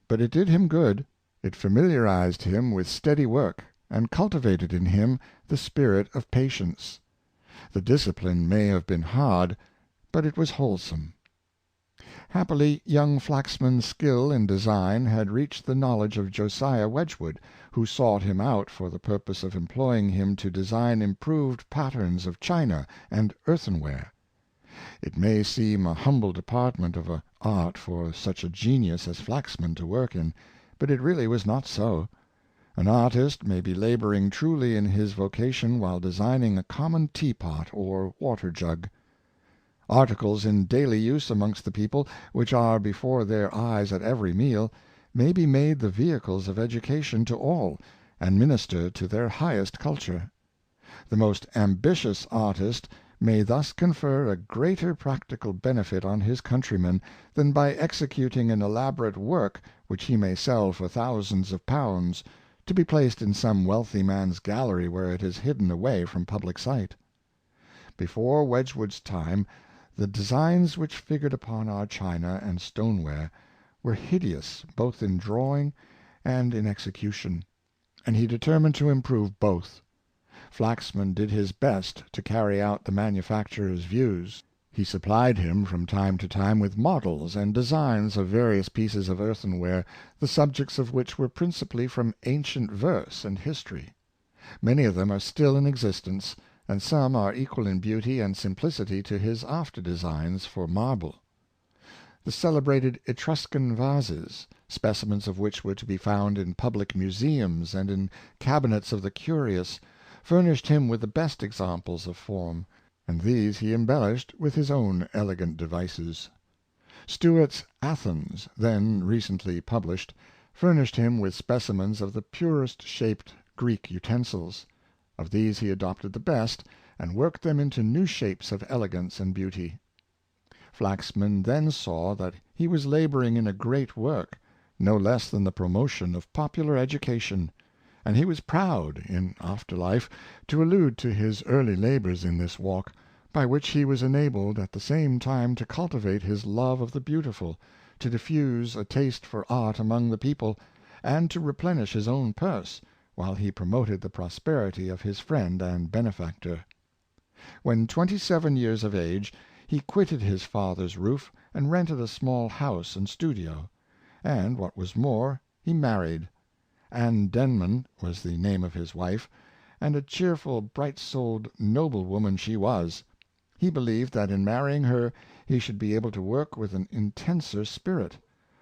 but it did him good. It familiarized him with steady work, and cultivated in him the spirit of patience. The discipline may have been hard, but it was wholesome. Happily, young Flaxman's skill in design had reached the knowledge of Josiah Wedgwood, who sought him out for the purpose of employing him to design improved patterns of china and earthenware. It may seem a humble department of art for such a genius as Flaxman to work in, but it really was not so. An artist may be laboring truly in his vocation while designing a common teapot or water jug. Articles in daily use amongst the people, which are before their eyes at every meal, may be made the vehicles of education to all, and minister to their highest culture. The most ambitious artist may thus confer a greater practical benefit on his countrymen than by executing an elaborate work which he may sell for thousands of pounds, to be placed in some wealthy man's gallery where it is hidden away from public sight. Before Wedgwood's time, the designs which figured upon our china and stoneware were hideous both in drawing and in execution, and he determined to improve both. Flaxman did his best to carry out the manufacturer's views. He supplied him from time to time with models and designs of various pieces of earthenware, the subjects of which were principally from ancient verse and history. Many of them are still in existence, and some are equal in beauty and simplicity to his after designs for marble. The celebrated Etruscan vases, specimens of which were to be found in public museums and in cabinets of the curious, furnished him with the best examples of form, and these he embellished with his own elegant devices. Stuart's Athens, then recently published, furnished him with specimens of the purest shaped Greek utensils. Of these he adopted the best, and worked them into new shapes of elegance and beauty. Flaxman then saw that he was laboring in a great work, no less than the promotion of popular education, and he was proud, in after life, to allude to his early labors in this walk, by which he was enabled at the same time to cultivate his love of the beautiful, to diffuse a taste for art among the people, and to replenish his own purse, while he promoted the prosperity of his friend and benefactor. When 27 years of age, he quitted his father's roof and rented a small house and studio; and, what was more, he married. Anne Denman was the name of his wife, and a cheerful, bright-souled, noble woman she was. He believed that in marrying her he should be able to work with an intenser spirit;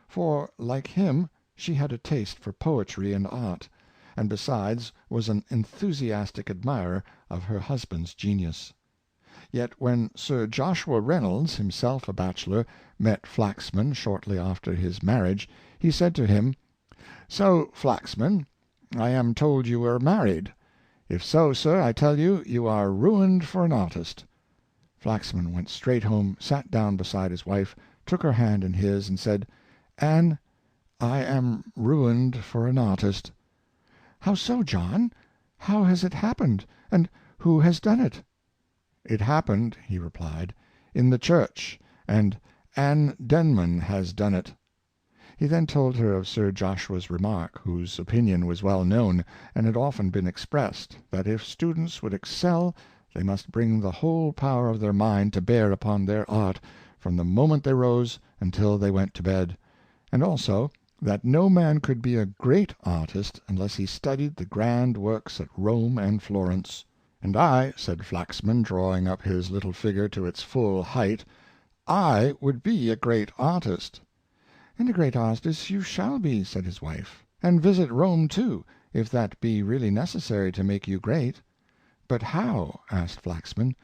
for, like him, she had a taste for poetry and art, and besides was an enthusiastic admirer of her husband's genius. Yet when Sir Joshua Reynolds, himself a bachelor, met Flaxman shortly after his marriage, he said to him, "So, Flaxman, I am told you are married. If so, sir, I tell you, you are ruined for an artist." Flaxman went straight home, sat down beside his wife, took her hand in his, and said, "Anne, I am ruined for an artist." "How so, John? How has it happened, and who has done it?" "It happened," he replied, "in the church, and Anne Denman has done it." He then told her of Sir Joshua's remark, whose opinion was well known, and had often been expressed, that if students would excel, they must bring the whole power of their mind to bear upon their art, from the moment they rose until they went to bed; and also that no man could be a great artist unless he studied the grand works at Rome and Florence. "And I," said Flaxman, drawing up his little figure to its full height, "I would be a great artist." "And a great artist you shall be," said his wife, "and visit Rome too, if that be really necessary to make you great." "But how?" asked Flaxman.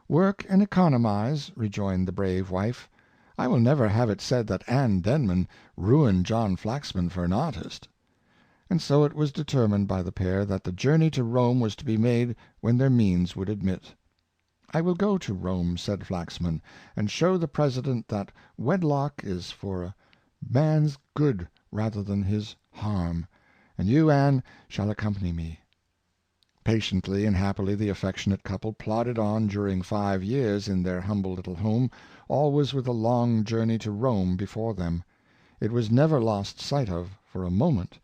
"Work and economize," rejoined the brave wife. "I will never have it said that Anne Denman ruined John Flaxman for an artist." And so it was determined by the pair that the journey to Rome was to be made when their means would admit. "I will go to Rome," said Flaxman, "and show the President that wedlock is for a man's good rather than his harm, and you, Anne, shall accompany me." Patiently and happily the affectionate couple plodded on during 5 years in their humble little home, always with a long journey to Rome before them. It was never lost sight of for a moment,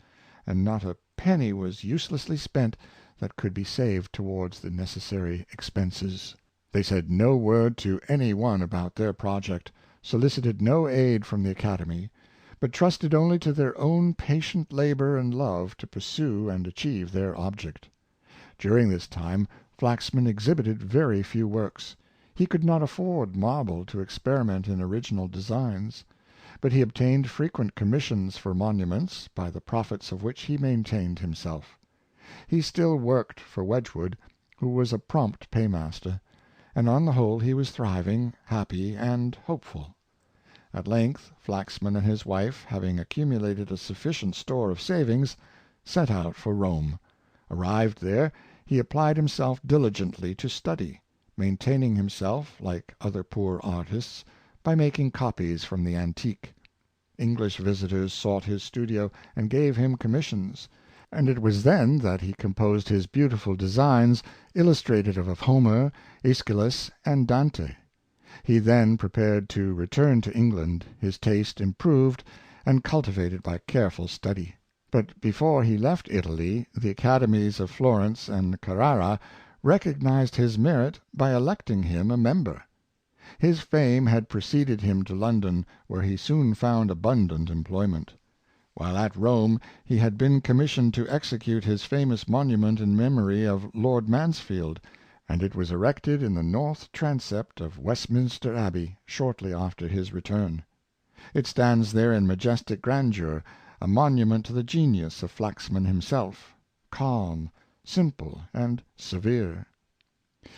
and not a penny was uselessly spent that could be saved towards the necessary expenses. They said no word to any one about their project, solicited no aid from the Academy, but trusted only to their own patient labor and love to pursue and achieve their object. During this time Flaxman exhibited very few works. He could not afford marble to experiment in original designs, but he obtained frequent commissions for monuments, by the profits of which he maintained himself. He still worked for Wedgwood, who was a prompt paymaster, and on the whole he was thriving, happy, and hopeful. At length Flaxman and his wife, having accumulated a sufficient store of savings, set out for Rome. Arrived there, he applied himself diligently to study, maintaining himself, like other poor artists, by making copies from the antique. English visitors sought his studio and gave him commissions, and it was then that he composed his beautiful designs illustrative of Homer, Aeschylus, and Dante. He then prepared to return to England, his taste improved and cultivated by careful study. But before he left Italy, the Academies of Florence and Carrara recognized his merit by electing him a member. His fame had preceded him to London, where he soon found abundant employment. While at Rome he had been commissioned to execute his famous monument in memory of Lord Mansfield, and it was erected in the north transept of Westminster Abbey shortly after his return. It stands there in majestic grandeur, a monument to the genius of Flaxman himself, calm, simple, and severe.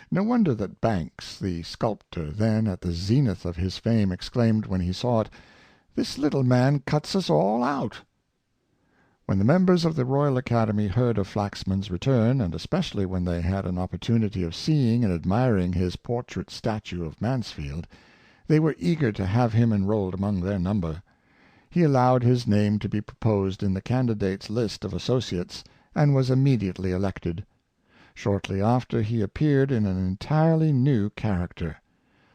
No wonder that Banks, the sculptor, then at the zenith of his fame, exclaimed when he saw it, "This little man cuts us all out." When the members of the Royal Academy heard of Flaxman's return, and especially when they had an opportunity of seeing and admiring his portrait statue of Mansfield, they were eager to have him enrolled among their number. He allowed his name to be proposed in the candidates' list of associates, and was immediately elected. Shortly after he appeared in an entirely new character.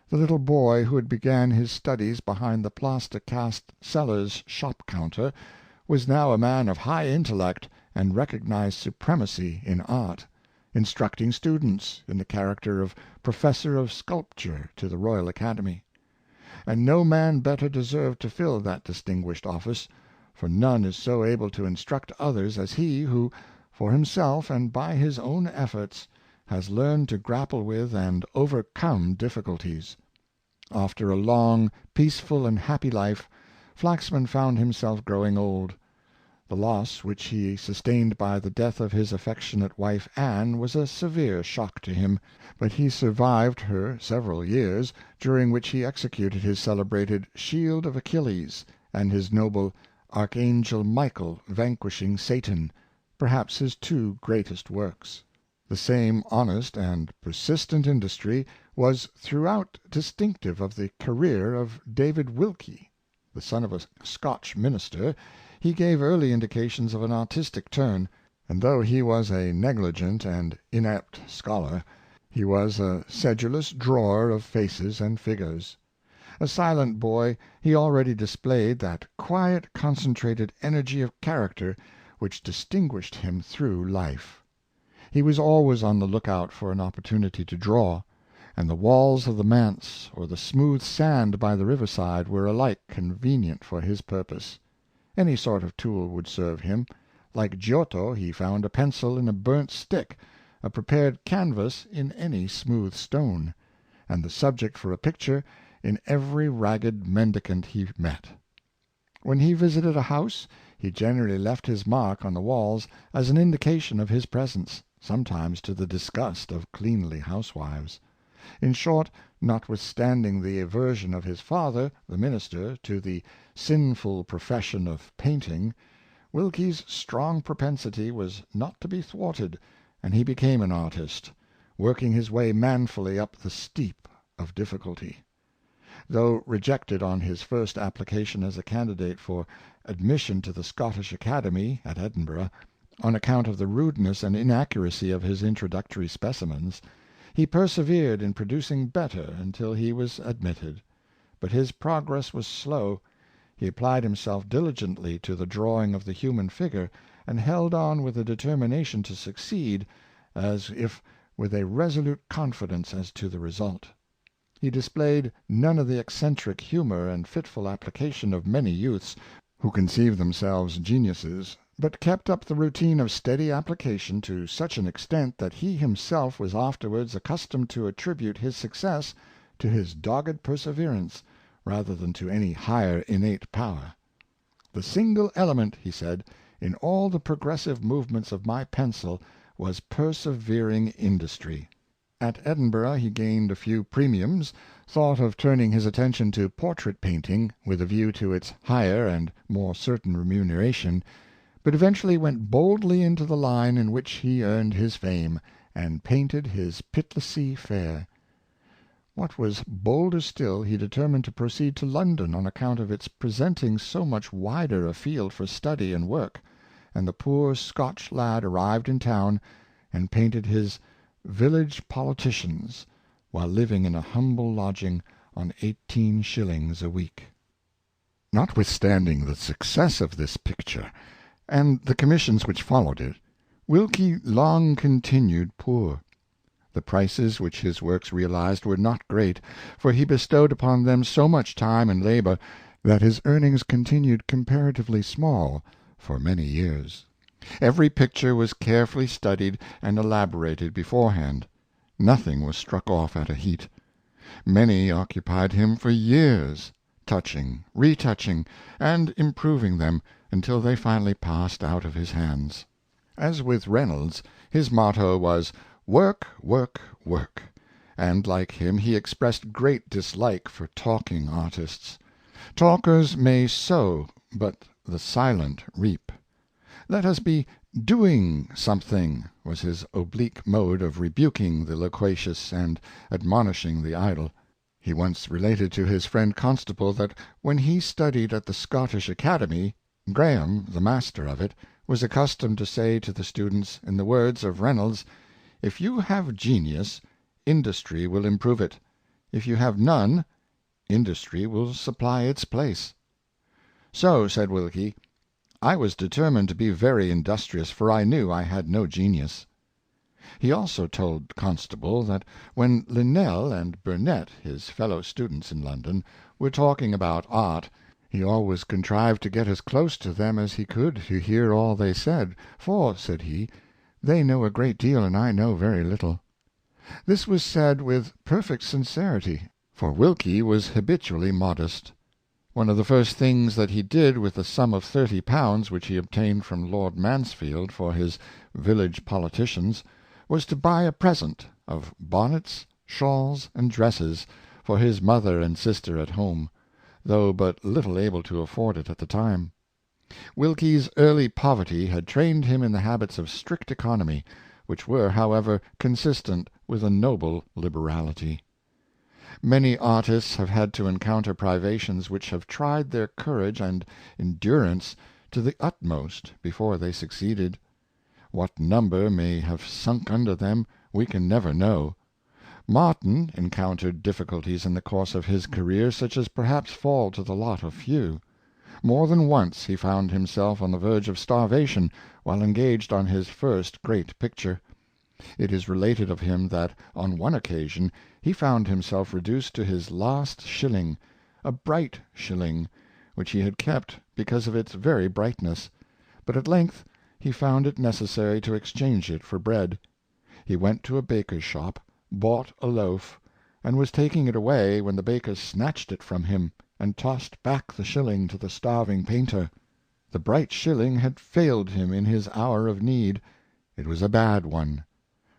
The little boy who had began his studies behind the plaster cast seller's shop counter was now a man of high intellect and recognized supremacy in art, instructing students in the character of Professor of Sculpture to the Royal Academy. And no man better deserved to fill that distinguished office, for none is so able to instruct others as he who, for himself and by his own efforts, has learned to grapple with and overcome difficulties. After a long, peaceful, and happy life, Flaxman found himself growing old. The loss which he sustained by the death of his affectionate wife Anne was a severe shock to him, but he survived her several years, during which he executed his celebrated Shield of Achilles, and his noble Archangel Michael vanquishing Satan, perhaps his two greatest works. The same honest and persistent industry was throughout distinctive of the career of David Wilkie. The son of a Scotch minister, he gave early indications of an artistic turn, and though he was a negligent and inept scholar, he was a sedulous drawer of faces and figures. A silent boy, he already displayed that quiet, concentrated energy of character which distinguished him through life. He was always on the lookout for an opportunity to draw, and the walls of the manse or the smooth sand by the riverside were alike convenient for his purpose. Any sort of tool would serve him. Like Giotto, he found a pencil in a burnt stick, a prepared canvas in any smooth stone, and the subject for a picture in every ragged mendicant he met. When he visited a house, he generally left his mark on the walls as an indication of his presence, sometimes to the disgust of cleanly housewives. In short, notwithstanding the aversion of his father, the minister, to the sinful profession of painting, Wilkie's strong propensity was not to be thwarted, and he became an artist, working his way manfully up the steep of difficulty. Though rejected on his first application as a candidate for admission to the Scottish Academy at Edinburgh, on account of the rudeness and inaccuracy of his introductory specimens, he persevered in producing better until he was admitted. But his progress was slow. He applied himself diligently to the drawing of the human figure, and held on with a determination to succeed, as if with a resolute confidence as to the result. He displayed none of the eccentric humor and fitful application of many youths who conceive themselves geniuses, but kept up the routine of steady application to such an extent that he himself was afterwards accustomed to attribute his success to his dogged perseverance rather than to any higher innate power. "The single element," he said, "in all the progressive movements of my pencil was persevering industry." At Edinburgh he gained a few premiums, thought of turning his attention to portrait painting, with a view to its higher and more certain remuneration, but eventually went boldly into the line in which he earned his fame, and painted his Pitlessie Fair. What was bolder still, he determined to proceed to London on account of its presenting so much wider a field for study and work, and the poor Scotch lad arrived in town and painted his Village Politicians, while living in a humble lodging on 18 shillings a week. Notwithstanding the success of this picture, and the commissions which followed it, Wilkie long continued poor. The prices which his works realized were not great, for he bestowed upon them so much time and labor that his earnings continued comparatively small for many years. Every picture was carefully studied and elaborated beforehand. Nothing was struck off at a heat. Many occupied him for years, touching, retouching, and improving them until they finally passed out of his hands. As with Reynolds, his motto was "Work, work, work," and like him he expressed great dislike for talking artists. Talkers may sow, but the silent reap. Let us be doing something, was his oblique mode of rebuking the loquacious and admonishing the idle. He once related to his friend Constable that when he studied at the Scottish Academy, Graham, the master of it, was accustomed to say to the students, in the words of Reynolds, "If you have genius, industry will improve it; if you have none, industry will supply its place." So, said Wilkie, "I was determined to be very industrious, for I knew I had no genius." He also told Constable that when Linnell and Burnet, his fellow students in London, were talking about art, he always contrived to get as close to them as he could to hear all they said, "for," said he, "they know a great deal and I know very little." This was said with perfect sincerity, for Wilkie was habitually modest. One of the first things that he did with the sum of £30 which he obtained from Lord Mansfield for his Village Politicians was to buy a present of bonnets, shawls, and dresses for his mother and sister at home, though but little able to afford it at the time. Wilkie's early poverty had trained him in the habits of strict economy, which were, however, consistent with a noble liberality. Many artists have had to encounter privations which have tried their courage and endurance to the utmost before they succeeded. What number may have sunk under them we can never know. Martin encountered difficulties in the course of his career such as perhaps fall to the lot of few. More than once he found himself on the verge of starvation while engaged on his first great picture. It is related of him that on one occasion he found himself reduced to his last shilling, a bright shilling, which he had kept because of its very brightness, but at length he found it necessary to exchange it for bread. He went to a baker's shop, bought a loaf, and was taking it away when the baker snatched it from him, and tossed back the shilling to the starving painter. The bright shilling had failed him in his hour of need. It was a bad one.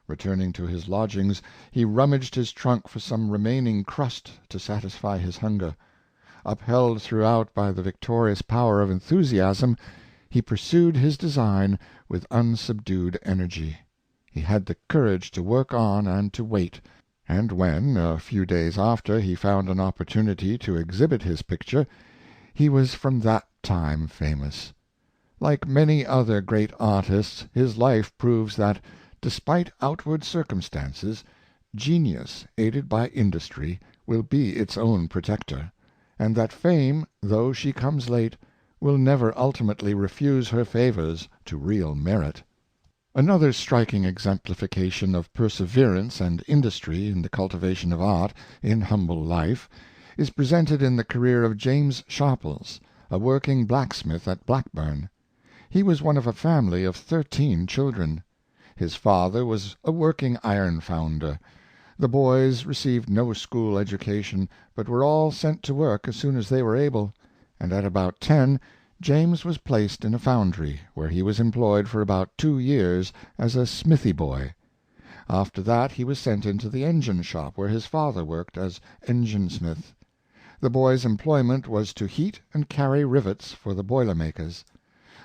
Returning to his lodgings, he rummaged his trunk for some remaining crust to satisfy his hunger. Upheld throughout by the victorious power of enthusiasm, he pursued his design with unsubdued energy. He had the courage to work on and to wait, and when, a few days after, he found an opportunity to exhibit his picture, he was from that time famous. Like many other great artists, his life proves that, despite outward circumstances, genius, aided by industry, will be its own protector, and that fame, though she comes late, will never ultimately refuse her favors to real merit. Another striking exemplification of perseverance and industry in the cultivation of art in humble life is presented in the career of James Sharples, a working blacksmith at Blackburn. He was one of a family of 13 children. His father was a working iron founder. The boys received no school education, but were all sent to work as soon as they were able, and at about 10 James was placed in a foundry, where he was employed for about 2 years as a smithy boy. After that he was sent into the engine shop, where his father worked as engine-smith. The boy's employment was to heat and carry rivets for the boiler-makers.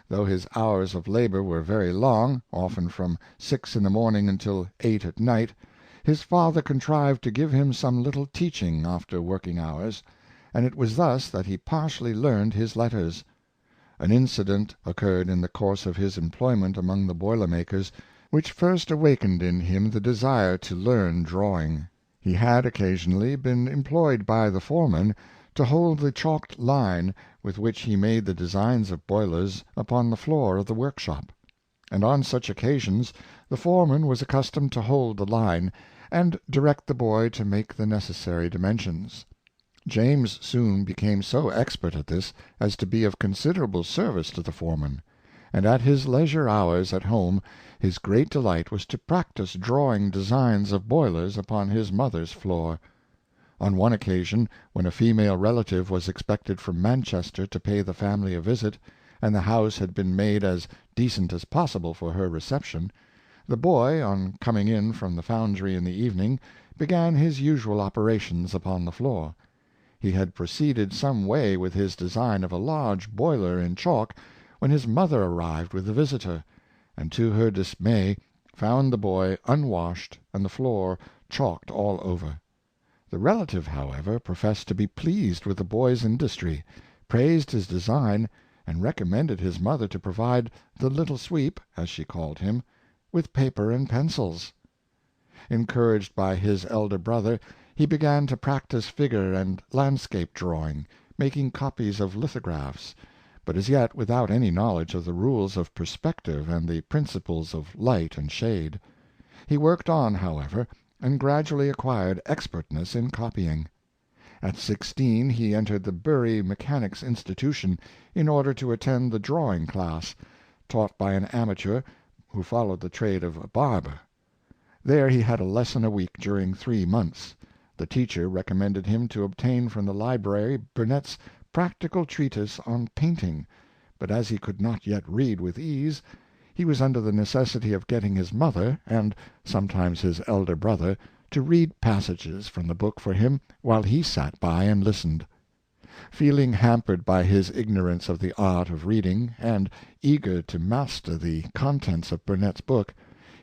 Though his hours of labor were very long, often from 6 in the morning until 8 at night, his father contrived to give him some little teaching after working hours, and it was thus that he partially learned his letters. An incident occurred in the course of his employment among the boiler-makers, which first awakened in him the desire to learn drawing. He had occasionally been employed by the foreman to hold the chalked line with which he made the designs of boilers upon the floor of the workshop; and on such occasions the foreman was accustomed to hold the line, and direct the boy to make the necessary dimensions. James soon became so expert at this as to be of considerable service to the foreman, and at his leisure hours at home his great delight was to practice drawing designs of boilers upon his mother's floor. On one occasion, when a female relative was expected from Manchester to pay the family a visit, and the house had been made as decent as possible for her reception, the boy, on coming in from the foundry in the evening, began his usual operations upon the floor. He had proceeded some way with his design of a large boiler in chalk, when his mother arrived with the visitor, and to her dismay found the boy unwashed and the floor chalked all over. The relative, however, professed to be pleased with the boy's industry, praised his design, and recommended his mother to provide the little sweep, as she called him, with paper and pencils. Encouraged by his elder brother, he began to practice figure and landscape drawing, making copies of lithographs, but as yet without any knowledge of the rules of perspective and the principles of light and shade. He worked on, however, and gradually acquired expertness in copying. At 16 he entered the Bury Mechanics' Institution, in order to attend the drawing class, taught by an amateur who followed the trade of a barber. There he had a lesson a week during 3 months. The teacher recommended him to obtain from the library Burnet's Practical Treatise on Painting, but as he could not yet read with ease, he was under the necessity of getting his mother, and sometimes his elder brother, to read passages from the book for him while he sat by and listened. Feeling hampered by his ignorance of the art of reading, and eager to master the contents of Burnet's book,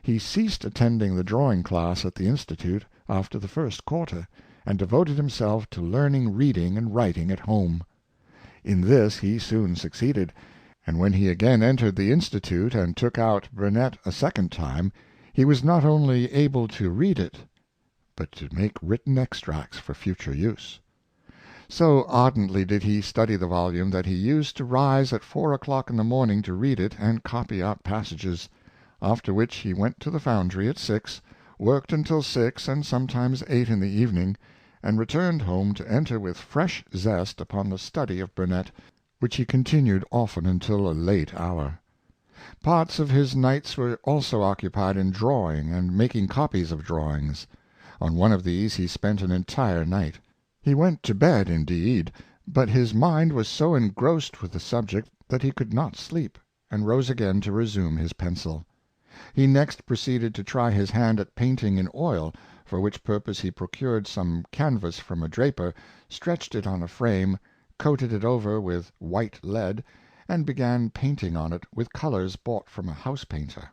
he ceased attending the drawing class at the Institute after the first quarter, and devoted himself to learning reading and writing at home. In this he soon succeeded, and when he again entered the Institute and took out Burnet a second time, he was not only able to read it, but to make written extracts for future use. So ardently did he study the volume that he used to rise at 4 o'clock in the morning to read it and copy out passages, after which he went to the foundry at 6, worked until 6 and sometimes 8 in the evening, and returned home to enter with fresh zest upon the study of Burnet, which he continued often until a late hour. Parts of his nights were also occupied in drawing and making copies of drawings. On one of these he spent an entire night. He went to bed, indeed, but his mind was so engrossed with the subject that he could not sleep, and rose again to resume his pencil. He next proceeded to try his hand at painting in oil, for which purpose he procured some canvas from a draper, stretched it on a frame, coated it over with white lead, and began painting on it with colors bought from a house painter.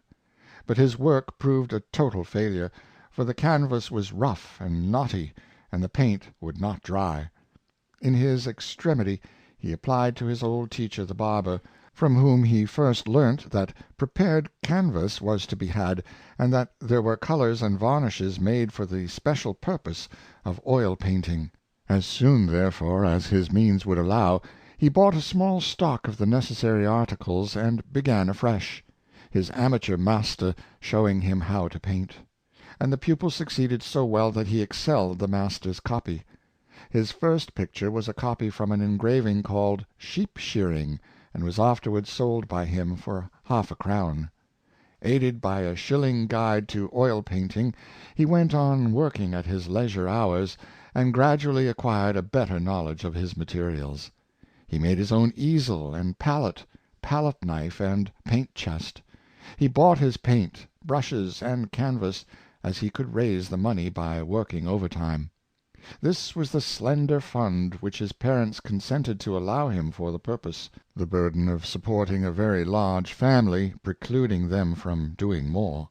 But his work proved a total failure, for the canvas was rough and knotty, and the paint would not dry. In his extremity he applied to his old teacher the barber, from whom he first learnt that prepared canvas was to be had, and that there were colors and varnishes made for the special purpose of oil painting. As soon, therefore, as his means would allow, He bought a small stock of the necessary articles, and began afresh, his amateur master showing him how to paint; and the pupil succeeded so well that he excelled the master's copy. His first picture was a copy from an engraving called "Sheep Shearing," and was afterwards sold by him for half a crown. Aided by a shilling guide to oil painting, he went on working at his leisure hours, and gradually acquired a better knowledge of his materials. He made his own easel and palette knife and paint chest. He bought his paint, brushes, and canvas, as he could raise the money by working overtime. This was the slender fund which his parents consented to allow him for the purpose, the burden of supporting a very large family precluding them from doing more.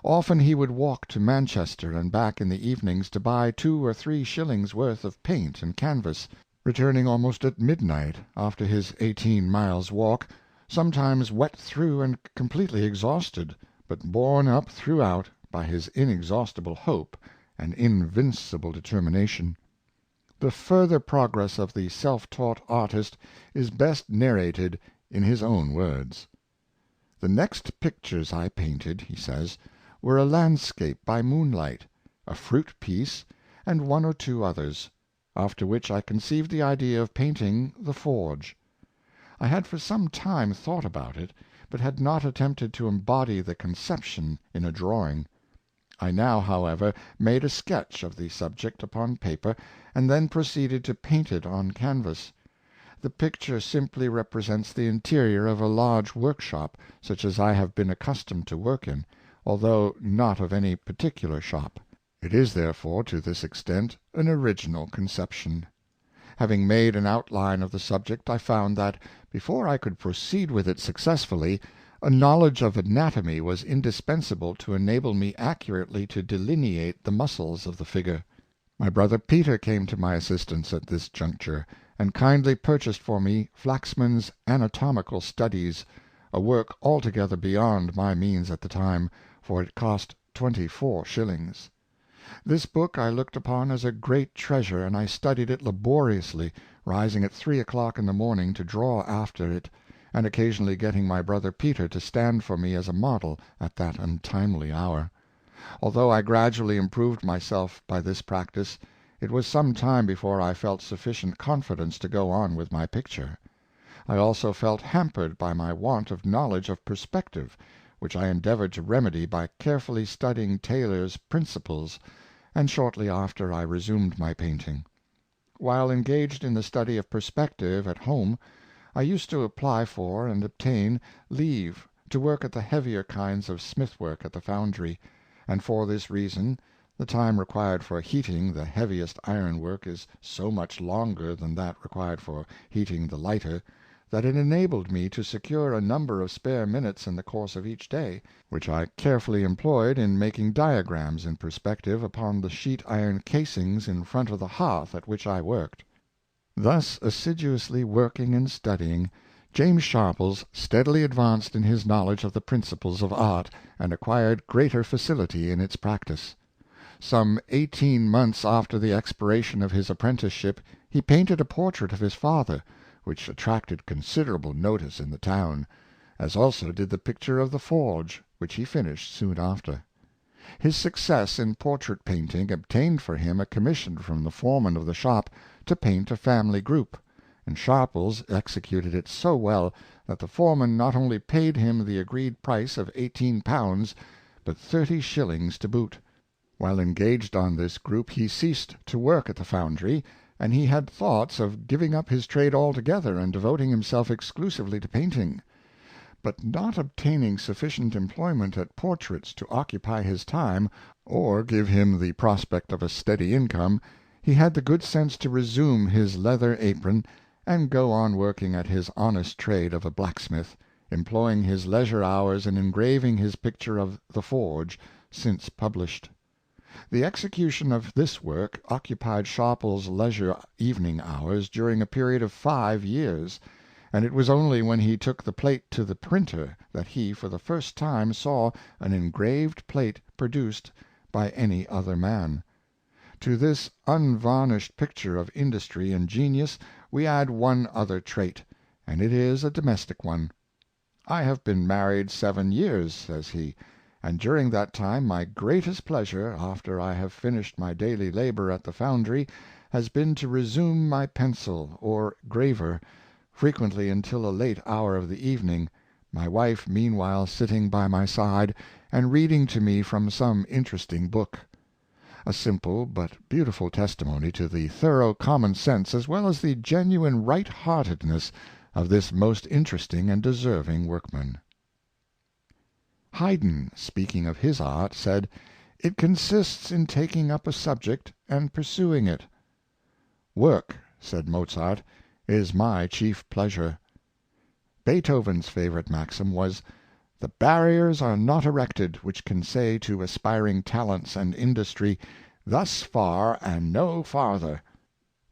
Often he would walk to Manchester and back in the evenings to buy 2 or 3 shillings worth of paint and canvas, returning almost at midnight after his 18 miles walk, sometimes wet through and completely exhausted, but borne up throughout by his inexhaustible hope and invincible determination. The further progress of the self-taught artist is best narrated in his own words. "The next pictures I painted," he says, "were a landscape by moonlight, a fruit piece, and 1 or 2 others, after which I conceived the idea of painting the forge. I had for some time thought about it, but had not attempted to embody the conception in a drawing. I now, however, made a sketch of the subject upon paper, and then proceeded to paint it on canvas. The picture simply represents the interior of a large workshop, such as I have been accustomed to work in, although not of any particular shop. It is, therefore, to this extent, an original conception. Having made an outline of the subject, I found that, before I could proceed with it successfully, a knowledge of anatomy was indispensable to enable me accurately to delineate the muscles of the figure. My brother Peter came to my assistance at this juncture, and kindly purchased for me Flaxman's Anatomical Studies, a work altogether beyond my means at the time, for it cost 24 shillings. This book I looked upon as a great treasure, and I studied it laboriously, rising at 3 o'clock in the morning to draw after it, and occasionally getting my brother Peter to stand for me as a model at that untimely hour. Although I gradually improved myself by this practice, it was some time before I felt sufficient confidence to go on with my picture. I also felt hampered by my want of knowledge of perspective, which I endeavored to remedy by carefully studying Taylor's Principles, and shortly after I resumed my painting. While engaged in the study of perspective at home, I used to apply for and obtain leave to work at the heavier kinds of smith-work at the foundry, and for this reason the time required for heating the heaviest iron-work is so much longer than that required for heating the lighter, that it enabled me to secure a number of spare minutes in the course of each day, which I carefully employed in making diagrams in perspective upon the sheet-iron casings in front of the hearth at which I worked. Thus assiduously working and studying, James Sharpies steadily advanced in his knowledge of the principles of art, and acquired greater facility in its practice. Some 18 months after the expiration of his apprenticeship, he painted a portrait of his father, which attracted considerable notice in the town, as also did the picture of the forge, which he finished soon after. His success in portrait painting obtained for him a commission from the foreman of the shop to paint a family group, and Sharpies executed it so well that the foreman not only paid him the agreed price of £18, but 30 shillings to boot. While engaged on this group he ceased to work at the foundry, and he had thoughts of giving up his trade altogether and devoting himself exclusively to painting. But not obtaining sufficient employment at portraits to occupy his time, or give him the prospect of a steady income, he had the good sense to resume his leather apron, and go on working at his honest trade of a blacksmith, employing his leisure hours in engraving his picture of the Forge, since published. The execution of this work occupied Sharpies' leisure evening hours during a period of 5 years, and it was only when he took the plate to the printer that he for the first time saw an engraved plate produced by any other man. To this unvarnished picture of industry and genius we add one other trait, and it is a domestic one. "I have been married 7 years," says he, "and during that time my greatest pleasure, after I have finished my daily labor at the foundry, has been to resume my pencil or graver, frequently until a late hour of the evening, my wife meanwhile sitting by my side, and reading to me from some interesting book." A simple but beautiful testimony to the thorough common sense as well as the genuine right-heartedness of this most interesting and deserving workman. Haydn, speaking of his art, said, "It consists in taking up a subject and pursuing it." "Work," said Mozart, "is my chief pleasure." Beethoven's favorite maxim was, "The barriers are not erected which can say to aspiring talents and industry, 'Thus far and no farther.'"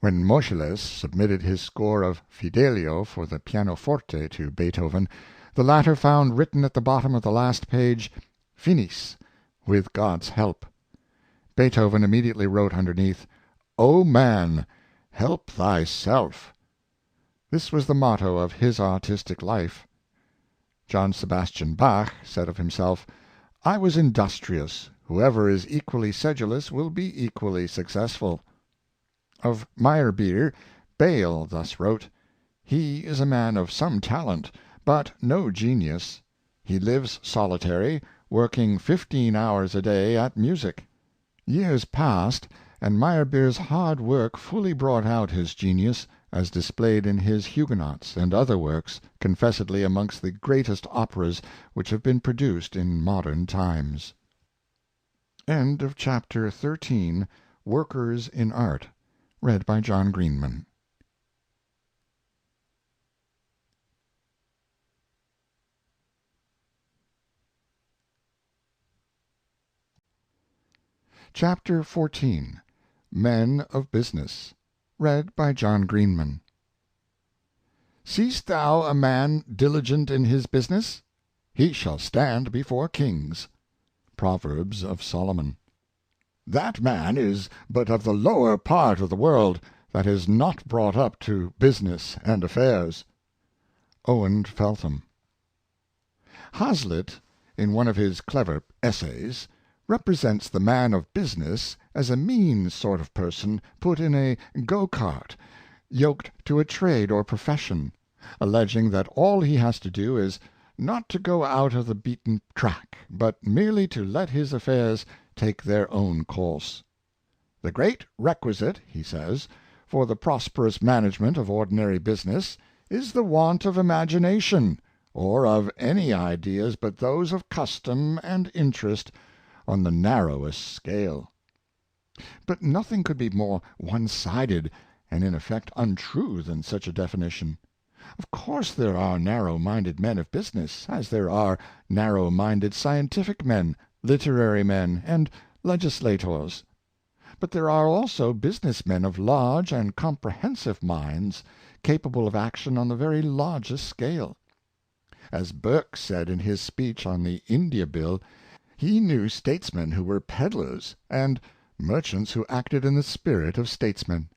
When Moscheles submitted his score of Fidelio for the pianoforte to Beethoven, the latter found written at the bottom of the last page, "Finis, with God's help." Beethoven immediately wrote underneath, "O man, help thyself." This was the motto of his artistic life. John Sebastian Bach said of himself, "I was industrious. Whoever is equally sedulous will be equally successful." Of Meyerbeer, Bayle thus wrote, "He is a man of some talent, but no genius. He lives solitary, working 15 hours a day at music." Years passed, and Meyerbeer's hard work fully brought out his genius, as displayed in his Huguenots and other works, confessedly amongst the greatest operas which have been produced in modern times. Chapter 13. Workers in Art. Read by John Greenman. Chapter 14. Men of Business. Read by John Greenman. "Seest thou a man diligent in his business? He shall stand before kings." Proverbs of Solomon. "That man is but of the lower part of the world that is not brought up to business and affairs." Owen Feltham. Hazlitt, in one of his clever essays, represents the man of business as a mean sort of person put in a go-cart, yoked to a trade or profession, alleging that all he has to do is not to go out of the beaten track, but merely to let his affairs take their own course. "The great requisite," he says, "for the prosperous management of ordinary business is the want of imagination, or of any ideas but those of custom and interest on the narrowest scale." But nothing could be more one-sided and in effect untrue than such a definition. Of course there are narrow-minded men of business, as there are narrow-minded scientific men, literary men, and legislators. But there are also business men of large and comprehensive minds, capable of action on the very largest scale. As Burke said in his speech on the India Bill, he knew statesmen who were peddlers, and merchants who acted in the spirit of statesmen.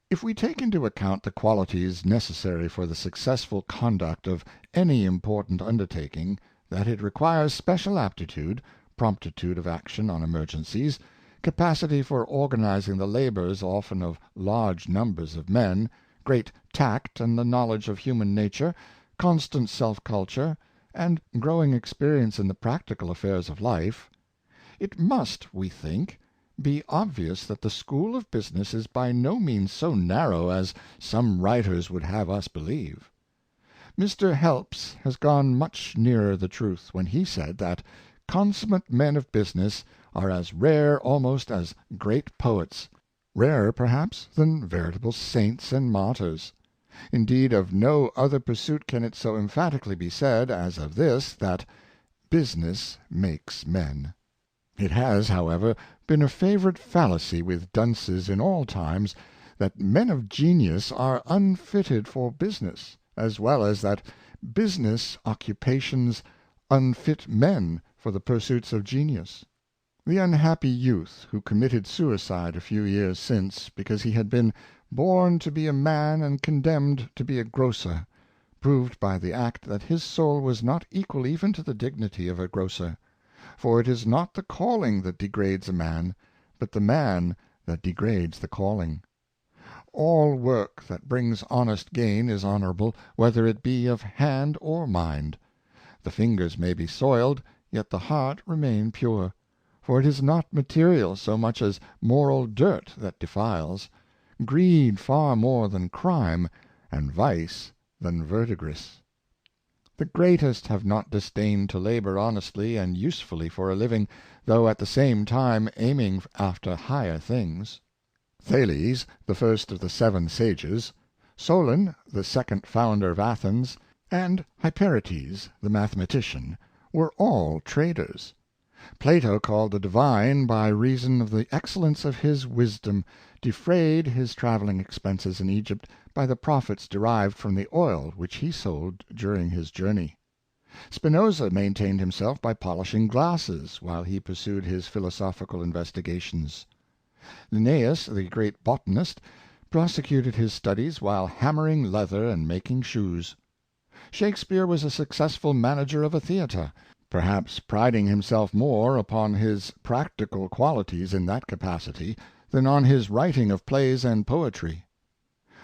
If we take into account the qualities necessary for the successful conduct of any important undertaking, that it requires special aptitude, promptitude of action on emergencies, capacity for organizing the labors often of large numbers of men, great tact and the knowledge of human nature, constant self-culture, and growing experience in the practical affairs of life, it must, we think, be obvious that the school of business is by no means so narrow as some writers would have us believe. Mr. Helps has gone much nearer the truth when he said that consummate men of business are as rare almost as great poets, rarer perhaps than veritable saints and martyrs. Indeed, of no other pursuit can it so emphatically be said as of this, that business makes men. It has, however, been a favorite fallacy with dunces in all times that men of genius are unfitted for business, as well as that business occupations unfit men for the pursuits of genius. The unhappy youth who committed suicide a few years since, because he had been born to be a man and condemned to be a grocer, proved by the act that his soul was not equal even to the dignity of a grocer. For it is not the calling that degrades a man, but the man that degrades the calling. All work that brings honest gain is honorable, whether it be of hand or mind. The fingers may be soiled, yet the heart remain pure; for it is not material so much as moral dirt that defiles, greed far more than crime, and vice than verdigris. The greatest have not disdained to labor honestly and usefully for a living, though at the same time aiming after higher things. Thales, the first of the 7 sages, Solon, the second founder of Athens, and Hyperites, the mathematician, were all traders. Plato called the divine, by reason of the excellence of his wisdom, defrayed his traveling expenses in Egypt by the profits derived from the oil which he sold during his journey. Spinoza maintained himself by polishing glasses, while he pursued his philosophical investigations. Linnaeus, the great botanist, prosecuted his studies while hammering leather and making shoes. Shakespeare was a successful manager of a theatre, perhaps priding himself more upon his practical qualities in that capacity than on his writing of plays and poetry.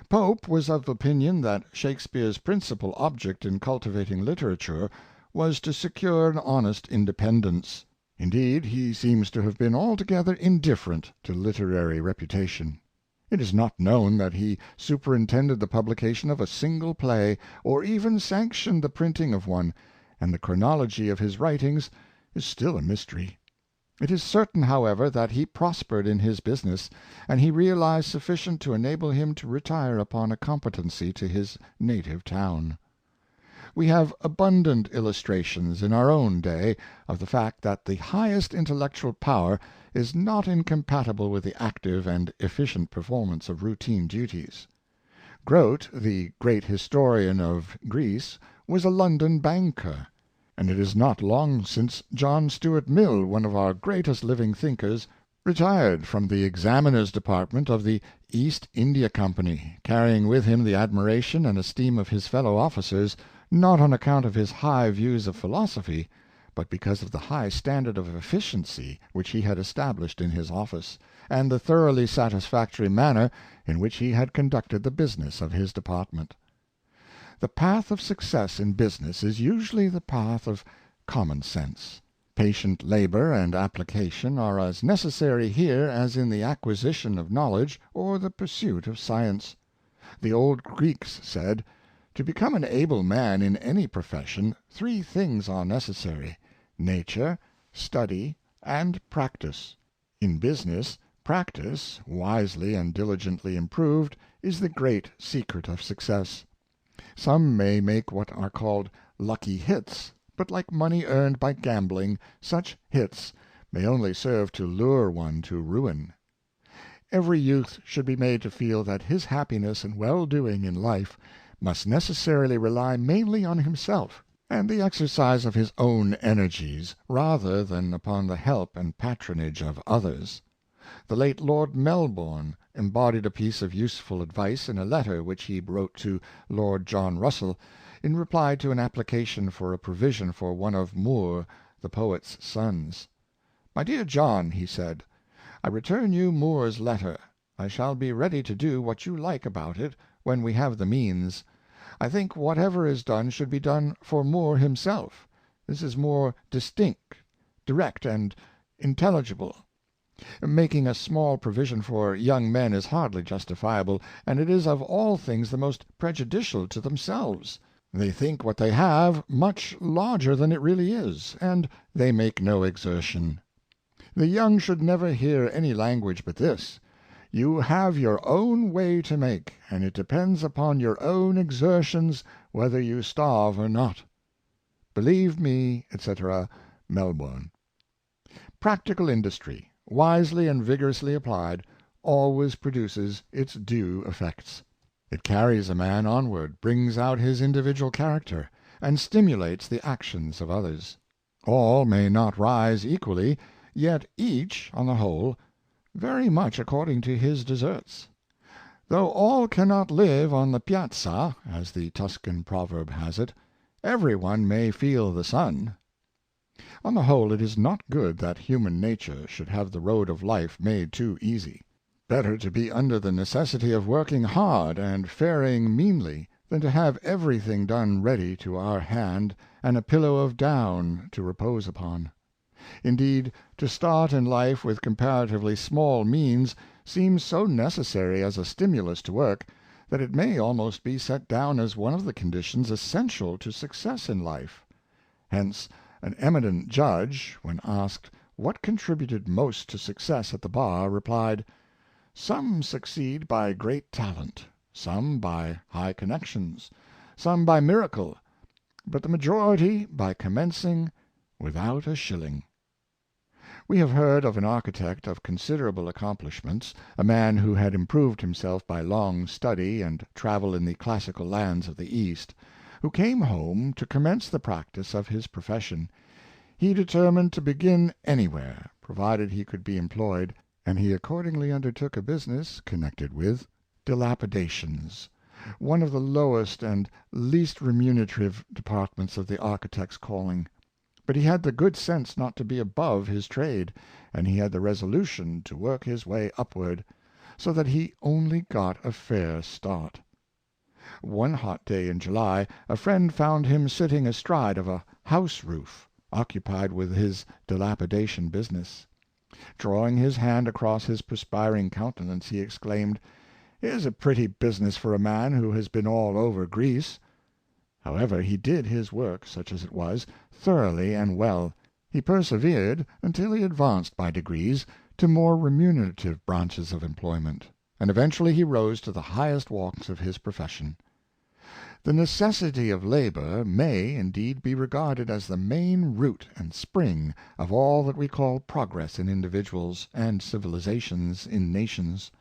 Pope was of opinion that Shakespeare's principal object in cultivating literature was to secure an honest independence. Indeed, he seems to have been altogether indifferent to literary reputation. It is not known that he superintended the publication of a single play, or even sanctioned the printing of one, and the chronology of his writings is still a mystery. It is certain, however, that he prospered in his business, and he realized sufficient to enable him to retire upon a competency to his native town. We have abundant illustrations in our own day of the fact that the highest intellectual power is not incompatible with the active and efficient performance of routine duties. Grote, the great historian of Greece, was a London banker; and it is not long since John Stuart Mill, one of our greatest living thinkers, retired from the examiner's department of the East India Company, carrying with him the admiration and esteem of his fellow officers, not on account of his high views of philosophy, but because of the high standard of efficiency which he had established in his office, and the thoroughly satisfactory manner in which he had conducted the business of his department. The path of success in business is usually the path of common sense. Patient labor and application are as necessary here as in the acquisition of knowledge or the pursuit of science. The old Greeks said, "To become an able man in any profession, 3 things are necessary: nature, study, and practice." In business, practice, wisely and diligently improved, is the great secret of success. Some may make what are called lucky hits, but like money earned by gambling, such hits may only serve to lure one to ruin. Every youth should be made to feel that his happiness and well-doing in life must necessarily rely mainly on himself, and the exercise of his own energies, rather than upon the help and patronage of others. The late Lord Melbourne embodied a piece of useful advice in a letter which he wrote to Lord John Russell, in reply to an application for a provision for one of Moore, the poet's sons. "My dear John," he said, "I return you Moore's letter. I shall be ready to do what you like about it when we have the means. I think whatever is done should be done for Moore himself. This is more distinct, direct, and intelligible. Making a small provision for young men is hardly justifiable, and it is of all things the most prejudicial to themselves. They think what they have much larger than it really is, and they make no exertion. The young should never hear any language but this: You have your own way to make, and it depends upon your own exertions whether you starve or not. Believe me, etc., Melbourne." Practical industry, wisely and vigorously applied, always produces its due effects. It carries a man onward, brings out his individual character, and stimulates the actions of others. All may not rise equally, yet each, on the whole, very much according to his deserts. Though all cannot live on the piazza, as the Tuscan proverb has it, every one may feel the sun. On the whole, it is not good that human nature should have the road of life made too easy. Better to be under the necessity of working hard and faring meanly, than to have everything done ready to our hand, and a pillow of down to repose upon. Indeed, to start in life with comparatively small means seems so necessary as a stimulus to work, that it may almost be set down as one of the conditions essential to success in life. Hence an eminent judge, when asked what contributed most to success at the bar, replied, "Some succeed by great talent, some by high connections, some by miracle, but the majority by commencing without a shilling." We have heard of an architect of considerable accomplishments, a man who had improved himself by long study and travel in the classical lands of the East, who came home to commence the practice of his profession. He determined to begin anywhere, provided he could be employed, and he accordingly undertook a business connected with dilapidations, one of the lowest and least remunerative departments of the architect's calling. But he had the good sense not to be above his trade, and he had the resolution to work his way upward, so that he only got a fair start. One hot day in July, a friend found him sitting astride of a house roof, occupied with his dilapidation business. Drawing his hand across his perspiring countenance, he exclaimed, "Here's a pretty business for a man who has been all over Greece." However, he did his work, such as it was, thoroughly and well. He persevered until he advanced by degrees to more remunerative branches of employment, and eventually he rose to the highest walks of his profession. The necessity of labor may, indeed, be regarded as the main root and spring of all that we call progress in individuals, and civilizations in nations.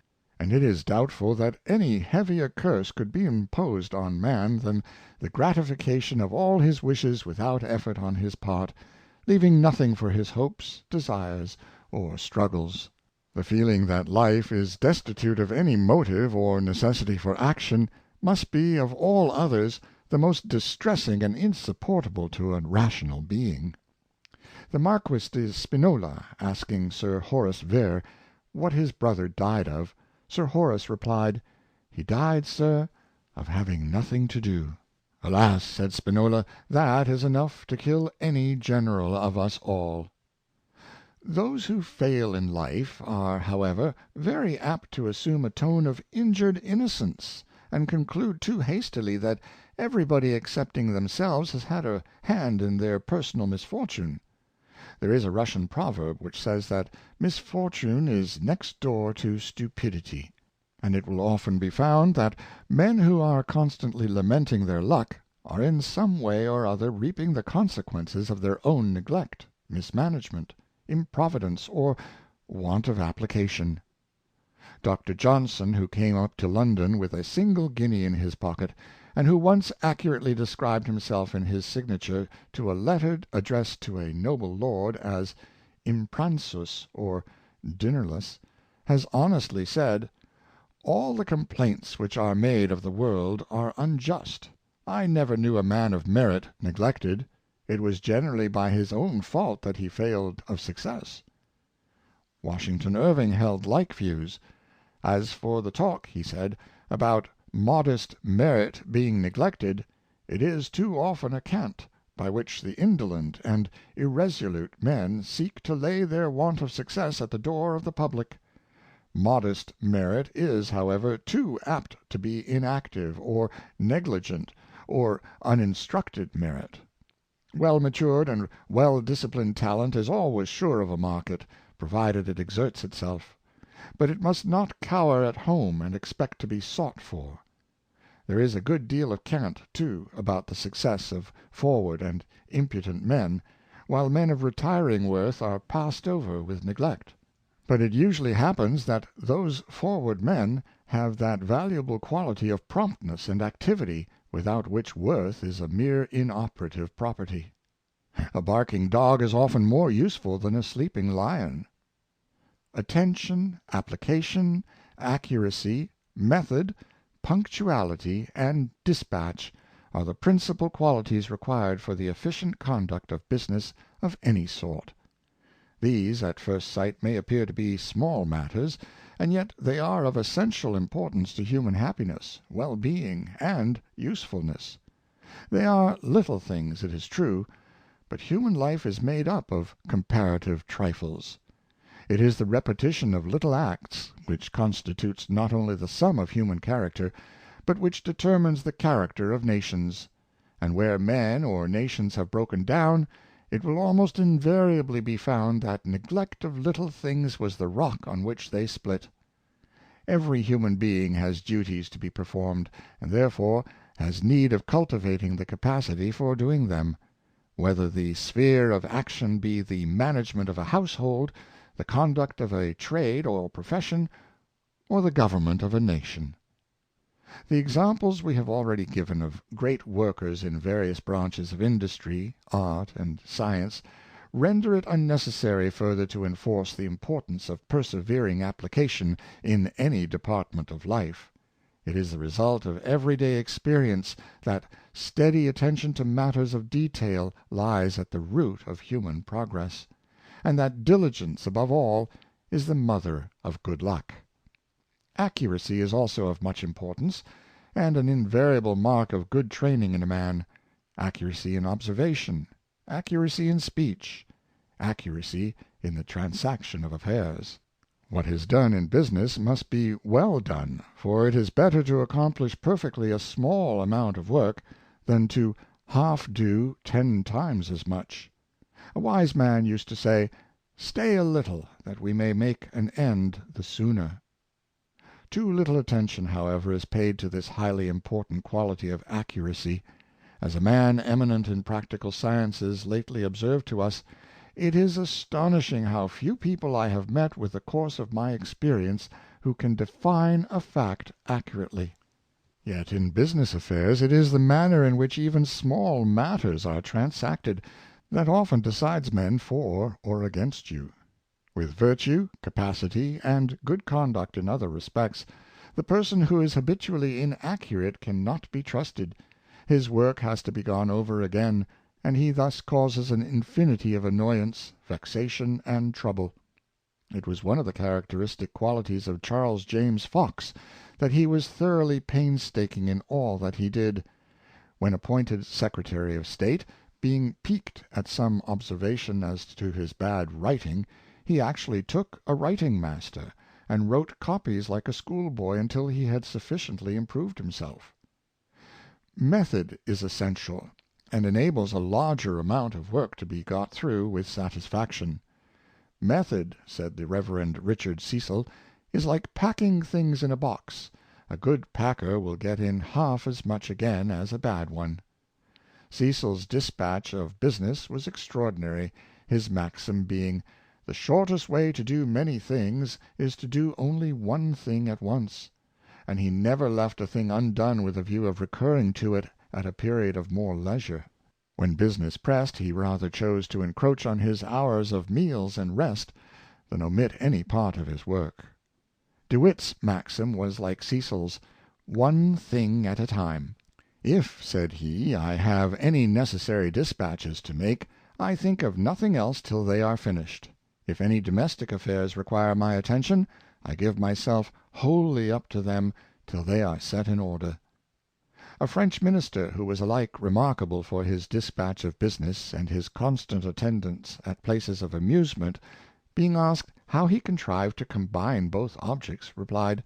And it is doubtful that any heavier curse could be imposed on man than the gratification of all his wishes without effort on his part, leaving nothing for his hopes, desires, or struggles. The feeling that life is destitute of any motive or necessity for action must be, of all others, the most distressing and insupportable to a rational being. The Marquis de Spinola, asking Sir Horace Vere what his brother died of, Sir Horace replied, "He died, sir, of having nothing to do." "Alas," said Spinola, "that is enough to kill any general of us all." Those who fail in life are, however, very apt to assume a tone of injured innocence, and conclude too hastily that everybody excepting themselves has had a hand in their personal misfortune. There is a Russian proverb which says that misfortune is next door to stupidity, and it will often be found that men who are constantly lamenting their luck are in some way or other reaping the consequences of their own neglect, mismanagement, improvidence, or want of application. Dr. Johnson, who came up to London with a single guinea in his pocket, and who once accurately described himself in his signature to a letter addressed to a noble lord as impransus, or dinnerless, has honestly said, "All the complaints which are made of the world are unjust. I never knew a man of merit neglected. It was generally by his own fault that he failed of success." Washington Irving held like views. "As for the talk," he said, "about modest merit being neglected, it is too often a cant, by which the indolent and irresolute men seek to lay their want of success at the door of the public. Modest merit is, however, too apt to be inactive, or negligent, or uninstructed merit. Well-matured and well-disciplined talent is always sure of a market, provided it exerts itself. But it must not cower at home and expect to be sought for. There is a good deal of cant, too, about the success of forward and impudent men, while men of retiring worth are passed over with neglect. But it usually happens that those forward men have that valuable quality of promptness and activity, without which worth is a mere inoperative property. A barking dog is often more useful than a sleeping lion. Attention, application, accuracy, Method, punctuality, and dispatch are the principal qualities required for the efficient conduct of business of any sort. These, at first sight, may appear to be small matters, and yet they are of essential importance to human happiness, well-being, and usefulness. They are little things, it is true, but human life is made up of comparative trifles. It is the repetition of little acts which constitutes not only the sum of human character, but which determines the character of nations; and where men or nations have broken down, it will almost invariably be found that neglect of little things was the rock on which they split. Every human being has duties to be performed, and therefore has need of cultivating the capacity for doing them, whether the sphere of action be the management of a household, the conduct of a trade or profession, or the government of a nation. The examples we have already given of great workers in various branches of industry, art, and science render it unnecessary further to enforce the importance of persevering application in any department of life. It is the result of everyday experience that steady attention to matters of detail lies at the root of human progress, and that diligence, above all, is the mother of good luck. Accuracy is also of much importance, and an invariable mark of good training in a man. Accuracy in observation, accuracy in speech, accuracy in the transaction of affairs. What is done in business must be well done, for it is better to accomplish perfectly a small amount of work than to half do 10 times as much. A wise man used to say, "Stay a little, that we may make an end the sooner." Too little attention, however, is paid to this highly important quality of accuracy. As a man eminent in practical sciences lately observed to us, "It is astonishing how few people I have met with the course of my experience who can define a fact accurately." Yet in business affairs it is the manner in which even small matters are transacted that often decides men for or against you. With virtue, capacity, and good conduct in other respects, the person who is habitually inaccurate can not be trusted. His work has to be gone over again, and he thus causes an infinity of annoyance, vexation, and trouble. It was one of the characteristic qualities of Charles James Fox that he was thoroughly painstaking in all that he did. When appointed Secretary of State, being piqued at some observation as to his bad writing, he actually took a writing master, and wrote copies like a schoolboy until he had sufficiently improved himself. Method is essential, and enables a larger amount of work to be got through with satisfaction. "Method," said the Reverend Richard Cecil, "is like packing things in a box. A good packer will get in half as much again as a bad one." Cecil's dispatch of business was extraordinary, his maxim being, "The shortest way to do many things is to do only one thing at once," and he never left a thing undone with a view of recurring to it at a period of more leisure. When business pressed, he rather chose to encroach on his hours of meals and rest than omit any part of his work. DeWitt's maxim was like Cecil's, "one thing at a time." "If," said he, "I have any necessary dispatches to make, I think of nothing else till they are finished. If any domestic affairs require my attention, I give myself wholly up to them till they are set in order." A French minister, who was alike remarkable for his dispatch of business and his constant attendance at places of amusement, being asked how he contrived to combine both objects, replied,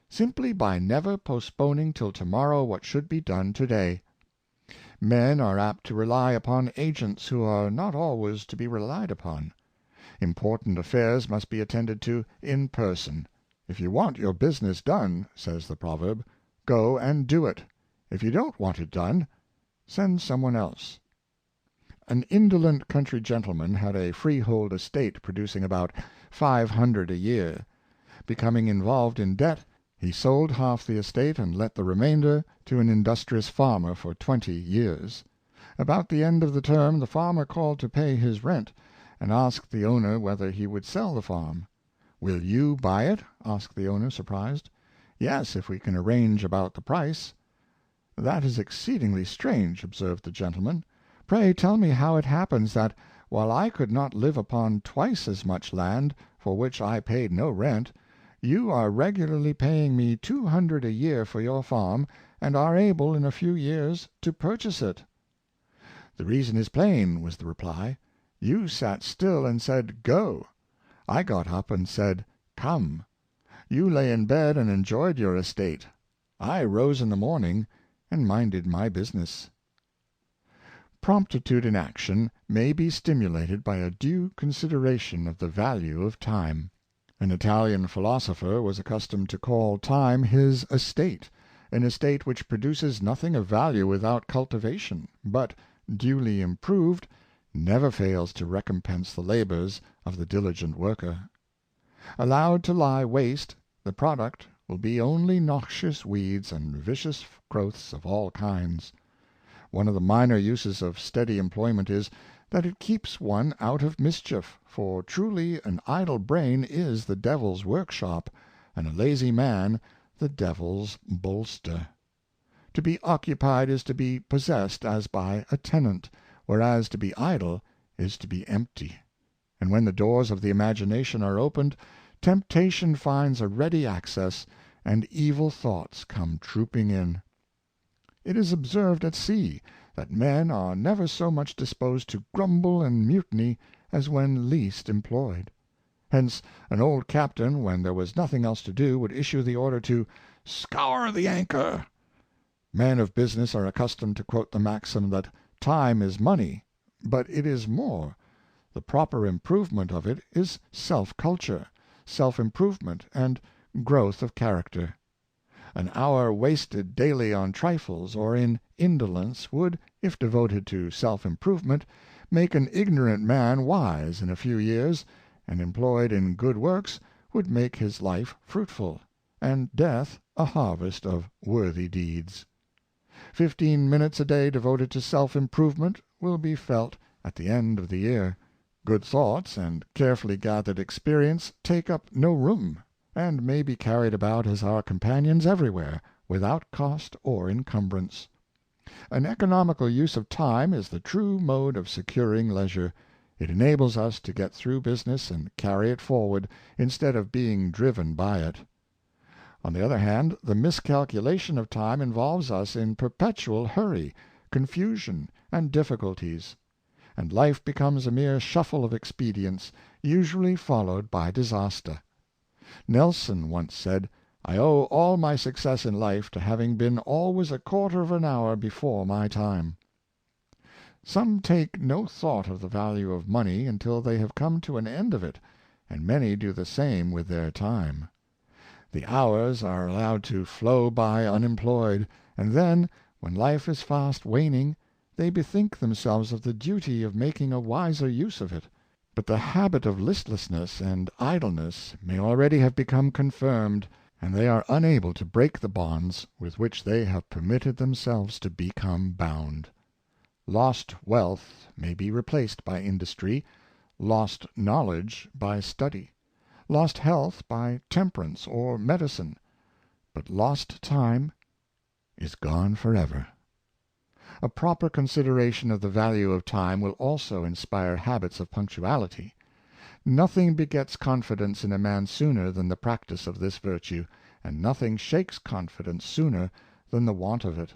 "Simply by never postponing till tomorrow what should be done today." Men are apt to rely upon agents who are not always to be relied upon. Important affairs must be attended to in person. "If you want your business done," says the proverb, "go and do it. If you don't want it done, send someone else." An indolent country gentleman had a freehold estate producing about $500 a year. Becoming involved in debt, he sold half the estate and let the remainder to an industrious farmer for 20 years. About the end of the term the farmer called to pay his rent, and asked the owner whether he would sell the farm. "Will you buy it?" asked the owner, surprised. "Yes, if we can arrange about the price." "That is exceedingly strange," observed the gentleman. "Pray tell me how it happens that, while I could not live upon twice as much land, for which I paid no rent, you are regularly paying me $200 a year for your farm, and are able in a few years to purchase it." "The reason is plain," was the reply. "You sat still and said, 'Go.' I got up and said, 'Come.' You lay in bed and enjoyed your estate. I rose in the morning and minded my business." Promptitude in action may be stimulated by a due consideration of the value of time. An Italian philosopher was accustomed to call time his estate, an estate which produces nothing of value without cultivation, but, duly improved, never fails to recompense the labors of the diligent worker. Allowed to lie waste, the product will be only noxious weeds and vicious growths of all kinds. One of the minor uses of steady employment is, that it keeps one out of mischief, for truly an idle brain is the devil's workshop, and a lazy man the devil's bolster. To be occupied is to be possessed as by a tenant, whereas to be idle is to be empty. And when the doors of the imagination are opened, temptation finds a ready access, and evil thoughts come trooping in. It is observed at sea that men are never so much disposed to grumble and mutiny as when least employed. Hence an old captain, when there was nothing else to do, would issue the order to "scour the anchor." Men of business are accustomed to quote the maxim that time is money, but it is more. The proper improvement of it is self-culture, self-improvement, and growth of character. An hour wasted daily on trifles or in indolence would, if devoted to self-improvement, make an ignorant man wise in a few years, and employed in good works would make his life fruitful, and death a harvest of worthy deeds. 15 minutes a day devoted to self-improvement will be felt at the end of the year. Good thoughts and carefully gathered experience take up no room, and may be carried about as our companions everywhere, without cost or encumbrance. An economical use of time is the true mode of securing leisure. It enables us to get through business and carry it forward, instead of being driven by it. On the other hand, the miscalculation of time involves us in perpetual hurry, confusion, and difficulties, and life becomes a mere shuffle of expedients, usually followed by disaster. Nelson once said, "I owe all my success in life to having been always a quarter of an hour before my time." Some take no thought of the value of money until they have come to an end of it, and many do the same with their time. The hours are allowed to flow by unemployed, and then, when life is fast waning, they bethink themselves of the duty of making a wiser use of it. But the habit of listlessness and idleness may already have become confirmed, and they are unable to break the bonds with which they have permitted themselves to become bound. Lost wealth may be replaced by industry, lost knowledge by study, lost health by temperance or medicine, but lost time is gone forever. A proper consideration of the value of time will also inspire habits of punctuality. Nothing begets confidence in a man sooner than the practice of this virtue, and nothing shakes confidence sooner than the want of it.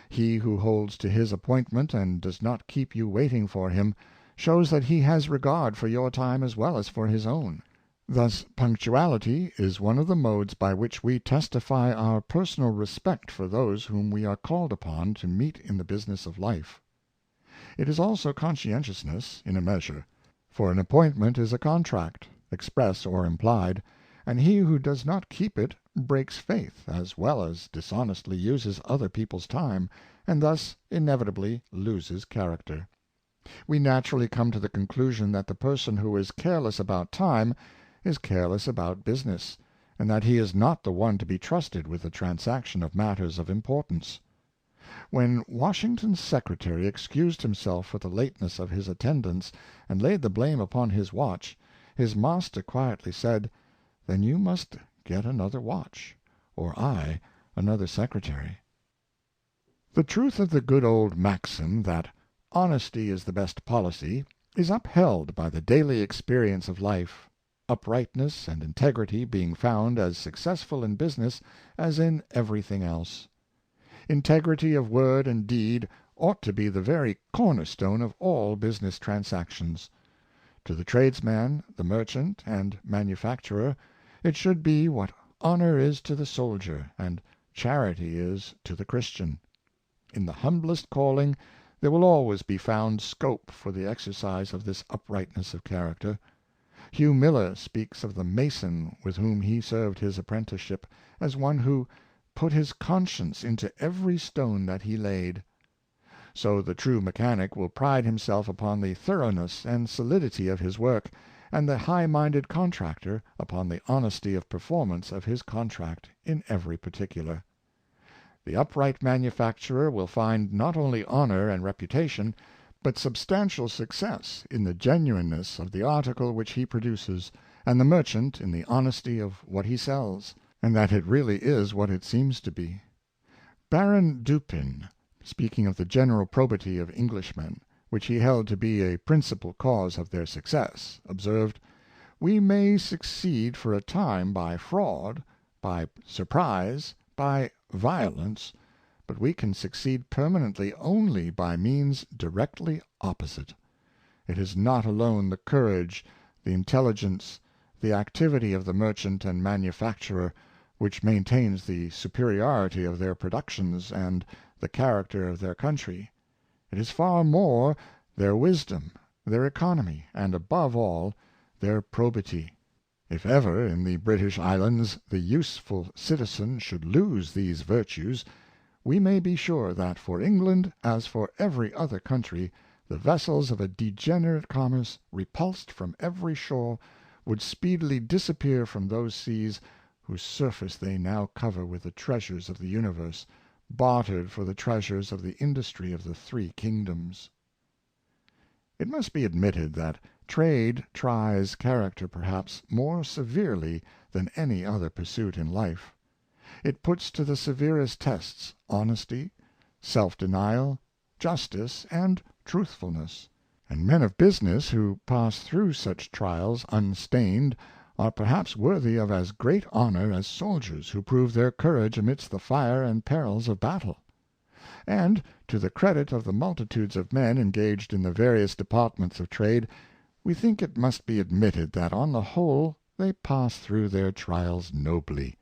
He who holds to his appointment and does not keep you waiting for him, shows that he has regard for your time as well as for his own. Thus punctuality is one of the modes by which we testify our personal respect for those whom we are called upon to meet in the business of life. It is also conscientiousness, in a measure, for an appointment is a contract, express or implied, and he who does not keep it breaks faith, as well as dishonestly uses other people's time, and thus inevitably loses character. We naturally come to the conclusion that the person who is careless about time is careless about business, and that he is not the one to be trusted with the transaction of matters of importance. When Washington's secretary excused himself for the lateness of his attendance, and laid the blame upon his watch, his master quietly said, "Then you must get another watch, or I another secretary. The truth of the good old maxim that honesty is the best policy is upheld by the daily experience of life, uprightness and integrity being found as successful in business as in everything else. Integrity of word and deed ought to be the very cornerstone of all business transactions. To the tradesman, the merchant, and manufacturer, it should be what honor is to the soldier, and charity is to the Christian. In the humblest calling there will always be found scope for the exercise of this uprightness of character. Hugh Miller speaks of the mason with whom he served his apprenticeship as one who put his conscience into every stone that he laid. So the true mechanic will pride himself upon the thoroughness and solidity of his work, and the high-minded contractor upon the honesty of performance of his contract in every particular. The upright manufacturer will find not only honor and reputation, but substantial success in the genuineness of the article which he produces, and the merchant in the honesty of what he sells, and that it really is what it seems to be. Baron Dupin, speaking of the general probity of Englishmen, which he held to be a principal cause of their success, observed, "We may succeed for a time by fraud, by surprise, by violence, but we can succeed permanently only by means directly opposite. It is not alone the courage, the intelligence, the activity of the merchant and manufacturer which maintains the superiority of their productions and the character of their country. It is far more their wisdom, their economy, and, above all, their probity. If ever in the British Islands the useful citizen should lose these virtues, we may be sure that for England, as for every other country, the vessels of a degenerate commerce, repulsed from every shore, would speedily disappear from those seas whose surface they now cover with the treasures of the universe, bartered for the treasures of the industry of the three kingdoms." It must be admitted that trade tries character perhaps more severely than any other pursuit in life. It puts to the severest tests honesty, self-denial, justice, and truthfulness; and men of business who pass through such trials unstained are perhaps worthy of as great honor as soldiers who prove their courage amidst the fire and perils of battle. And, to the credit of the multitudes of men engaged in the various departments of trade, we think it must be admitted that on the whole they pass through their trials nobly.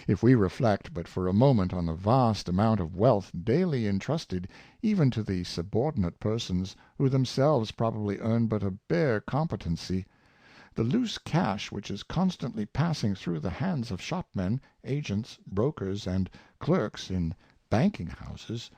If we reflect but for a moment on the vast amount of wealth daily entrusted even to the subordinate persons who themselves probably earn but a bare competency, the loose cash which is constantly passing through the hands of shopmen, agents, brokers, and clerks in banking-houses,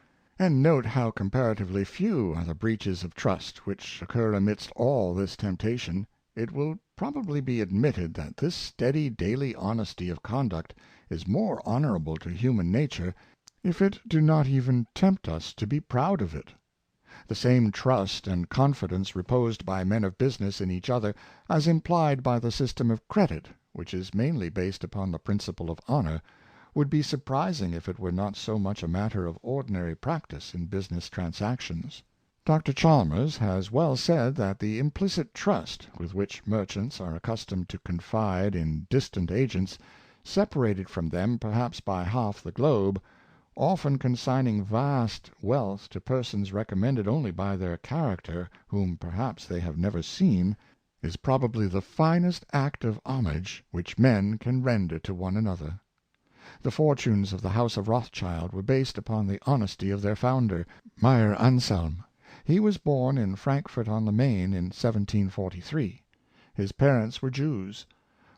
and note how comparatively few are the breaches of trust which occur amidst all this temptation, it will probably be admitted that this steady daily honesty of conduct is more honorable to human nature, if it do not even tempt us to be proud of it. The same trust and confidence reposed by men of business in each other, as implied by the system of credit, which is mainly based upon the principle of honor, would be surprising if it were not so much a matter of ordinary practice in business transactions. Dr. Chalmers has well said that the implicit trust with which merchants are accustomed to confide in distant agents, separated from them perhaps by half the globe, often consigning vast wealth to persons recommended only by their character, whom perhaps they have never seen, is probably the finest act of homage which men can render to one another. The fortunes of the house of Rothschild were based upon the honesty of their founder, Meyer Anselm. He was born in Frankfort on the Main in 1743. His parents were Jews.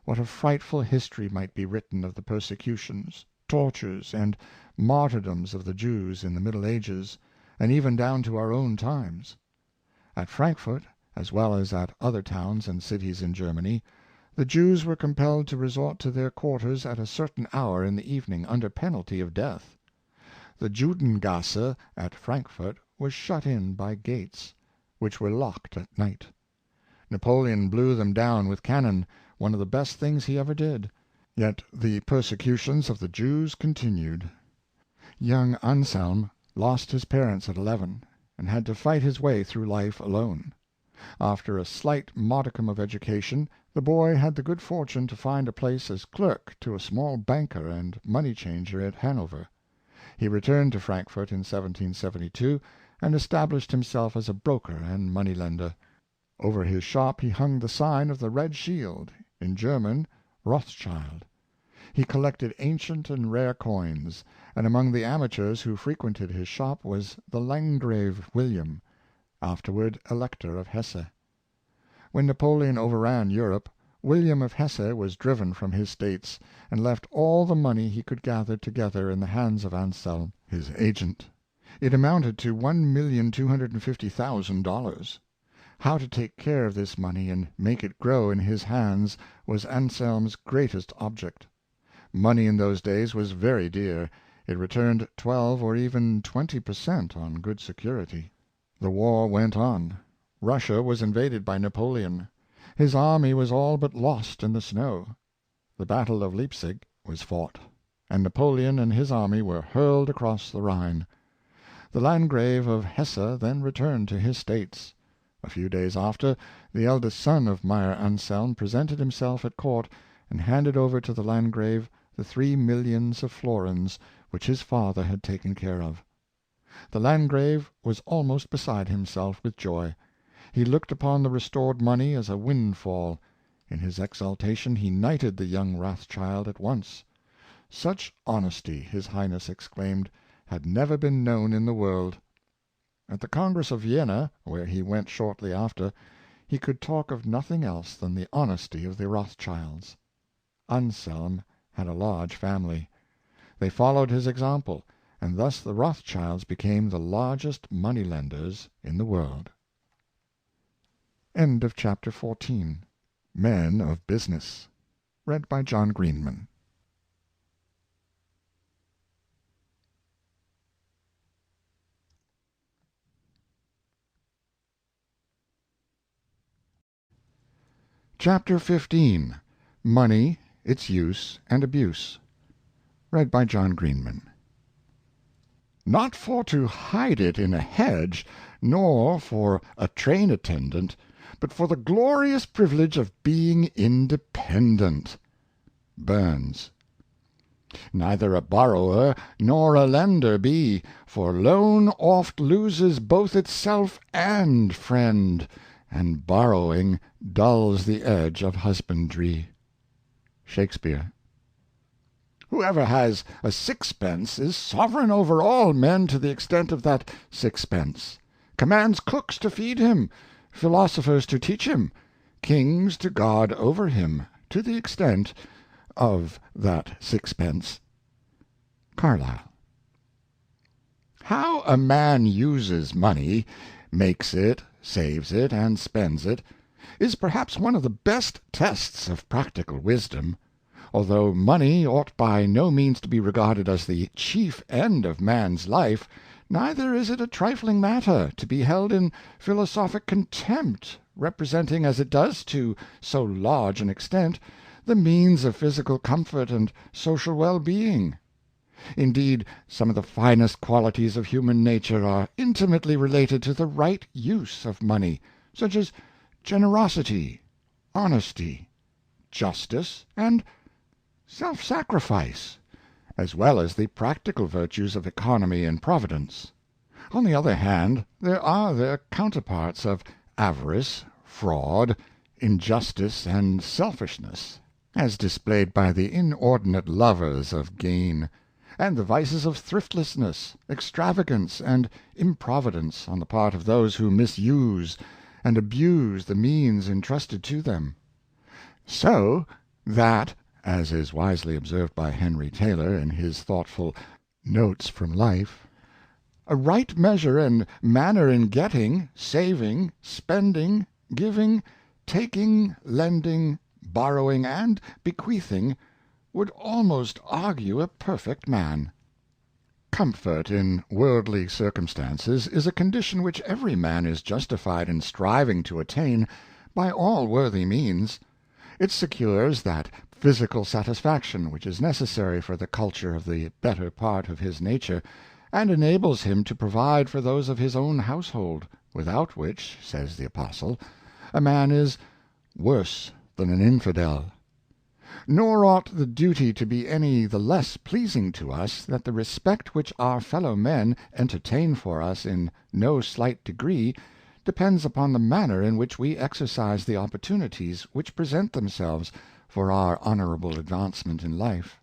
What a frightful history might be written of the persecutions, tortures, and martyrdoms of the Jews in the Middle Ages, and even down to our own times! At Frankfort, as well as at other towns and cities in Germany, the Jews were compelled to resort to their quarters at a certain hour in the evening, under penalty of death. The Judengasse at Frankfort was shut in by gates, which were locked at night. Napoleon blew them down with cannon, one of the best things he ever did. Yet the persecutions of the Jews continued. Young Anselm lost his parents at 11, and had to fight his way through life alone. After a slight modicum of education, the boy had the good fortune to find a place as clerk to a small banker and money changer at Hanover. He returned to Frankfort in 1772, and established himself as a broker and money lender. Over his shop he hung the sign of the Red Shield, in German Rothschild. He collected ancient and rare coins, and among the amateurs who frequented his shop was the Landgrave William, afterward Elector of Hesse. When Napoleon overran Europe, William of Hesse was driven from his states, and left all the money he could gather together in the hands of Anselm, his agent. It amounted to $1,250,000. How to take care of this money and make it grow in his hands was Anselm's greatest object. Money in those days was very dear. It returned 12 or even 20 per cent on good security. The war went on. Russia was invaded by Napoleon. His army was all but lost in the snow. The Battle of Leipzig was fought, and Napoleon and his army were hurled across the Rhine. The Landgrave of Hesse then returned to his states. A few days after, the eldest son of Meyer Anselm presented himself at court, and handed over to the Landgrave the 3 millions of florins which his father had taken care of. The Landgrave was almost beside himself with joy. He looked upon the restored money as a windfall. In his exultation he knighted the young Rothschild at once. Such honesty, his Highness exclaimed, had never been known in the world. At the Congress of Vienna, where he went shortly after, he could talk of nothing else than the honesty of the Rothschilds. Anselm had a large family. They followed his example, and thus the Rothschilds became the largest money lenders in the world. End of Chapter 14. Men of Business. Read by John Greenman. Chapter 15. Money, Its Use and Abuse. Read by John Greenman. Not for to hide it in a hedge, nor for a train attendant, but for the glorious privilege of being independent. Burns. Neither a borrower nor a lender be, for loan oft loses both itself and friend, and borrowing dulls the edge of husbandry. Shakespeare. Whoever has a sixpence is sovereign over all men to the extent of that sixpence, commands cooks to feed him, philosophers to teach him, kings to guard over him, to the extent of that sixpence. Carlyle. How a man uses money, makes it, saves it, and spends it, is perhaps one of the best tests of practical wisdom. Although money ought by no means to be regarded as the chief end of man's life, neither is it a trifling matter to be held in philosophic contempt, representing as it does to so large an extent the means of physical comfort and social well-being. Indeed, some of the finest qualities of human nature are intimately related to the right use of money, such as generosity, honesty, justice, and self-sacrifice, as well as the practical virtues of economy and providence. On the other hand, there are their counterparts of avarice, fraud, injustice, and selfishness, as displayed by the inordinate lovers of gain, and the vices of thriftlessness, extravagance, and improvidence on the part of those who misuse and abuse the means entrusted to them. So that, as is wisely observed by Henry Taylor in his thoughtful Notes from Life, a right measure and manner in getting, saving, spending, giving, taking, lending, borrowing, and bequeathing would almost argue a perfect man. Comfort in worldly circumstances is a condition which every man is justified in striving to attain by all worthy means. It secures that physical satisfaction which is necessary for the culture of the better part of his nature, and enables him to provide for those of his own household, without which, says the Apostle, a man is worse than an infidel. Nor ought the duty to be any the less pleasing to us, that the respect which our fellow men entertain for us in no slight degree depends upon the manner in which we exercise the opportunities which present themselves for our honorable advancement in life.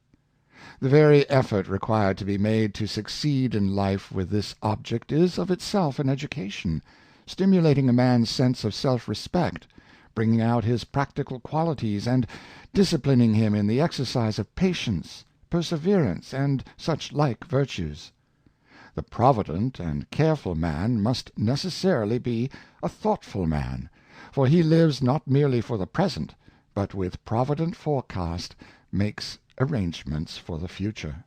The very effort required to be made to succeed in life with this object is of itself an education, stimulating a man's sense of self-respect, bringing out his practical qualities, and disciplining him in the exercise of patience, perseverance, and such like virtues. The provident and careful man must necessarily be a thoughtful man, for he lives not merely for the present, but with provident forecast makes arrangements for the future.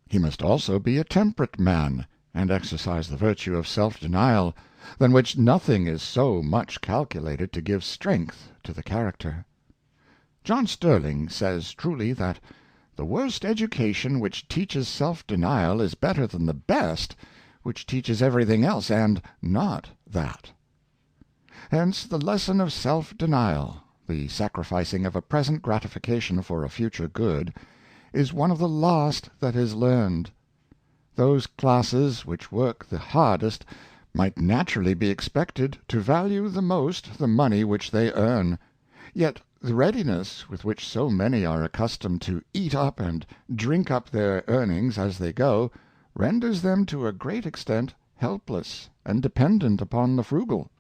He must also be a temperate man, and exercise the virtue of self-denial, than which nothing is so much calculated to give strength to the character. John Sterling says truly that the worst education which teaches self-denial is better than the best, which teaches everything else and not that. Hence the lesson of self-denial, the sacrificing of a present gratification for a future good, is one of the last that is learned. Those classes which work the hardest might naturally be expected to value the most the money which they earn, yet the readiness with which so many are accustomed to eat up and drink up their earnings as they go, renders them to a great extent helpless and dependent upon the frugal.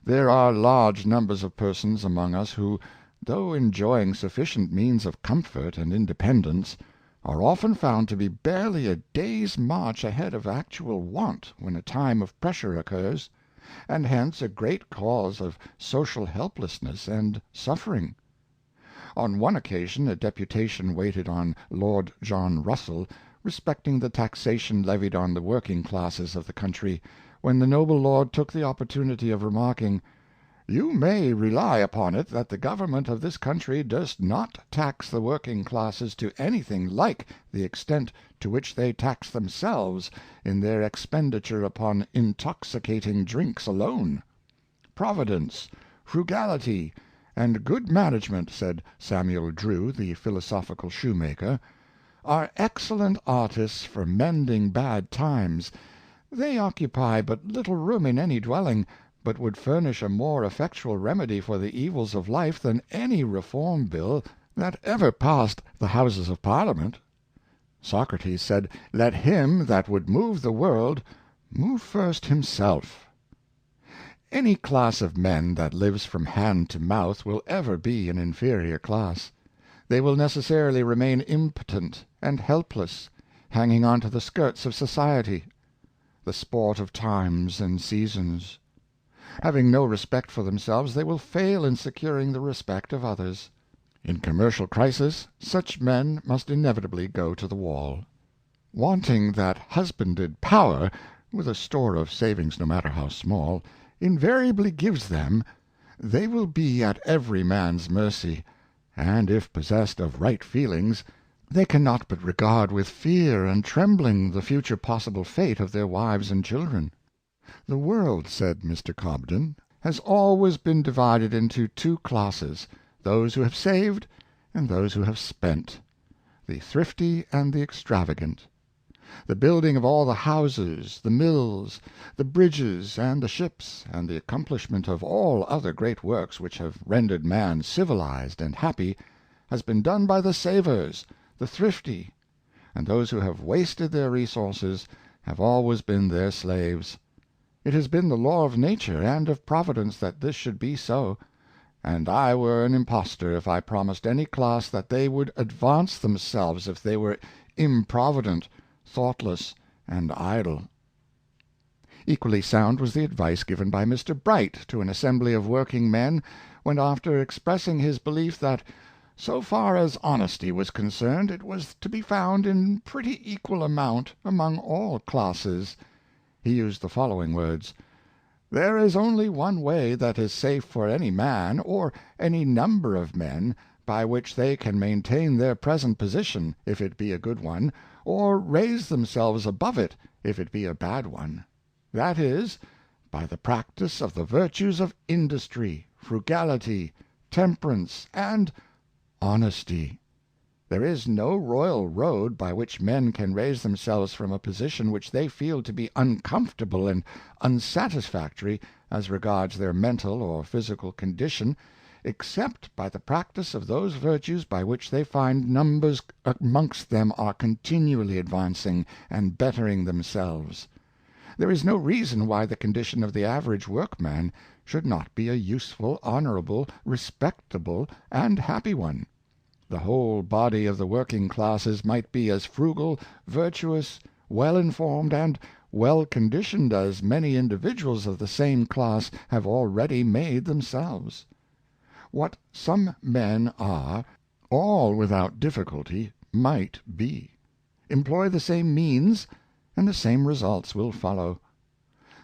There are large numbers of persons among us who, though enjoying sufficient means of comfort and independence, are often found to be barely a day's march ahead of actual want when a time of pressure occurs, and hence a great cause of social helplessness and suffering. On one occasion a deputation waited on Lord John Russell respecting the taxation levied on the working classes of the country, when the noble lord took the opportunity of remarking, "You may rely upon it that the government of this country does not tax the working classes to anything like the extent to which they tax themselves in their expenditure upon intoxicating drinks alone. Providence, frugality, and good management," said Samuel Drew, the philosophical shoemaker, "are excellent artists for mending bad times. They occupy but little room in any dwelling, but would furnish a more effectual remedy for the evils of life than any reform bill that ever passed the Houses of Parliament." Socrates said, "Let him that would move the world move first himself." Any class of men that lives from hand to mouth will ever be an inferior class. They will necessarily remain impotent and helpless, hanging on to the skirts of society, the sport of times and seasons. Having no respect for themselves, they will fail in securing the respect of others. In commercial crisis, such men must inevitably go to the wall. Wanting that husbanded power, with a store of savings no matter how small, invariably gives them, they will be at every man's mercy, and if possessed of right feelings, they cannot but regard with fear and trembling the future possible fate of their wives and children. "The world," said Mr. Cobden, "has always been divided into two classes, those who have saved and those who have spent, the thrifty and the extravagant. The building of all the houses, the mills, the bridges, and the ships, and the accomplishment of all other great works which have rendered man civilized and happy, has been done by the savers, the thrifty, and those who have wasted their resources have always been their slaves. It has been the law of nature and of Providence that this should be so, and I were an impostor if I promised any class that they would advance themselves if they were improvident, thoughtless, and idle." Equally sound was the advice given by Mr. Bright to an assembly of working men, when, after expressing his belief that, so far as honesty was concerned, it was to be found in pretty equal amount among all classes, he used the following words: There is only one way that is safe for any man, or any number of men, by which they can maintain their present position, if it be a good one, or raise themselves above it, if it be a bad one. That is, by the practice of the virtues of industry, frugality, temperance, and honesty. There is no royal road by which men can raise themselves from a position which they feel to be uncomfortable and unsatisfactory as regards their mental or physical condition, except by the practice of those virtues by which they find numbers amongst them are continually advancing and bettering themselves. There is no reason why the condition of the average workman should not be a useful, honorable, respectable, and happy one. The whole body of the working classes might be as frugal, virtuous, well informed, and well conditioned as many individuals of the same class have already made themselves. What some men are, all without difficulty might be. Employ the same means, and the same results will follow.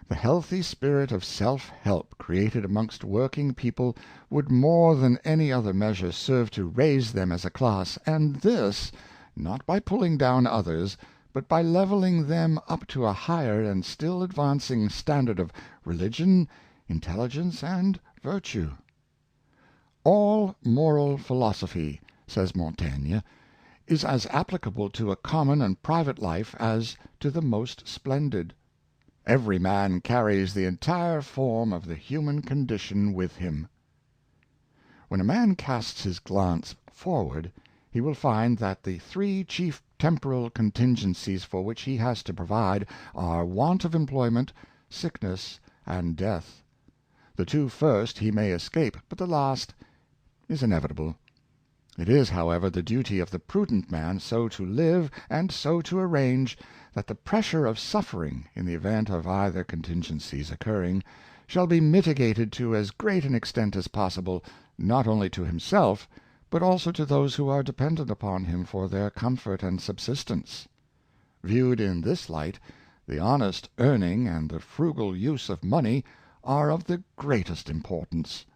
The healthy spirit of self-help created amongst working people would more than any other measure serve to raise them as a class, and this, not by pulling down others, but by leveling them up to a higher and still advancing standard of religion, intelligence, and virtue. "All moral philosophy," says Montaigne, "is as applicable to a common and private life as to the most splendid. Every man carries the entire form of the human condition with him." When a man casts his glance forward, he will find that the three chief temporal contingencies for which he has to provide are want of employment, sickness, and death. The two first he may escape, but the last is inevitable. It is, however, the duty of the prudent man so to live and so to arrange that the pressure of suffering, in the event of either contingencies occurring, shall be mitigated to as great an extent as possible, not only to himself, but also to those who are dependent upon him for their comfort and subsistence. Viewed in this light, the honest earning and the frugal use of money are of the greatest importance.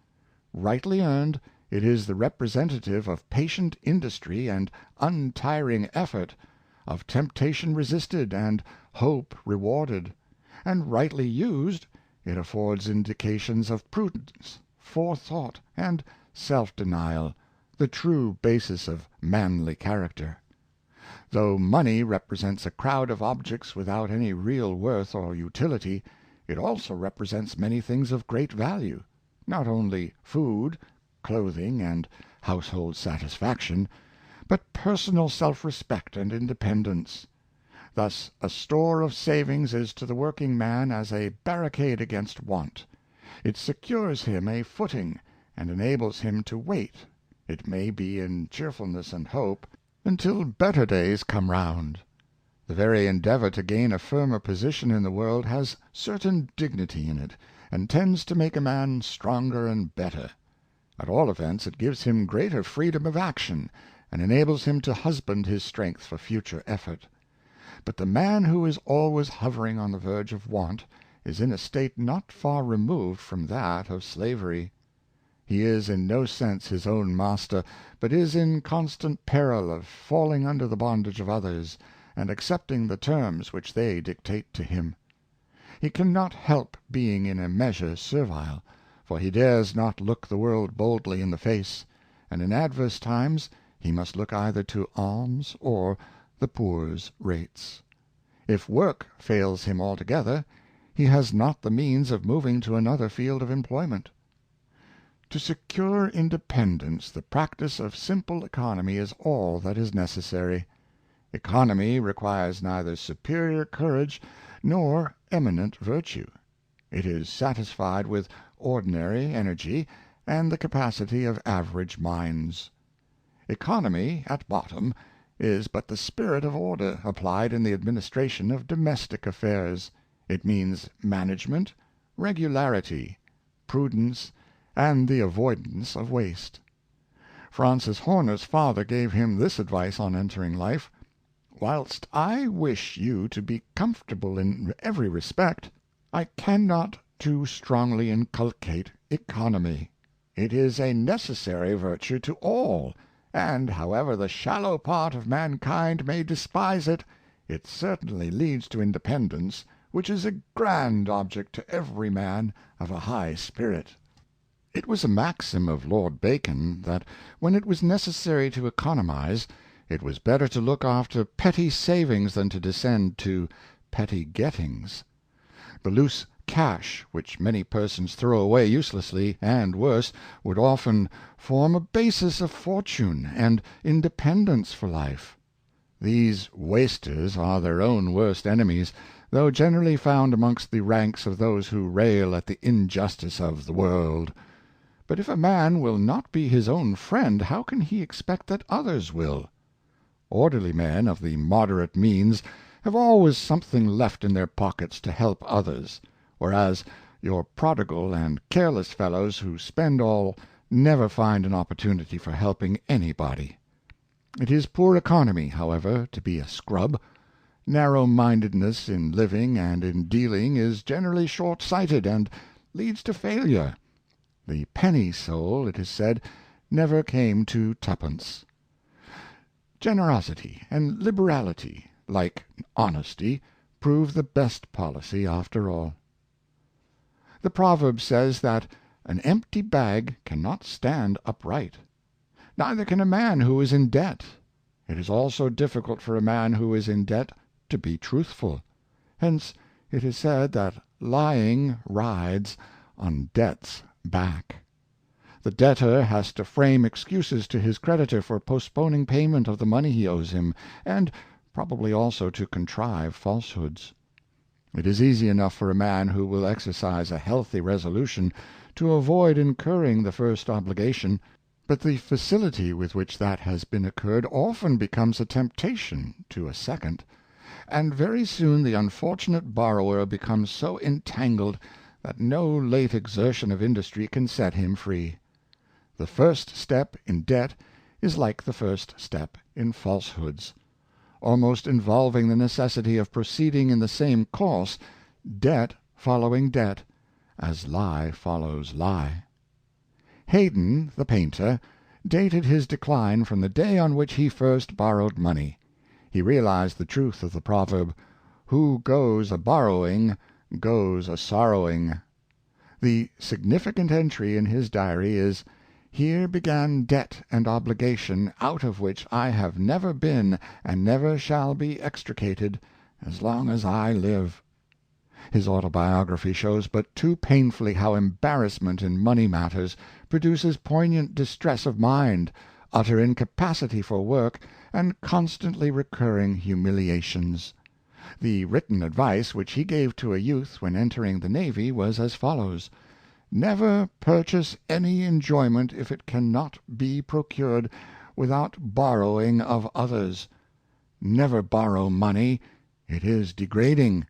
Rightly earned, it is the representative of patient industry and untiring effort, of temptation resisted and hope rewarded; and rightly used, it affords indications of prudence, forethought, and self-denial, the true basis of manly character. Though money represents a crowd of objects without any real worth or utility, it also represents many things of great value, not only food, clothing, and household satisfaction, but personal self-respect and independence. Thus a store of savings is to the working man as a barricade against want. It secures him a footing, and enables him to wait, it may be in cheerfulness and hope, until better days come round. The very endeavor to gain a firmer position in the world has certain dignity in it, and tends to make a man stronger and better. At all events, it gives him greater freedom of action, and enables him to husband his strength for future effort. But the man who is always hovering on the verge of want is in a state not far removed from that of slavery. He is in no sense his own master, but is in constant peril of falling under the bondage of others, and accepting the terms which they dictate to him. He cannot help being in a measure servile, for he dares not look the world boldly in the face, and in adverse times he must look either to alms or the poor's rates. If work fails him altogether, he has not the means of moving to another field of employment. To secure independence, the practice of simple economy is all that is necessary. Economy requires neither superior courage nor eminent virtue. It is satisfied with ordinary energy and the capacity of average minds. Economy, at bottom, is but the spirit of order applied in the administration of domestic affairs. It means management, regularity, prudence, and the avoidance of waste. Francis Horner's father gave him this advice on entering life: "Whilst I wish you to be comfortable in every respect, I cannot too strongly inculcate economy. It is a necessary virtue to all, and however the shallow part of mankind may despise it, it certainly leads to independence, which is a grand object to every man of a high spirit. It was a maxim of Lord Bacon, that when it was necessary to economize, it was better to look after petty savings than to descend to petty gettings. The loose cash which many persons throw away uselessly, and worse, would often form a basis of fortune and independence for life. These wasters are their own worst enemies, though generally found amongst the ranks of those who rail at the injustice of the world. But if a man will not be his own friend, how can he expect that others will? Orderly men of the moderate means have always something left in their pockets to help others, whereas your prodigal and careless fellows who spend all never find an opportunity for helping anybody. It is poor economy, however, to be a scrub. Narrow-mindedness in living and in dealing is generally short-sighted, and leads to failure. The penny soul, it is said, never came to twopence. Generosity and liberality, like honesty, prove the best policy after all. The proverb says that an empty bag cannot stand upright. Neither can a man who is in debt. It is also difficult for a man who is in debt to be truthful. Hence it is said that lying rides on debt's back. The debtor has to frame excuses to his creditor for postponing payment of the money he owes him, and probably also to contrive falsehoods. It is easy enough for a man who will exercise a healthy resolution to avoid incurring the first obligation, but the facility with which that has been incurred often becomes a temptation to a second, and very soon the unfortunate borrower becomes so entangled that no late exertion of industry can set him free. The first step in debt is like the first step in falsehoods, almost involving the necessity of proceeding in the same course, debt following debt, as lie follows lie. Haydn, the painter, dated his decline from the day on which he first borrowed money. He realized the truth of the proverb, "Who goes a-borrowing, goes a-sorrowing." The significant entry in his diary is, "Here began debt and obligation, out of which I have never been and never shall be extricated as long as I live." His autobiography shows but too painfully how embarrassment in money matters produces poignant distress of mind, utter incapacity for work, and constantly recurring humiliations. The written advice which he gave to a youth when entering the Navy was as follows: "Never purchase any enjoyment if it can not be procured without borrowing of others. Never borrow money; it is degrading.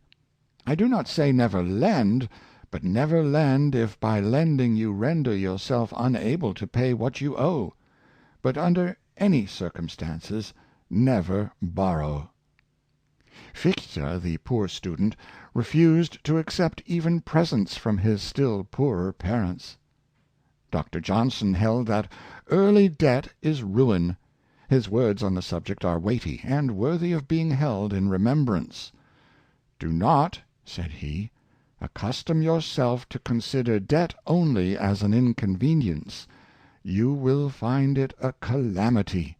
I do not say never lend, but never lend if by lending you render yourself unable to pay what you owe. But under any circumstances never borrow." Fichte, the poor student, refused to accept even presents from his still poorer parents. Dr. Johnson held that early debt is ruin. His words on the subject are weighty, and worthy of being held in remembrance. "Do not," said he, "accustom yourself to consider debt only as an inconvenience. You will find it a calamity.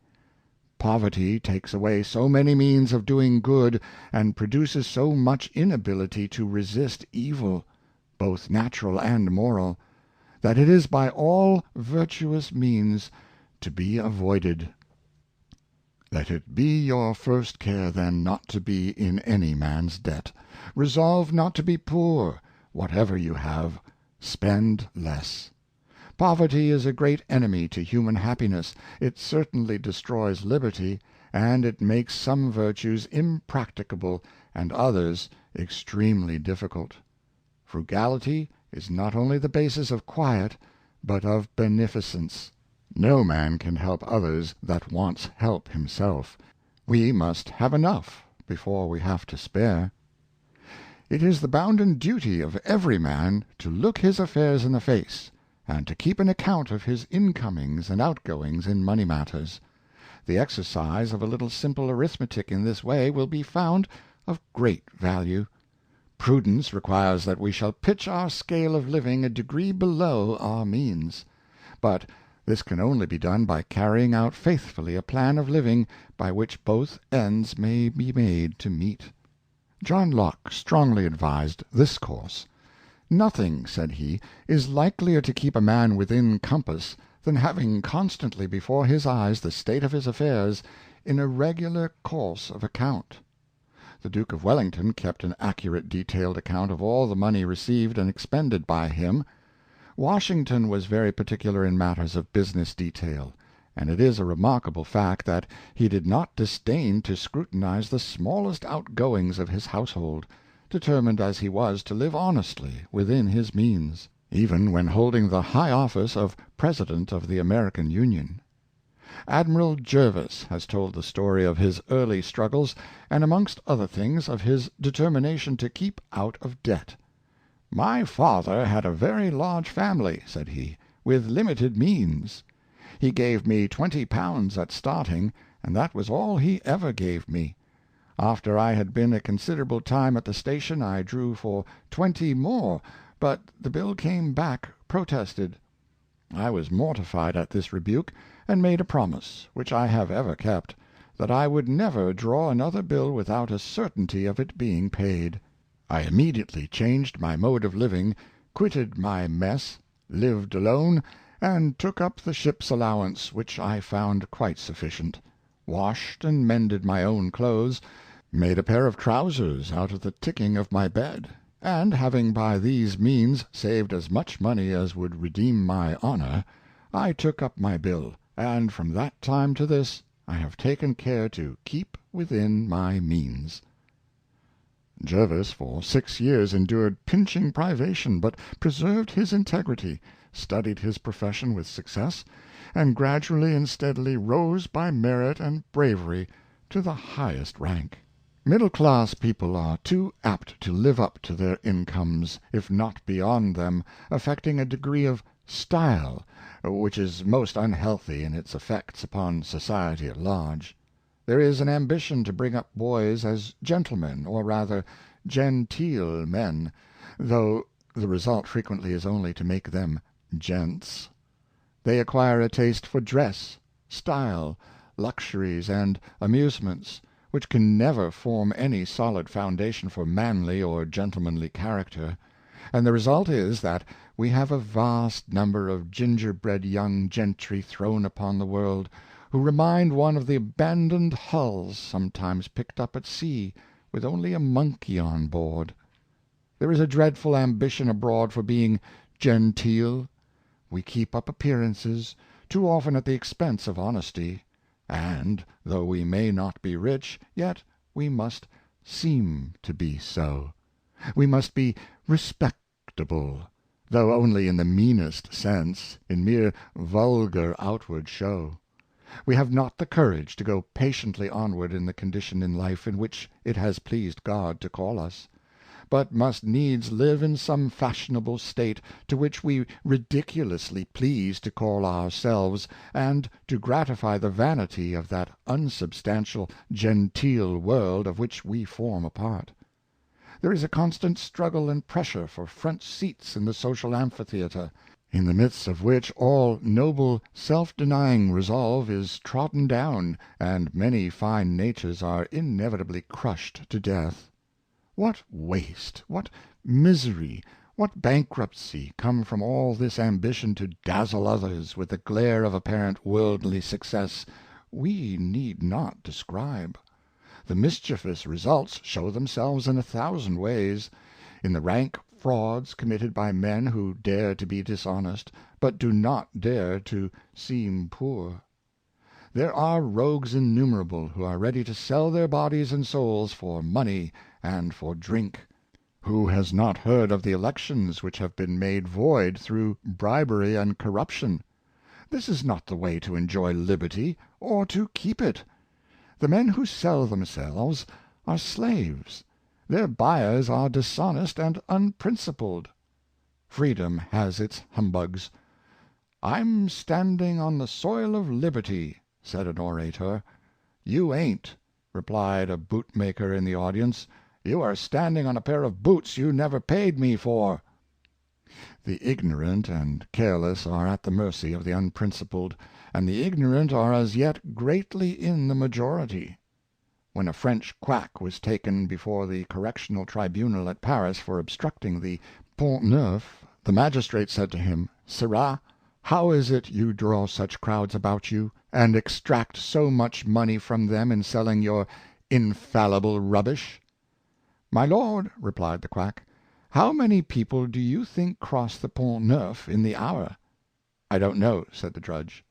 Poverty takes away so many means of doing good, and produces so much inability to resist evil, both natural and moral, that it is by all virtuous means to be avoided. Let it be your first care, then, not to be in any man's debt. Resolve not to be poor. Whatever you have, spend less. Poverty is a great enemy to human happiness. It certainly destroys liberty, and it makes some virtues impracticable and others extremely difficult. Frugality is not only the basis of quiet, but of beneficence. No man can help others that wants help himself. We must have enough before we have to spare. It is the bounden duty of every man to look his affairs in the face, and to keep an account of his incomings and outgoings in money matters. The exercise of a little simple arithmetic in this way will be found of great value. Prudence requires that we shall pitch our scale of living a degree below our means; but this can only be done by carrying out faithfully a plan of living by which both ends may be made to meet. John Locke strongly advised this course. "Nothing," said he, "is likelier to keep a man within compass than having constantly before his eyes the state of his affairs in a regular course of account." The Duke of Wellington kept an accurate detailed account of all the money received and expended by him. Washington was very particular in matters of business detail, and it is a remarkable fact that he did not disdain to scrutinize the smallest outgoings of his household, determined as he was to live honestly within his means, even when holding the high office of President of the American Union. Admiral Jervis has told the story of his early struggles, and amongst other things of his determination to keep out of debt. "My father had a very large family," said he, "with limited means. He gave me £20 at starting, and that was all he ever gave me. After I had been a considerable time at the station I drew for 20 more, but the bill came back protested. I was mortified at this rebuke, and made a promise, which I have ever kept, that I would never draw another bill without a certainty of it being paid. I immediately changed my mode of living, quitted my mess, lived alone, and took up the ship's allowance, which I found quite sufficient, washed and mended my own clothes, made a pair of trousers out of the ticking of my bed, and having by these means saved as much money as would redeem my honor, I took up my bill, and from that time to this I have taken care to keep within my means." Jervis for 6 years endured pinching privation, but preserved his integrity, studied his profession with success, and gradually and steadily rose by merit and bravery to the highest rank. Middle-class people are too apt to live up to their incomes, if not beyond them, affecting a degree of style which is most unhealthy in its effects upon society at large. There is an ambition to bring up boys as gentlemen, or rather genteel men, though the result frequently is only to make them gents. They acquire a taste for dress, style, luxuries, and amusements, which can never form any solid foundation for manly or gentlemanly character, and the result is that we have a vast number of gingerbread young gentry thrown upon the world, who remind one of the abandoned hulls sometimes picked up at sea, with only a monkey on board. There is a dreadful ambition abroad for being genteel. We keep up appearances, too often at the expense of honesty, and, though we may not be rich, yet we must seem to be so. We must be respectable, though only in the meanest sense, in mere vulgar outward show. We have not the courage to go patiently onward in the condition in life in which it has pleased God to call us, but must needs live in some fashionable state to which we ridiculously please to call ourselves, and to gratify the vanity of that unsubstantial genteel world of which we form a part. There is a constant struggle and pressure for front seats in the social amphitheatre, in the midst of which all noble self-denying resolve is trodden down, and many fine natures are inevitably crushed to death. What waste, what misery, what bankruptcy come from all this ambition to dazzle others with the glare of apparent worldly success, we need not describe. The mischievous results show themselves in 1,000 ways, in the rank frauds committed by men who dare to be dishonest, but do not dare to seem poor. There are rogues innumerable who are ready to sell their bodies and souls for money and for drink. Who has not heard of the elections which have been made void through bribery and corruption? This is not the way to enjoy liberty, or to keep it. The men who sell themselves are slaves. Their buyers are dishonest and unprincipled. Freedom has its humbugs. "I'm standing on the soil of liberty," said an orator. "You ain't," replied a bootmaker in the audience. "You are standing on a pair of boots you never paid me for." The ignorant and careless are at the mercy of the unprincipled, and the ignorant are as yet greatly in the majority. When a French quack was taken before the correctional tribunal at Paris for obstructing the Pont Neuf, the magistrate said to him, "Sirrah, how is it you draw such crowds about you, and extract so much money from them in selling your infallible rubbish?" "My lord," replied the quack, "how many people do you think cross the Pont Neuf in the hour?" "I don't know," said the judge.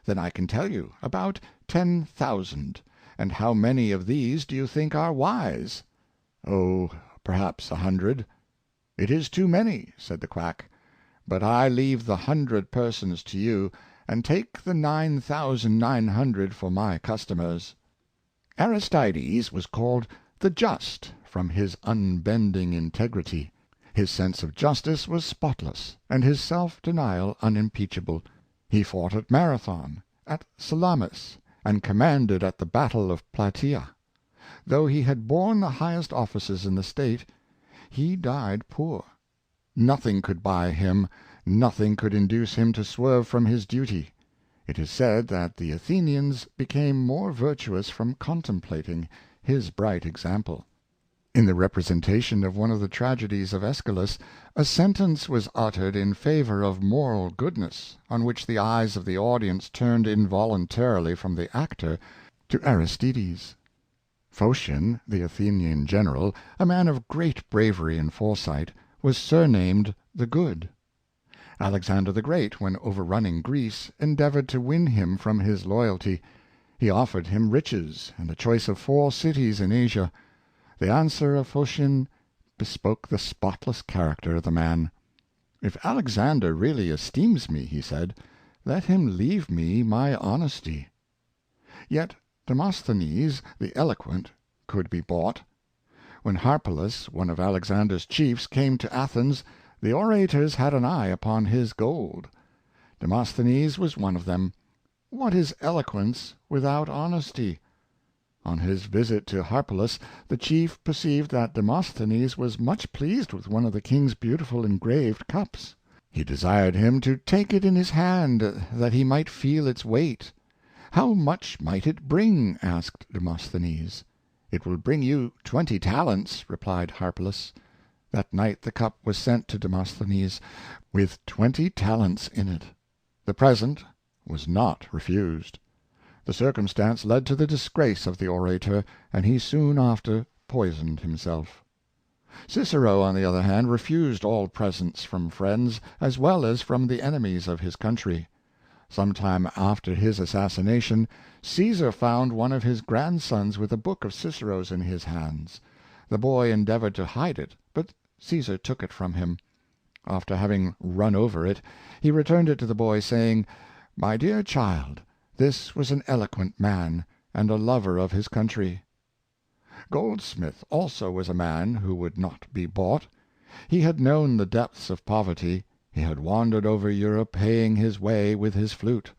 "Then I can tell you, about 10,000. And how many of these do you think are wise?" "Oh, perhaps 100." "It is too many," said the quack. "But I leave the 100 persons to you, and take the 9,900 for my customers." Aristides was called the Just from his unbending integrity. His sense of justice was spotless, and his self-denial unimpeachable. He fought at Marathon, at Salamis, and commanded at the battle of Plataea. Though he had borne the highest offices in the state, he died poor. Nothing could buy him, nothing could induce him to swerve from his duty. It is said that the Athenians became more virtuous from contemplating his bright example. In the representation of one of the tragedies of Aeschylus, a sentence was uttered in favor of moral goodness, on which the eyes of the audience turned involuntarily from the actor to Aristides. Phocion, the Athenian general, a man of great bravery and foresight, was surnamed the Good. Alexander the Great, when overrunning Greece, endeavored to win him from his loyalty. He offered him riches and a choice of 4 cities in Asia. The answer of Phocion bespoke the spotless character of the man. "If Alexander really esteems me," he said, "let him leave me my honesty." Yet Demosthenes, the eloquent, could be bought. When Harpalus, one of Alexander's chiefs, came to Athens, the orators had an eye upon his gold. Demosthenes was one of them. What is eloquence without honesty? On his visit to Harpalus, the chief perceived that Demosthenes was much pleased with one of the king's beautiful engraved cups. He desired him to take it in his hand, that he might feel its weight. "How much might it bring?" asked Demosthenes. "It will bring you 20 talents," replied Harpalus. That night the cup was sent to Demosthenes, with 20 talents in it. The present was not refused. The circumstance led to the disgrace of the orator, and he soon after poisoned himself. Cicero, on the other hand, refused all presents from friends, as well as from the enemies of his country. Some time after his assassination, Caesar found one of his grandsons with a book of Cicero's in his hands. The boy endeavored to hide it, but Caesar took it from him. After having run over it, he returned it to the boy, saying, "My dear child, this was an eloquent man, and a lover of his country." Goldsmith also was a man who would not be bought. He had known the depths of poverty. He had wandered over Europe paying his way with his flute.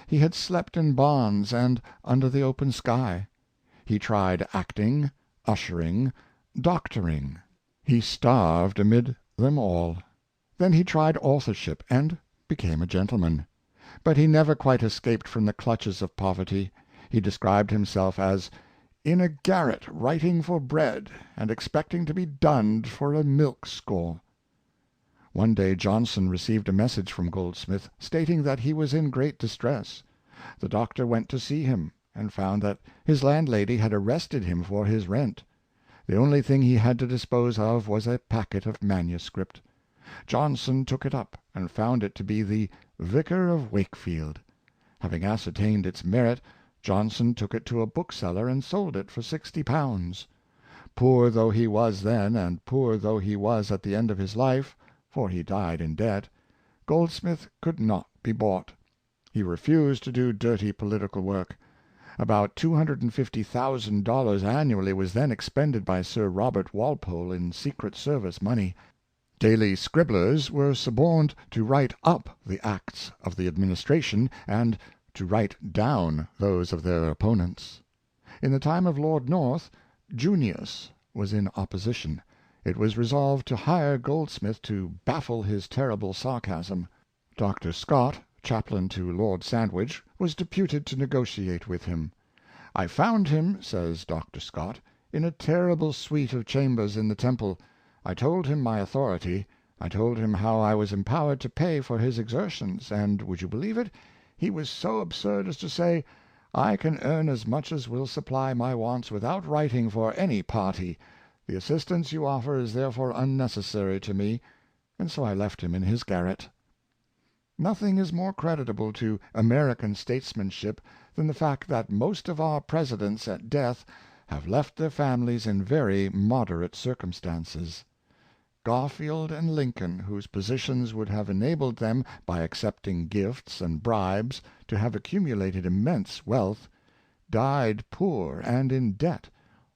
He had slept in barns and under the open sky. He tried acting, ushering, doctoring. He starved amid them all. Then he tried authorship, and became a gentleman. But he never quite escaped from the clutches of poverty. He described himself as "in a garret writing for bread, and expecting to be dunned for a milk score." One day Johnson received a message from Goldsmith, stating that he was in great distress. The doctor went to see him, and found that his landlady had arrested him for his rent. The only thing he had to dispose of was a packet of manuscript. Johnson took it up, and found it to be the Vicar of Wakefield. Having ascertained its merit, Johnson took it to a bookseller and sold it for £60. Poor though he was then, and poor though he was at the end of his life, for he died in debt, Goldsmith could not be bought. He refused to do dirty political work. About $250,000 annually was then expended by Sir Robert Walpole in secret service money. Daily scribblers were suborned to write up the acts of the administration, and to write down those of their opponents. In the time of Lord North, Junius was in opposition. It was resolved to hire Goldsmith to baffle his terrible sarcasm. Dr. Scott, chaplain to Lord Sandwich, was deputed to negotiate with him. " I found him," says Dr. Scott, " in a terrible suite of chambers in the Temple. I told him my authority. I told him how I was empowered to pay for his exertions, and, would you believe it, he was so absurd as to say, ' I can earn as much as will supply my wants without writing for any party. The assistance you offer is therefore unnecessary to me,' and so I left him in his garret." Nothing is more creditable to American statesmanship than the fact that most of our Presidents at death have left their families in very moderate circumstances. Garfield and Lincoln, whose positions would have enabled them, by accepting gifts and bribes, to have accumulated immense wealth, died poor and in debt,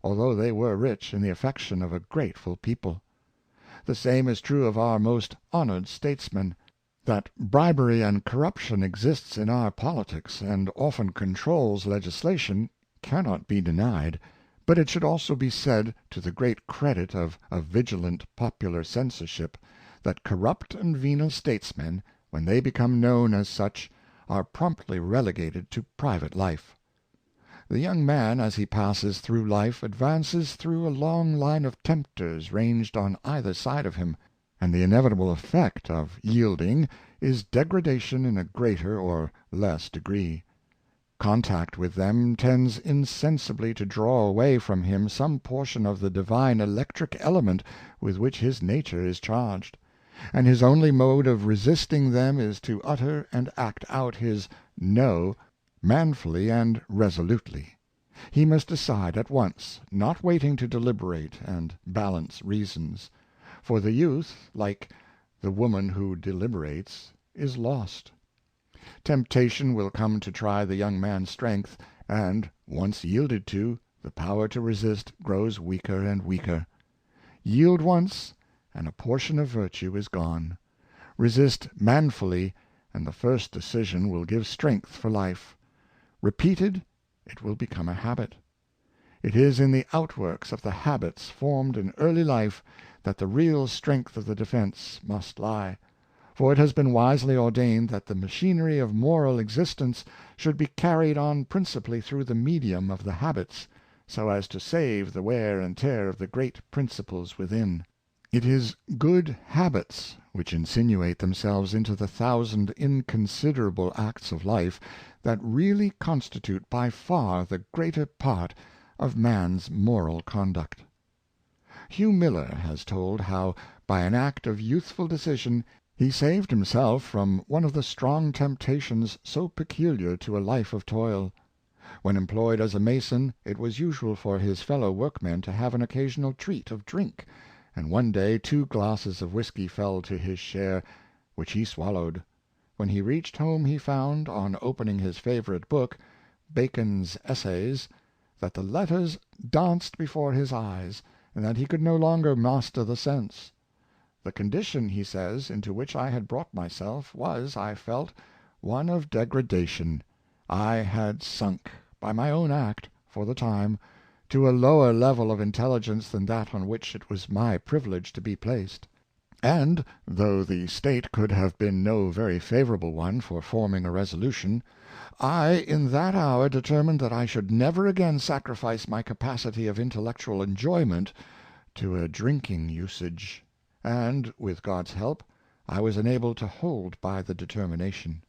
although they were rich in the affection of a grateful people. The same is true of our most honored statesmen. That bribery and corruption exists in our politics, and often controls legislation, cannot be denied; but it should also be said, to the great credit of a vigilant popular censorship, that corrupt and venal statesmen, when they become known as such, are promptly relegated to private life. The young man, as he passes through life, advances through a long line of tempters ranged on either side of him, and the inevitable effect of yielding is degradation in a greater or less degree. Contact with them tends insensibly to draw away from him some portion of the divine electric element with which his nature is charged, and his only mode of resisting them is to utter and act out his No manfully and resolutely. He must decide at once, not waiting to deliberate and balance reasons; for the youth, like the woman who deliberates, is lost. Temptation will come to try the young man's strength, and, once yielded to, the power to resist grows weaker and weaker. Yield once, and a portion of virtue is gone. Resist manfully, and the first decision will give strength for life. Repeated, it will become a habit. It is in the outworks of the habits formed in early life that the real strength of the defense must lie; for it has been wisely ordained that the machinery of moral existence should be carried on principally through the medium of the habits, so as to save the wear and tear of the great principles within. It is good habits, which insinuate themselves into the thousand inconsiderable acts of life, that really constitute by far the greater part of man's moral conduct. Hugh Miller has told how, by an act of youthful decision, he saved himself from one of the strong temptations so peculiar to a life of toil. When employed as a mason, it was usual for his fellow workmen to have an occasional treat of drink, and one day 2 glasses of whisky fell to his share, which he swallowed. When he reached home he found, on opening his favorite book, Bacon's Essays, that the letters danced before his eyes, and that he could no longer master the sense. "The condition," he says, "into which I had brought myself was, I felt, one of degradation. I had sunk, by my own act, for the time, to a lower level of intelligence than that on which it was my privilege to be placed; and, though the state could have been no very favorable one for forming a resolution, I in that hour determined that I should never again sacrifice my capacity of intellectual enjoyment to a drinking usage; and, with God's help, I was enabled to hold by the determination."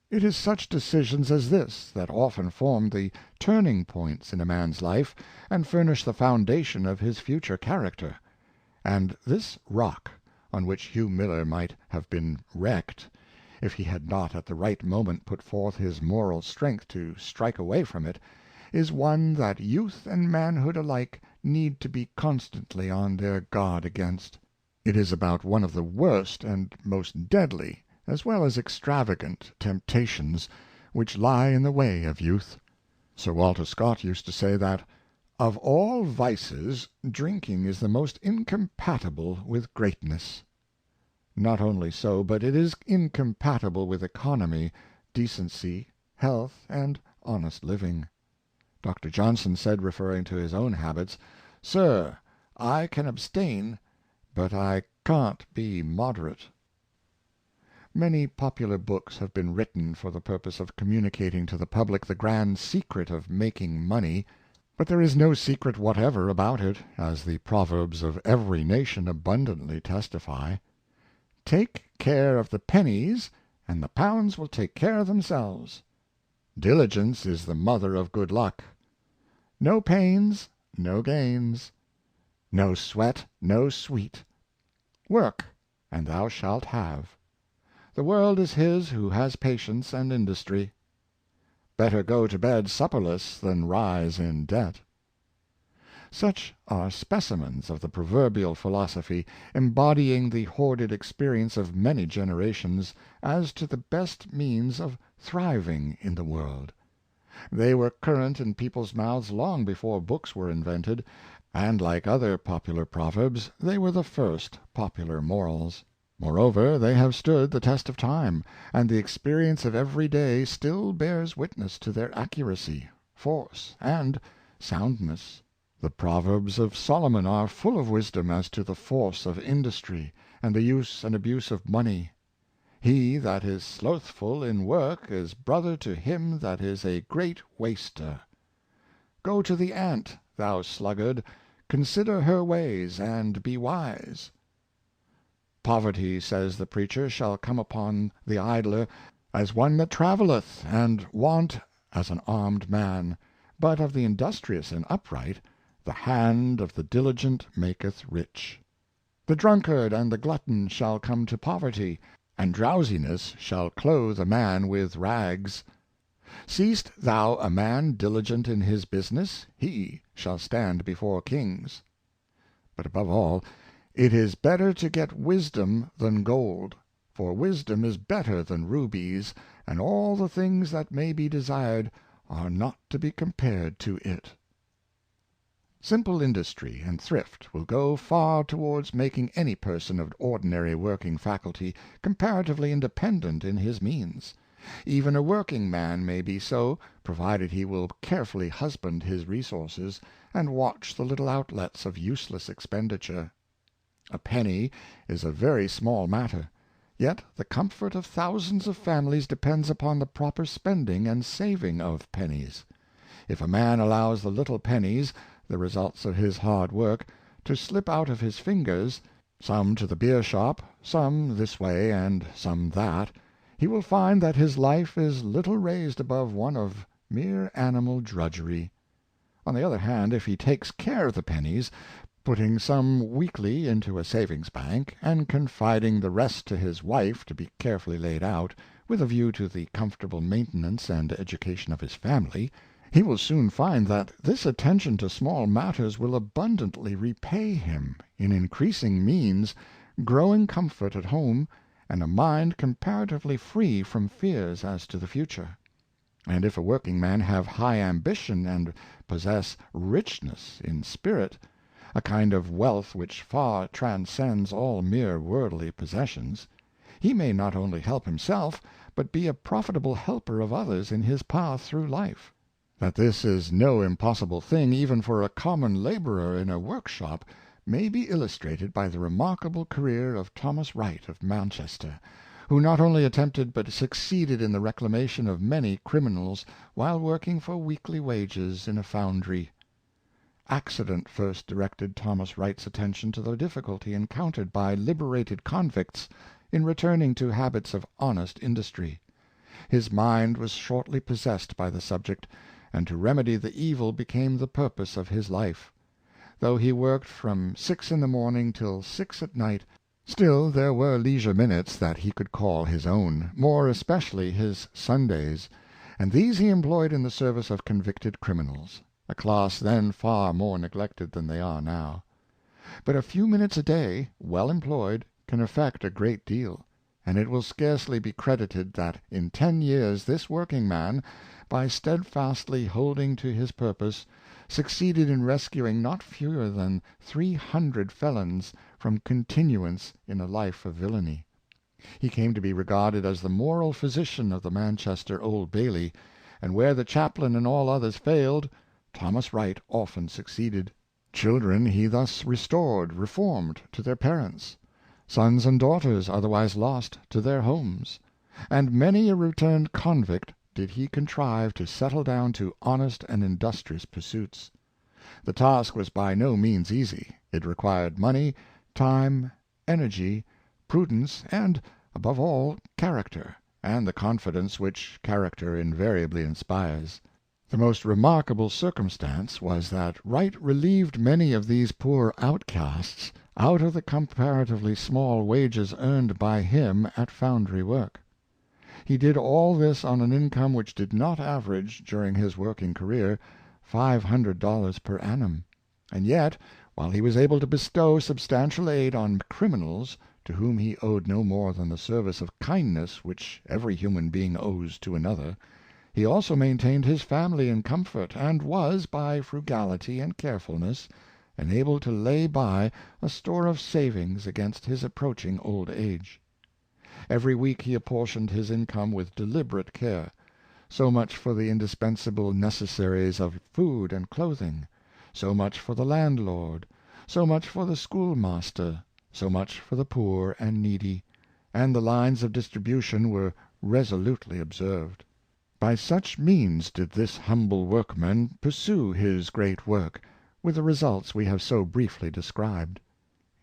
It is such decisions as this that often form the turning points in a man's life, and furnish the foundation of his future character. And this rock, on which Hugh Miller might have been wrecked, if he had not at the right moment put forth his moral strength to strike away from it, is one that youth and manhood alike need to be constantly on their guard against. It is about one of the worst and most deadly, as well as extravagant, temptations which lie in the way of youth. Sir Walter Scott used to say that, "Of all vices, drinking is the most incompatible with greatness." Not only so, but it is incompatible with economy, decency, health, and honest living. Dr. Johnson said, referring to his own habits, "Sir, I can abstain, but I can't be moderate." Many popular books have been written for the purpose of communicating to the public the grand secret of making money, but there is no secret whatever about it, as the proverbs of every nation abundantly testify. "Take care of the pennies, and the pounds will take care of themselves." "Diligence is the mother of good luck." "No pains, no gains." "No sweat, no sweet." "Work, and thou shalt have." "The world is his who has patience and industry." "Better go to bed supperless than rise in debt." Such are specimens of the proverbial philosophy, embodying the hoarded experience of many generations, as to the best means of thriving in the world. They were current in people's mouths long before books were invented, and, like other popular proverbs, they were the first popular morals. Moreover, they have stood the test of time, and the experience of every day still bears witness to their accuracy, force, and soundness. The Proverbs of Solomon are full of wisdom as to the force of industry, and the use and abuse of money. "He that is slothful in work is brother to him that is a great waster." "Go to the ant, thou sluggard, consider her ways, and be wise." "Poverty," says the preacher, "shall come upon the idler as one that traveleth, and want as an armed man; but of the industrious and upright, the hand of the diligent maketh rich." "The drunkard and the glutton shall come to poverty, and drowsiness shall clothe a man with rags." "Seest thou a man diligent in his business, he shall stand before kings." But above all, "It is better to get wisdom than gold, for wisdom is better than rubies, and all the things that may be desired are not to be compared to it." Simple industry and thrift will go far towards making any person of ordinary working faculty comparatively independent in his means. Even a working man may be so, provided he will carefully husband his resources, and watch the little outlets of useless expenditure. A penny is a very small matter, yet the comfort of thousands of families depends upon the proper spending and saving of pennies. If a man allows the little pennies, the results of his hard work, to slip out of his fingers, some to the beer shop, some this way and some that, he will find that his life is little raised above one of mere animal drudgery. On the other hand, if he takes care of the pennies, putting some weekly into a savings bank, and confiding the rest to his wife to be carefully laid out, with a view to the comfortable maintenance and education of his family, he will soon find that this attention to small matters will abundantly repay him in increasing means, growing comfort at home, and a mind comparatively free from fears as to the future. And if a working man have high ambition and possess richness in spirit, a kind of wealth which far transcends all mere worldly possessions, he may not only help himself, but be a profitable helper of others in his path through life. That this is no impossible thing, even for a common laborer in a workshop, may be illustrated by the remarkable career of Thomas Wright of Manchester, who not only attempted but succeeded in the reclamation of many criminals while working for weekly wages in a foundry. Accident first directed Thomas Wright's attention to the difficulty encountered by liberated convicts in returning to habits of honest industry. His mind was shortly possessed by the subject, and to remedy the evil became the purpose of his life. Though he worked from 6 in the morning till 6 at night, still there were leisure minutes that he could call his own, more especially his Sundays, and these he employed in the service of convicted criminals, a class then far more neglected than they are now. But a few minutes a day, well employed, can effect a great deal, and it will scarcely be credited that in 10 years this working man, by steadfastly holding to his purpose, succeeded in rescuing not fewer than 300 felons from continuance in a life of villainy. He came to be regarded as the moral physician of the Manchester Old Bailey, and where the chaplain and all others failed, Thomas Wright often succeeded. Children he thus restored, reformed, to their parents; sons and daughters, otherwise lost, to their homes; and many a returned convict did he contrive to settle down to honest and industrious pursuits. The task was by no means easy. It required money, time, energy, prudence, and, above all, character, and the confidence which character invariably inspires. The most remarkable circumstance was that Wright relieved many of these poor outcasts out of the comparatively small wages earned by him at foundry work. He did all this on an income which did not average, during his working career, $500 per annum; and yet, while he was able to bestow substantial aid on criminals, to whom he owed no more than the service of kindness which every human being owes to another, he also maintained his family in comfort, and was, by frugality and carefulness, enabled to lay by a store of savings against his approaching old age. Every week he apportioned his income with deliberate care; so much for the indispensable necessaries of food and clothing, so much for the landlord, so much for the schoolmaster, so much for the poor and needy, and the lines of distribution were resolutely observed. By such means did this humble workman pursue his great work, with the results we have so briefly described.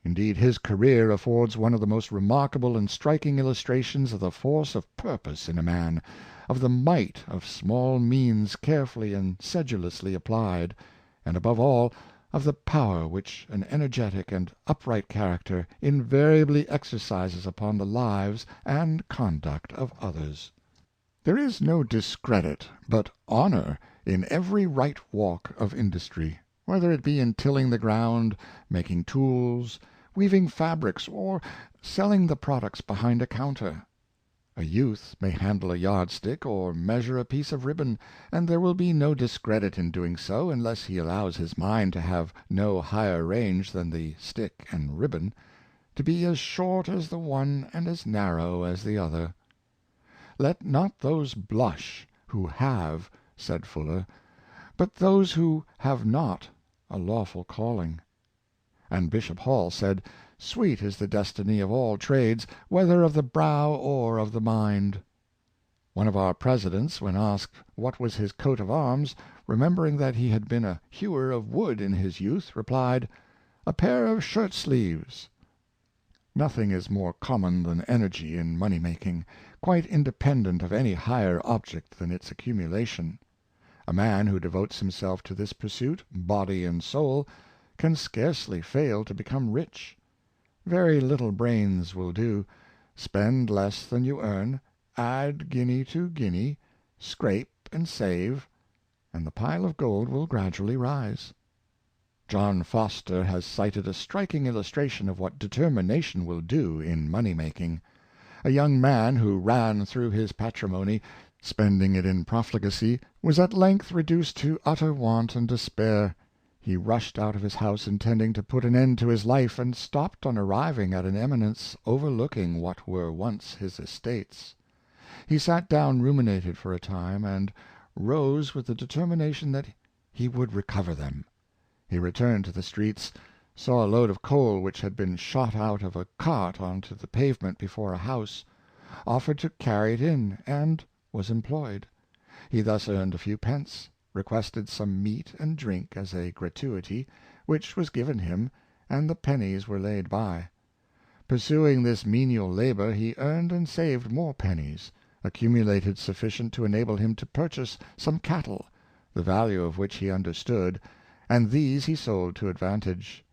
Indeed, his career affords one of the most remarkable and striking illustrations of the force of purpose in a man, of the might of small means carefully and sedulously applied, and, above all, of the power which an energetic and upright character invariably exercises upon the lives and conduct of others. There is no discredit, but honor, in every right walk of industry, whether it be in tilling the ground, making tools, weaving fabrics, or selling the products behind a counter. A youth may handle a yardstick or measure a piece of ribbon, and there will be no discredit in doing so, unless he allows his mind to have no higher range than the stick and ribbon, to be as short as the one and as narrow as the other. "Let not those blush who have," said Fuller, "but those who have not a lawful calling." And Bishop Hall said, "Sweet is the destiny of all trades, whether of the brow or of the mind." One of our presidents, when asked what was his coat of arms, remembering that he had been a hewer of wood in his youth, replied, "A pair of shirt sleeves." Nothing is more common than energy in money making, quite independent of any higher object than its accumulation. A man who devotes himself to this pursuit, body and soul, can scarcely fail to become rich. Very little brains will do. Spend less than you earn, add guinea to guinea, scrape and save, and the pile of gold will gradually rise. John Foster has cited a striking illustration of what determination will do in money making. A young man who ran through his patrimony, spending it in profligacy, was at length reduced to utter want and despair. He rushed out of his house intending to put an end to his life, and stopped on arriving at an eminence overlooking what were once his estates. He sat down, ruminated for a time, and rose with the determination that he would recover them. He returned to the streets, saw a load of coal which had been shot out of a cart onto the pavement before a house, offered to carry it in, and was employed. He thus earned a few pence, requested some meat and drink as a gratuity, which was given him, and the pennies were laid by. Pursuing this menial labor, he earned and saved more pennies, accumulated sufficient to enable him to purchase some cattle, the value of which he understood, and these he sold to advantage.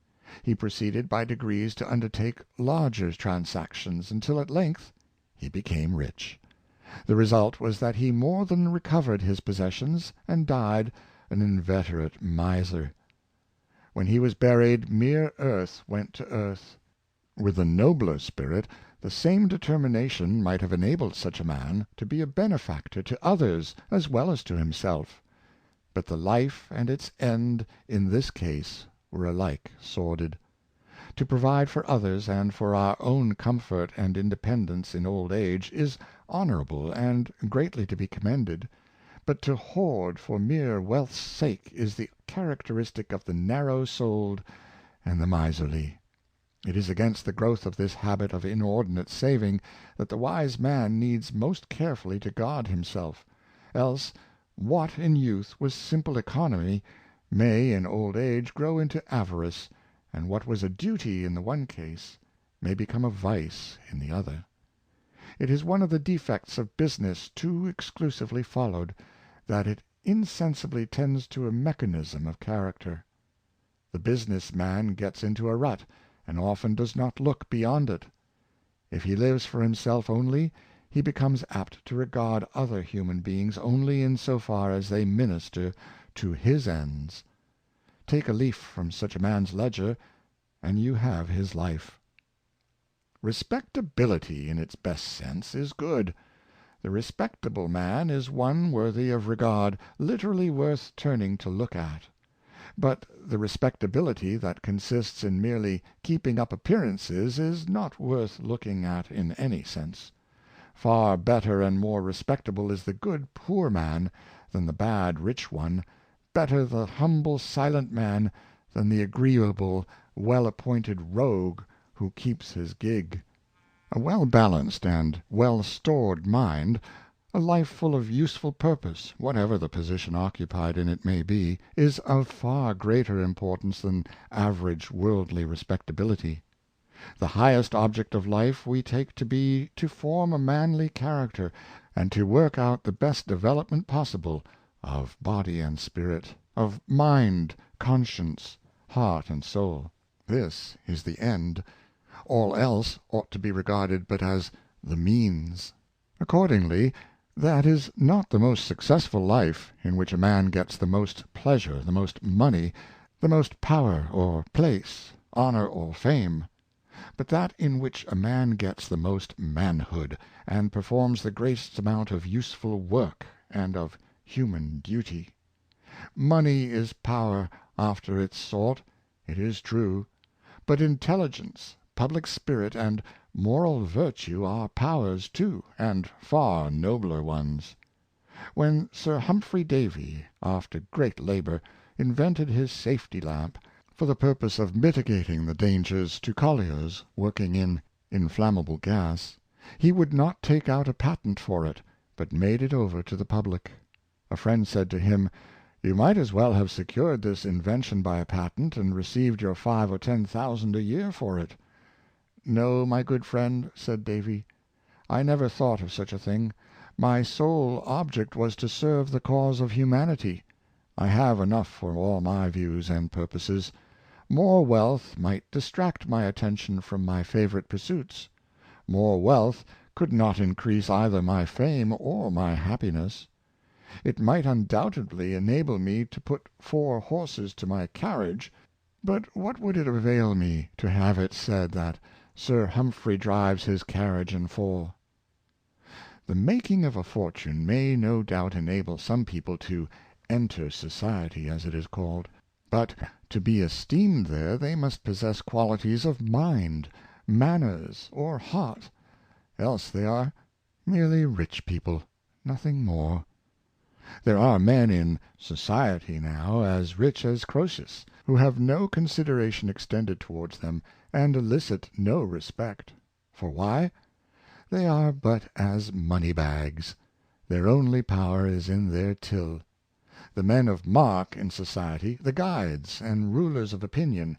He proceeded by degrees to undertake larger transactions, until at length he became rich. The result was that he more than recovered his possessions, and died an inveterate miser. When he was buried, mere earth went to earth. With a nobler spirit, The same determination might have enabled such a man to be a benefactor to others as well as to himself; but the life and its end in this case were alike sordid. To provide for others and for our own comfort and independence in old age is honorable and greatly to be commended; but to hoard for mere wealth's sake is the characteristic of the narrow souled and the miserly. It is against the growth of this habit of inordinate saving that the wise man needs most carefully to guard himself; else what in youth was simple economy may in old age grow into avarice, and what was a duty in the one case may become a vice in the other. It is one of the defects of business, too exclusively followed, that it insensibly tends to a mechanism of character. The business man gets into a rut, and often does not look beyond it. If he lives for himself only, he becomes apt to regard other human beings only in so far as they minister to his ends. Take a leaf from such a man's ledger, and you have his life. Respectability, in its best sense, is good. The respectable man is one worthy of regard, literally worth turning to look at. But the respectability that consists in merely keeping up appearances is not worth looking at in any sense. Far better and more respectable is the good poor man than the bad rich one, better the humble silent man than the agreeable well-appointed rogue who keeps his gig. A well-balanced and well-stored mind, a life full of useful purpose, whatever the position occupied in it may be, is of far greater importance than average worldly respectability. The highest object of life we take to be to form a manly character, and to work out the best development possible of body and spirit, of mind, conscience, heart and soul. This is the end. All else ought to be regarded but as the means. Accordingly, that is not the most successful life in which a man gets the most pleasure, the most money, the most power or place, honor or fame; but that in which a man gets the most manhood, and performs the greatest amount of useful work and of human duty. Money is power after its sort, it is true; but intelligence, public spirit, and moral virtue are powers too, and far nobler ones. When Sir Humphrey Davy, after great labor, invented his safety lamp, for the purpose of mitigating the dangers to colliers working in inflammable gas, he would not take out a patent for it, but made it over to the public. A friend said to him, "You might as well have secured this invention by a patent, and received your 5,000 or 10,000 a year for it." "No, my good friend," said Davy, "I never thought of such a thing. My sole object was to serve the cause of humanity. I have enough for all my views and purposes. More wealth might distract my attention from my favorite pursuits. More wealth could not increase either my fame or my happiness. It might undoubtedly enable me to put 4 horses to my carriage, but what would it avail me to have it said that Sir Humphrey drives his carriage and 4? The making of a fortune may no doubt enable some people to enter society, as it is called; but to be esteemed there they must possess qualities of mind, manners, or heart, else they are merely rich people, nothing more. There are men in society now as rich as Croesus, who have no consideration extended towards them, and elicit no respect. For why? They are but as money bags. Their only power is in their till. The men of mark in society, the guides and rulers of opinion,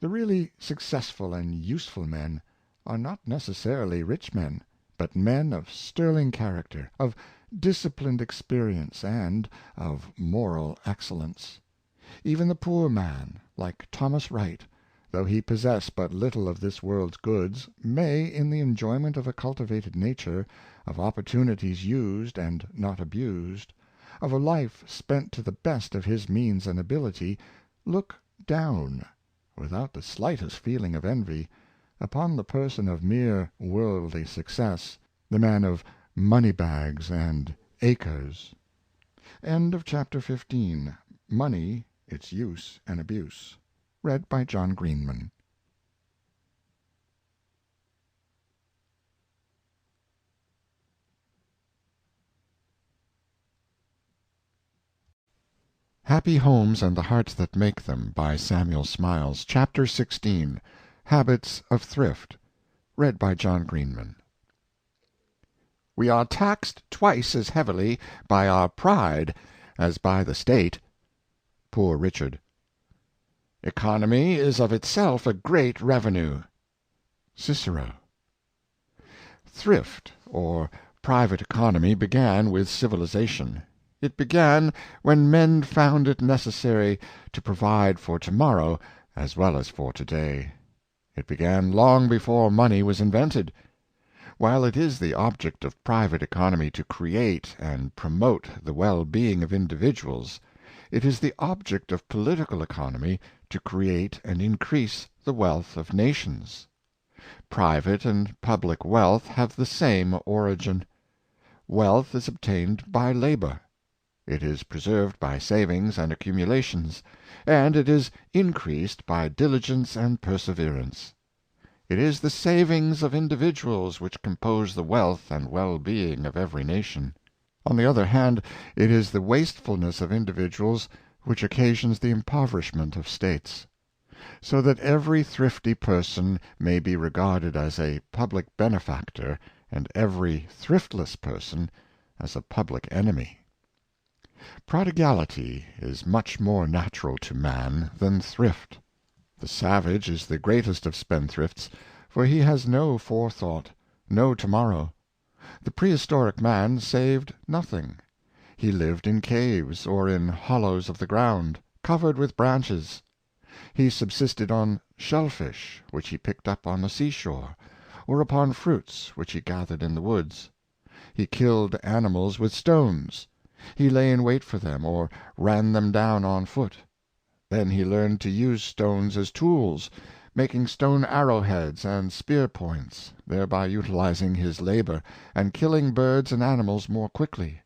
the really successful and useful men, are not necessarily rich men, but men of sterling character, of disciplined experience, and of moral excellence. Even the poor man, like Thomas Wright, though he possess but little of this world's goods, may, in the enjoyment of a cultivated nature, of opportunities used and not abused, of a life spent to the best of his means and ability, look down, without the slightest feeling of envy, upon the person of mere worldly success, the man of money bags and acres. Chapter 15. Money, its Use and Abuse. Read by John Greenman. Happy Homes and the Hearts That Make Them, by Samuel Smiles. Chapter 16. Habits of Thrift. Read by John Greenman. We are taxed twice as heavily by our pride as by the state. Poor Richard. Economy is of itself a great revenue. Cicero. Thrift, or private economy, began with civilization. It began when men found it necessary to provide for tomorrow as well as for today. It began long before money was invented. While it is the object of private economy to create and promote the well-being of individuals, it is the object of political economy to create and increase the wealth of nations. Private and public wealth have the same origin. Wealth is obtained by labor. It is preserved by savings and accumulations, and it is increased by diligence and perseverance. It is the savings of individuals which compose the wealth and well-being of every nation. On the other hand, it is the wastefulness of individuals which occasions the impoverishment of states. So that every thrifty person may be regarded as a public benefactor, and every thriftless person as a public enemy. Prodigality is much more natural to man than thrift. The savage is the greatest of spendthrifts, for he has no forethought, no tomorrow. The prehistoric man saved nothing. He lived in caves or in hollows of the ground, covered with branches. He subsisted on shellfish, which he picked up on the seashore, or upon fruits which he gathered in the woods. He killed animals with stones. He lay in wait for them, or ran them down on foot. Then he learned to use stones as tools, making stone arrowheads and spear points, thereby utilizing his labor, and killing birds and animals more quickly.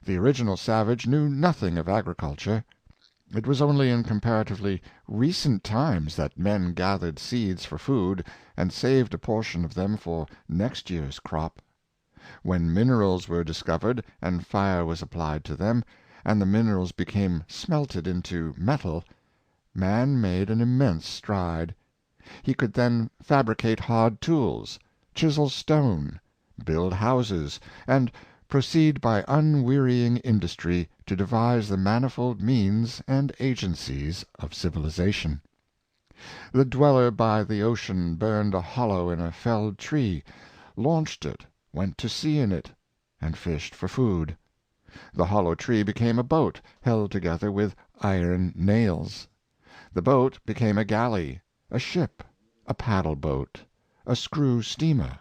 The original savage knew nothing of agriculture. It was only in comparatively recent times that men gathered seeds for food, and saved a portion of them for next year's crop. When minerals were discovered, and fire was applied to them, and the minerals became smelted into metal, man made an immense stride. He could then fabricate hard tools, chisel stone, build houses, and proceed by unwearying industry to devise the manifold means and agencies of civilization. The dweller by the ocean burned a hollow in a felled tree, launched it, went to sea in it, and fished for food. The hollow tree became a boat, held together with iron nails. The boat became a galley, a ship, a paddle boat, a screw steamer,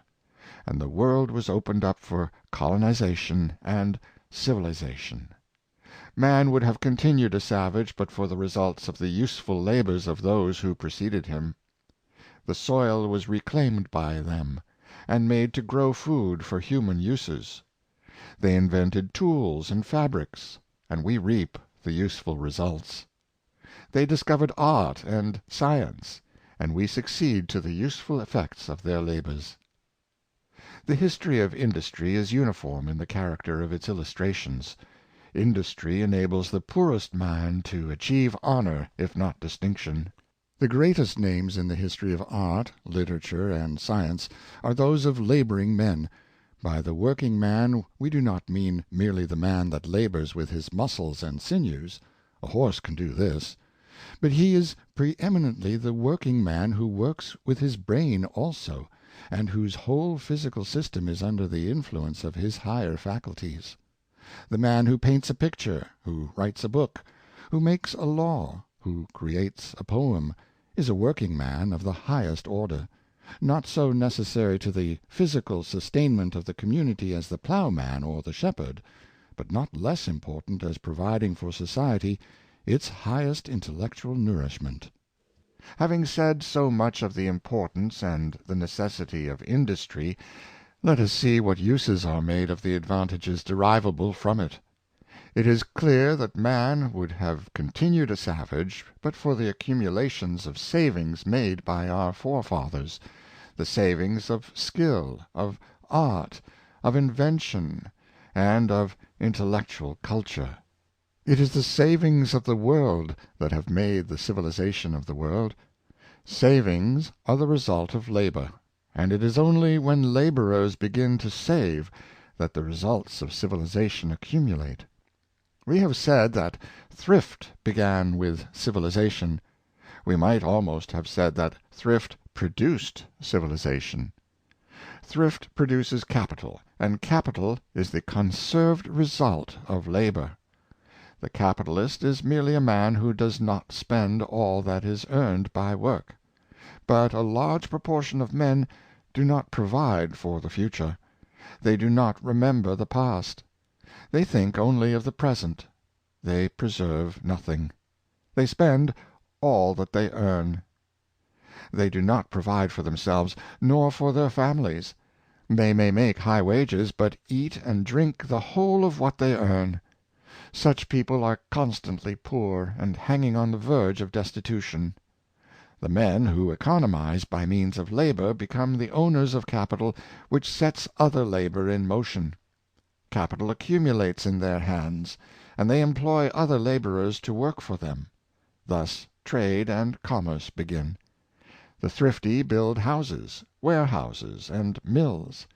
and the world was opened up for colonization and civilization. Man would have continued a savage but for the results of the useful labors of those who preceded him. The soil was reclaimed by them, and made to grow food for human uses. They invented tools and fabrics, and we reap the useful results. They discovered art and science, and we succeed to the useful effects of their labors. The history of industry is uniform in the character of its illustrations. Industry enables the poorest man to achieve honor, if not distinction. The greatest names in the history of art, literature, and science are those of laboring men. By the working man we do not mean merely the man that labors with his muscles and sinews. A horse can do this. But he is preeminently the working man who works with his brain also, and whose whole physical system is under the influence of his higher faculties. The man who paints a picture, who writes a book, who makes a law, who creates a poem, is a working man of the highest order, not so necessary to the physical sustainment of the community as the plowman or the shepherd, but not less important as providing for society its highest intellectual nourishment. Having said so much of the importance and the necessity of industry, let us see what uses are made of the advantages derivable from it. It is clear that man would have continued a savage but for the accumulations of savings made by our forefathers — the savings of skill, of art, of invention, and of intellectual culture. It is the savings of the world that have made the civilization of the world. Savings are the result of labor, and it is only when laborers begin to save that the results of civilization accumulate. We have said that thrift began with civilization. We might almost have said that thrift produced civilization. Thrift produces capital, and capital is the conserved result of labor. The capitalist is merely a man who does not spend all that is earned by work. But a large proportion of men do not provide for the future. They do not remember the past. They think only of the present. They preserve nothing. They spend all that they earn. They do not provide for themselves, nor for their families. They may make high wages, but eat and drink the whole of what they earn. Such people are constantly poor, and hanging on the verge of destitution. The men who economize by means of labor become the owners of capital which sets other labor in motion. Capital accumulates in their hands, and they employ other laborers to work for them. Thus trade and commerce begin. The thrifty build houses, warehouses, and mills.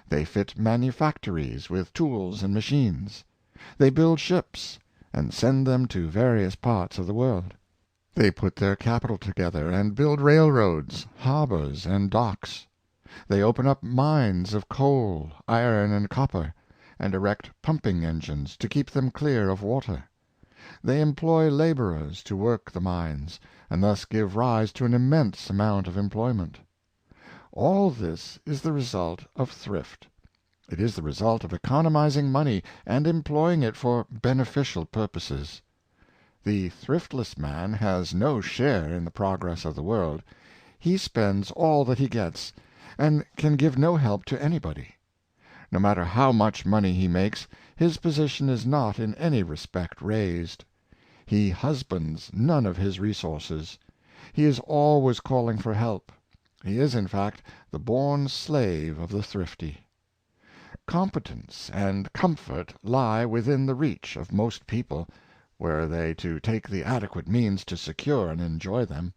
They fit manufactories with tools and machines. They build ships, and send them to various parts of the world. They put their capital together, and build railroads, harbors, and docks. They open up mines of coal, iron, and copper, and erect pumping engines to keep them clear of water. They employ laborers to work the mines, and thus give rise to an immense amount of employment. All this is the result of thrift. It is the result of economizing money, and employing it for beneficial purposes. The thriftless man has no share in the progress of the world. He spends all that he gets, and can give no help to anybody. No matter how much money he makes, his position is not in any respect raised. He husbands none of his resources. He is always calling for help. He is, in fact, the born slave of the thrifty. Competence and comfort lie within the reach of most people, were they to take the adequate means to secure and enjoy them.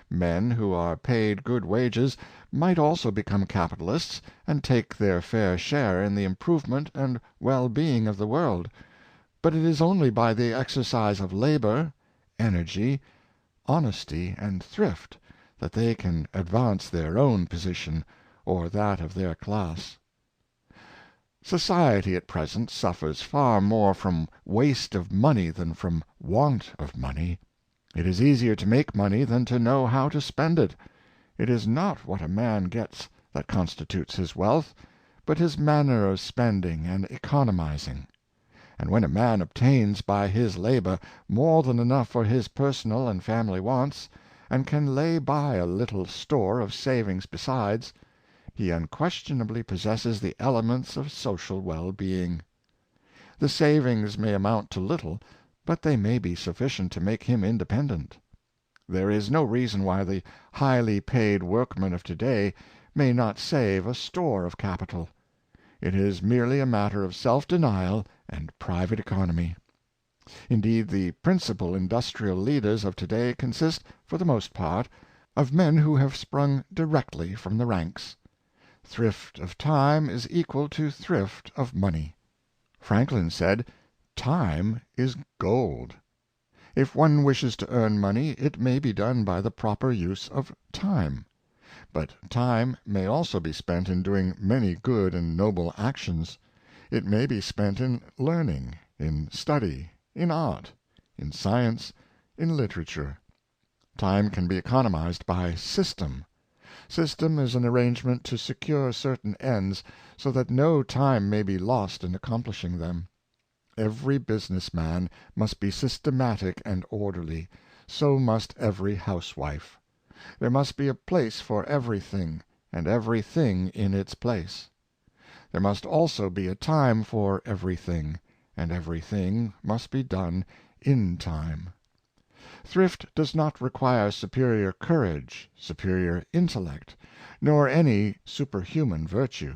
Men who are paid good wages might also become capitalists, and take their fair share in the improvement and well-being of the world. But it is only by the exercise of labor, energy, honesty, and thrift that they can advance their own position, or that of their class. Society at present suffers far more from waste of money than from want of money. It is easier to make money than to know how to spend it. It is not what a man gets that constitutes his wealth, but his manner of spending and economizing. And when a man obtains by his labor more than enough for his personal and family wants, and can lay by a little store of savings besides, he unquestionably possesses the elements of social well-being. The savings may amount to little, but they may be sufficient to make him independent. There is no reason why the highly paid workman of to-day may not save a store of capital. It is merely a matter of self-denial and private economy. Indeed, the principal industrial leaders of to-day consist, for the most part, of men who have sprung directly from the ranks. Thrift of time is equal to thrift of money. Franklin said, "Time is gold." If one wishes to earn money, it may be done by the proper use of time. But time may also be spent in doing many good and noble actions. It may be spent in learning, in study, in art, in science, in literature. Time can be economized by system. System is an arrangement to secure certain ends, so that no time may be lost in accomplishing them. Every business man must be systematic and orderly, so must every housewife. There must be a place for everything, and everything in its place. There must also be a time for everything, and everything must be done in time. Thrift does not require superior courage, superior intellect, nor any superhuman virtue.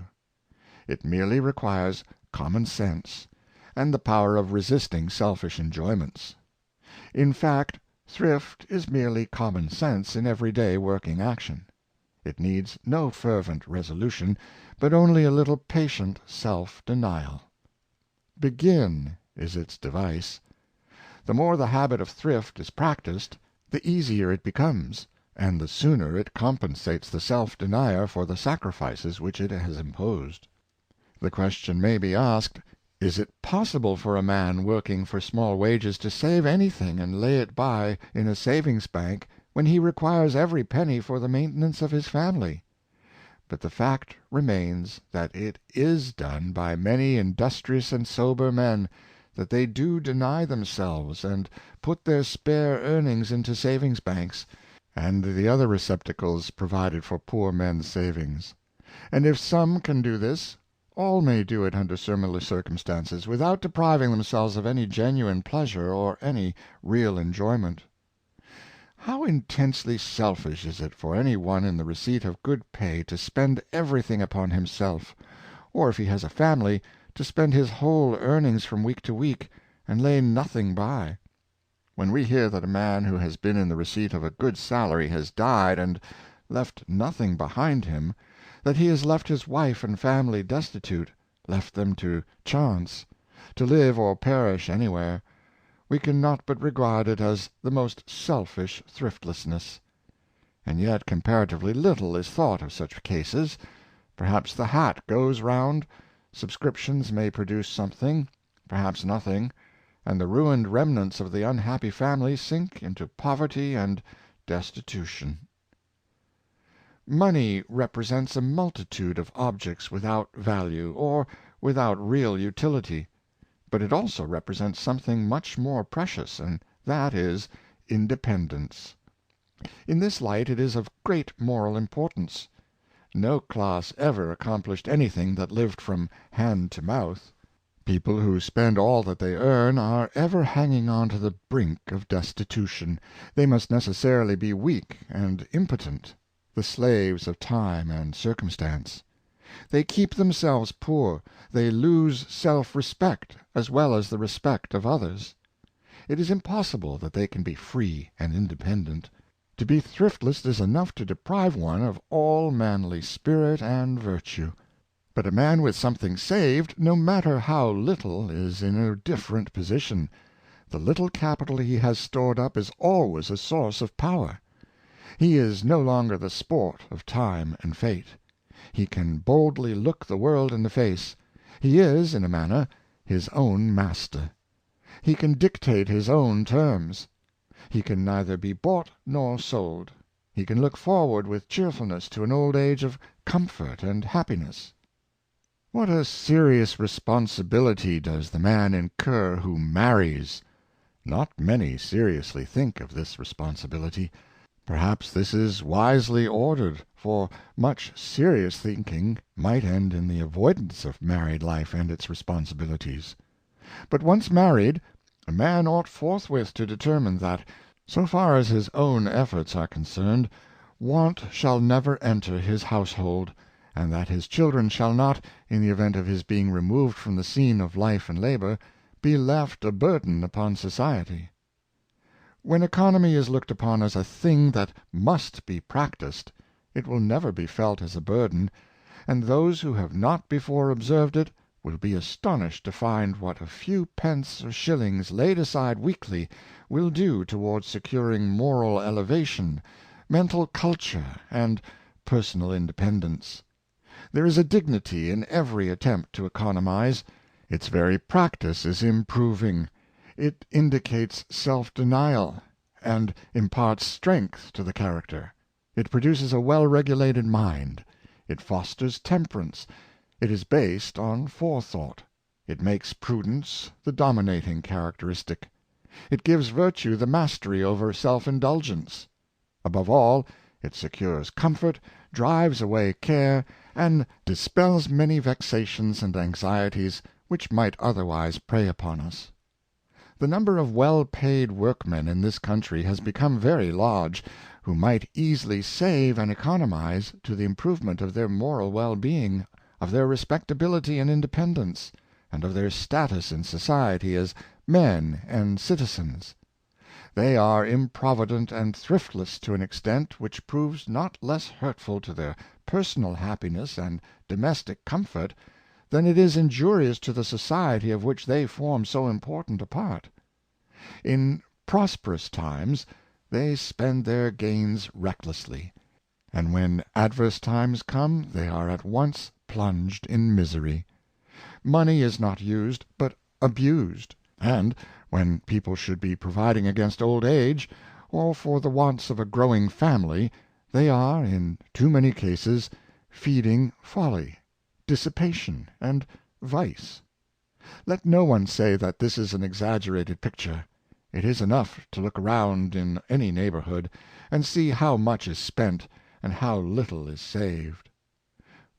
It merely requires common sense, and the power of resisting selfish enjoyments. In fact, thrift is merely common sense in everyday working action. It needs no fervent resolution, but only a little patient self-denial. "Begin" is its device. The more the habit of thrift is practiced, the easier it becomes, and the sooner it compensates the self-denier for the sacrifices which it has imposed. The question may be asked, is it possible for a man working for small wages to save anything and lay it by in a savings bank when he requires every penny for the maintenance of his family? But the fact remains that it is done by many industrious and sober men, that they do deny themselves, and put their spare earnings into savings banks, and the other receptacles provided for poor men's savings. And if some can do this, all may do it under similar circumstances, without depriving themselves of any genuine pleasure or any real enjoyment. How intensely selfish is it for any one in the receipt of good pay to spend everything upon himself, or if he has a family, to spend his whole earnings from week to week, and lay nothing by. When we hear that a man who has been in the receipt of a good salary has died and left nothing behind him, that he has left his wife and family destitute, left them to chance, to live or perish anywhere, we can not but regard it as the most selfish thriftlessness. And yet comparatively little is thought of such cases. Perhaps the hat goes round, subscriptions may produce something, perhaps nothing, and the ruined remnants of the unhappy family sink into poverty and destitution. Money represents a multitude of objects without value, or without real utility, but it also represents something much more precious, and that is independence. In this light it is of great moral importance. No class ever accomplished anything that lived from hand to mouth. People who spend all that they earn are ever hanging on to the brink of destitution. They must necessarily be weak and impotent, the slaves of time and circumstance. They keep themselves poor, they lose self-respect as well as the respect of others. It is impossible that they can be free and independent. To be thriftless is enough to deprive one of all manly spirit and virtue. But a man with something saved, no matter how little, is in a different position. The little capital he has stored up is always a source of power. He is no longer the sport of time and fate. He can boldly look the world in the face. He is, in a manner, his own master. He can dictate his own terms. He can neither be bought nor sold. He can look forward with cheerfulness to an old age of comfort and happiness. What a serious responsibility does the man incur who marries! Not many seriously think of this responsibility. Perhaps this is wisely ordered, for much serious thinking might end in the avoidance of married life and its responsibilities. But once married, a man ought forthwith to determine that, so far as his own efforts are concerned, want shall never enter his household, and that his children shall not, in the event of his being removed from the scene of life and labor, be left a burden upon society. When economy is looked upon as a thing that must be practiced, it will never be felt as a burden, and those who have not before observed it will be astonished to find what a few pence or shillings laid aside weekly will do towards securing moral elevation, mental culture, and personal independence. There is a dignity in every attempt to economize. Its very practice is improving. It indicates self-denial, and imparts strength to the character. It produces a well-regulated mind. It fosters temperance. It is based on forethought. It makes prudence the dominating characteristic. It gives virtue the mastery over self-indulgence. Above all, it secures comfort, drives away care, and dispels many vexations and anxieties which might otherwise prey upon us. The number of well-paid workmen in this country has become very large, who might easily save and economize to the improvement of their moral well-being, of their respectability and independence, and of their status in society as men and citizens. They are improvident and thriftless to an extent which proves not less hurtful to their personal happiness and domestic comfort than it is injurious to the society of which they form so important a part. In prosperous times they spend their gains recklessly, and when adverse times come they are at once plunged in misery. Money is not used, but abused; and when people should be providing against old age, or for the wants of a growing family, they are, in too many cases, feeding folly, dissipation, and vice. Let no one say that this is an exaggerated picture. It is enough to look around in any neighborhood, and see how much is spent, and how little is saved.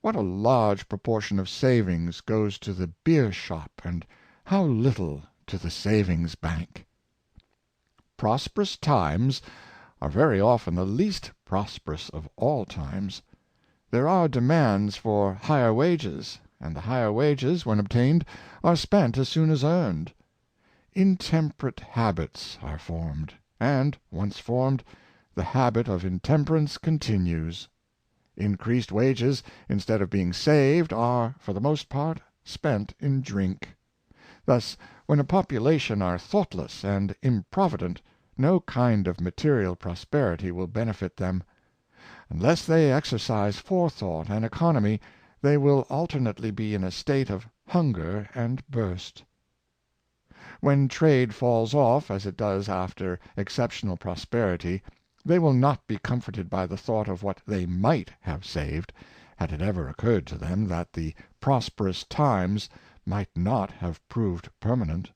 What a large proportion of savings goes to the beer shop, and how little to the savings bank! Prosperous times are very often the least prosperous of all times. There are demands for higher wages, and the higher wages, when obtained, are spent as soon as earned. Intemperate habits are formed, and, once formed, the habit of intemperance continues. Increased wages, instead of being saved, are, for the most part, spent in drink. Thus, when a population are thoughtless and improvident, no kind of material prosperity will benefit them. Unless they exercise forethought and economy, they will alternately be in a state of hunger and burst. When trade falls off, as it does after exceptional prosperity, they will not be comforted by the thought of what they might have saved, had it ever occurred to them that the prosperous times might not have proved permanent.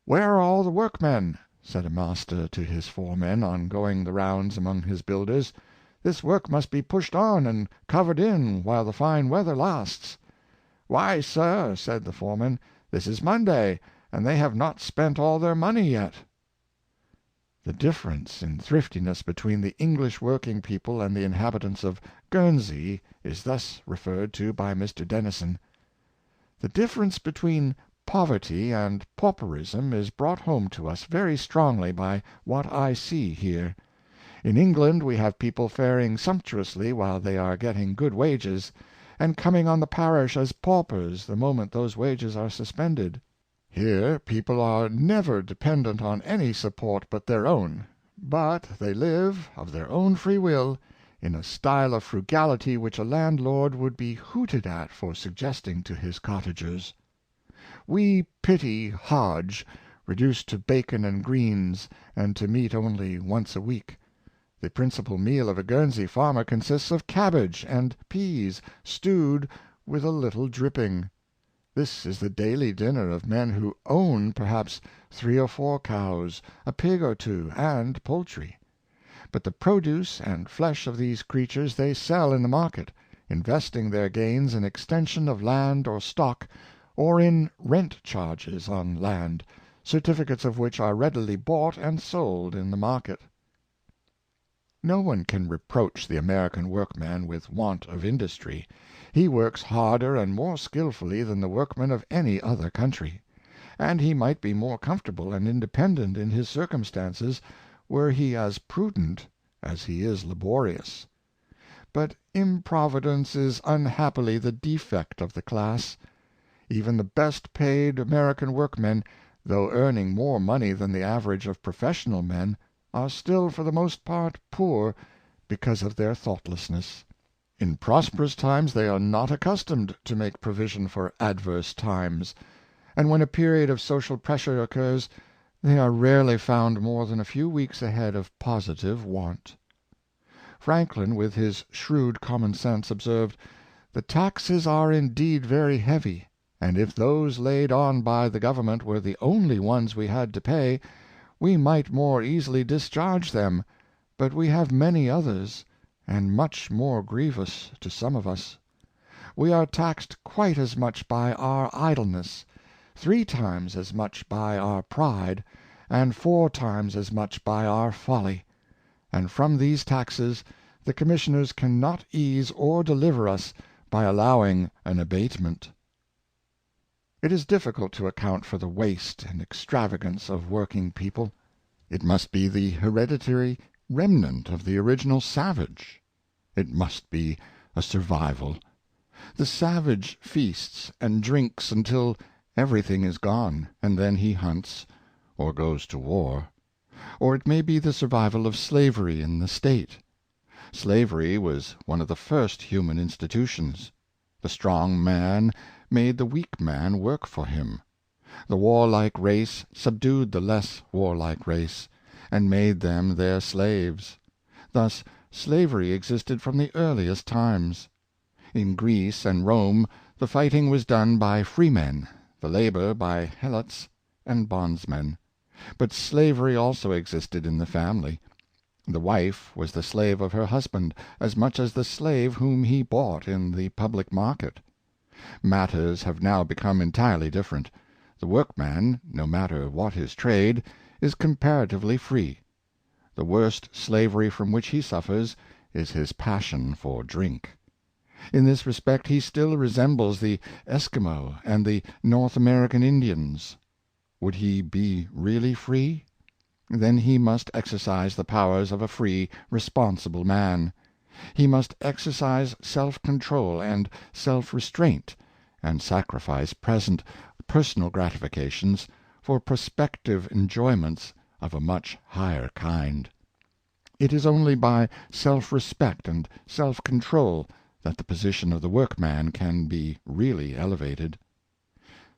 "Where are all the workmen?" said a master to his foremen on going the rounds among his builders. "This work must be pushed on and covered in while the fine weather lasts." "Why, sir," said the foreman, "this is Monday, and they have not spent all their money yet." The difference in thriftiness between the English working people and the inhabitants of Guernsey is thus referred to by Mr. Denison: "The difference between poverty and pauperism is brought home to us very strongly by what I see here. In England we have people faring sumptuously while they are getting good wages, and coming on the parish as paupers the moment those wages are suspended. Here people are never dependent on any support but their own, but they live, of their own free will, in a style of frugality which a landlord would be hooted at for suggesting to his cottagers. We pity Hodge, reduced to bacon and greens, and to meat only once a week. The principal meal of a Guernsey farmer consists of cabbage and peas, stewed with a little dripping. This is the daily dinner of men who own perhaps 3 or 4 cows, a pig or 2, and poultry. But the produce and flesh of these creatures they sell in the market, investing their gains in extension of land or stock, or in rent charges on land, certificates of which are readily bought and sold in the market. No one can reproach the American workman with want of industry. He works harder and more skillfully than the workman of any other country; and he might be more comfortable and independent in his circumstances were he as prudent as he is laborious. But improvidence is unhappily the defect of the class. Even the best paid American workmen, though earning more money than the average of professional men, are still for the most part poor because of their thoughtlessness. In prosperous times they are not accustomed to make provision for adverse times, and when a period of social pressure occurs, they are rarely found more than a few weeks ahead of positive want. Franklin, with his shrewd common sense, observed, "The taxes are indeed very heavy, and if those laid on by the government were the only ones we had to pay, we might more easily discharge them, but we have many others, and much more grievous to some of us. We are taxed quite as much by our idleness, 3 times as much by our pride, and 4 times as much by our folly, and from these taxes the commissioners can not ease or deliver us by allowing an abatement. It is difficult to account for the waste and extravagance of working people. It must be the hereditary remnant of the original savage. It must be a survival. The savage feasts and drinks until everything is gone, and then he hunts, or goes to war. Or it may be the survival of slavery in the state. Slavery was one of the first human institutions. The strong man made the weak man work for him. The warlike race subdued the less warlike race, and made them their slaves. Thus slavery existed from the earliest times. In Greece and Rome the fighting was done by freemen, the labor by helots and bondsmen. But slavery also existed in the family. The wife was the slave of her husband, as much as the slave whom he bought in the public market. Matters have now become entirely different. The workman, no matter what his trade, is comparatively free. The worst slavery from which he suffers is his passion for drink. In this respect he still resembles the Eskimo and the North American Indians. Would he be really free? Then he must exercise the powers of a free, responsible man. He must exercise self-control and self-restraint, and sacrifice present personal gratifications for prospective enjoyments of a much higher kind. It is only by self-respect and self-control that the position of the workman can be really elevated.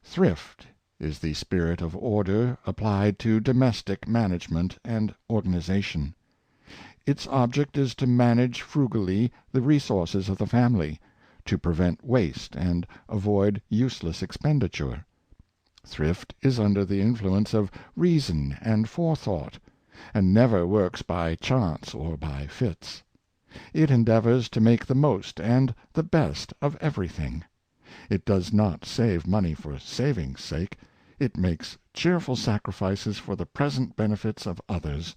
Thrift is the spirit of order applied to domestic management and organization. Its object is to manage frugally the resources of the family, to prevent waste and avoid useless expenditure. Thrift is under the influence of reason and forethought, and never works by chance or by fits. It endeavors to make the most and the best of everything. It does not save money for saving's sake. It makes cheerful sacrifices for the present benefits of others,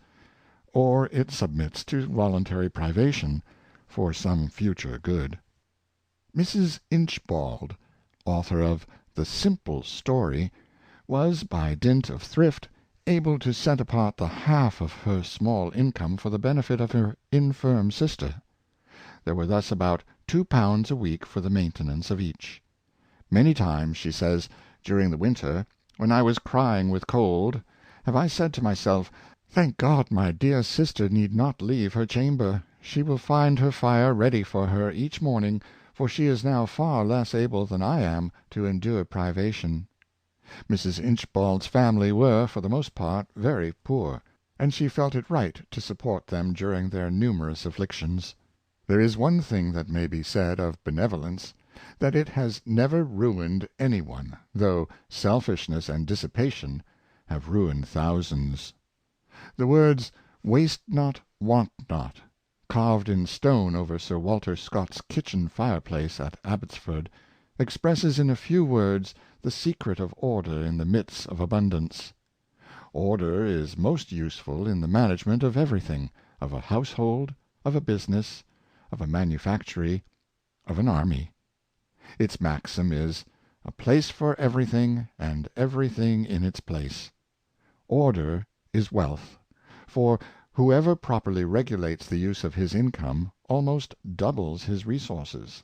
or it submits to voluntary privation for some future good. Mrs. Inchbald, author of The Simple Story, was, by dint of thrift, able to set apart the half of her small income for the benefit of her infirm sister. There were thus about £2 a week for the maintenance of each. Many times, she says, during the winter, when I was crying with cold, have I said to myself, "Thank God, my dear sister need not leave her chamber. She will find her fire ready for her each morning, for she is now far less able than I am to endure privation." Mrs. Inchbald's family were, for the most part, very poor, and she felt it right to support them during their numerous afflictions. There is one thing that may be said of benevolence, that it has never ruined any one, though selfishness and dissipation have ruined thousands. The words "waste not, want not," carved in stone over Sir Walter Scott's kitchen fireplace at Abbotsford, expresses in a few words the secret of order in the midst of abundance. Order is most useful in the management of everything, of a household, of a business, of a manufactory, of an army. Its maxim is, "A place for everything, and everything in its place." Order is wealth, for whoever properly regulates the use of his income almost doubles his resources.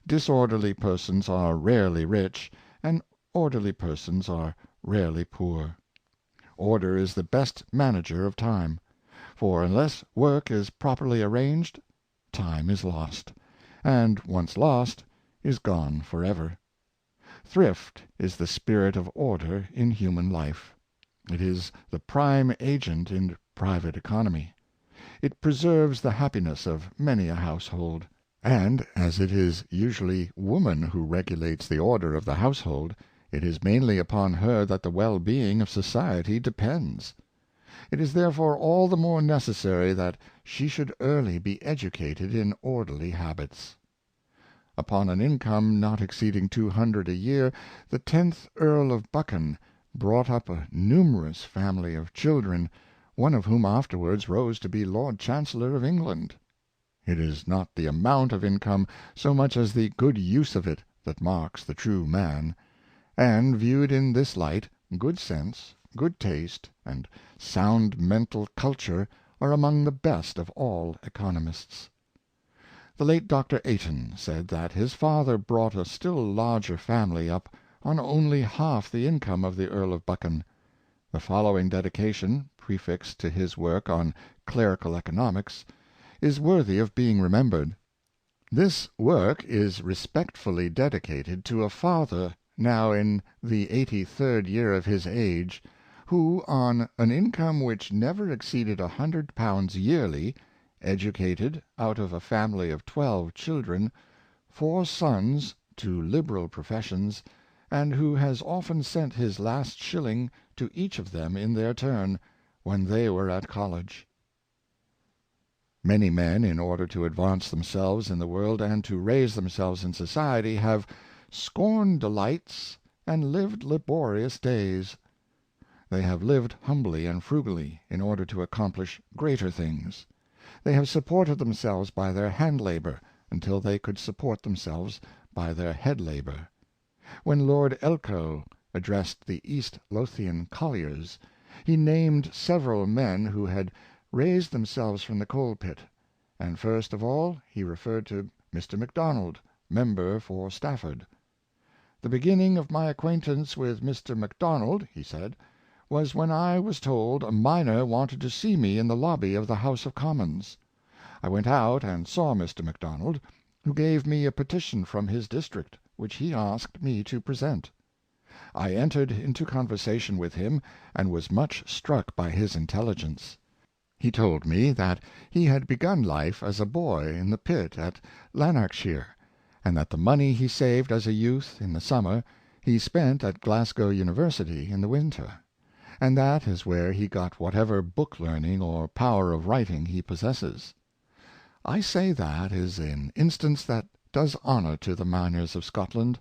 Disorderly persons are rarely rich, and orderly persons are rarely poor. Order is the best manager of time, for unless work is properly arranged, time is lost, and once lost is gone forever. Thrift is the spirit of order in human life. It is the prime agent in private economy. It preserves the happiness of many a household. And as it is usually woman who regulates the order of the household, it is mainly upon her that the well being of society depends. It is therefore all the more necessary that she should early be educated in orderly habits. Upon an income not exceeding $200 a year, the 10th Earl of Buchan brought up a numerous family of children, one of whom afterwards rose to be Lord Chancellor of England. It is not the amount of income so much as the good use of it that marks the true man; and, viewed in this light, good sense, good taste, and sound mental culture are among the best of all economists. The late Dr. Ayton said that his father brought a still larger family up on only half the income of the Earl of Buchan. The following dedication, prefixed to his work on Clerical Economics, is worthy of being remembered. This work is respectfully dedicated to a father, now in the 83rd year of his age, who, on an income which never exceeded £100 yearly, educated, out of a family of 12 children, 4 sons to liberal professions, and who has often sent his last shilling to each of them in their turn, when they were at college. Many men, in order to advance themselves in the world and to raise themselves in society, have scorned delights and lived laborious days. They have lived humbly and frugally, in order to accomplish greater things. They have supported themselves by their hand labor, until they could support themselves by their head labor. When Lord Elcho addressed the East Lothian colliers, he named several men who had raised themselves from the coal-pit, and first of all he referred to Mr. MacDonald, member for Stafford. "The beginning of my acquaintance with Mr. MacDonald," he said, "was when I was told a miner wanted to see me in the lobby of the House of Commons. I went out and saw Mr. MacDonald, who gave me a petition from his district, which he asked me to present. I entered into conversation with him, and was much struck by his intelligence. He told me that he had begun life as a boy in the pit at Lanarkshire, and that the money he saved as a youth in the summer he spent at Glasgow University in the winter, and that is where he got whatever book learning or power of writing he possesses. I say that is an instance that does honor to the miners of Scotland.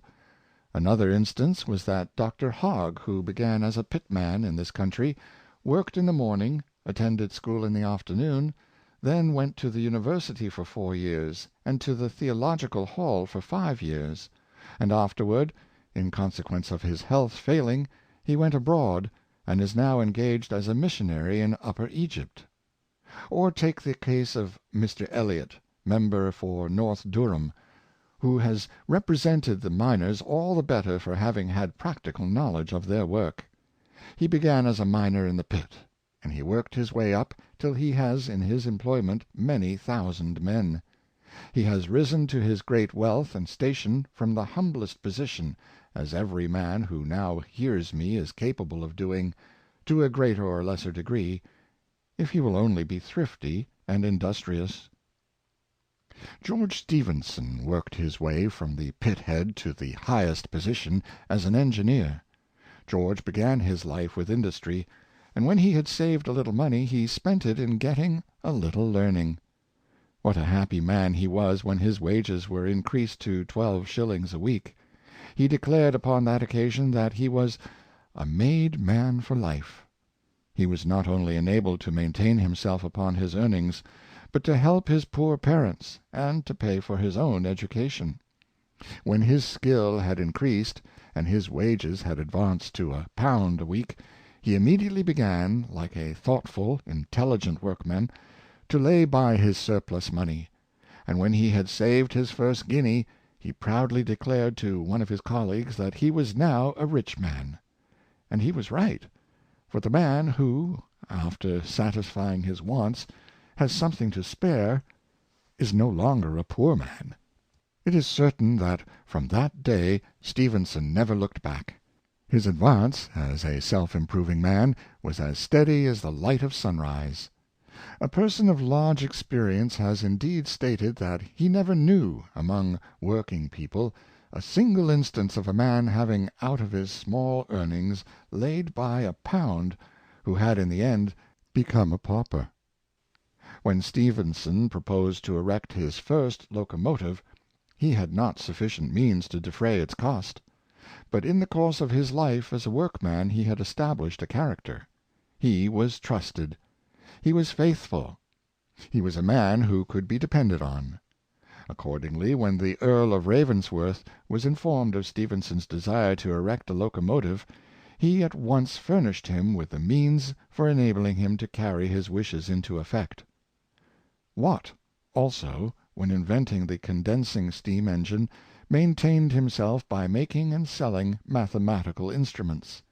Another instance was that Dr. Hogg, who began as a pitman in this country, worked in the morning, attended school in the afternoon, then went to the University for 4 years, and to the Theological Hall for 5 years, and afterward, in consequence of his health failing, he went abroad, and is now engaged as a missionary in Upper Egypt. Or take the case of Mr. Elliot, member for North Durham, who has represented the miners all the better for having had practical knowledge of their work. He began as a miner in the pit, and he worked his way up till he has in his employment many thousand men. He has risen to his great wealth and station from the humblest position, as every man who now hears me is capable of doing, to a greater or lesser degree, if he will only be thrifty and industrious. George Stephenson worked his way from the pit-head to the highest position as an engineer. George began his life with industry, and when he had saved a little money he spent it in getting a little learning. What a happy man he was when his wages were increased to 12 shillings a week! He declared upon that occasion that he was a made man for life. He was not only enabled to maintain himself upon his earnings, but to help his poor parents, and to pay for his own education. When his skill had increased, and his wages had advanced to £1 a week, he immediately began, like a thoughtful, intelligent workman, to lay by his surplus money, and when he had saved his first guinea, he proudly declared to one of his colleagues that he was now a rich man. And he was right, for the man who, after satisfying his wants, has something to spare, is no longer a poor man. It is certain that from that day Stephenson never looked back. His advance as a self-improving man was as steady as the light of sunrise. A person of large experience has indeed stated that he never knew, among working people, a single instance of a man having out of his small earnings laid by £1, who had in the end become a pauper. When Stephenson proposed to erect his first locomotive, he had not sufficient means to defray its cost. But in the course of his life as a workman he had established a character. He was trusted. He was faithful. He was a man who could be depended on. Accordingly, when the Earl of Ravensworth was informed of Stephenson's desire to erect a locomotive, he at once furnished him with the means for enabling him to carry his wishes into effect. Watt, also, when inventing the condensing steam engine, maintained himself by making and selling mathematical instruments.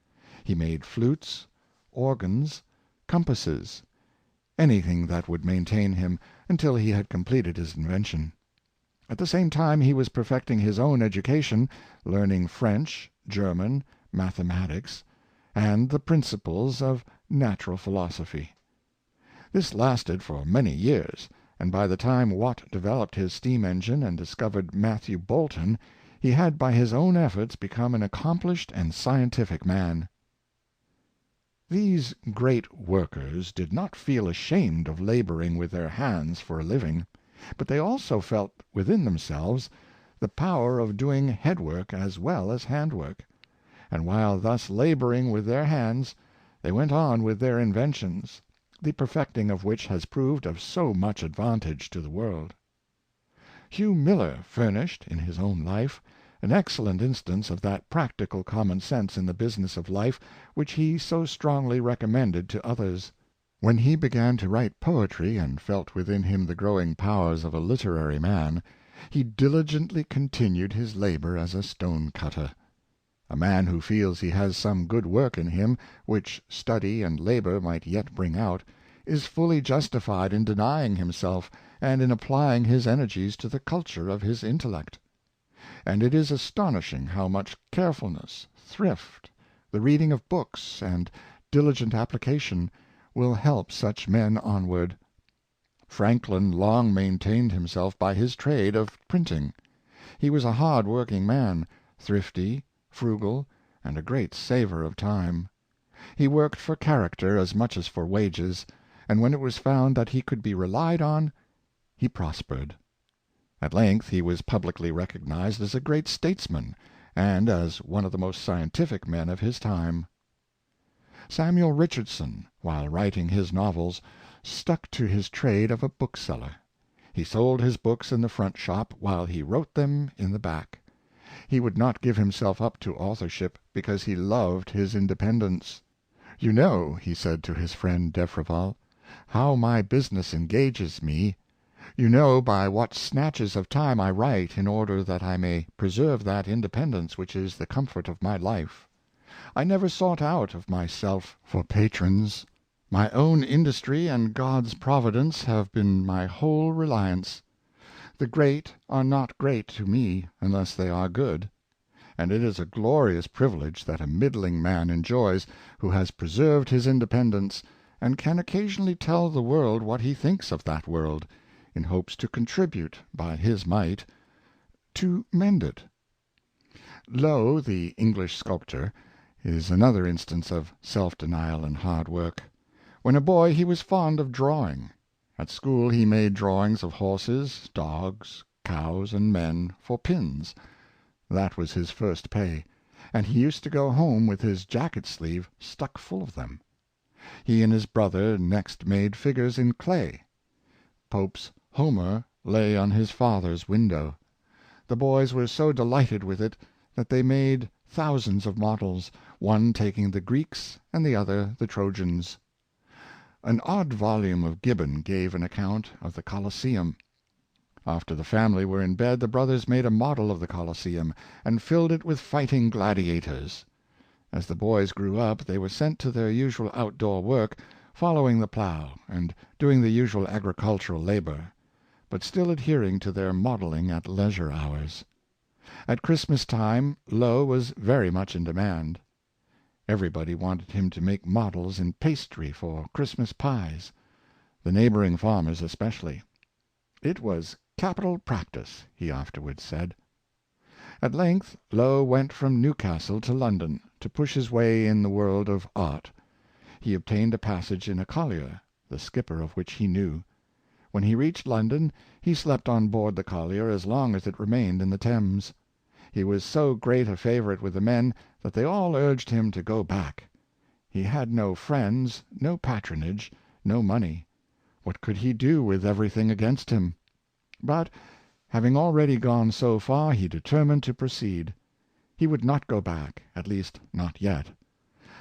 He made flutes, organs, compasses, anything that would maintain him until he had completed his invention. At the same time he was perfecting his own education, learning French, German, mathematics, and the principles of natural philosophy. This lasted for many years, and by the time Watt developed his steam engine and discovered Matthew Boulton, he had by his own efforts become an accomplished and scientific man. These great workers did not feel ashamed of laboring with their hands for a living, but they also felt within themselves the power of doing headwork as well as handwork, and while thus laboring with their hands, they went on with their inventions, the perfecting of which has proved of so much advantage to the world. Hugh Miller furnished, in his own life, an excellent instance of that practical common sense in the business of life which he so strongly recommended to others. When he began to write poetry, and felt within him the growing powers of a literary man, he diligently continued his labor as a stone-cutter. A man who feels he has some good work in him, which study and labor might yet bring out, is fully justified in denying himself, and in applying his energies to the culture of his intellect. And it is astonishing how much carefulness, thrift, the reading of books, and diligent application will help such men onward. Franklin long maintained himself by his trade of printing. He was a hard-working man, thrifty, frugal, and a great saver of time. He worked for character as much as for wages, and when it was found that he could be relied on, he prospered. At length he was publicly recognized as a great statesman, and as one of the most scientific men of his time. Samuel Richardson, while writing his novels, stuck to his trade of a bookseller. He sold his books in the front shop, while he wrote them in the back. He would not give himself up to authorship, because he loved his independence. "You know," he said to his friend Defreval, "how my business engages me. You know by what snatches of time I write, in order that I may preserve that independence which is the comfort of my life. I never sought out of myself for patrons. My own industry and God's providence have been my whole reliance. The great are not great to me unless they are good, and it is a glorious privilege that a middling man enjoys, who has preserved his independence, and can occasionally tell the world what he thinks of that world, in hopes to contribute, by his might, to mend it." Lowe, the English sculptor, is another instance of self-denial and hard work. When a boy he was fond of drawing. At school he made drawings of horses, dogs, cows, and men, for pins. That was his first pay, and he used to go home with his jacket-sleeve stuck full of them. He and his brother next made figures in clay. Pope's Homer lay on his father's window. The boys were so delighted with it that they made thousands of models, one taking the Greeks and the other the Trojans. An odd volume of Gibbon gave an account of the Colosseum. After the family were in bed, the brothers made a model of the Colosseum, and filled it with fighting gladiators. As the boys grew up, they were sent to their usual outdoor work, following the plow, and doing the usual agricultural labor, but still adhering to their modeling at leisure hours. At Christmas time Lowe was very much in demand. Everybody wanted him to make models in pastry for Christmas pies. the neighboring farmers especially. It was capital practice, he afterwards said. At length Lowe went from Newcastle to London, to push his way in the world of art. He obtained a passage in a collier, the skipper of which he knew. When he reached London, he slept on board the collier as long as it remained in the Thames. He was so great a favorite with the men that they all urged him to go back. He had no friends, no patronage, no money. What could he do with everything against him? But, having already gone so far, he determined to proceed. He would not go back, at least not yet.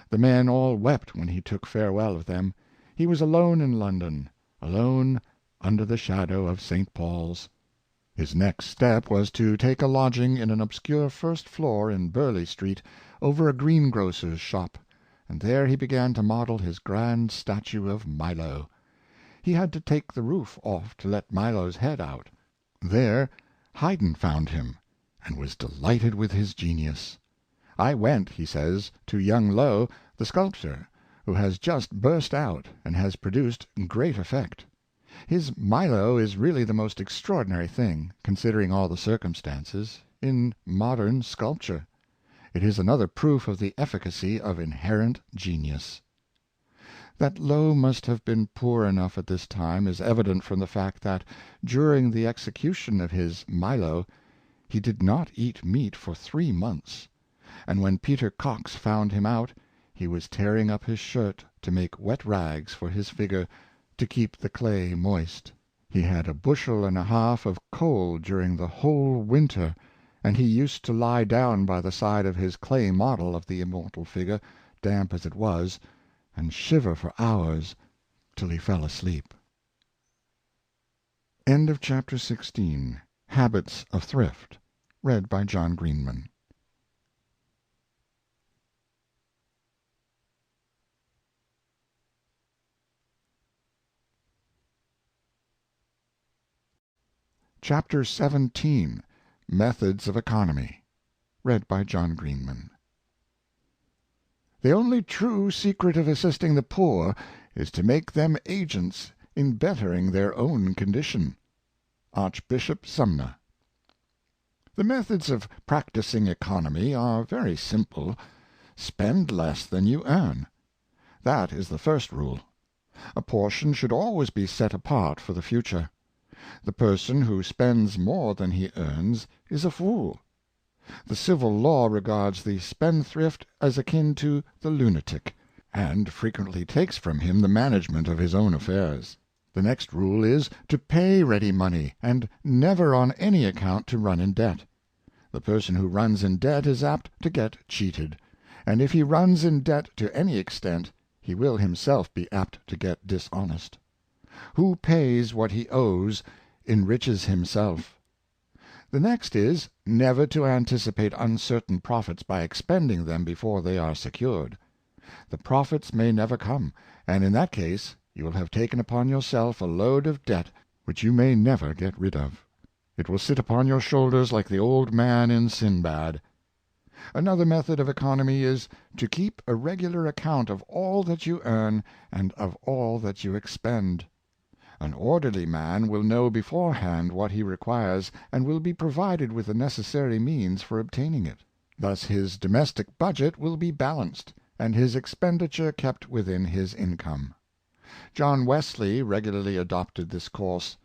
The men all wept when he took farewell of them. He was alone in London, alone under the shadow of St. Paul's. His next step was to take a lodging in an obscure first floor in Burleigh Street, over a greengrocer's shop, and there he began to model his grand statue of Milo. He had to take the roof off to let Milo's head out. There Haydn found him, and was delighted with his genius. "I went," he says, "to young Lowe, the sculptor, who has just burst out, and has produced great effect. His Milo is really the most extraordinary thing, considering all the circumstances, in modern sculpture. It is another proof of the efficacy of inherent genius." That Lowe must have been poor enough at this time is evident from the fact that, during the execution of his Milo, he did not eat meat for 3 months, and when Peter Cox found him out, he was tearing up his shirt to make wet rags for his figure, to keep the clay moist. He had 1.5 bushels of coal during the whole winter, and he used to lie down by the side of his clay model of the immortal figure, damp as it was, and shiver for hours, till he fell asleep. End of Chapter 16. Habits of Thrift. Read by John Greenman. Chapter 17. Methods of Economy. Read by John Greenman. The only true secret of assisting the poor is to make them agents in bettering their own condition. Archbishop Sumner. The methods of practicing economy are very simple. Spend less than you earn. That is the first rule. A portion should always be set apart for the future. The person who spends more than he earns is a fool. The civil law regards the spendthrift as akin to the lunatic, and frequently takes from him the management of his own affairs. The next rule is to pay ready money, and never on any account to run in debt. The person who runs in debt is apt to get cheated, and if he runs in debt to any extent, he will himself be apt to get dishonest. Who pays what he owes enriches himself. The next is, never to anticipate uncertain profits by expending them before they are secured. The profits may never come, and in that case you will have taken upon yourself a load of debt which you may never get rid of. It will sit upon your shoulders like the old man in Sinbad. Another method of economy is to keep a regular account of all that you earn and of all that you expend. An orderly man will know beforehand what he requires, and will be provided with the necessary means for obtaining it. Thus his domestic budget will be balanced, and his expenditure kept within his income. John Wesley regularly adopted this course.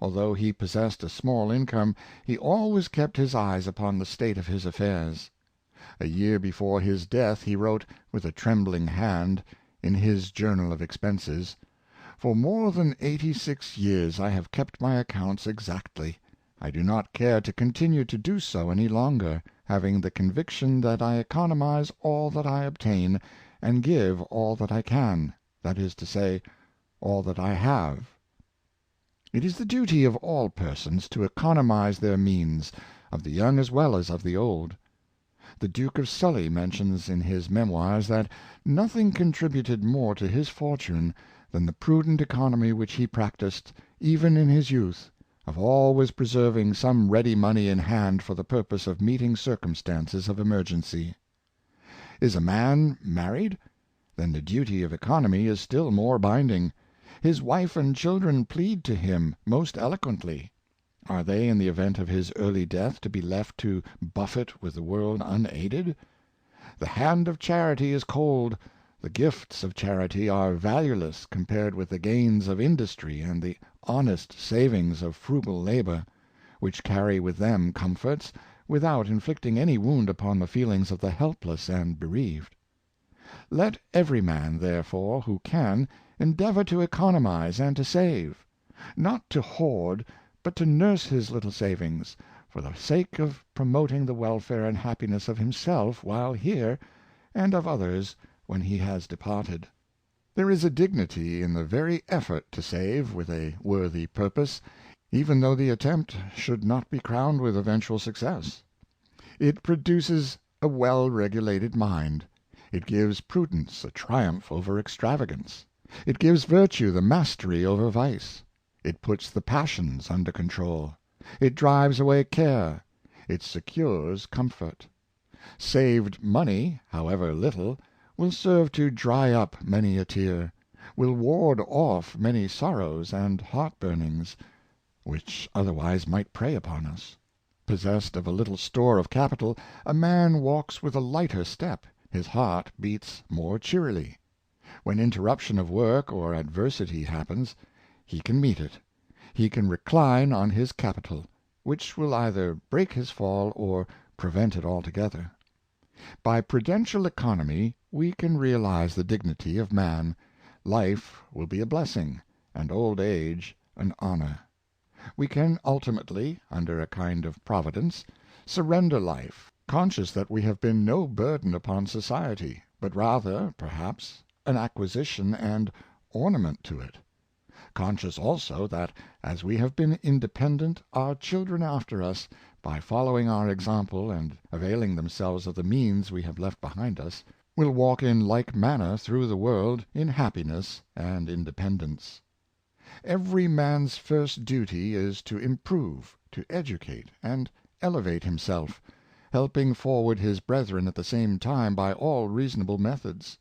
Although he possessed a small income, he always kept his eyes upon the state of his affairs. A year before his death he wrote, with a trembling hand, in his Journal of Expenses, "For more than 86 years I have kept my accounts exactly. I do not care to continue to do so any longer, having the conviction that I economize all that I obtain, and give all that I can, that is to say, all that I have." It is the duty of all persons to economize their means, of the young as well as of the old. The Duke of Sully mentions in his Memoirs that nothing contributed more to his fortune than the prudent economy which he practiced, even in his youth, of always preserving some ready money in hand for the purpose of meeting circumstances of emergency. Is a man married? Then the duty of economy is still more binding. His wife and children plead to him most eloquently. Are they, in the event of his early death, to be left to buffet with the world unaided? The hand of charity is cold, the gifts of charity are valueless compared with the gains of industry and the honest savings of frugal labor, which carry with them comforts, without inflicting any wound upon the feelings of the helpless and bereaved. Let every man, therefore, who can, endeavor to economize and to save; not to hoard, but to nurse his little savings, for the sake of promoting the welfare and happiness of himself while here, and of others when he has departed. There is a dignity in the very effort to save with a worthy purpose, even though the attempt should not be crowned with eventual success. It produces a well-regulated mind. It gives prudence a triumph over extravagance. It gives virtue the mastery over vice. It puts the passions under control. It drives away care. It secures comfort. Saved money, however little, will serve to dry up many a tear, will ward off many sorrows and heart-burnings, which otherwise might prey upon us. Possessed of a little store of capital, a man walks with a lighter step, his heart beats more cheerily. When interruption of work or adversity happens, he can meet it. He can recline on his capital, which will either break his fall or prevent it altogether. By prudential economy we can realize the dignity of man. Life will be a blessing, and old age an honor. We can ultimately, under a kind of providence, surrender life, conscious that we have been no burden upon society, but rather, perhaps, an acquisition and ornament to it; conscious also that, as we have been independent, our children after us, by following our example and availing themselves of the means we have left behind us, will walk in like manner through the world in happiness and independence. Every man's first duty is to improve, to educate, and elevate himself, helping forward his brethren at the same time by all reasonable methods.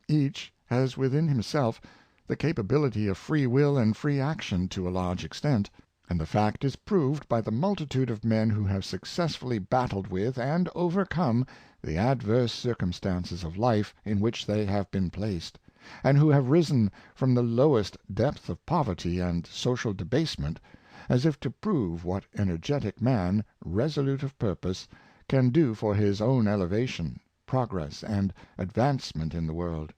Each has within himself the capability of free will and free action to a large extent, and the fact is proved by the multitude of men who have successfully battled with and overcome the adverse circumstances of life in which they have been placed, and who have risen from the lowest depth of poverty and social debasement, as if to prove what energetic man, resolute of purpose, can do for his own elevation, progress, and advancement in the world.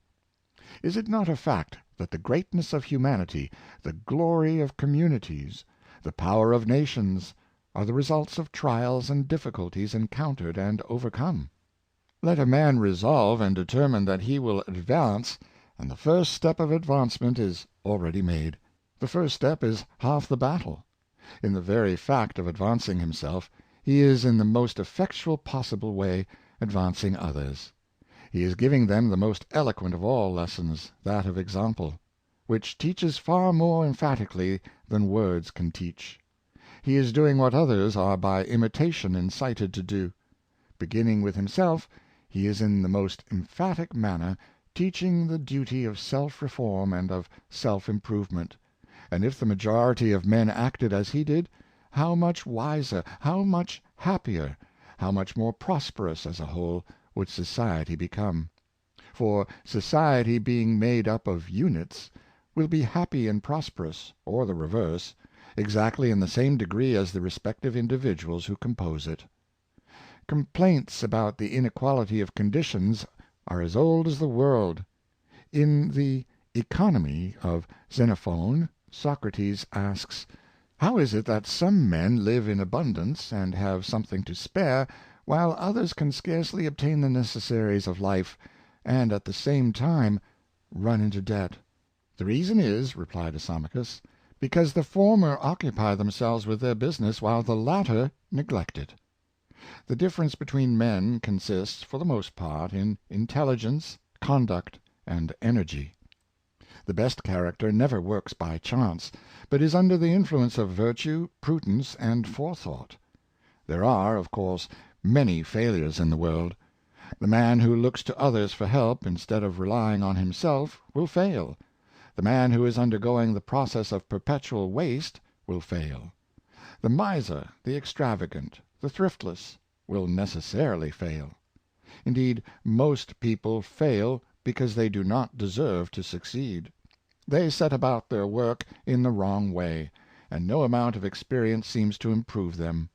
Is it not a fact that the greatness of humanity, the glory of communities, the power of nations, are the results of trials and difficulties encountered and overcome? Let a man resolve and determine that he will advance, and the first step of advancement is already made. The first step is half the battle. In the very fact of advancing himself, he is in the most effectual possible way advancing others. He is giving them the most eloquent of all lessons, that of example, which teaches far more emphatically than words can teach. He is doing what others are by imitation incited to do. Beginning with himself, he is in the most emphatic manner teaching the duty of self-reform and of self-improvement; and if the majority of men acted as he did, how much wiser, how much happier, how much more prosperous as a whole would society become! For society, being made up of units, will be happy and prosperous, or the reverse, exactly in the same degree as the respective individuals who compose it. Complaints about the inequality of conditions are as old as the world. In the Economy of Xenophon, Socrates asks, how is it that some men live in abundance and have something to spare, while others can scarcely obtain the necessaries of life, and at the same time run into debt? The reason is, replied Isamachus, because the former occupy themselves with their business, while the latter neglect it. The difference between men consists, for the most part, in intelligence, conduct, and energy. The best character never works by chance, but is under the influence of virtue, prudence, and forethought. There are, of course, many failures in the world. The man who looks to others for help, instead of relying on himself, will fail. The man who is undergoing the process of perpetual waste will fail. The miser, the extravagant, the thriftless, will necessarily fail. Indeed, most people fail because they do not deserve to succeed. They set about their work in the wrong way, and no amount of experience seems to improve them.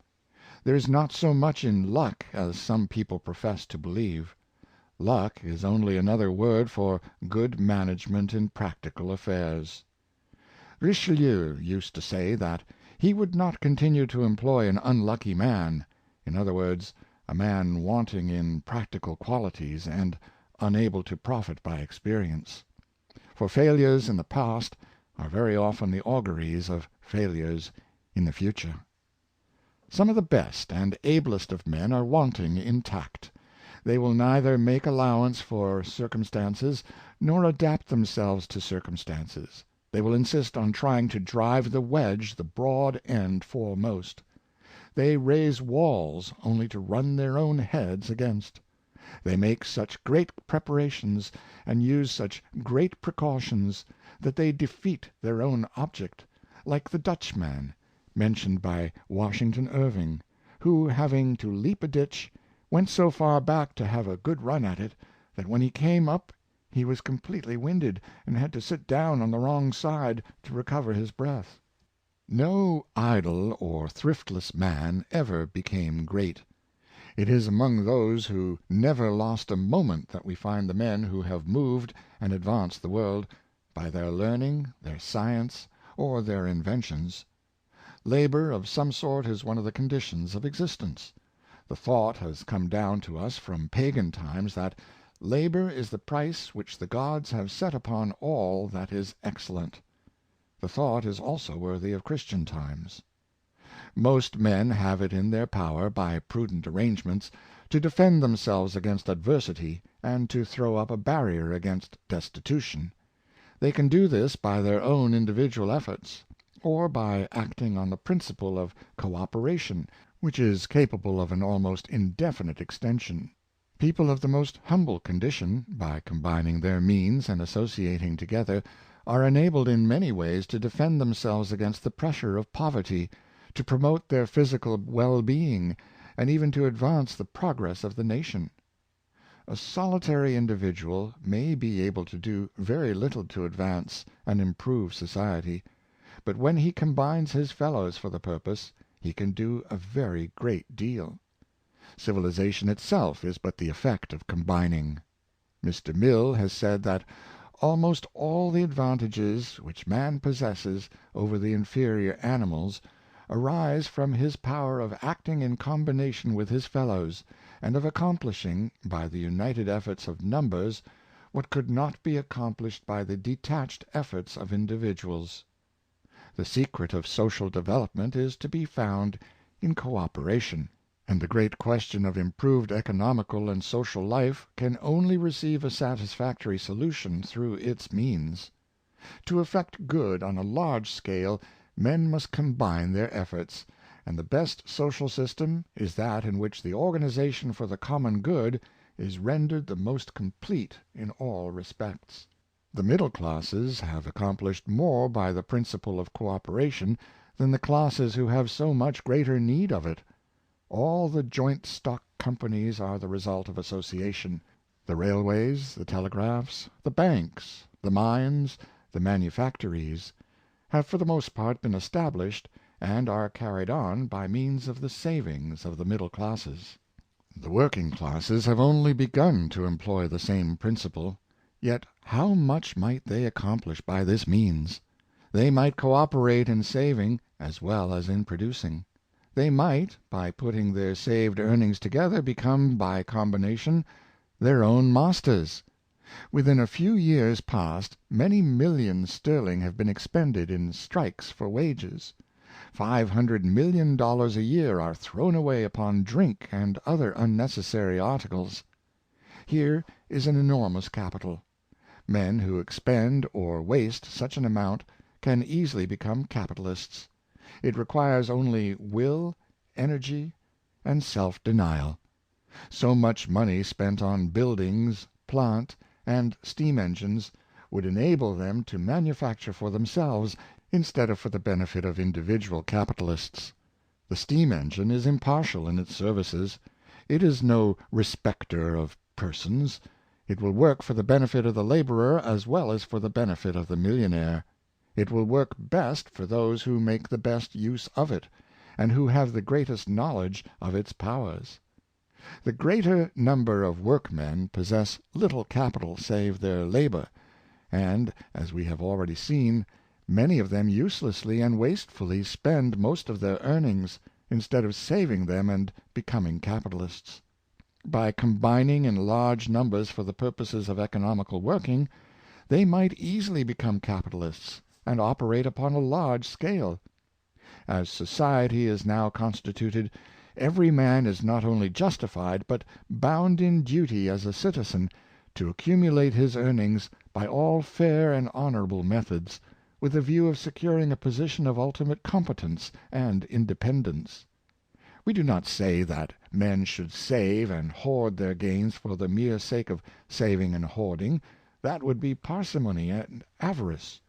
There is not so much in luck as some people profess to believe. Luck is only another word for good management in practical affairs. Richelieu used to say that he would not continue to employ an unlucky man, in other words, a man wanting in practical qualities, and unable to profit by experience. For failures in the past are very often the auguries of failures in the future. Some of the best and ablest of men are wanting in tact. They will neither make allowance for circumstances nor adapt themselves to circumstances. They will insist on trying to drive the wedge the broad end foremost. They raise walls only to run their own heads against. They make such great preparations and use such great precautions that they defeat their own object, like the Dutchman, mentioned by Washington Irving, who, having to leap a ditch, went so far back to have a good run at it, that when he came up he was completely winded, and had to sit down on the wrong side to recover his breath. No idle or thriftless man ever became great. It is among those who never lost a moment that we find the men who have moved and advanced the world by their learning, their science, or their inventions. Labor of some sort is one of the conditions of existence. The thought has come down to us from pagan times that labor is the price which the gods have set upon all that is excellent. The thought is also worthy of Christian times. Most men have it in their power, by prudent arrangements, to defend themselves against adversity, and to throw up a barrier against destitution. They can do this by their own individual efforts, or by acting on the principle of cooperation, which is capable of an almost indefinite extension. People of the most humble condition, by combining their means and associating together, are enabled in many ways to defend themselves against the pressure of poverty, to promote their physical well-being, and even to advance the progress of the nation. A solitary individual may be able to do very little to advance and improve society, but when he combines his fellows for the purpose, he can do a very great deal. Civilization itself is but the effect of combining. Mr. Mill has said that almost all the advantages which man possesses over the inferior animals arise from his power of acting in combination with his fellows, and of accomplishing, by the united efforts of numbers, what could not be accomplished by the detached efforts of individuals. The secret of social development is to be found in cooperation, and the great question of improved economical and social life can only receive a satisfactory solution through its means. To effect good on a large scale, men must combine their efforts, and the best social system is that in which the organization for the common good is rendered the most complete in all respects. The middle classes have accomplished more by the principle of cooperation than the classes who have so much greater need of it. All the joint stock companies are the result of association. The railways, the telegraphs, the banks, the mines, the manufactories, have for the most part been established, and are carried on by means of the savings of the middle classes. The working classes have only begun to employ the same principle. Yet how much might they accomplish by this means! They might cooperate in saving as well as in producing. They might, by putting their saved earnings together, become, by combination, their own masters. Within a few years past, many millions sterling have been expended in strikes for wages. $500 millions a year are thrown away upon drink and other unnecessary articles. Here is an enormous capital. Men who expend or waste such an amount can easily become capitalists. It requires only will, energy, and self-denial. So much money spent on buildings, plant, and steam engines would enable them to manufacture for themselves, instead of for the benefit of individual capitalists. The steam engine is impartial in its services. It is no respecter of persons. It will work for the benefit of the laborer as well as for the benefit of the millionaire. It will work best for those who make the best use of it, and who have the greatest knowledge of its powers. The greater number of workmen possess little capital save their labor, and, as we have already seen, many of them uselessly and wastefully spend most of their earnings, instead of saving them and becoming capitalists. By combining in large numbers for the purposes of economical working, they might easily become capitalists, and operate upon a large scale. As society is now constituted, every man is not only justified, but bound in duty as a citizen to accumulate his earnings by all fair and honorable methods, with a view of securing a position of ultimate competence and independence. We do not say that men should save and hoard their gains for the mere sake of saving and hoarding. That would be parsimony and avarice.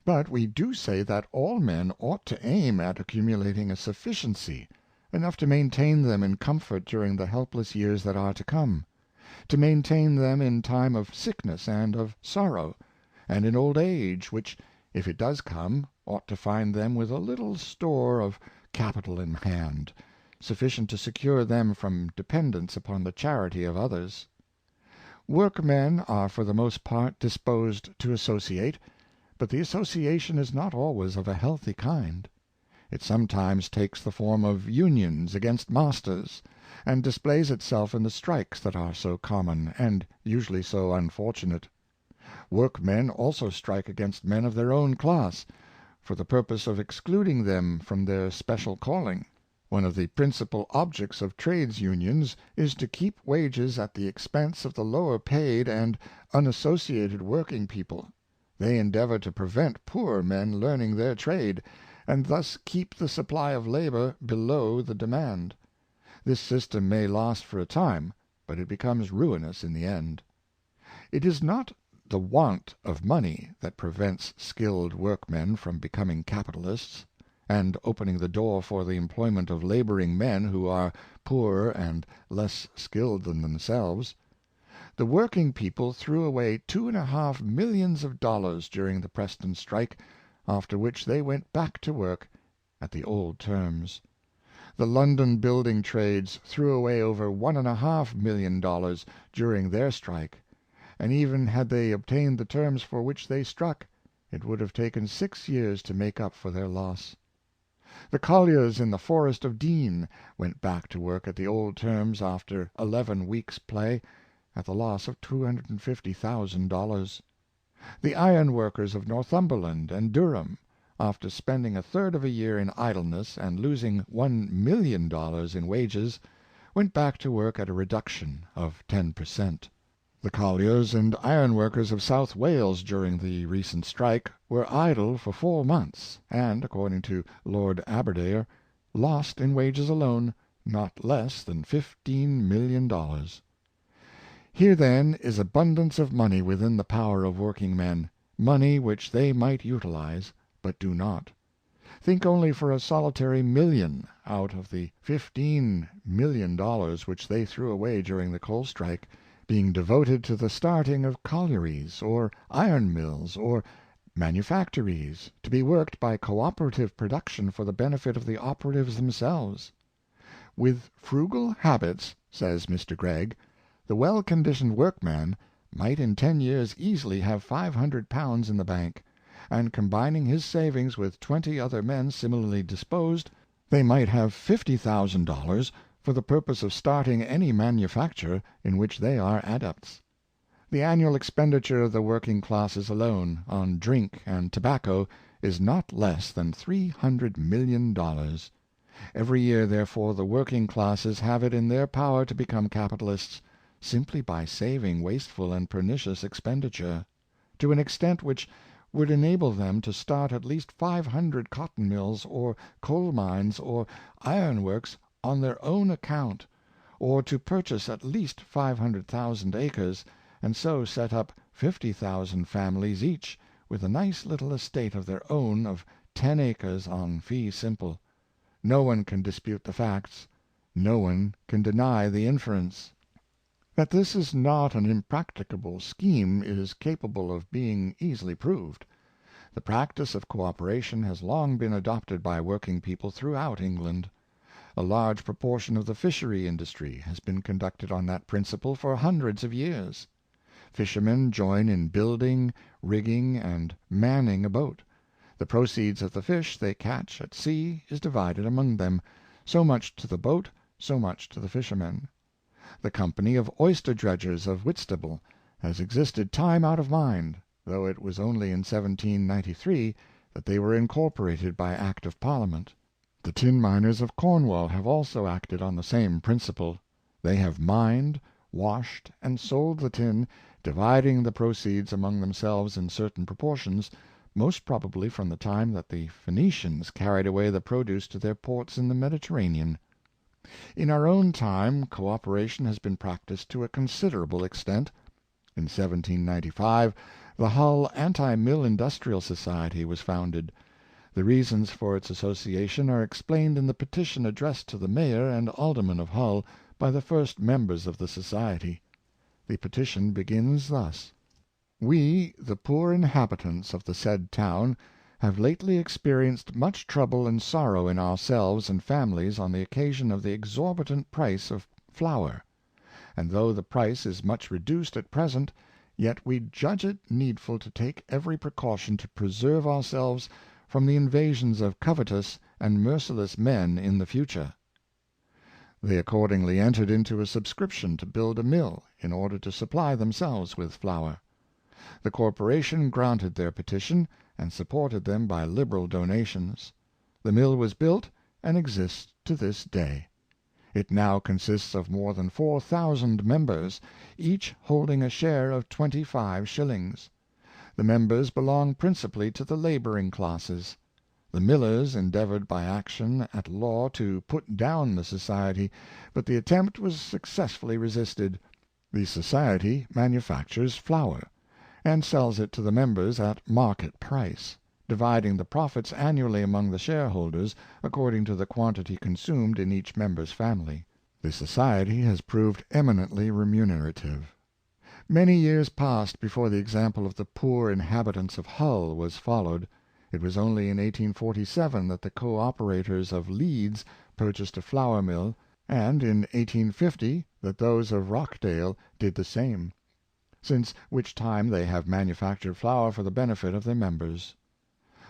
But we do say that all men ought to aim at accumulating a sufficiency, enough to maintain them in comfort during the helpless years that are to come; to maintain them in time of sickness and of sorrow, and in old age, which, if it does come, ought to find them with a little store of capital in hand, sufficient to secure them from dependence upon the charity of others. Workmen are for the most part disposed to associate, but the association is not always of a healthy kind. It sometimes takes the form of unions against masters, and displays itself in the strikes that are so common, and usually so unfortunate. Workmen also strike against men of their own class, for the purpose of excluding them from their special calling. One of the principal objects of trades unions is to keep wages at the expense of the lower paid and unassociated working people. They endeavor to prevent poor men learning their trade, and thus keep the supply of labor below the demand. This system may last for a time, but it becomes ruinous in the end. It is not the want of money that prevents skilled workmen from becoming capitalists, and opening the door for the employment of laboring men who are poorer and less skilled than themselves. The working people threw away $2.5 millions during the Preston strike, after which they went back to work at the old terms. The London building trades threw away over $1.5 million during their strike, and even had they obtained the terms for which they struck, it would have taken 6 years to make up for their loss. The colliers in the Forest of Dean went back to work at the old terms after 11 weeks' play, at the loss of $250,000. The iron workers of Northumberland and Durham, after spending a third of a year in idleness and losing $1 million in wages, went back to work at a reduction of 10%. The colliers and iron workers of South Wales during the recent strike were idle for 4 months, and, according to Lord Aberdare, lost in wages alone not less than $15 million. Here, then, is abundance of money within the power of working men, money which they might utilize, but do not. Think only for a solitary million out of the $15 million which they threw away during the coal strike, being devoted to the starting of collieries, or iron mills, or manufactories, to be worked by cooperative production for the benefit of the operatives themselves. With frugal habits, says Mr. Gregg, the well-conditioned workman might in 10 years easily have £500 in the bank, and combining his savings with 20 other men similarly disposed, they might have $50,000 for the purpose of starting any manufacture in which they are adepts. The annual expenditure of the working classes alone, on drink and tobacco, is not less than $300 millions. Every year, therefore, the working classes have it in their power to become capitalists, simply by saving wasteful and pernicious expenditure, to an extent which would enable them to start at least 500 cotton mills, or coal mines, or iron works on their own account, or to purchase at least 500,000 acres, and so set up 50,000 families each, with a nice little estate of their own of 10 acres on fee simple. No one can dispute the facts. No one can deny the inference. That this is not an impracticable scheme is capable of being easily proved. The practice of cooperation has long been adopted by working people throughout England. A large proportion of the fishery industry has been conducted on that principle for hundreds of years. Fishermen join in building, rigging, and manning a boat. The proceeds of the fish they catch at sea is divided among them, so much to the boat, so much to the fishermen. The company of oyster dredgers of Whitstable has existed time out of mind, though it was only in 1793 that they were incorporated by Act of Parliament. The tin miners of Cornwall have also acted on the same principle. They have mined, washed, and sold the tin, dividing the proceeds among themselves in certain proportions, most probably from the time that the Phoenicians carried away the produce to their ports in the Mediterranean. In our own time cooperation has been practiced to a considerable extent. In 1795 the Hull Anti-Mill Industrial Society was founded. The reasons for its association are explained in the petition addressed to the mayor and aldermen of Hull by the first members of the society. The petition begins thus: "We, the poor inhabitants of the said town, have lately experienced much trouble and sorrow in ourselves and families on the occasion of the exorbitant price of flour; and though the price is much reduced at present, yet we judge it needful to take every precaution to preserve ourselves from the invasions of covetous and merciless men in the future." They accordingly entered into a subscription to build a mill, in order to supply themselves with flour. The corporation granted their petition, and supported them by liberal donations. The mill was built, and exists to this day. It now consists of more than 4,000 members, each holding a share of 25 shillings. The members belong principally to the laboring classes. The millers endeavored by action at law to put down the society, but the attempt was successfully resisted. The society manufactures flour, and sells it to the members at market price, dividing the profits annually among the shareholders, according to the quantity consumed in each member's family. The society has proved eminently remunerative. Many years passed before the example of the poor inhabitants of Hull was followed. It was only in 1847 that the co-operators of Leeds purchased a flour mill, and in 1850 that those of Rochdale did the same, since which time they have manufactured flour for the benefit of their members.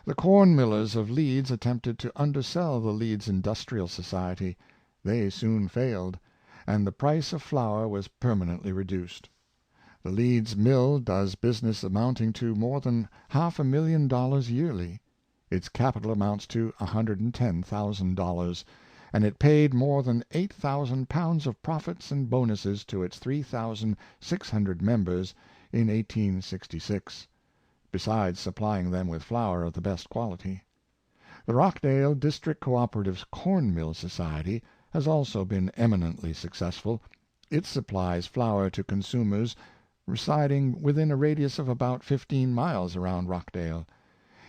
The corn millers of Leeds attempted to undersell the Leeds Industrial Society. They soon failed, and the price of flour was permanently reduced. The Leeds mill does business amounting to more than $500,000 yearly. Its capital amounts to $110,000, and it paid more than £8,000 of profits and bonuses to its 3,600 members in 1866, besides supplying them with flour of the best quality. The Rochdale District Cooperative Corn Mill Society has also been eminently successful. It supplies flour to consumers residing within a radius of about 15 miles around Rochdale.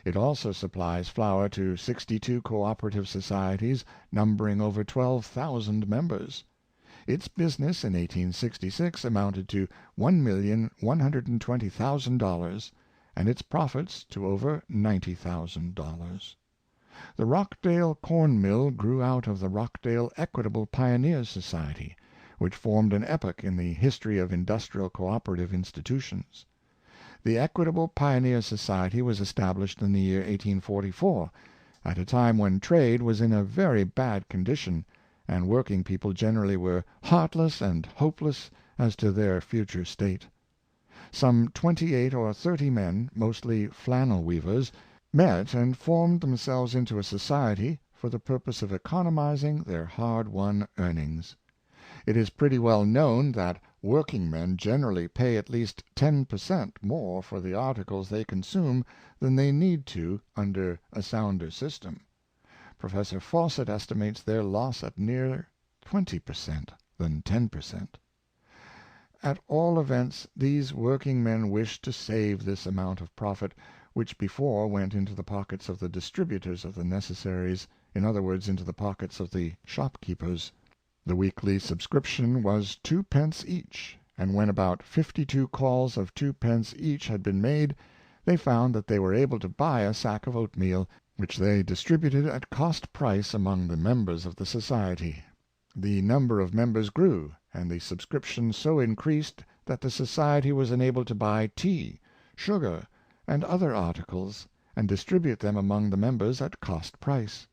It also supplies flour to 62 cooperative societies, numbering over 12,000 members. Its business in 1866 amounted to $1,120,000, and its profits to over $90,000. The Rochdale Corn Mill grew out of the Rochdale Equitable Pioneers Society, which formed an epoch in the history of industrial cooperative institutions. The Equitable Pioneer Society was established in the year 1844, at a time when trade was in a very bad condition, and working people generally were heartless and hopeless as to their future state. Some 28 or 30 men, mostly flannel weavers, met and formed themselves into a society for the purpose of economizing their hard-won earnings. It is pretty well known that working men generally pay at least 10% more for the articles they consume than they need to under a sounder system. Professor Fawcett estimates their loss at near 20% than 10%. At all events, these working men wished to save this amount of profit, which before went into the pockets of the distributors of the necessaries, in other words, into the pockets of the shopkeepers. The weekly subscription was 2d. each, and when about 52 calls of 2d. each had been made, they found that they were able to buy a sack of oatmeal, which they distributed at cost price among the members of the society. The number of members grew, and the subscription so increased that the society was enabled to buy tea, sugar, and other articles, and distribute them among the members at cost price.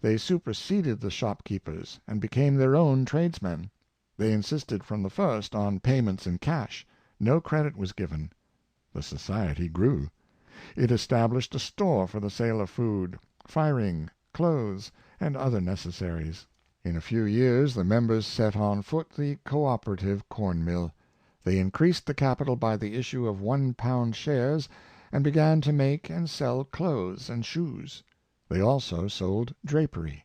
They superseded the shopkeepers, and became their own tradesmen. They insisted from the first on payments in cash. No credit was given. The society grew. It established a store for the sale of food, firing, clothes, and other necessaries. In a few years the members set on foot the cooperative corn mill. They increased the capital by the issue of £1 shares, and began to make and sell clothes and shoes. They also sold drapery.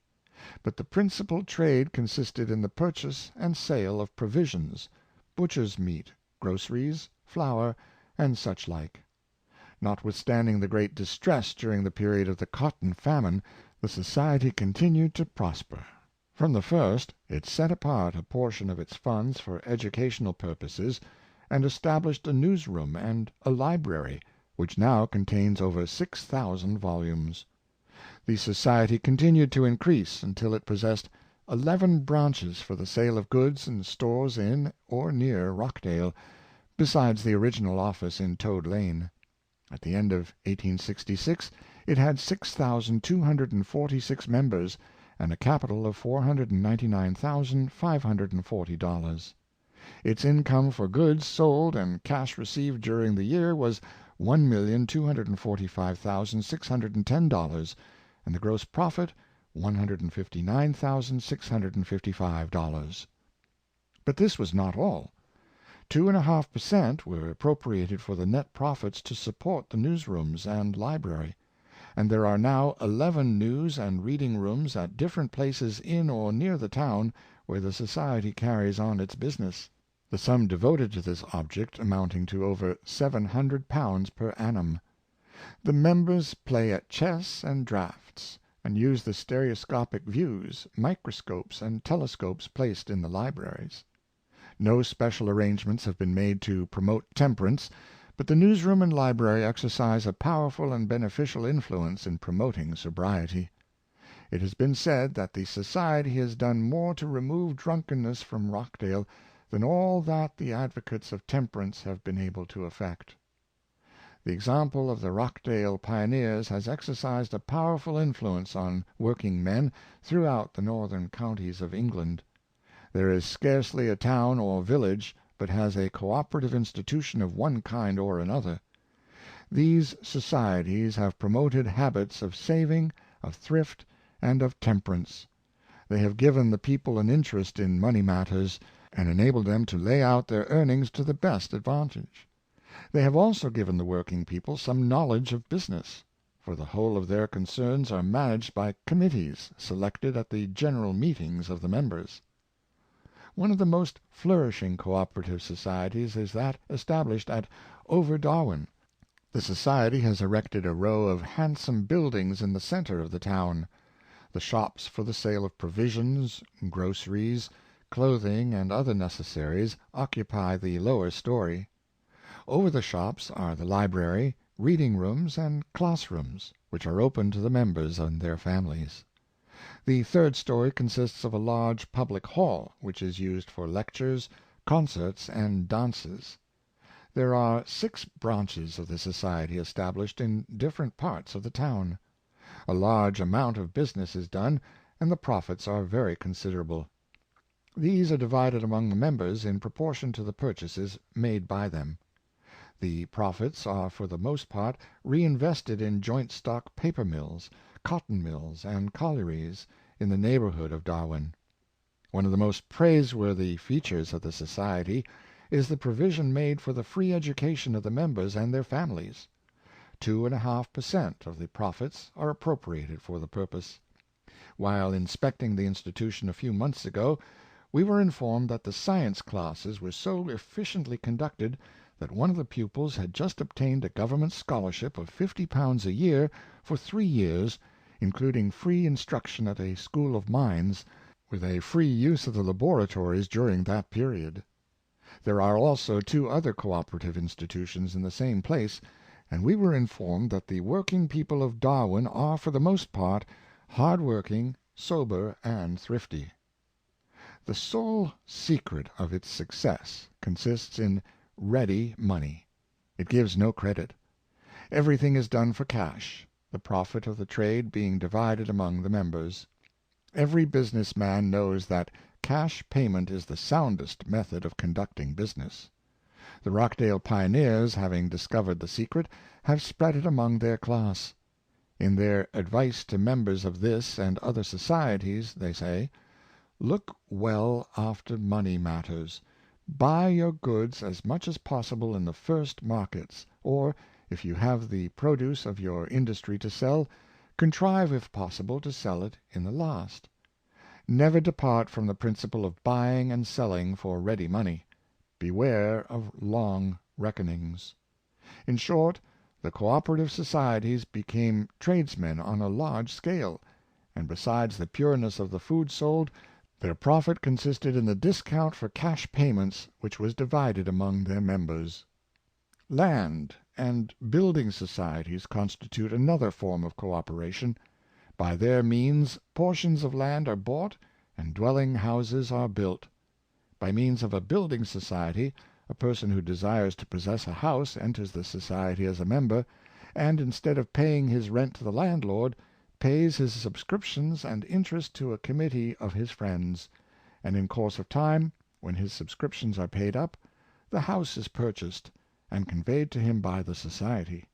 But the principal trade consisted in the purchase and sale of provisions, butcher's meat, groceries, flour, and such like. Notwithstanding the great distress during the period of the cotton famine, the society continued to prosper. From the first, it set apart a portion of its funds for educational purposes, and established a newsroom and a library, which now contains over 6,000 volumes. The society continued to increase until it possessed 11 branches for the sale of goods and stores in or near Rochdale, besides the original office in Toad Lane. At the end of 1866 it had 6,246 members, and a capital of $499,540. Its income for goods sold and cash received during the year was $1,245,610, and the gross profit $159,655. But this was not all. 2.5% were appropriated for the net profits to support the newsrooms and library, and there are now 11 news and reading rooms at different places in or near the town where the society carries on its business, the sum devoted to this object amounting to over £700 per annum. The members play at chess and draughts, and use the stereoscopic views, microscopes, and telescopes placed in the libraries. No special arrangements have been made to promote temperance, but the newsroom and library exercise a powerful and beneficial influence in promoting sobriety. It has been said that the society has done more to remove drunkenness from Rochdale than all that the advocates of temperance have been able to effect. The example of the Rochdale pioneers has exercised a powerful influence on working men throughout the northern counties of England. There is scarcely a town or village but has a cooperative institution of one kind or another. These societies have promoted habits of saving, of thrift, and of temperance. They have given the people an interest in money matters, and enabled them to lay out their earnings to the best advantage. They have also given the working people some knowledge of business, for the whole of their concerns are managed by committees selected at the general meetings of the members. One of the most flourishing cooperative societies is that established at Over Darwin. The society has erected a row of handsome buildings in the center of the town. The shops for the sale of provisions, groceries, clothing, and other necessaries occupy the lower story. Over the shops are the library, reading rooms, and classrooms, which are open to the members and their families. The third story consists of a large public hall, which is used for lectures, concerts, and dances. There are 6 branches of the society established in different parts of the town. A large amount of business is done, and the profits are very considerable. These are divided among the members in proportion to the purchases made by them. The profits are for the most part reinvested in joint stock paper mills, cotton mills, and collieries in the neighborhood of Darwin. One of the most praiseworthy features of the society is the provision made for the free education of the members and their families. 2.5% of the profits are appropriated for the purpose. While inspecting the institution a few months ago, we were informed that the science classes were so efficiently conducted that one of the pupils had just obtained a government scholarship of £50 a year for 3 years, including free instruction at a school of mines, with a free use of the laboratories during that period. There are also 2 other cooperative institutions in the same place, and we were informed that the working people of Darwin are for the most part hard-working, sober, and thrifty. The sole secret of its success consists in ready money. It gives no credit. Everything is done for cash, the profit of the trade being divided among the members. Every business man knows that cash payment is the soundest method of conducting business. The Rockdale pioneers, having discovered the secret, have spread it among their class. In their advice to members of this and other societies, they say, "Look well after money matters. Buy your goods as much as possible in the first markets, or, if you have the produce of your industry to sell, contrive, if possible, to sell it in the last. Never depart from the principle of buying and selling for ready money. Beware of long reckonings." In short, the cooperative societies became tradesmen on a large scale, and besides the pureness of the food sold, their profit consisted in the discount for cash payments, which was divided among their members. Land and building societies constitute another form of cooperation. By their means portions of land are bought and dwelling houses are built. By means of a building society, a person who desires to possess a house enters the society as a member, and instead of paying his rent to the landlord, pays his subscriptions and interest to a committee of his friends, and in course of time, when his subscriptions are paid up, the house is purchased and conveyed to him by the society.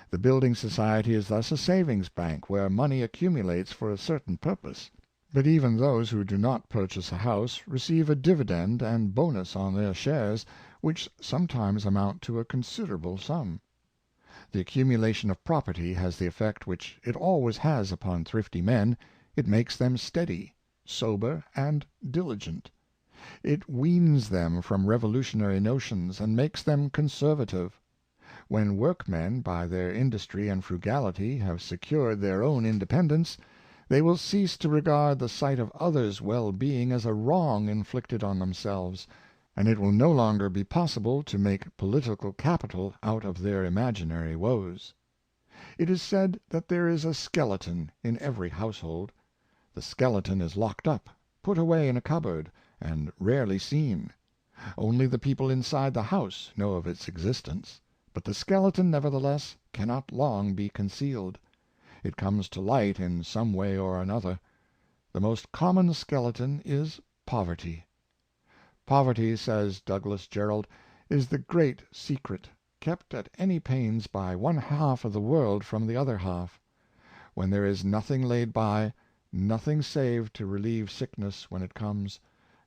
The building society is thus a savings bank, where money accumulates for a certain purpose. But even those who do not purchase a house receive a dividend and bonus on their shares, which sometimes amount to a considerable sum. The accumulation of property has the effect which it always has upon thrifty men. It makes them steady, sober, and diligent. It weans them from revolutionary notions, and makes them conservative. When workmen, by their industry and frugality, have secured their own independence, they will cease to regard the sight of others' well-being as a wrong inflicted on themselves, and it will no longer be possible to make political capital out of their imaginary woes. It is said that there is a skeleton in every household. The skeleton is locked up, put away in a cupboard, and rarely seen. Only the people inside the house know of its existence, but the skeleton, nevertheless, cannot long be concealed. It comes to light in some way or another. The most common skeleton is poverty. Poverty, says Douglas Jerrold, is the great secret, kept at any pains by one half of the world from the other half. When there is nothing laid by, nothing saved to relieve sickness when it comes,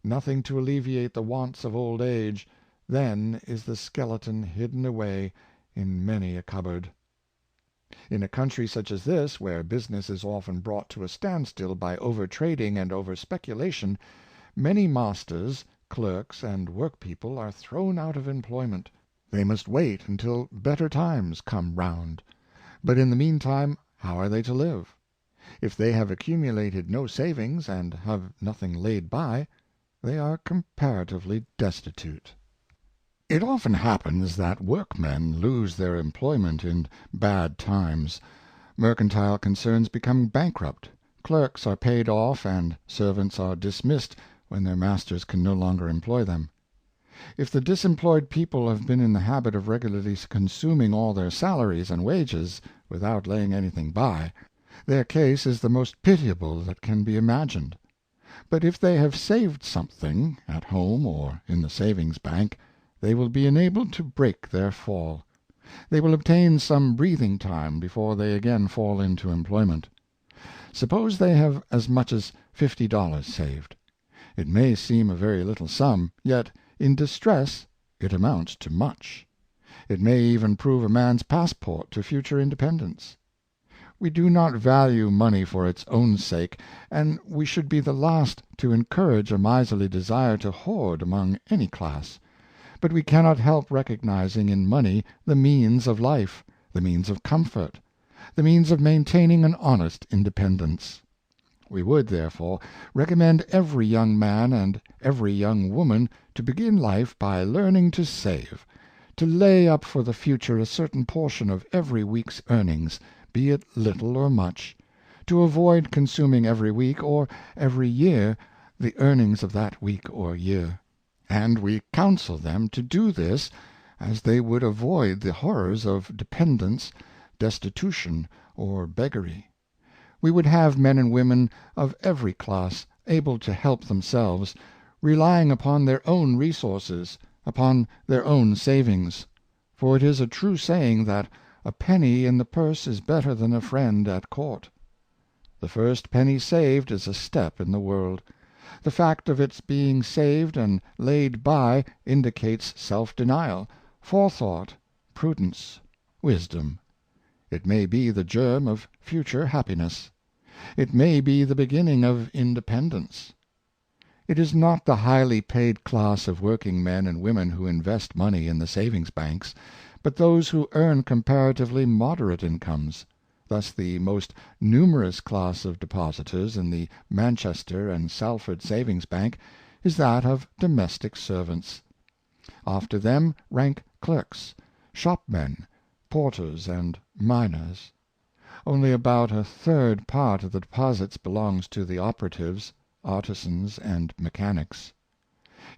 nothing to alleviate the wants of old age, then is the skeleton hidden away in many a cupboard. In a country such as this, where business is often brought to a standstill by over-trading and over-speculation, many masters, clerks, and work-people are thrown out of employment. They must wait until better times come round. But in the meantime, how are they to live? If they have accumulated no savings, and have nothing laid by, they are comparatively destitute. It often happens that workmen lose their employment in bad times. Mercantile concerns become bankrupt. Clerks are paid off, and servants are dismissed when their masters can no longer employ them. If the disemployed people have been in the habit of regularly consuming all their salaries and wages, without laying anything by, their case is the most pitiable that can be imagined. But if they have saved something, at home or in the savings bank, they will be enabled to break their fall. They will obtain some breathing time before they again fall into employment. Suppose they have as much as $50 saved. It may seem a very little sum, yet in distress it amounts to much. It may even prove a man's passport to future independence. We do not value money for its own sake, and we should be the last to encourage a miserly desire to hoard among any class. But we cannot help recognizing in money the means of life, the means of comfort, the means of maintaining an honest independence. We would, therefore, recommend every young man and every young woman to begin life by learning to save, to lay up for the future a certain portion of every week's earnings, be it little or much, to avoid consuming every week or every year the earnings of that week or year. And we counsel them to do this as they would avoid the horrors of dependence, destitution, or beggary. We would have men and women of every class able to help themselves, relying upon their own resources, upon their own savings. For it is a true saying that a penny in the purse is better than a friend at court. The first penny saved is a step in the world. The fact of its being saved and laid by indicates self-denial, forethought, prudence, wisdom. It may be the germ of future happiness. It may be the beginning of independence. It is not the highly paid class of working men and women who invest money in the savings banks, but those who earn comparatively moderate incomes. Thus the most numerous class of depositors in the Manchester and Salford Savings Bank is that of domestic servants. After them rank clerks, shopmen, porters, and miners. Only about a third part of the deposits belongs to the operatives, artisans, and mechanics.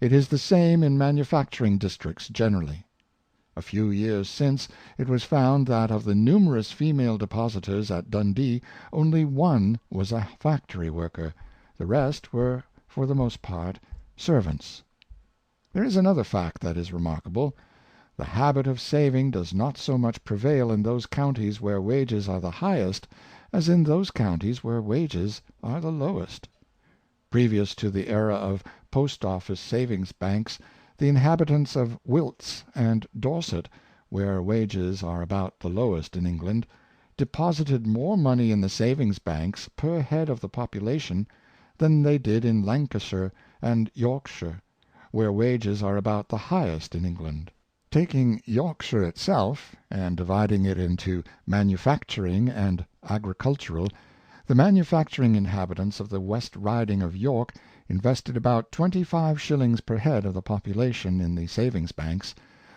It is the same in manufacturing districts generally. A few years since it was found that of the numerous female depositors at Dundee, only one was a factory worker; the rest were, for the most part, servants. There is another fact that is remarkable. The habit of saving does not so much prevail in those counties where wages are the highest as in those counties where wages are the lowest. Previous to the era of post-office savings banks, the inhabitants of Wilts and Dorset, where wages are about the lowest in England, deposited more money in the savings banks per head of the population than they did in Lancashire and Yorkshire, where wages are about the highest in England. Taking Yorkshire itself, and dividing it into manufacturing and agricultural, the manufacturing inhabitants of the West Riding of York invested about 25 shillings per head of the population in the savings banks,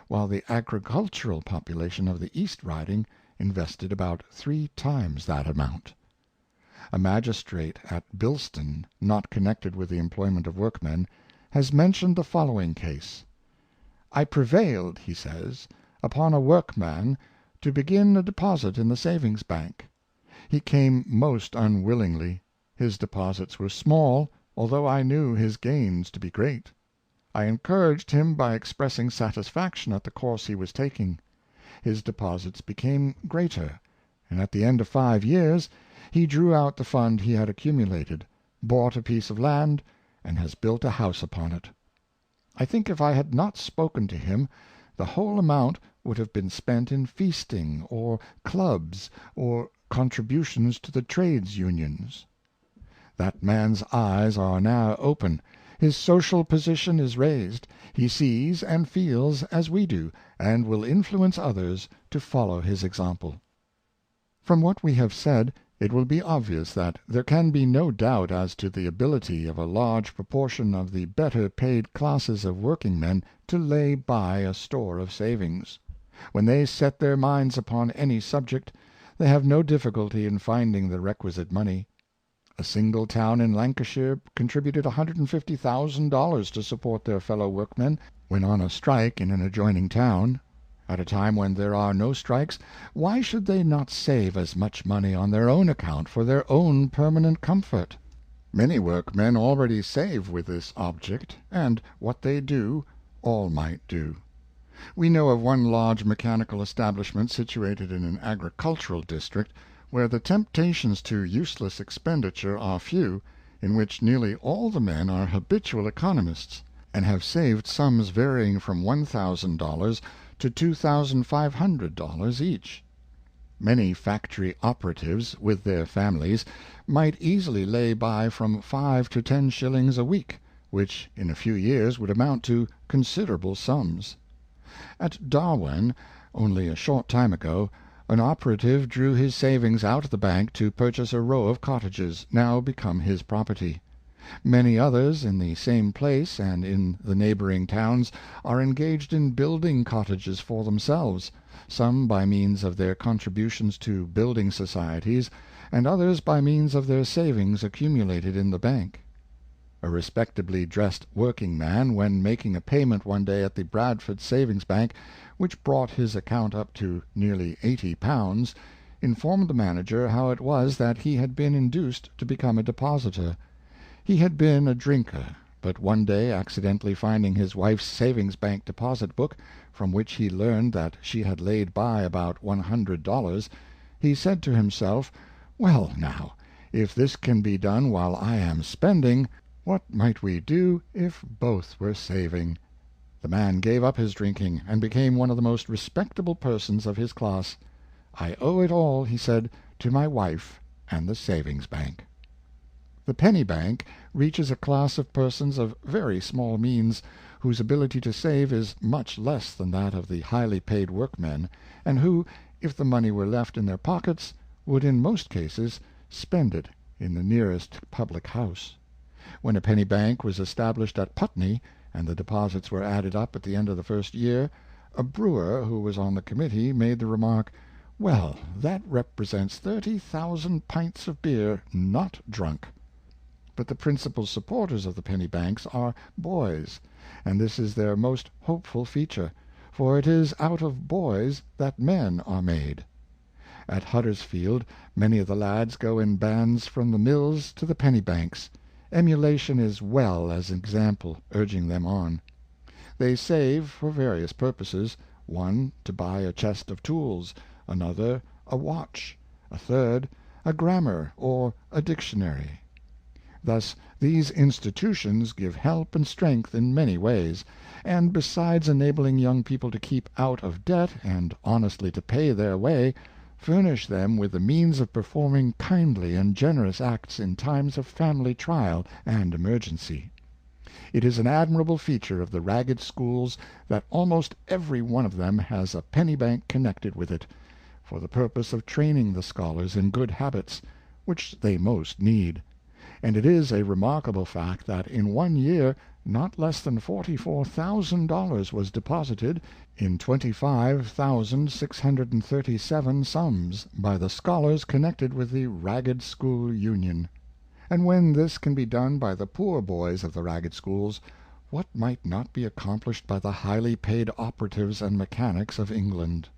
while the agricultural population of the East Riding invested about 3 times that amount. A magistrate at Bilston, not connected with the employment of workmen, has mentioned the following case. "I prevailed," he says, "upon a workman to begin a deposit in the savings bank. He came most unwillingly. His deposits were small, although I knew his gains to be great. I encouraged him by expressing satisfaction at the course he was taking. His deposits became greater, and at the end of 5 years he drew out the fund he had accumulated, bought a piece of land, and has built a house upon it. I think if I had not spoken to him, the whole amount would have been spent in feasting, or clubs, or contributions to the trades unions. That man's eyes are now open, his social position is raised, he sees and feels as we do, and will influence others to follow his example." From what we have said, it will be obvious that there can be no doubt as to the ability of a large proportion of the better paid classes of working-men to lay by a store of savings. When they set their minds upon any subject, they have no difficulty in finding the requisite money. A single town in Lancashire contributed $150,000 to support their fellow workmen when on a strike in an adjoining town. At a time when there are no strikes, why should they not save as much money on their own account for their own permanent comfort? Many workmen already save with this object, and what they do, all might do. We know of one large mechanical establishment situated in an agricultural district, where the temptations to useless expenditure are few, in which nearly all the men are habitual economists, and have saved sums varying from $1,000 to $2,500 each. Many factory operatives, with their families, might easily lay by from 5 to 10 shillings a week, which in a few years would amount to considerable sums. At Darwen, only a short time ago, an operative drew his savings out of the bank to purchase a row of cottages, now become his property. Many others in the same place and in the neighboring towns are engaged in building cottages for themselves, some by means of their contributions to building societies, and others by means of their savings accumulated in the bank. A respectably dressed working man, when making a payment one day at the Bradford Savings Bank, which brought his account up to nearly £80, informed the manager how it was that he had been induced to become a depositor. He had been a drinker, but one day, accidentally finding his wife's savings bank deposit book, from which he learned that she had laid by about $100, he said to himself, "Well, now, if this can be done while I am spending, what might we do if both were saving?" The man gave up his drinking, and became one of the most respectable persons of his class. "I owe it all," he said, "to my wife and the savings bank." The penny bank reaches a class of persons of very small means, whose ability to save is much less than that of the highly paid workmen, and who, if the money were left in their pockets, would in most cases spend it in the nearest public house. When a penny bank was established at Putney, and the deposits were added up at the end of the first year, a brewer who was on the committee made the remark, "Well, that represents 30,000 pints of beer not drunk." But the principal supporters of the penny banks are boys, and this is their most hopeful feature, for it is out of boys that men are made. At Huddersfield many of the lads go in bands from the mills to the penny banks. Emulation as well as example urging them on. They save for various purposes: one, to buy a chest of tools; another, a watch; a third, a grammar or a dictionary. Thus these institutions give help and strength in many ways, and besides enabling young people to keep out of debt and honestly to pay their way, furnish them with the means of performing kindly and generous acts in times of family trial and emergency. It is an admirable feature of the Ragged Schools that almost every one of them has a penny bank connected with it, for the purpose of training the scholars in good habits, which they most need. And it is a remarkable fact that in one year not less than $44,000 was deposited in 25,637 sums by the scholars connected with the Ragged School Union. And when this can be done by the poor boys of the Ragged Schools, what might not be accomplished by the highly paid operatives and mechanics of England?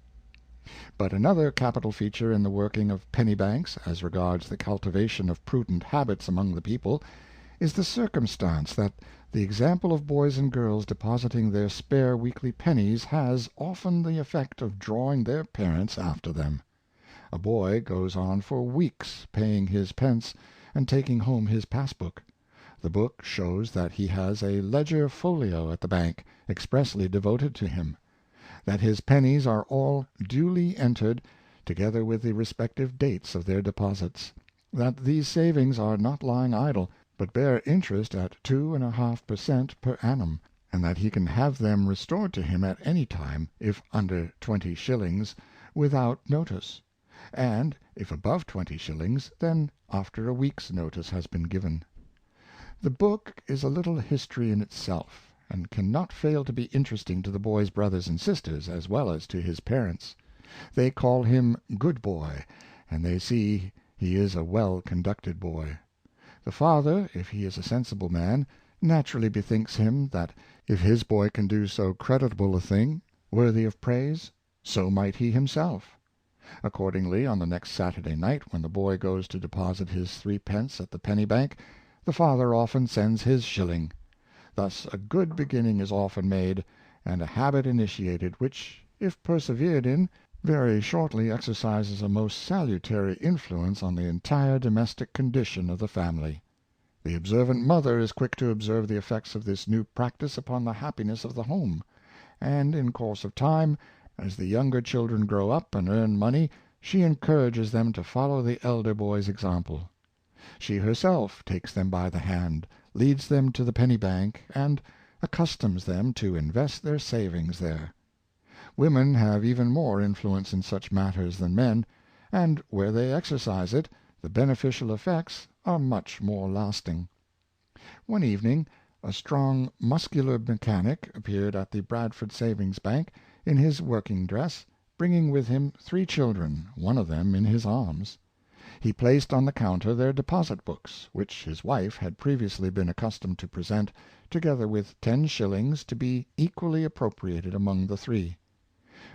But another capital feature in the working of penny banks, as regards the cultivation of prudent habits among the people, is the circumstance that the example of boys and girls depositing their spare weekly pennies has often the effect of drawing their parents after them. A boy goes on for weeks paying his pence and taking home his passbook. The book shows that he has a ledger folio at the bank expressly devoted to him; that his pennies are all duly entered, together with the respective dates of their deposits; that these savings are not lying idle, but bear interest at 2½ per cent per annum, and that he can have them restored to him at any time, if under 20 shillings, without notice; and if above 20 shillings, then after a week's notice has been given. The book is a little history in itself, and can not fail to be interesting to the boy's brothers and sisters, as well as to his parents. They call him Good Boy, and they see he is a well-conducted boy. The father, if he is a sensible man, naturally bethinks him that if his boy can do so creditable a thing, worthy of praise, so might he himself. Accordingly, on the next Saturday night, when the boy goes to deposit his 3d at the penny bank, the father often sends his shilling. Thus a good beginning is often made, and a habit initiated, which, if persevered in, very shortly exercises a most salutary influence on the entire domestic condition of the family. The observant mother is quick to observe the effects of this new practice upon the happiness of the home; and in course of time, as the younger children grow up and earn money, She encourages them to follow the elder boy's example. She herself takes them by the hand, leads them to the penny bank, and accustoms them to invest their savings there. Women have even more influence in such matters than men, and where they exercise it, the beneficial effects are much more lasting. One evening a strong, muscular mechanic appeared at the Bradford Savings Bank in his working dress, bringing with him 3 children, one of them in his arms. He placed on the counter their deposit books, which his wife had previously been accustomed to present, together with 10 shillings to be equally appropriated among the 3.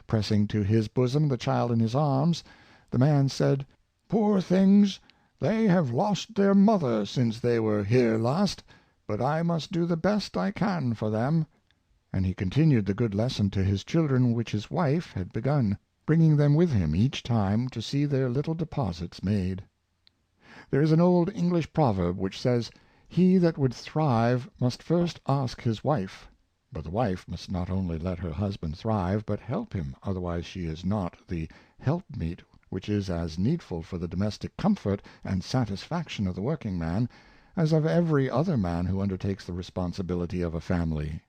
Pressing to his bosom the child in his arms, the man said, "Poor things, they have lost their mother since they were here last, but I must do the best I can for them." And he continued the good lesson to his children which his wife had begun, bringing them with him each time to see their little deposits made. There is an old English proverb which says, "He that would thrive must first ask his wife." But the wife must not only let her husband thrive, but help him, otherwise she is not the helpmeet which is as needful for the domestic comfort and satisfaction of the working man as of every other man who undertakes the responsibility of a family.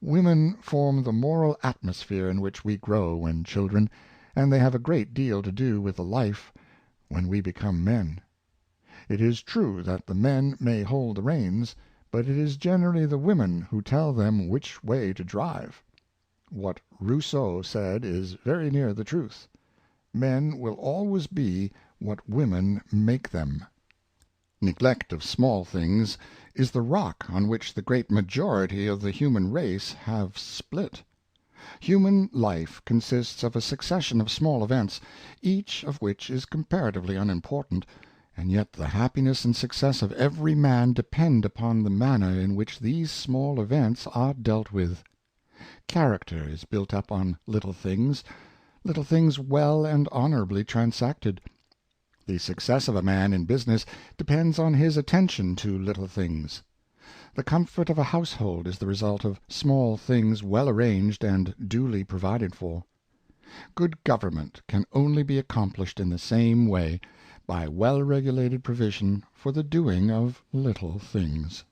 Women form the moral atmosphere in which we grow when children, and they have a great deal to do with the life when we become men. It is true that the men may hold the reins, but it is generally the women who tell them which way to drive. What Rousseau said is very near the truth: men will always be what women make them. Neglect of small things is the rock on which the great majority of the human race have split. Human life consists of a succession of small events, each of which is comparatively unimportant, and yet the happiness and success of every man depend upon the manner in which these small events are dealt with. Character is built up on little things well and honorably transacted. The success of a man in business depends on his attention to little things. The comfort of a household is the result of small things well arranged and duly provided for. Good government can only be accomplished in the same way, by well-regulated provision for the doing of little things.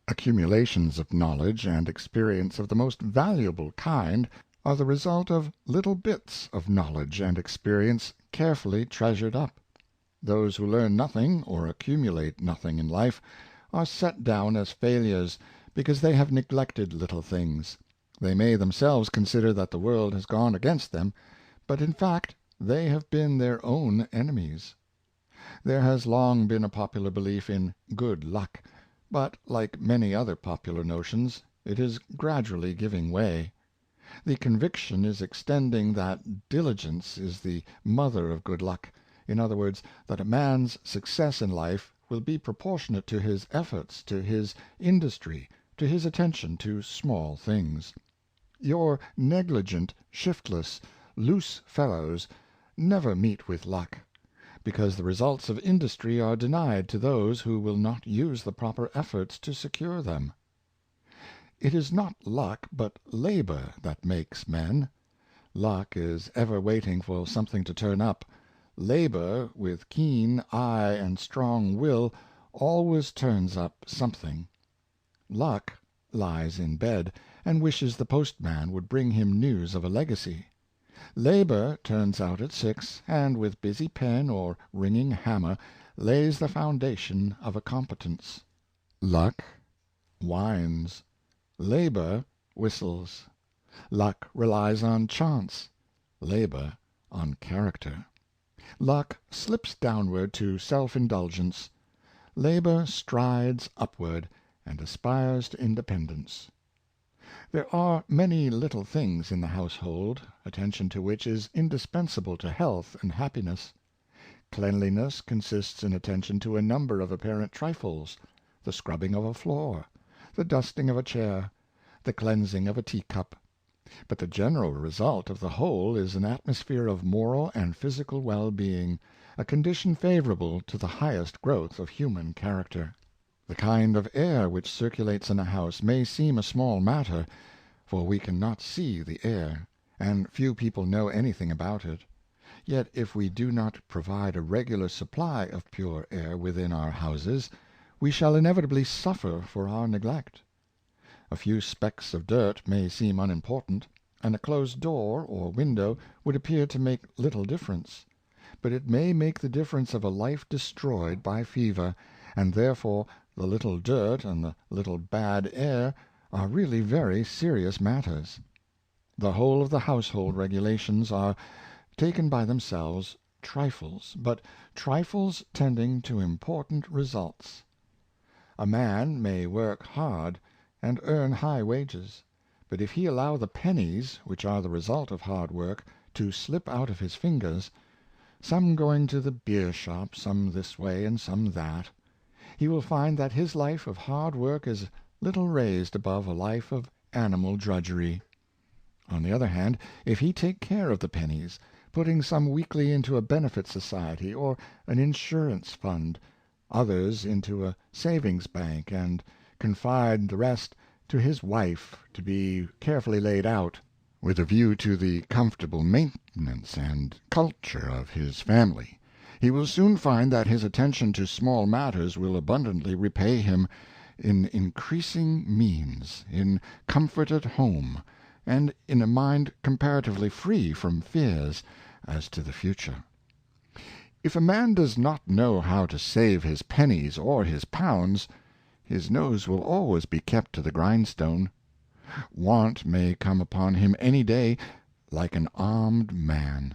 Accumulations of knowledge and experience of the most valuable kind are the result of little bits of knowledge and experience carefully treasured up. Those who learn nothing or accumulate nothing in life are set down as failures, because they have neglected little things. They may themselves consider that the world has gone against them, but in fact they have been their own enemies. There has long been a popular belief in good luck, but, like many other popular notions, it is gradually giving way. The conviction is extending that diligence is the mother of good luck; in other words, that a man's success in life will be proportionate to his efforts, to his industry, to his attention to small things. Your negligent, shiftless, loose fellows never meet with luck, because the results of industry are denied to those who will not use the proper efforts to secure them. It is not luck, but labor, that makes men. Luck is ever waiting for something to turn up. Labor, with keen eye and strong will, always turns up something. Luck lies in bed, and wishes the postman would bring him news of a legacy. Labor turns out at 6, and with busy pen or ringing hammer lays the foundation of a competence. Luck whines. Labor whistles. Luck relies on chance. Labor on character. Luck slips downward to self-indulgence. Labor strides upward, and aspires to independence. There are many little things in the household, attention to which is indispensable to health and happiness. Cleanliness consists in attention to a number of apparent trifles: the scrubbing of a floor, the dusting of a chair, the cleansing of a teacup. But the general result of the whole is an atmosphere of moral and physical well-being, a condition favorable to the highest growth of human character. The kind of air which circulates in a house may seem a small matter, for we can not see the air, and few people know anything about it. Yet if we do not provide a regular supply of pure air within our houses, we shall inevitably suffer for our neglect. A few specks of dirt may seem unimportant, and a closed door or window would appear to make little difference; but it may make the difference of a life destroyed by fever, and therefore the little dirt and the little bad air are really very serious matters. The whole of the household regulations are, taken by themselves, trifles, but trifles tending to important results. A man may work hard and earn high wages, but if he allow the pennies, which are the result of hard work, to slip out of his fingers, some going to the beer shop, some this way and some that, he will find that his life of hard work is little raised above a life of animal drudgery. On the other hand, if he take care of the pennies, putting some weekly into a benefit society or an insurance fund, others into a savings bank, and confide the rest to his wife to be carefully laid out, with a view to the comfortable maintenance and culture of his family, he will soon find that his attention to small matters will abundantly repay him in increasing means, in comfort at home, and in a mind comparatively free from fears as to the future. If a man does not know how to save his pennies or his pounds, his nose will always be kept to the grindstone. Want may come upon him any day like an armed man.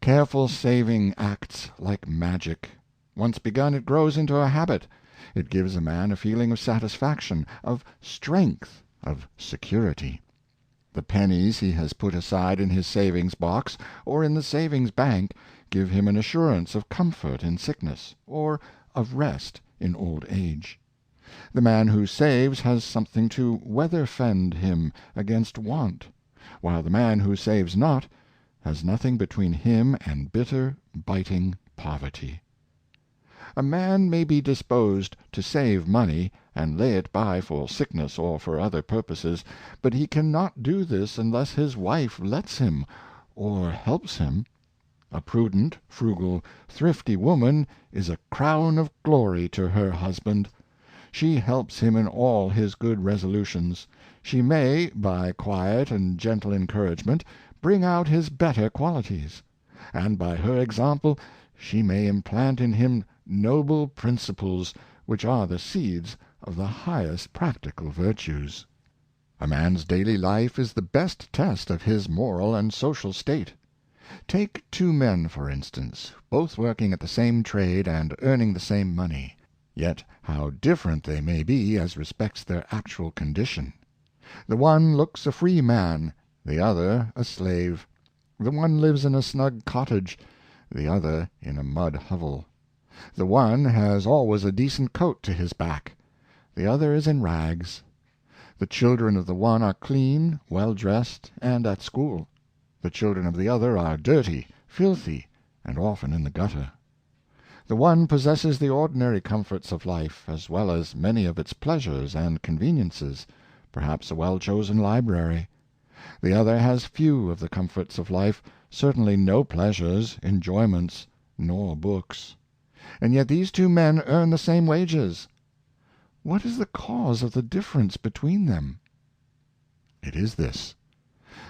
Careful saving acts like magic. Once begun, it grows into a habit. It gives a man a feeling of satisfaction, of strength, of security. The pennies he has put aside in his savings box or in the savings bank give him an assurance of comfort in sickness, or of rest in old age. The man who saves has something to weather-fend him against want, while the man who saves not has nothing between him and bitter, biting poverty. A man may be disposed to save money, and lay it by for sickness or for other purposes, but he can not do this unless his wife lets him, or helps him. A prudent, frugal, thrifty woman is a crown of glory to her husband. She helps him in all his good resolutions. She may, by quiet and gentle encouragement, bring out his better qualities; and by her example she may implant in him noble principles, which are the seeds of the highest practical virtues. A man's daily life is the best test of his moral and social state. Take two men, for instance, both working at the same trade and earning the same money. Yet how different they may be as respects their actual condition. The one looks a free man, the other a slave. The one lives in a snug cottage, the other in a mud hovel. The one has always a decent coat to his back, the other is in rags. The children of the one are clean, well dressed, and at school. The children of the other are dirty, filthy, and often in the gutter. The one possesses the ordinary comforts of life, as well as many of its pleasures and conveniences, perhaps a well-chosen library. The other has few of the comforts of life, certainly no pleasures, enjoyments, nor books. And yet these two men earn the same wages. What is the cause of the difference between them? It is this: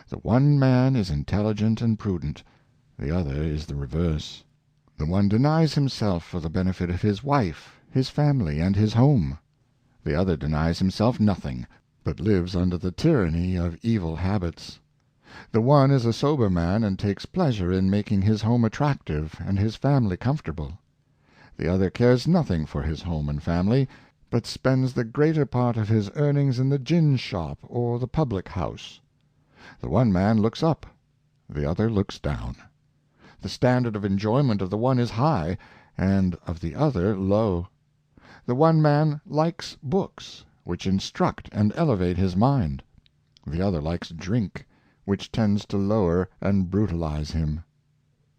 the one man is intelligent and prudent, the other is the reverse. The one denies himself for the benefit of his wife, his family, and his home. The other denies himself nothing, but lives under the tyranny of evil habits. The one is a sober man, and takes pleasure in making his home attractive and his family comfortable. The other cares nothing for his home and family, but spends the greater part of his earnings in the gin shop or the public house. The one man looks up, the other looks down. The standard of enjoyment of the one is high, and of the other low. The one man likes books, which instruct and elevate his mind. The other likes drink, which tends to lower and brutalize him.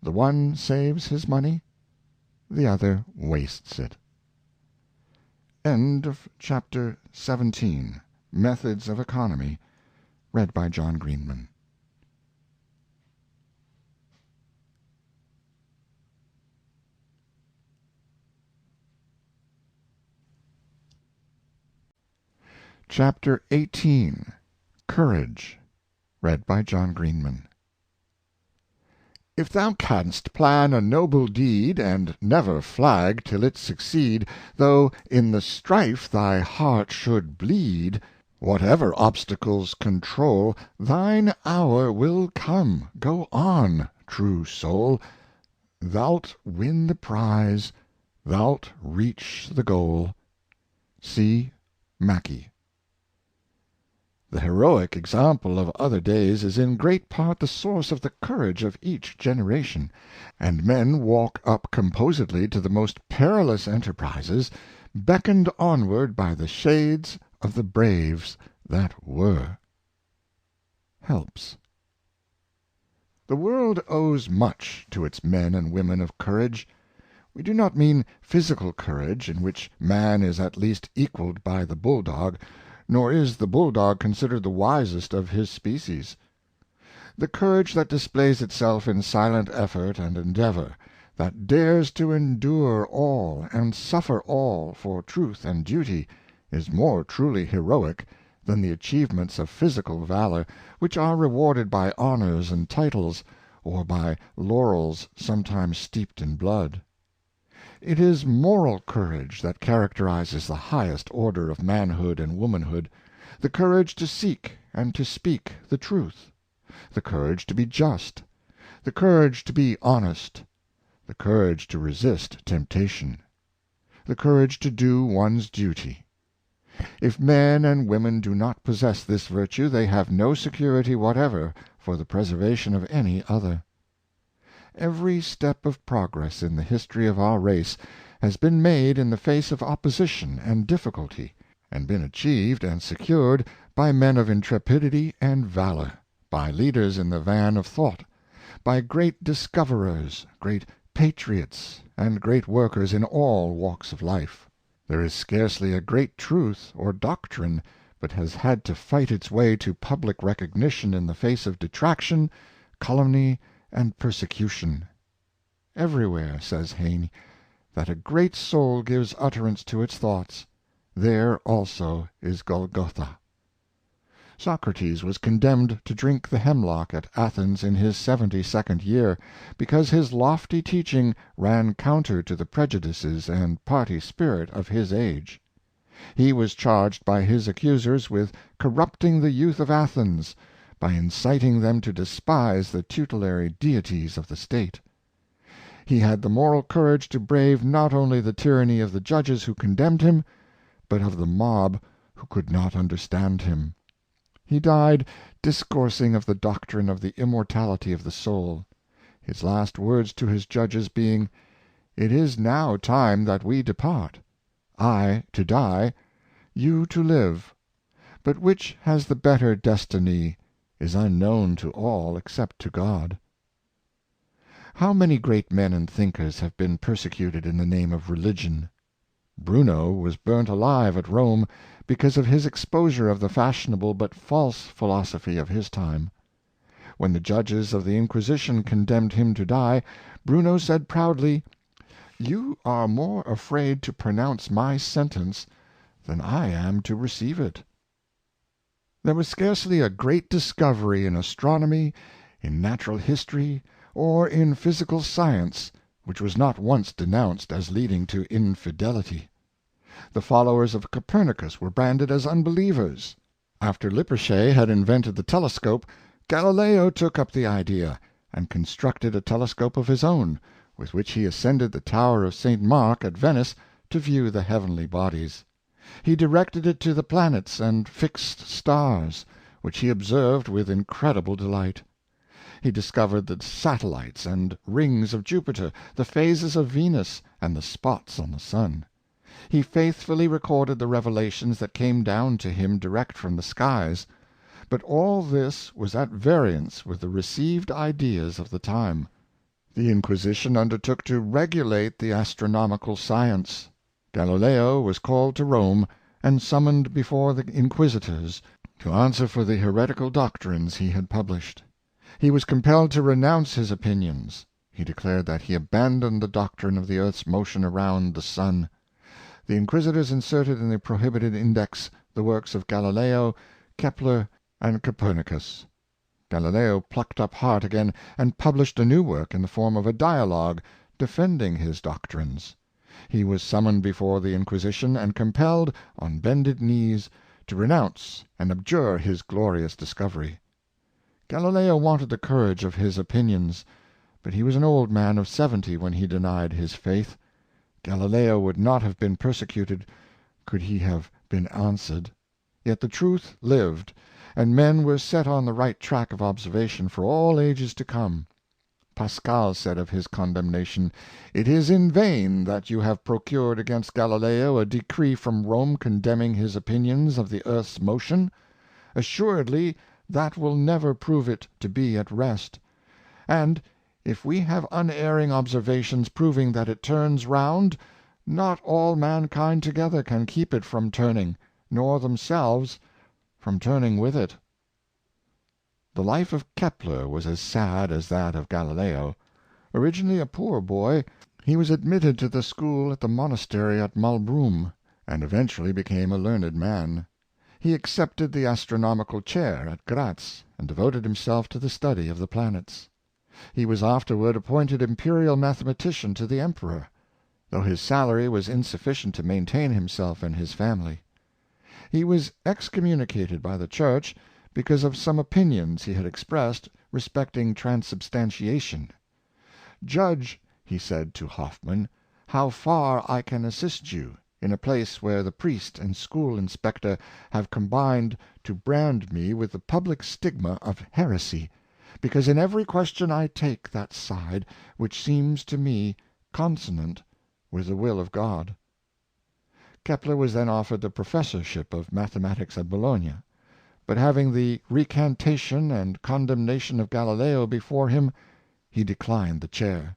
The one saves his money, the other wastes it. End of chapter 17. Methods of Economy, read by John Greenman. Chapter 18. Courage. John Greenman. If thou canst plan a noble deed, And never flag till it succeed, Though in the strife thy heart should bleed, Whatever obstacles control, Thine hour will come. Go on, true soul! Thou'lt win the prize, thou'lt reach the goal. C. Mackey. The heroic example of other days is in great part the source of the courage of each generation, and men walk up composedly to the most perilous enterprises, beckoned onward by the shades of the braves that were. Helps. The world owes much to its men and women of courage. We do not mean physical courage, in which man is at least equaled by the bulldog, nor is the bulldog considered the wisest of his species. The courage that displays itself in silent effort and endeavor, that dares to endure all and suffer all for truth and duty, is more truly heroic than the achievements of physical valor, which are rewarded by honors and titles, or by laurels sometimes steeped in blood. It is moral courage that characterizes the highest order of manhood and womanhood, the courage to seek and to speak the truth, the courage to be just, the courage to be honest, the courage to resist temptation, the courage to do one's duty. If men and women do not possess this virtue, they have no security whatever for the preservation of any other. Every step of progress in the history of our race has been made in the face of opposition and difficulty, and been achieved and secured by men of intrepidity and valor, by leaders in the van of thought, by great discoverers, great patriots, and great workers in all walks of life. There is scarcely a great truth or doctrine but has had to fight its way to public recognition in the face of detraction, calumny, and persecution. Everywhere, says Heine, that a great soul gives utterance to its thoughts, there also is Golgotha. Socrates was condemned to drink the hemlock at Athens in his 72nd year, because his lofty teaching ran counter to the prejudices and party spirit of his age. He was charged by his accusers with corrupting the youth of Athens, by inciting them to despise the tutelary deities of the state. He had the moral courage to brave not only the tyranny of the judges who condemned him, but of the mob who could not understand him. He died discoursing of the doctrine of the immortality of the soul, his last words to his judges being, "It is now time that we depart, I to die, you to live, but which has the better destiny is unknown to all except to God." How many great men and thinkers have been persecuted in the name of religion! Bruno was burnt alive at Rome because of his exposure of the fashionable but false philosophy of his time. When the judges of the Inquisition condemned him to die, Bruno said proudly, "You are more afraid to pronounce my sentence than I am to receive it." There was scarcely a great discovery in astronomy, in natural history, or in physical science, which was not once denounced as leading to infidelity. The followers of Copernicus were branded as unbelievers. After Lippershey had invented the telescope, Galileo took up the idea, and constructed a telescope of his own, with which he ascended the tower of St. Mark at Venice to view the heavenly bodies. He directed it to the planets and fixed stars, which he observed with incredible delight. He discovered the satellites and rings of Jupiter, the phases of Venus, and the spots on the sun. He faithfully recorded the revelations that came down to him direct from the skies. But all this was at variance with the received ideas of the time. The Inquisition undertook to regulate the astronomical science. Galileo was called to Rome, and summoned before the inquisitors to answer for the heretical doctrines he had published. He was compelled to renounce his opinions. He declared that he abandoned the doctrine of the earth's motion around the sun. The inquisitors inserted in the prohibited index the works of Galileo, Kepler, and Copernicus. Galileo plucked up heart again, and published a new work in the form of a dialogue, defending his doctrines. He was summoned before the Inquisition, and compelled, on bended knees, to renounce and abjure his glorious discovery. Galileo wanted the courage of his opinions, but he was an old man of 70 when he denied his faith. Galileo would not have been persecuted could he have been answered. Yet the truth lived, and men were set on the right track of observation for all ages to come. Pascal said of his condemnation, "It is in vain that you have procured against Galileo a decree from Rome condemning his opinions of the earth's motion. Assuredly that will never prove it to be at rest. And if we have unerring observations proving that it turns round, not all mankind together can keep it from turning, nor themselves from turning with it." The life of Kepler was as sad as that of Galileo. Originally a poor boy, he was admitted to the school at the monastery at Mulbroom, and eventually became a learned man. He accepted the astronomical chair at Graz, and devoted himself to the study of the planets. He was afterward appointed imperial mathematician to the emperor, though his salary was insufficient to maintain himself and his family. He was excommunicated by the Church because of some opinions he had expressed respecting transubstantiation. "Judge," he said to Hoffman, "how far I can assist you, in a place where the priest and school inspector have combined to brand me with the public stigma of heresy, because in every question I take that side which seems to me consonant with the will of God." Kepler was then offered the professorship of mathematics at Bologna, but having the recantation and condemnation of Galileo before him, he declined the chair.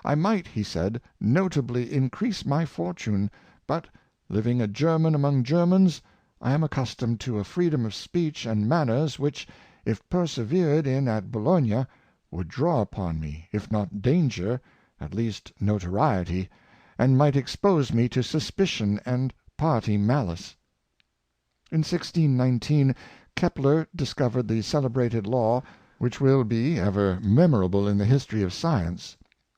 "I might," he said, "notably increase my fortune, but, living a German among Germans, I am accustomed to a freedom of speech and manners which, if persevered in at Bologna, would draw upon me, if not danger, at least notoriety, and might expose me to suspicion and party malice." In 1619 Kepler discovered the celebrated law, which will be ever memorable in the history of science,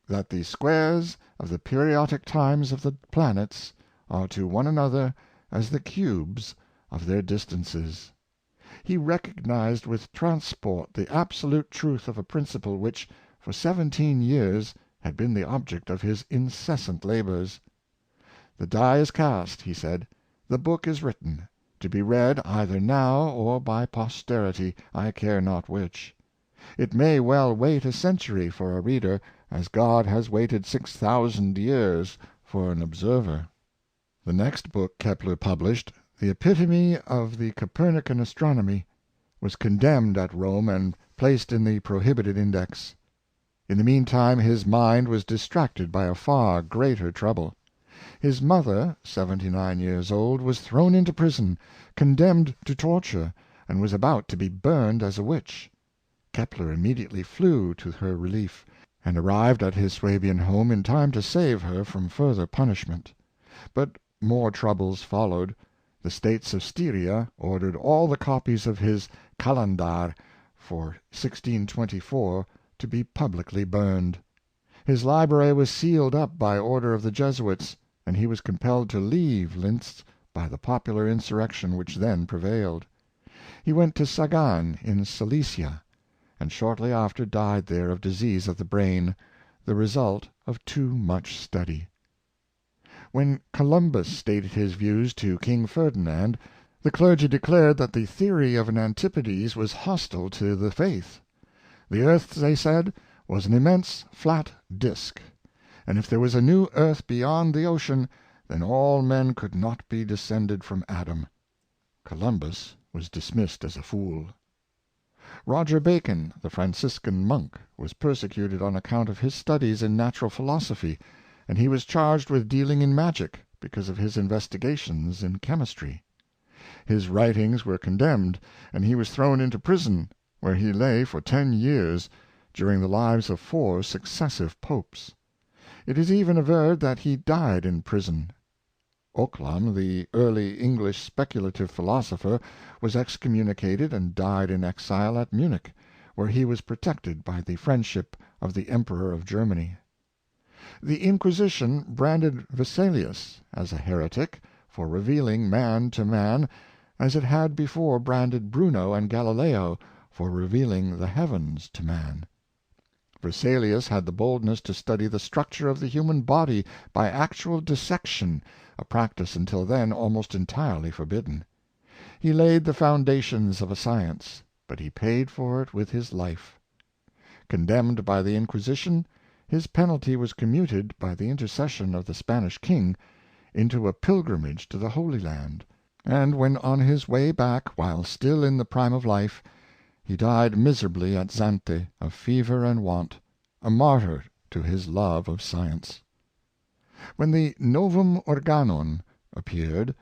that the squares of the periodic times of the planets are to one another as the cubes of their distances. He recognized with transport the absolute truth of a principle which, for 17 years, had been the object of his incessant labors. "The die is cast," he said, "the book is written, to be read either now or by posterity, I care not which. It may well wait a century for a reader, as God has waited 6,000 years for an observer." The next book Kepler published, the epitome of the Copernican astronomy, was condemned at Rome and placed in the prohibited index. In the meantime his mind was distracted by a far greater trouble. His mother, 79 years old, was thrown into prison, condemned to torture, and was about to be burned as a witch. Kepler immediately flew to her relief, and arrived at his Swabian home in time to save her from further punishment. But more troubles followed. The states of Styria ordered all the copies of his Calendar for 1624 to be publicly burned. His library was sealed up by order of the Jesuits, and he was compelled to leave Linz by the popular insurrection which then prevailed. He went to Sagan in Silesia, and shortly after died there of disease of the brain, the result of too much study. When Columbus stated his views to King Ferdinand, the clergy declared that the theory of an antipodes was hostile to the faith. The earth, they said, was an immense flat disk, and if there was a new earth beyond the ocean, then all men could not be descended from Adam. Columbus was dismissed as a fool. Roger Bacon, the Franciscan monk, was persecuted on account of his studies in natural philosophy, and he was charged with dealing in magic because of his investigations in chemistry. His writings were condemned, and he was thrown into prison, where he lay for 10 years, during the lives of 4 successive popes. It is even averred that he died in prison. Occam, the early English speculative philosopher, was excommunicated and died in exile at Munich, where he was protected by the friendship of the Emperor of Germany. The Inquisition branded Vesalius as a heretic for revealing man to man, as it had before branded Bruno and Galileo for revealing the heavens to man. Vesalius had the boldness to study the structure of the human body by actual dissection, a practice until then almost entirely forbidden. He laid the foundations of a science, but he paid for it with his life. Condemned by the Inquisition, his penalty was commuted, by the intercession of the Spanish king, into a pilgrimage to the Holy Land, and when on his way back, while still in the prime of life, he died miserably at Zante of fever and want, a martyr to his love of science. When the Novum Organon appeared,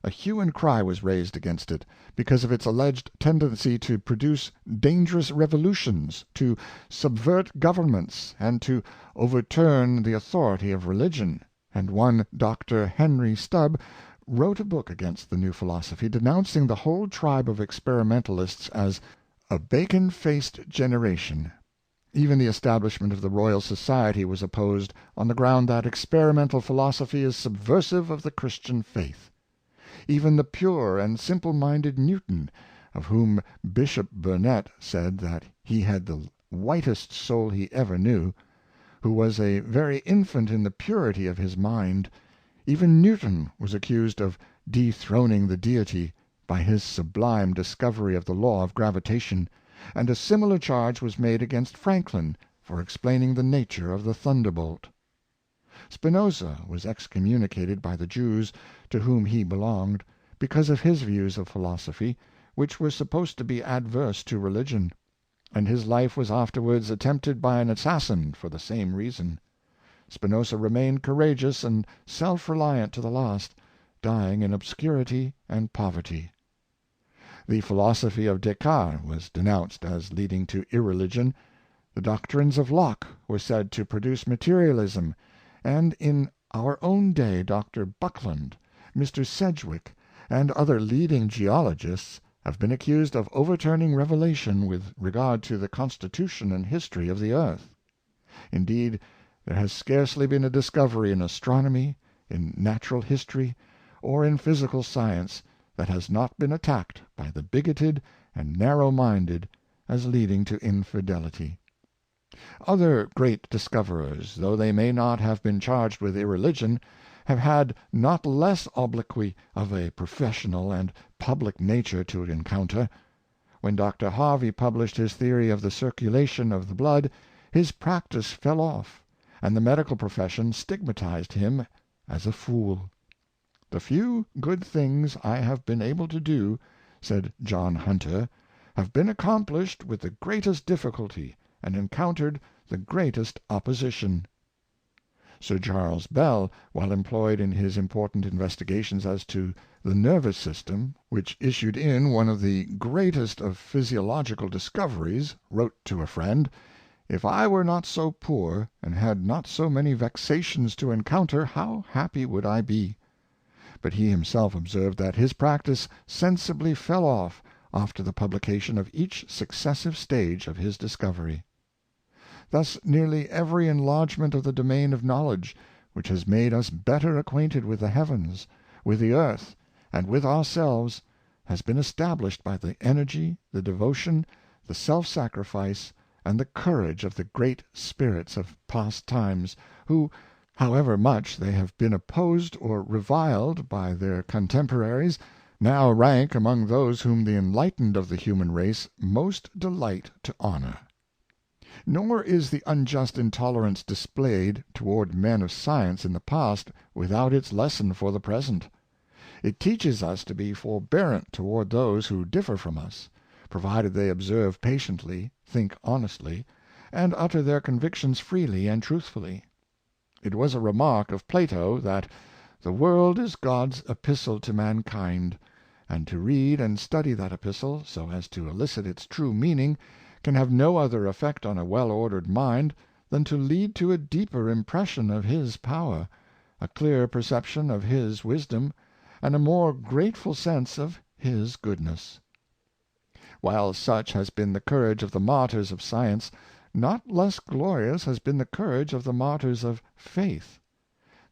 a hue and cry was raised against it, because of its alleged tendency to produce dangerous revolutions, to subvert governments, and to overturn the authority of religion; and one Dr. Henry Stubb wrote a book against the new philosophy, denouncing the whole tribe of experimentalists as a bacon-faced generation. Even the establishment of the Royal Society was opposed, on the ground that experimental philosophy is subversive of the Christian faith. Even the pure and simple-minded Newton, of whom Bishop Burnet said that he had the whitest soul he ever knew, who was a very infant in the purity of his mind, even Newton was accused of dethroning the Deity by his sublime discovery of the law of gravitation, and a similar charge was made against Franklin for explaining the nature of the thunderbolt. Spinoza was excommunicated by the Jews, to whom he belonged, because of his views of philosophy, which were supposed to be adverse to religion, and his life was afterwards attempted by an assassin for the same reason. Spinoza remained courageous and self-reliant to the last, dying in obscurity and poverty. The philosophy of Descartes was denounced as leading to irreligion. The doctrines of Locke were said to produce materialism, and in our own day Dr. Buckland, Mr. Sedgwick, and other leading geologists have been accused of overturning revelation with regard to the constitution and history of the earth. Indeed, there has scarcely been a discovery in astronomy, in natural history, or in physical science that has not been attacked by the bigoted and narrow-minded as leading to infidelity. Other great discoverers, though they may not have been charged with irreligion, have had not less obloquy of a professional and public nature to encounter. When Dr. Harvey published his theory of the circulation of the blood, his practice fell off, and the medical profession stigmatized him as a fool. "The few good things I have been able to do," said John Hunter, "have been accomplished with the greatest difficulty, and encountered the greatest opposition." Sir Charles Bell, while employed in his important investigations as to the nervous system, which issued in one of the greatest of physiological discoveries, wrote to a friend, "If I were not so poor, and had not so many vexations to encounter, how happy would I be!" But he himself observed that his practice sensibly fell off after the publication of each successive stage of his discovery. Thus nearly every enlargement of the domain of knowledge, which has made us better acquainted with the heavens, with the earth, and with ourselves, has been established by the energy, the devotion, the self-sacrifice, and the courage of the great spirits of past times, who, however much they have been opposed or reviled by their contemporaries, now rank among those whom the enlightened of the human race most delight to honor. Nor is the unjust intolerance displayed toward men of science in the past without its lesson for the present. It teaches us to be forbearant toward those who differ from us, provided they observe patiently, think honestly, and utter their convictions freely and truthfully. It was a remark of Plato that "the world is God's epistle to mankind, and to read and study that epistle, so as to elicit its true meaning, can have no other effect on a well-ordered mind than to lead to a deeper impression of his power, a clear perception of His wisdom, and a more grateful sense of His goodness. While such has been the courage of the martyrs of science, not less glorious has been the courage of the martyrs of faith.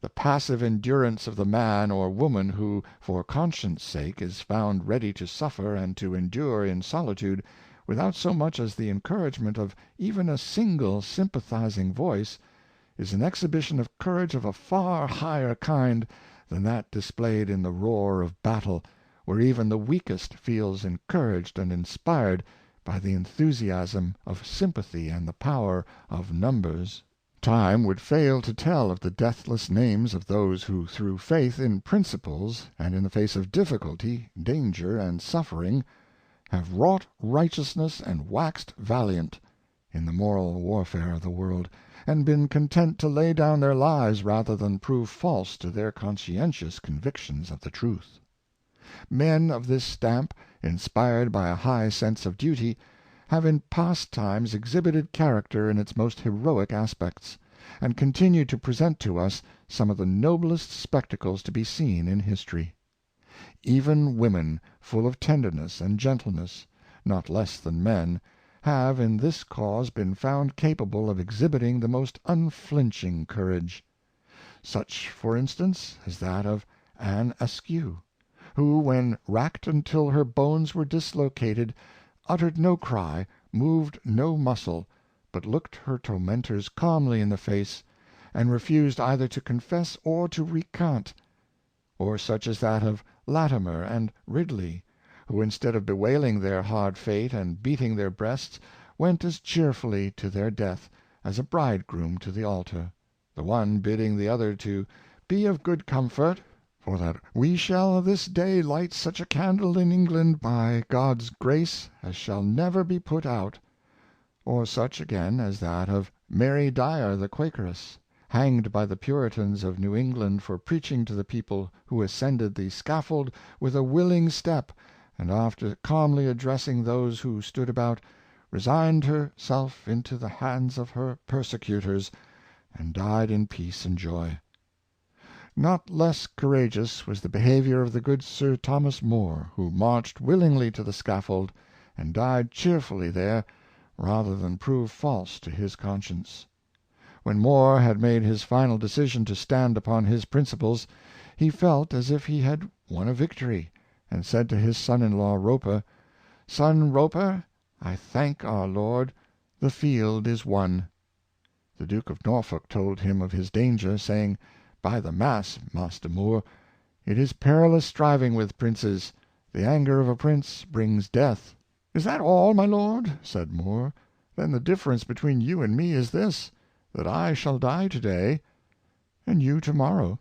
The passive endurance of the man or woman who, for conscience' sake, is found ready to suffer and to endure in solitude, without so much as the encouragement of even a single sympathizing voice, is an exhibition of courage of a far higher kind than that displayed in the roar of battle, where even the weakest feels encouraged and inspired by the enthusiasm of sympathy and the power of numbers. Time would fail to tell of the deathless names of those who through faith in principles, and in the face of difficulty, danger, and suffering, have wrought righteousness and waxed valiant in the moral warfare of the world, and been content to lay down their lives rather than prove false to their conscientious convictions of the truth. Men of this stamp, inspired by a high sense of duty, have in past times exhibited character in its most heroic aspects, and continue to present to us some of the noblest spectacles to be seen in history. Even women, full of tenderness and gentleness, not less than men, have in this cause been found capable of exhibiting the most unflinching courage. Such, for instance, as that of Anne Askew, who, when racked until her bones were dislocated, uttered no cry, moved no muscle, but looked her tormentors calmly in the face, and refused either to confess or to recant. Or such as that of Latimer and Ridley, who, instead of bewailing their hard fate and beating their breasts, went as cheerfully to their death as a bridegroom to the altar, the one bidding the other to be of good comfort, for that we shall this day light such a candle in England by God's grace as shall never be put out. Or such again as that of Mary Dyer the Quakeress, hanged by the Puritans of New England for preaching to the people, who ascended the scaffold with a willing step, and after calmly addressing those who stood about, resigned herself into the hands of her persecutors, and died in peace and joy. Not less courageous was the behavior of the good Sir Thomas More, who marched willingly to the scaffold, and died cheerfully there, rather than prove false to his conscience. When More had made his final decision to stand upon his principles, he felt as if he had won a victory, and said to his son-in-law Roper, "Son Roper, I thank our Lord, the field is won." The Duke of Norfolk told him of his danger, saying, "By the mass, Master More, it is perilous striving with princes. The anger of a prince brings death." "Is that all, my lord?" said More. "Then the difference between you and me is this, that I shall die today, and you tomorrow."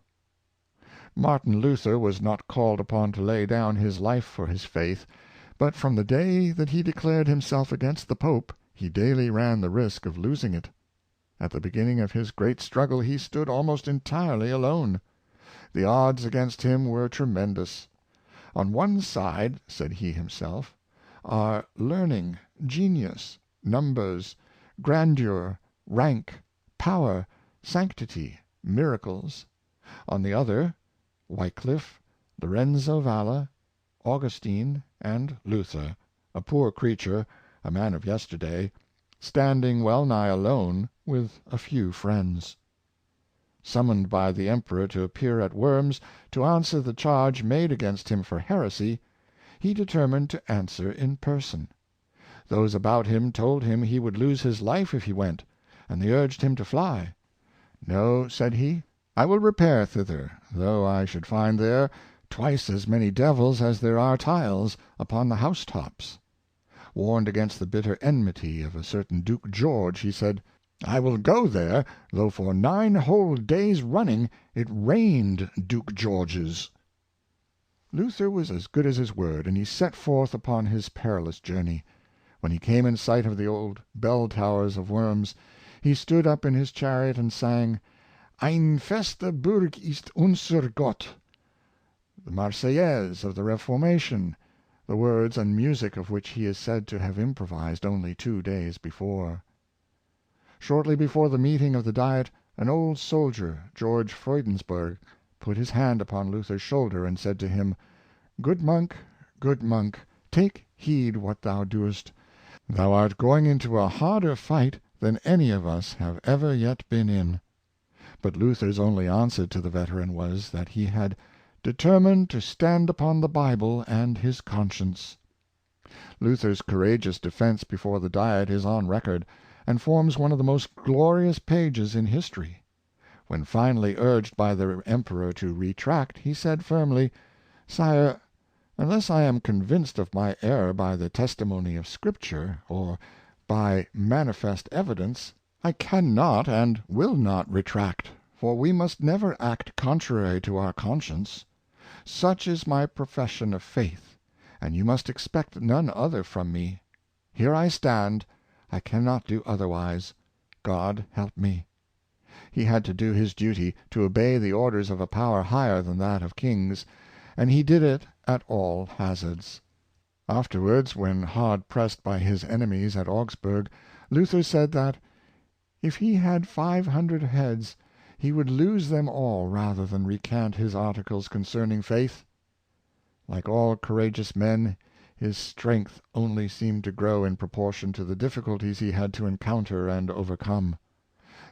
Martin Luther was not called upon to lay down his life for his faith, but from the day that he declared himself against the Pope, he daily ran the risk of losing it. At the beginning of his great struggle he stood almost entirely alone. The odds against him were tremendous. "On one side," said he himself, "are learning, genius, numbers, grandeur, rank, power, sanctity, miracles; on the other, Wycliffe, Lorenzo Valla, Augustine, and Luther, a poor creature, a man of yesterday, standing well nigh alone with a few friends." Summoned by the emperor to appear at Worms to answer the charge made against him for heresy, he determined to answer in person. Those about him told him he would lose his life if he went, and they urged him to fly. "No," said he, "I will repair thither, though I should find there twice as many devils as there are tiles upon the housetops." Warned against the bitter enmity of a certain Duke George, he said, "I will go there, though for 9 whole days running it rained Duke Georges." Luther was as good as his word, and he set forth upon his perilous journey. When he came in sight of the old bell towers of Worms, he stood up in his chariot and sang, "Ein feste Burg ist unser Gott," the Marseillaise of the Reformation, the words and music of which he is said to have improvised only 2 days before. Shortly before the meeting of the Diet, An old soldier, George Freudensburg, put his hand upon Luther's shoulder, and said to him, "Good monk, take heed what thou doest. Thou art going into a harder fight than any of us have ever yet been in." But Luther's only answer to the veteran was, that he had "determined to stand upon the Bible and his conscience." Luther's courageous defense before the Diet is on record, and forms one of the most glorious pages in history. When finally urged by the emperor to retract, he said firmly, "Sire, unless I am convinced of my error by the testimony of Scripture, or by manifest evidence, I can not and will not retract, for we must never act contrary to our conscience. Such is my profession of faith, and you must expect none other from me. Here I stand, I cannot do otherwise. God help me." He had to do his duty, to obey the orders of a power higher than that of kings, and he did it at all hazards. Afterwards, when hard pressed by his enemies at Augsburg, Luther said that, if he had 500 heads, he would lose them all rather than recant his articles concerning faith. Like all courageous men, his strength only seemed to grow in proportion to the difficulties he had to encounter and overcome.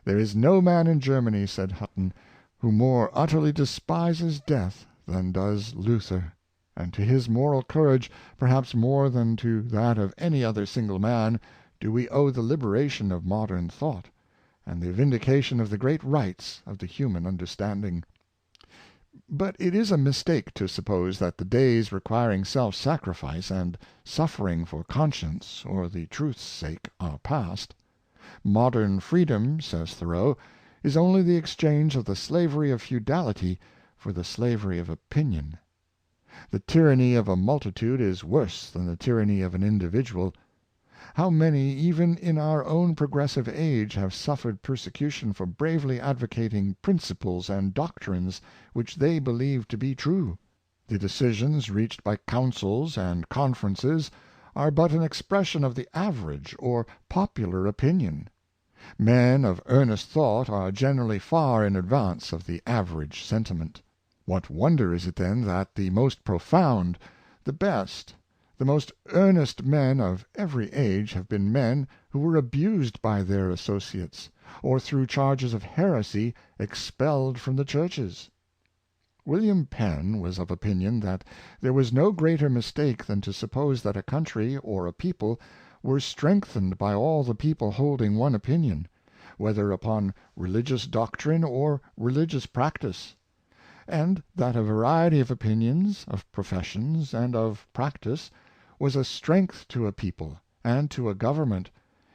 "There is no man in Germany," said Hutten, "who more utterly despises death than does Luther; and to his moral courage, perhaps more than to that of any other single man, do we owe the liberation of modern thought, and the vindication of the great rights of the human understanding." But it is a mistake to suppose that the days requiring self-sacrifice and suffering for conscience or the truth's sake are past. Modern freedom, says Thoreau, is only the exchange of the slavery of feudality for the slavery of opinion. The tyranny of a multitude is worse than the tyranny of an individual. How many, even in our own progressive age, have suffered persecution for bravely advocating principles and doctrines which they believe to be true! The decisions reached by councils and conferences are but an expression of the average or popular opinion. Men of earnest thought are generally far in advance of the average sentiment. What wonder is it then that the most profound, the best, the most earnest men of every age have been men who were abused by their associates, or through charges of heresy expelled from the churches? William Penn was of opinion that there was no greater mistake than to suppose that a country or a people were strengthened by all the people holding one opinion, whether upon religious doctrine or religious practice; and that a variety of opinions, of professions, and of practice was a strength to a people and to a government,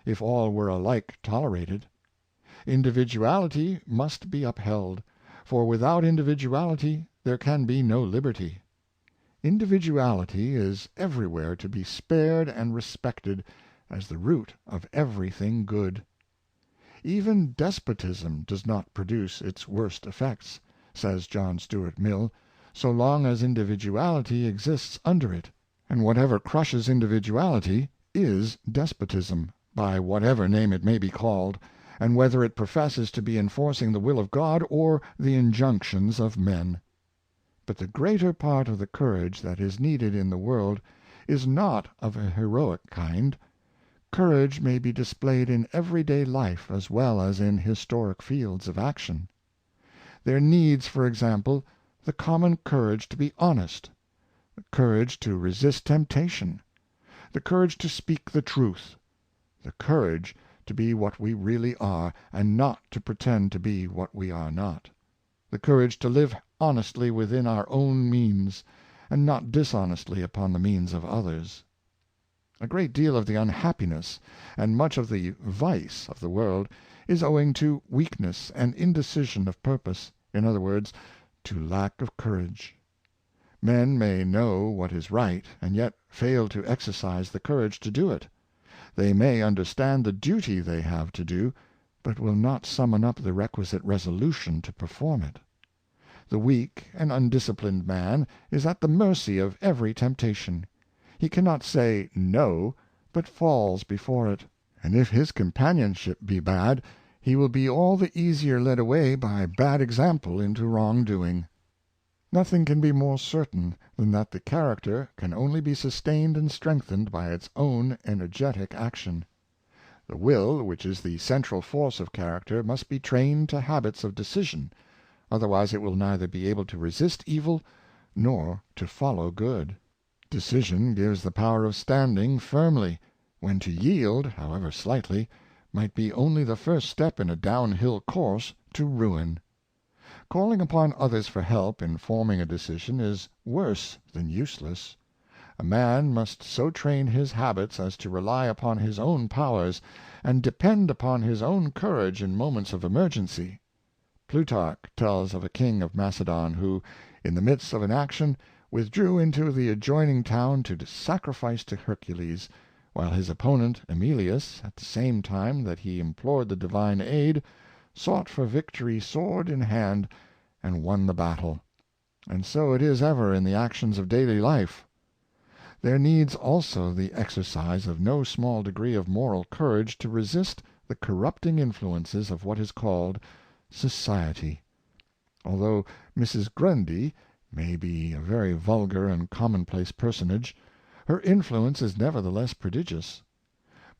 if all were alike tolerated. Individuality must be upheld, for without individuality there can be no liberty. Individuality is everywhere to be spared and respected as the root of everything good. "Even despotism does not produce its worst effects," says John Stuart Mill, "so long as individuality exists under it; and whatever crushes individuality is despotism, by whatever name it may be called, and whether it professes to be enforcing the will of God or the injunctions of men." But the greater part of the courage that is needed in the world is not of a heroic kind. Courage may be displayed in everyday life as well as in historic fields of action. There needs, for example, the common courage to be honest, the courage to resist temptation, the courage to speak the truth, the courage to be what we really are, and not to pretend to be what we are not, the courage to live honestly within our own means, and not dishonestly upon the means of others. A great deal of the unhappiness and much of the vice of the world is owing to weakness and indecision of purpose, in other words, to lack of courage. Men may know what is right, and yet fail to exercise the courage to do it. They may understand the duty they have to do, but will not summon up the requisite resolution to perform it. The weak and undisciplined man is at the mercy of every temptation. He cannot say "no," but falls before it; and if his companionship be bad, he will be all the easier led away by bad example into wrong doing. Nothing can be more certain than that the character can only be sustained and strengthened by its own energetic action. The will, which is the central force of character, must be trained to habits of decision, otherwise it will neither be able to resist evil nor to follow good. Decision gives the power of standing firmly, when to yield, however slightly, might be only the first step in a downhill course to ruin. Calling upon others for help in forming a decision is worse than useless. A man must so train his habits as to rely upon his own powers, and depend upon his own courage in moments of emergency. Plutarch tells of a king of Macedon who, in the midst of an action, withdrew into the adjoining town to sacrifice to Hercules, while his opponent Emilius, at the same time that he implored the divine aid, sought for victory sword in hand, and won the battle. And so it is ever in the actions of daily life. There needs also the exercise of no small degree of moral courage to resist the corrupting influences of what is called society. Although Mrs. Grundy may be a very vulgar and commonplace personage, her influence is nevertheless prodigious.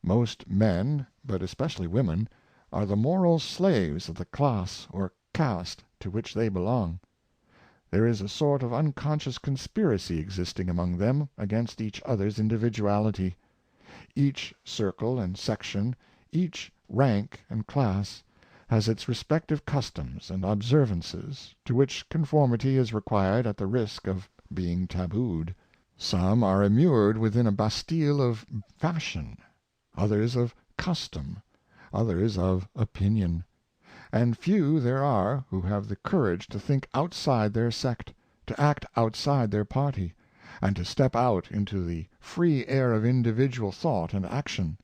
Most men, but especially women, are the moral slaves of the class or caste to which they belong. There is a sort of unconscious conspiracy existing among them against each other's individuality. Each circle and section, each rank and class, has its respective customs and observances, to which conformity is required at the risk of being tabooed. Some are immured within a bastile of fashion, others of custom, others of opinion; and few there are who have the courage to think outside their sect, to act outside their party, and to step out into the free air of individual thought and action.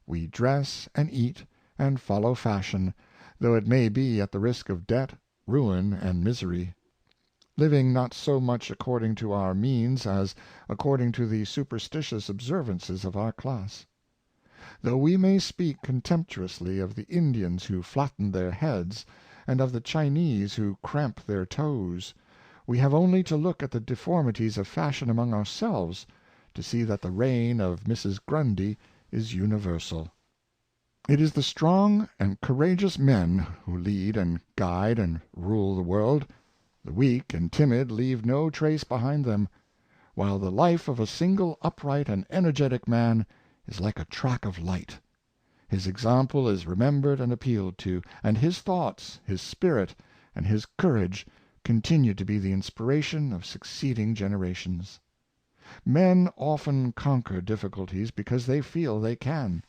We dress and eat and follow fashion, though it may be at the risk of debt, ruin, and misery; living not so much according to our means as according to the superstitious observances of our class. Though we may speak contemptuously of the Indians who flatten their heads, and of the Chinese who cramp their toes, we have only to look at the deformities of fashion among ourselves to see that the reign of Mrs. Grundy is universal. It is the strong and courageous men who lead and guide and rule the world. The weak and timid leave no trace behind them, while the life of a single upright and energetic man is like a track of light. His example is remembered and appealed to, and his thoughts, his spirit, and his courage continue to be the inspiration of succeeding generations. Men often conquer difficulties because they feel they can.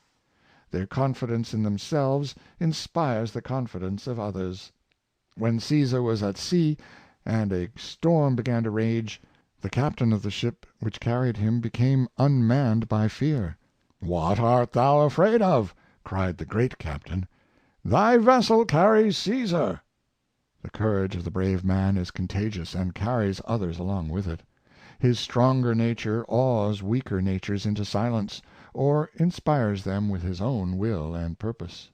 Their confidence in themselves inspires the confidence of others. When Caesar was at sea, and a storm began to rage, the captain of the ship which carried him became unmanned by fear. "What art thou afraid of?" cried the great captain. "Thy vessel carries Caesar." The courage of the brave man is contagious, and carries others along with it. His stronger nature awes weaker natures into silence, or inspires them with his own will and purpose.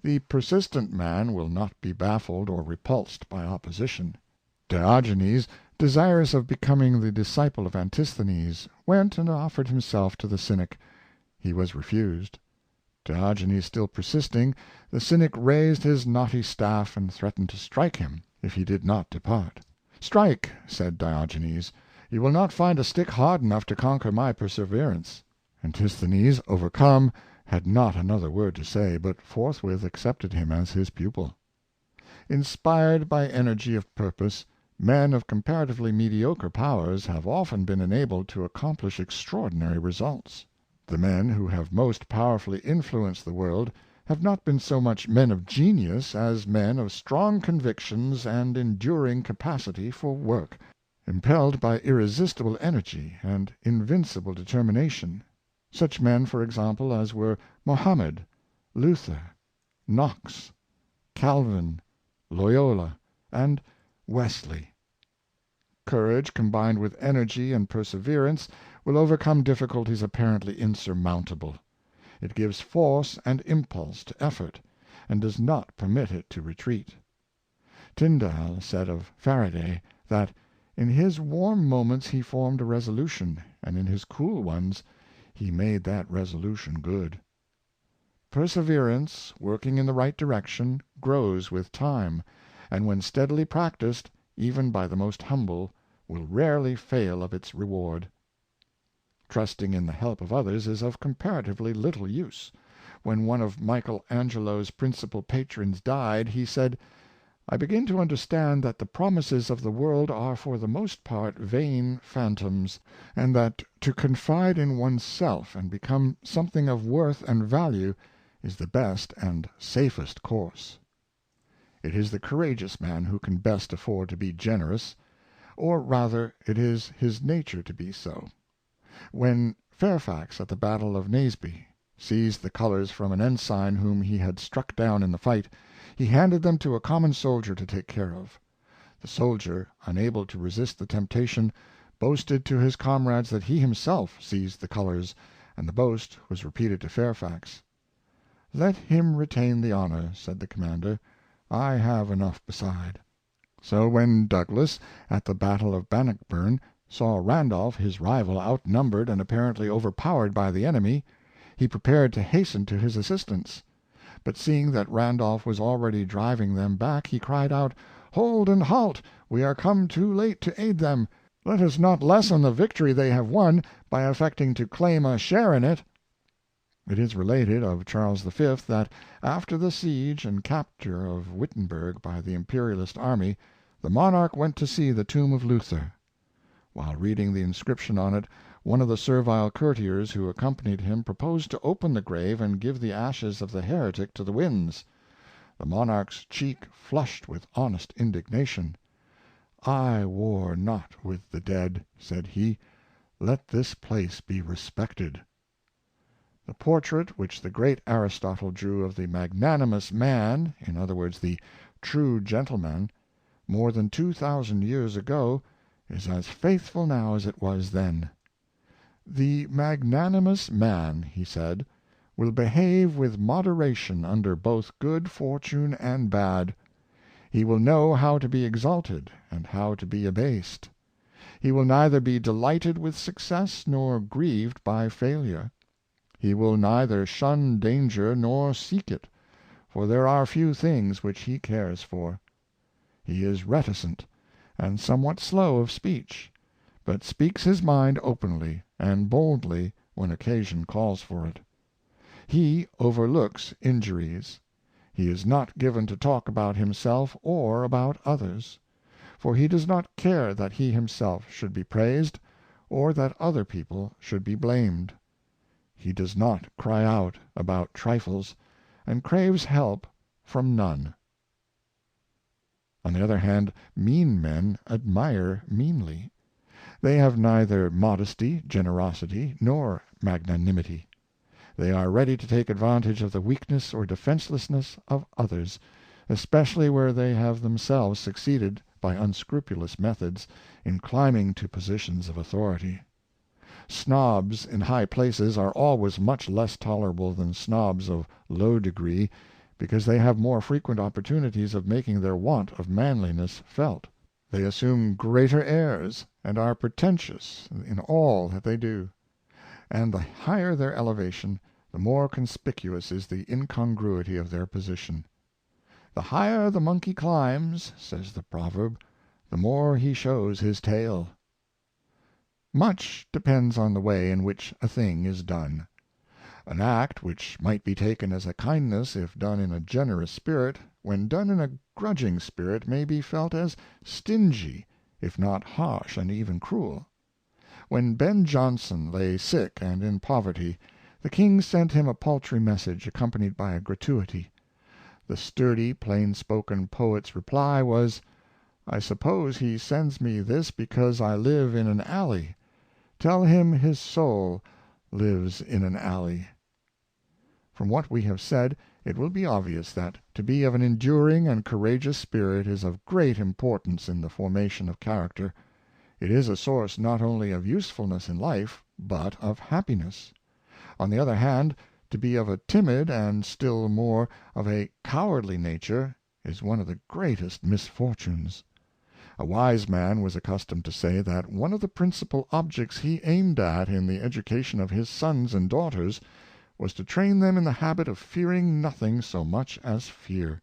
The persistent man will not be baffled or repulsed by opposition. Diogenes, desirous of becoming the disciple of Antisthenes, went and offered himself to the cynic. He was refused. Diogenes still persisting, the cynic raised his knotty staff and threatened to strike him if he did not depart. "Strike," said Diogenes; "you will not find a stick hard enough to conquer my perseverance." Antisthenes, overcome, had not another word to say, but forthwith accepted him as his pupil. Inspired by energy of purpose, men of comparatively mediocre powers have often been enabled to accomplish extraordinary results. The men who have most powerfully influenced the world have not been so much men of genius as men of strong convictions and enduring capacity for work, impelled by irresistible energy and invincible determination. Such men, for example, as were Mohammed, Luther, Knox, Calvin, Loyola, and Wesley. Courage, combined with energy and perseverance, will overcome difficulties apparently insurmountable. It gives force and impulse to effort, and does not permit it to retreat. Tyndall said of Faraday that in his warm moments he formed a resolution, and in his cool ones he made that resolution good. Perseverance, working in the right direction, grows with time, and when steadily practiced, even by the most humble, will rarely fail of its reward. Trusting in the help of others is of comparatively little use. When one of Michael Angelo's principal patrons died, he said, "I begin to understand that the promises of the world are for the most part vain phantoms, and that to confide in one's self and become something of worth and value is the best and safest course." It is the courageous man who can best afford to be generous, or rather it is his nature to be so. When Fairfax, at the battle of Naseby, seized the colors from an ensign whom he had struck down in the fight, he handed them to a common soldier to take care of. The soldier, unable to resist the temptation, boasted to his comrades that he himself seized the colors, and the boast was repeated to Fairfax. "Let him retain the honor," said the commander. "I have enough beside." So when Douglas, at the battle of Bannockburn, saw Randolph, his rival, outnumbered and apparently overpowered by the enemy, he prepared to hasten to his assistance. But seeing that Randolph was already driving them back, he cried out, "Hold and halt! We are come too late to aid them. Let us not lessen the victory they have won by affecting to claim a share in it." It is related of Charles V. that, after the siege and capture of Wittenberg by the imperialist army, the monarch went to see the tomb of Luther. While reading the inscription on it, one of the servile courtiers who accompanied him proposed to open the grave and give the ashes of the heretic to the winds. The monarch's cheek flushed with honest indignation. "I war not with the dead," said he. "Let this place be respected." The portrait which the great Aristotle drew of the magnanimous man, in other words, the true gentleman, more than 2,000 years ago, is as faithful now as it was then. "The magnanimous man," he said, "will behave with moderation under both good fortune and bad. He will know how to be exalted and how to be abased. He will neither be delighted with success nor grieved by failure. He will neither shun danger nor seek it, for there are few things which he cares for. He is reticent and somewhat slow of speech, but speaks his mind openly and boldly when occasion calls for it. He overlooks injuries. He is not given to talk about himself or about others, for he does not care that he himself should be praised, or that other people should be blamed. He does not cry out about trifles, and craves help from none. On the other hand, mean men admire meanly. They have neither modesty, generosity, nor magnanimity. They are ready to take advantage of the weakness or defenselessness of others, especially where they have themselves succeeded, by unscrupulous methods, in climbing to positions of authority. Snobs in high places are always much less tolerable than snobs of low degree, because they have more frequent opportunities of making their want of manliness felt. They assume greater airs, and are pretentious in all that they do. And the higher their elevation, the more conspicuous is the incongruity of their position. "The higher the monkey climbs," says the proverb, "the more he shows his tail." Much depends on the way in which a thing is done. An act which might be taken as a kindness if done in a generous spirit, when done in a grudging spirit may be felt as stingy, if not harsh and even cruel. When Ben Jonson lay sick and in poverty, the king sent him a paltry message, accompanied by a gratuity. The sturdy, plain-spoken poet's reply was, "I suppose he sends me this because I live in an alley. Tell him his soul lives in an alley." From what we have said, it will be obvious that to be of an enduring and courageous spirit is of great importance in the formation of character. It is a source not only of usefulness in life, but of happiness. On the other hand, To be of a timid, and still more of a cowardly nature, is one of the greatest misfortunes. A wise man was accustomed to say that one of the principal objects he aimed at in the education of his sons and daughters was to train them in the habit of fearing nothing so much as fear.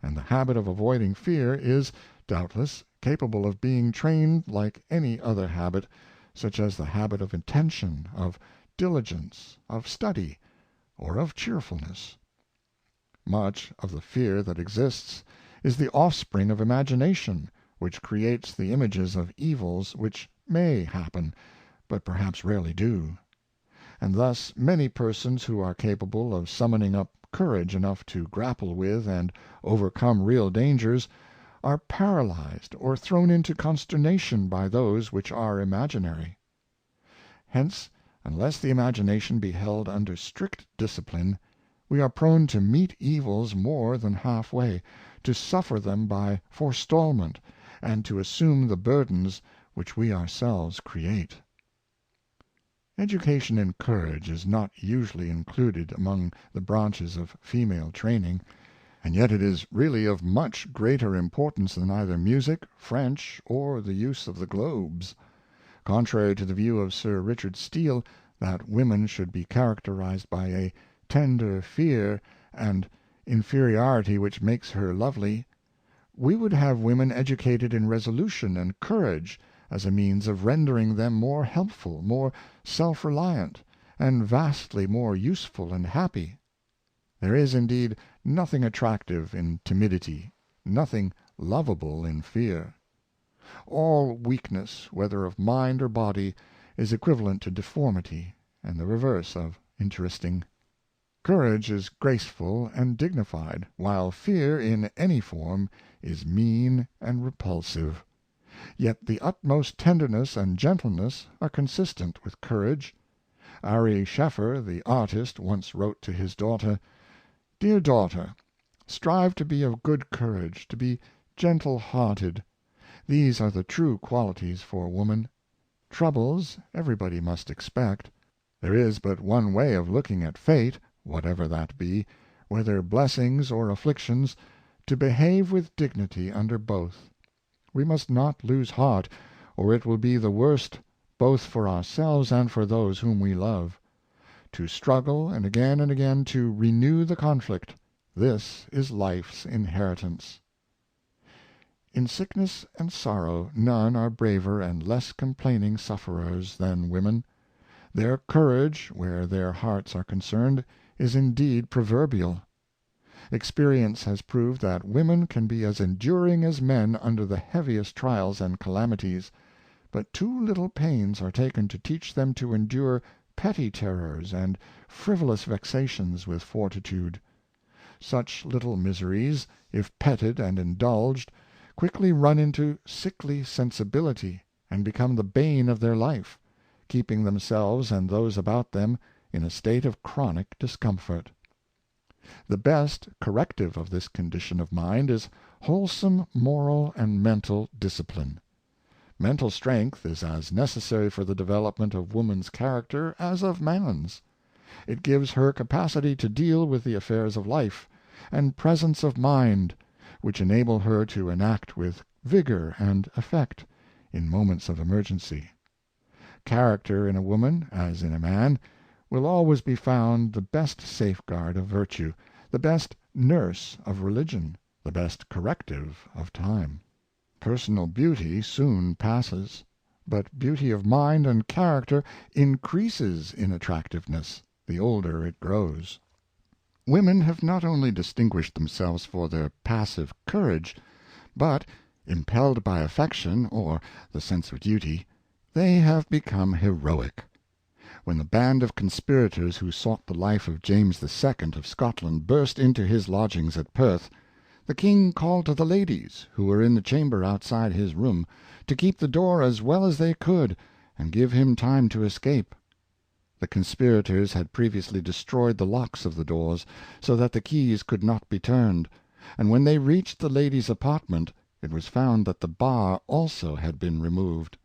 And the habit of avoiding fear is, doubtless, capable of being trained like any other habit, such as the habit of attention, of diligence, of study, or of cheerfulness. Much of the fear that exists is the offspring of imagination, which creates the images of evils which may happen, but perhaps rarely do. And thus many persons who are capable of summoning up courage enough to grapple with and overcome real dangers are paralyzed or thrown into consternation by those which are imaginary. Hence, unless the imagination be held under strict discipline, we are prone to meet evils more than half-way, to suffer them by forestallment, and to assume the burdens which we ourselves create. Education in courage is not usually included among the branches of female training, and yet it is really of much greater importance than either music, French, or the use of the globes. Contrary to the view of Sir Richard Steele, that women should be characterized by a tender fear and inferiority which makes her lovely, we would have women educated in resolution and courage, as a means of rendering them more helpful, more self-reliant, and vastly more useful and happy. There is, indeed, nothing attractive in timidity, nothing lovable in fear. All weakness, whether of mind or body, is equivalent to deformity, and the reverse of interesting. Courage is graceful and dignified, while fear in any form is mean and repulsive. Yet the utmost tenderness and gentleness are consistent with courage. Ari Scheffer, the artist, once wrote to his daughter, "Dear daughter, strive to be of good courage, to be gentle-hearted. These are the true qualities for woman. Troubles everybody must expect. There is but one way of looking at fate, whatever that be, whether blessings or afflictions, to behave with dignity under both. We must not lose heart, or it will be the worst both for ourselves and for those whom we love. To struggle, and again to renew the conflict, this is life's inheritance." In sickness and sorrow none are braver and less complaining sufferers than women. Their courage, where their hearts are concerned, is indeed proverbial. Experience has proved that women can be as enduring as men under the heaviest trials and calamities, but too little pains are taken to teach them to endure petty terrors and frivolous vexations with fortitude. Such little miseries, if petted and indulged, quickly run into sickly sensibility, and become the bane of their life, keeping themselves and those about them in a state of chronic discomfort. The best corrective of this condition of mind is wholesome moral and mental discipline. Mental strength is as necessary for the development of woman's character as of man's. It gives her capacity to deal with the affairs of life, and presence of mind, which enable her to enact with vigor and effect in moments of emergency. Character in a woman, as in a man, will always be found the best safeguard of virtue, the best nurse of religion, the best corrective of time. Personal beauty soon passes, but beauty of mind and character increases in attractiveness the older it grows. Women have not only distinguished themselves for their passive courage, but, impelled by affection or the sense of duty, they have become heroic. When the band of conspirators who sought the life of James II. Of Scotland burst into his lodgings at Perth, the king called to the ladies, who were in the chamber outside his room, to keep the door as well as they could, and give him time to escape. The conspirators had previously destroyed the locks of the doors, so that the keys could not be turned, and when they reached the ladies' apartment, it was found that the bar also had been removed.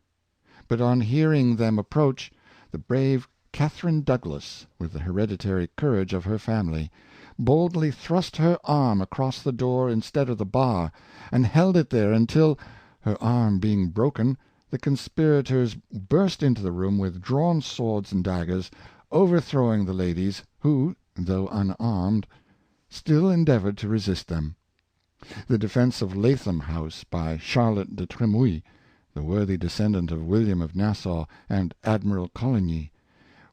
But on hearing them approach, the brave Catherine Douglas, with the hereditary courage of her family, boldly thrust her arm across the door instead of the bar, and held it there until, her arm being broken, the conspirators burst into the room with drawn swords and daggers, overthrowing the ladies, who, though unarmed, still endeavored to resist them. The defense of Latham House by Charlotte de Tremouille, the worthy descendant of William of Nassau and Admiral Coligny,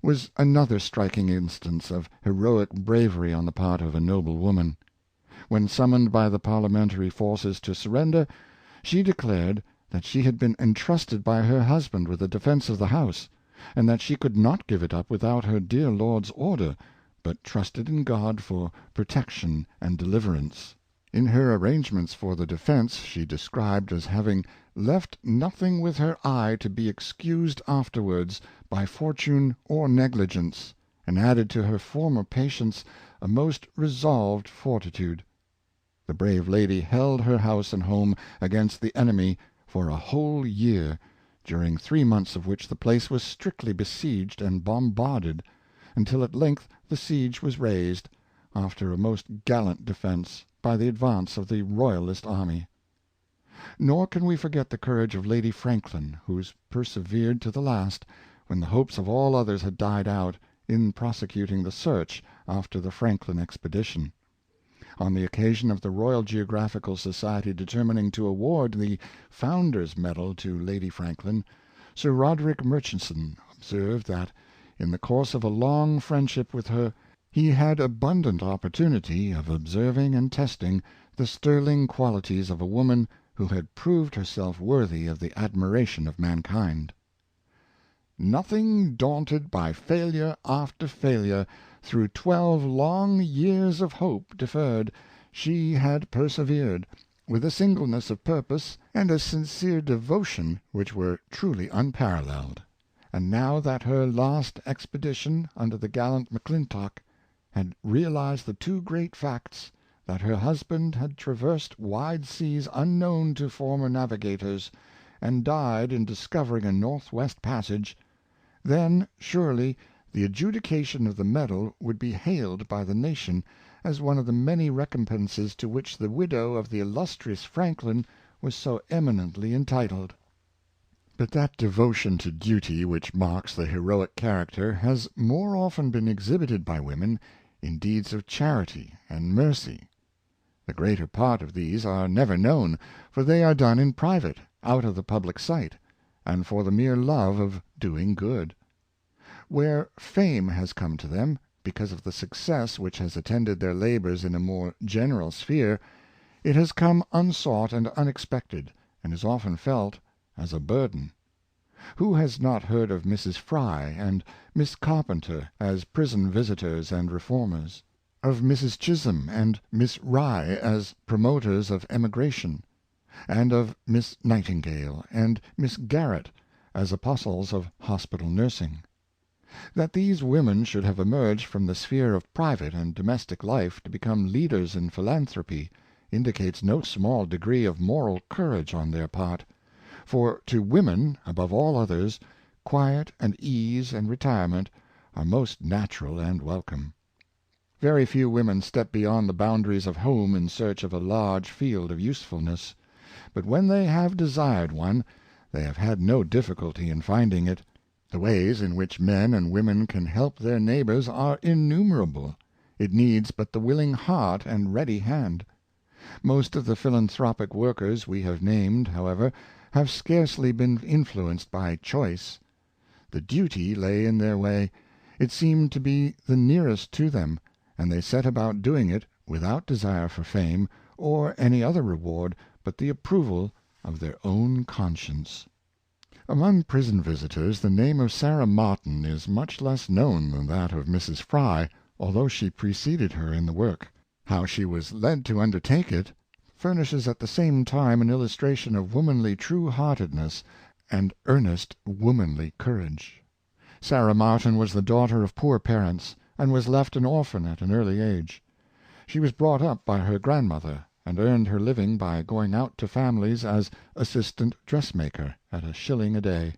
was another striking instance of heroic bravery on the part of a noble woman. When summoned by the parliamentary forces to surrender, she declared that she had been entrusted by her husband with the defense of the house, and that she could not give it up without her dear lord's order, but trusted in God for protection and deliverance. In her arrangements for the defense she described as having left nothing with her eye to be excused afterwards by fortune or negligence, and added to her former patience a most resolved fortitude. The brave lady held her house and home against the enemy for a whole year, during 3 months of which the place was strictly besieged and bombarded, until at length the siege was raised, after a most gallant defense, by the advance of the royalist army. Nor can we forget the courage of Lady Franklin, who persevered to the last, when the hopes of all others had died out, in prosecuting the search after the Franklin expedition. On the occasion of the Royal Geographical Society determining to award the Founder's Medal to Lady Franklin, Sir Roderick Murchison observed that, in the course of a long friendship with her, he had abundant opportunity of observing and testing the sterling qualities of a woman who had proved herself worthy of the admiration of mankind. Nothing daunted by failure after failure, through 12 long years of hope deferred, she had persevered, with a singleness of purpose and a sincere devotion which were truly unparalleled. And now that her last expedition, under the gallant McClintock, had realized the two great facts, that her husband had traversed wide seas unknown to former navigators, and died in discovering a northwest passage, then surely the adjudication of the medal would be hailed by the nation as one of the many recompenses to which the widow of the illustrious Franklin was so eminently entitled. But that devotion to duty which marks the heroic character has more often been exhibited by women in deeds of charity and mercy. The greater part of these are never known, for they are done in private, out of the public sight, and for the mere love of doing good. Where fame has come to them, because of the success which has attended their labors in a more general sphere, it has come unsought and unexpected, and is often felt as a burden. Who has not heard of Mrs. Fry and Miss Carpenter as prison visitors and reformers; of Mrs. Chisholm and Miss Rye as promoters of emigration; and of Miss Nightingale and Miss Garrett as apostles of hospital nursing? That these women should have emerged from the sphere of private and domestic life to become leaders in philanthropy indicates no small degree of moral courage on their part; for to women, above all others, quiet and ease and retirement are most natural and welcome. Very few women step beyond the boundaries of home in search of a large field of usefulness; but when they have desired one, they have had no difficulty in finding it. The ways in which men and women can help their neighbors are innumerable. It needs but the willing heart and ready hand. Most of the philanthropic workers we have named, however, have scarcely been influenced by choice. The duty lay in their way; it seemed to be the nearest to them, and they set about doing it without desire for fame, or any other reward but the approval of their own conscience. Among prison visitors the name of Sarah Martin is much less known than that of Mrs. Fry, although she preceded her in the work. How she was led to undertake it furnishes at the same time an illustration of womanly true-heartedness and earnest womanly courage. Sarah Martin was the daughter of poor parents, and was left an orphan at an early age. She was brought up by her grandmother, and earned her living by going out to families as assistant dressmaker, at a shilling a day.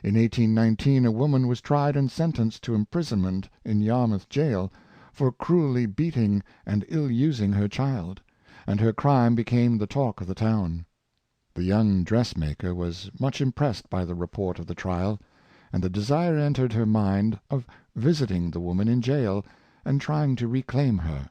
In 1819 a woman was tried and sentenced to imprisonment in Yarmouth jail for cruelly beating and ill using her child, and her crime became the talk of the town. The young dressmaker was much impressed by the report of the trial, and the desire entered her mind of visiting the woman in jail and trying to reclaim her.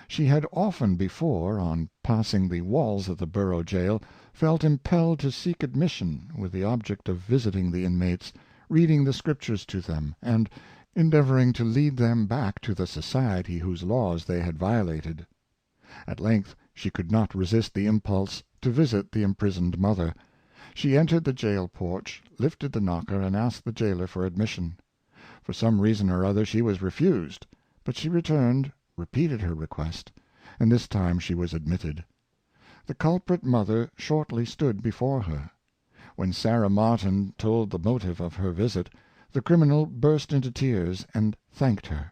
She had often before, on passing the walls of the borough jail, felt impelled to seek admission, with the object of visiting the inmates, reading the Scriptures to them, and endeavoring to lead them back to the society whose laws they had violated. At length she could not resist the impulse to visit the imprisoned mother. She entered the jail porch, lifted the knocker, and asked the jailer for admission. For some reason or other she was refused, but she returned, repeated her request, and this time she was admitted. The culprit mother shortly stood before her. When Sarah Martin told the motive of her visit, the criminal burst into tears and thanked her.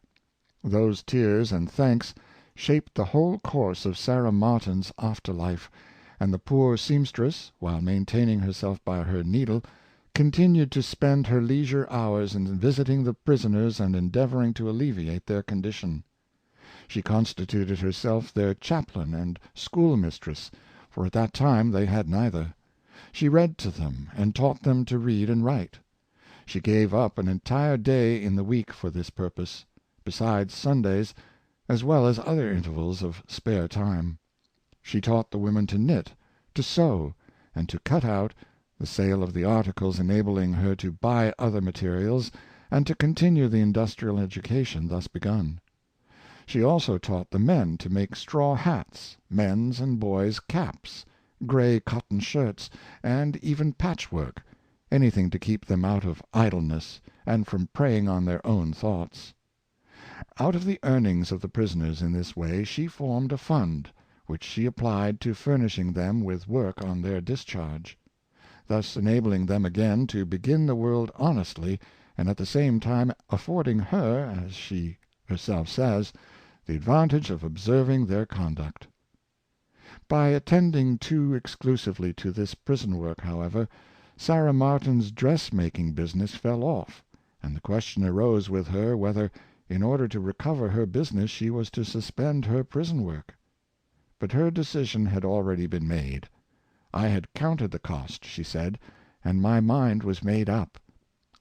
Those tears and thanks shaped the whole course of Sarah Martin's after life, and the poor seamstress, while maintaining herself by her needle, continued to spend her leisure hours in visiting the prisoners and endeavoring to alleviate their condition. She constituted herself their chaplain and schoolmistress, for at that time they had neither. She read to them, and taught them to read and write. She gave up an entire day in the week for this purpose, besides Sundays, as well as other intervals of spare time. She taught the women to knit, to sew, and to cut out, the sale of the articles enabling her to buy other materials, and to continue the industrial education thus begun. She also taught the men to make straw hats, men's and boys' caps, gray cotton shirts, and even patchwork, anything to keep them out of idleness, and from preying on their own thoughts. Out of the earnings of the prisoners in this way she formed a fund, which she applied to furnishing them with work on their discharge, thus enabling them again to begin the world honestly, and at the same time affording her, as she herself says, the advantage of observing their conduct. By attending too exclusively to this prison work, however, Sarah Martin's dressmaking business fell off, and the question arose with her whether, in order to recover her business, she was to suspend her prison work. But her decision had already been made. "I had counted the cost," she said, "and my mind was made up.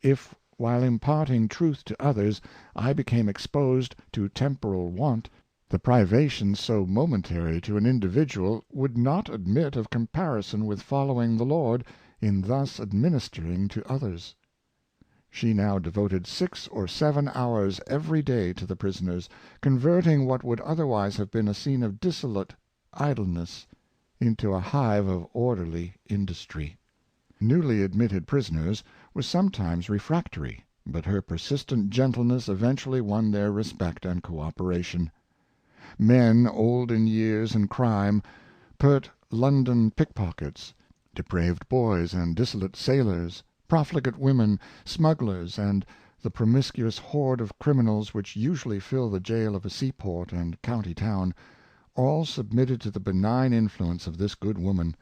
If, while imparting truth to others, I became exposed to temporal want, the privation so momentary to an individual would not admit of comparison with following the Lord in thus administering to others." She now devoted 6 or 7 hours every day to the prisoners, converting what would otherwise have been a scene of dissolute idleness into a hive of orderly industry. Newly admitted prisoners were sometimes refractory, but her persistent gentleness eventually won their respect and cooperation. Men old in years and crime, pert London pickpockets, depraved boys and dissolute sailors, profligate women, smugglers, and the promiscuous horde of criminals which usually fill the jail of a seaport and county town, all submitted to the benign influence of this good woman,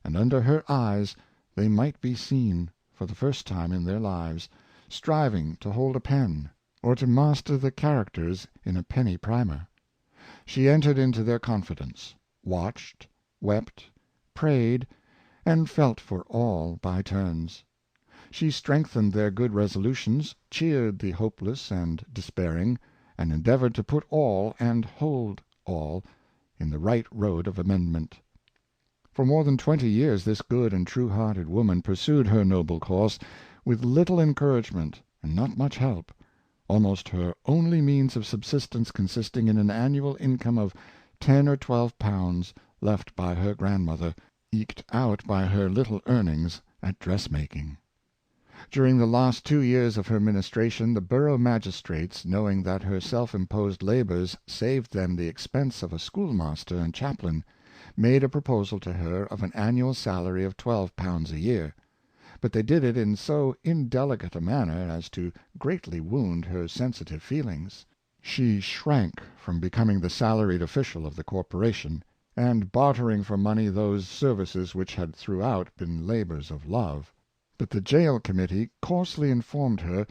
and under her eyes they might be seen, for the first time in their lives, striving to hold a pen, or to master the characters in a penny primer. She entered into their confidence, watched, wept, prayed, and felt for all by turns. She strengthened their good resolutions, cheered the hopeless and despairing, and endeavored to put all, and hold all, in the right road of amendment. For more than 20 years this good and true-hearted woman pursued her noble course, with little encouragement and not much help, almost her only means of subsistence consisting in an annual income of 10 or 12 pounds, left by her grandmother, eked out by her little earnings at dressmaking. During the last 2 years of her ministration, the borough magistrates, knowing that her self-imposed labors saved them the expense of a schoolmaster and chaplain, made a proposal to her of an annual salary of 12 pounds a year, but they did it in so indelicate a manner as to greatly wound her sensitive feelings. She shrank from becoming the salaried official of the corporation, and bartering for money those services which had throughout been labors of love. But the jail committee coarsely informed her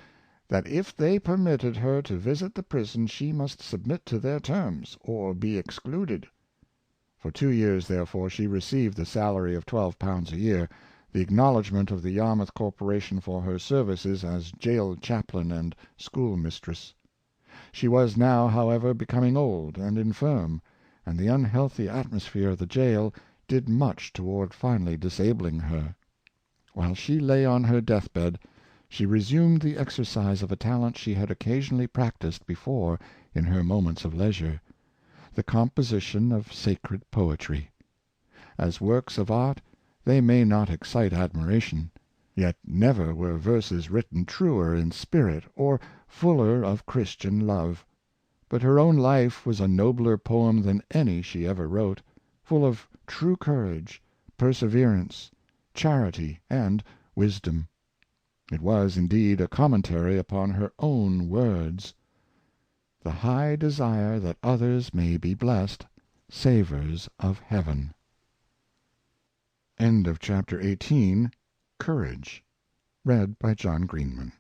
that if they permitted her to visit the prison she must submit to their terms, or be excluded. For 2 years, therefore, she received the salary of £12 a year, the acknowledgment of the Yarmouth Corporation for her services as jail chaplain and schoolmistress. She was now, however, becoming old and infirm, and the unhealthy atmosphere of the jail did much toward finally disabling her. While she lay on her death-bed, she resumed the exercise of a talent she had occasionally practiced before in her moments of leisure — the composition of sacred poetry. As works of art they may not excite admiration, yet never were verses written truer in spirit or fuller of Christian love. But her own life was a nobler poem than any she ever wrote, full of true courage, perseverance, charity, and wisdom. It was, indeed, a commentary upon her own words: "The high desire that others may be blessed savors of heaven." End of Chapter 18. Courage. Read by John Greenman.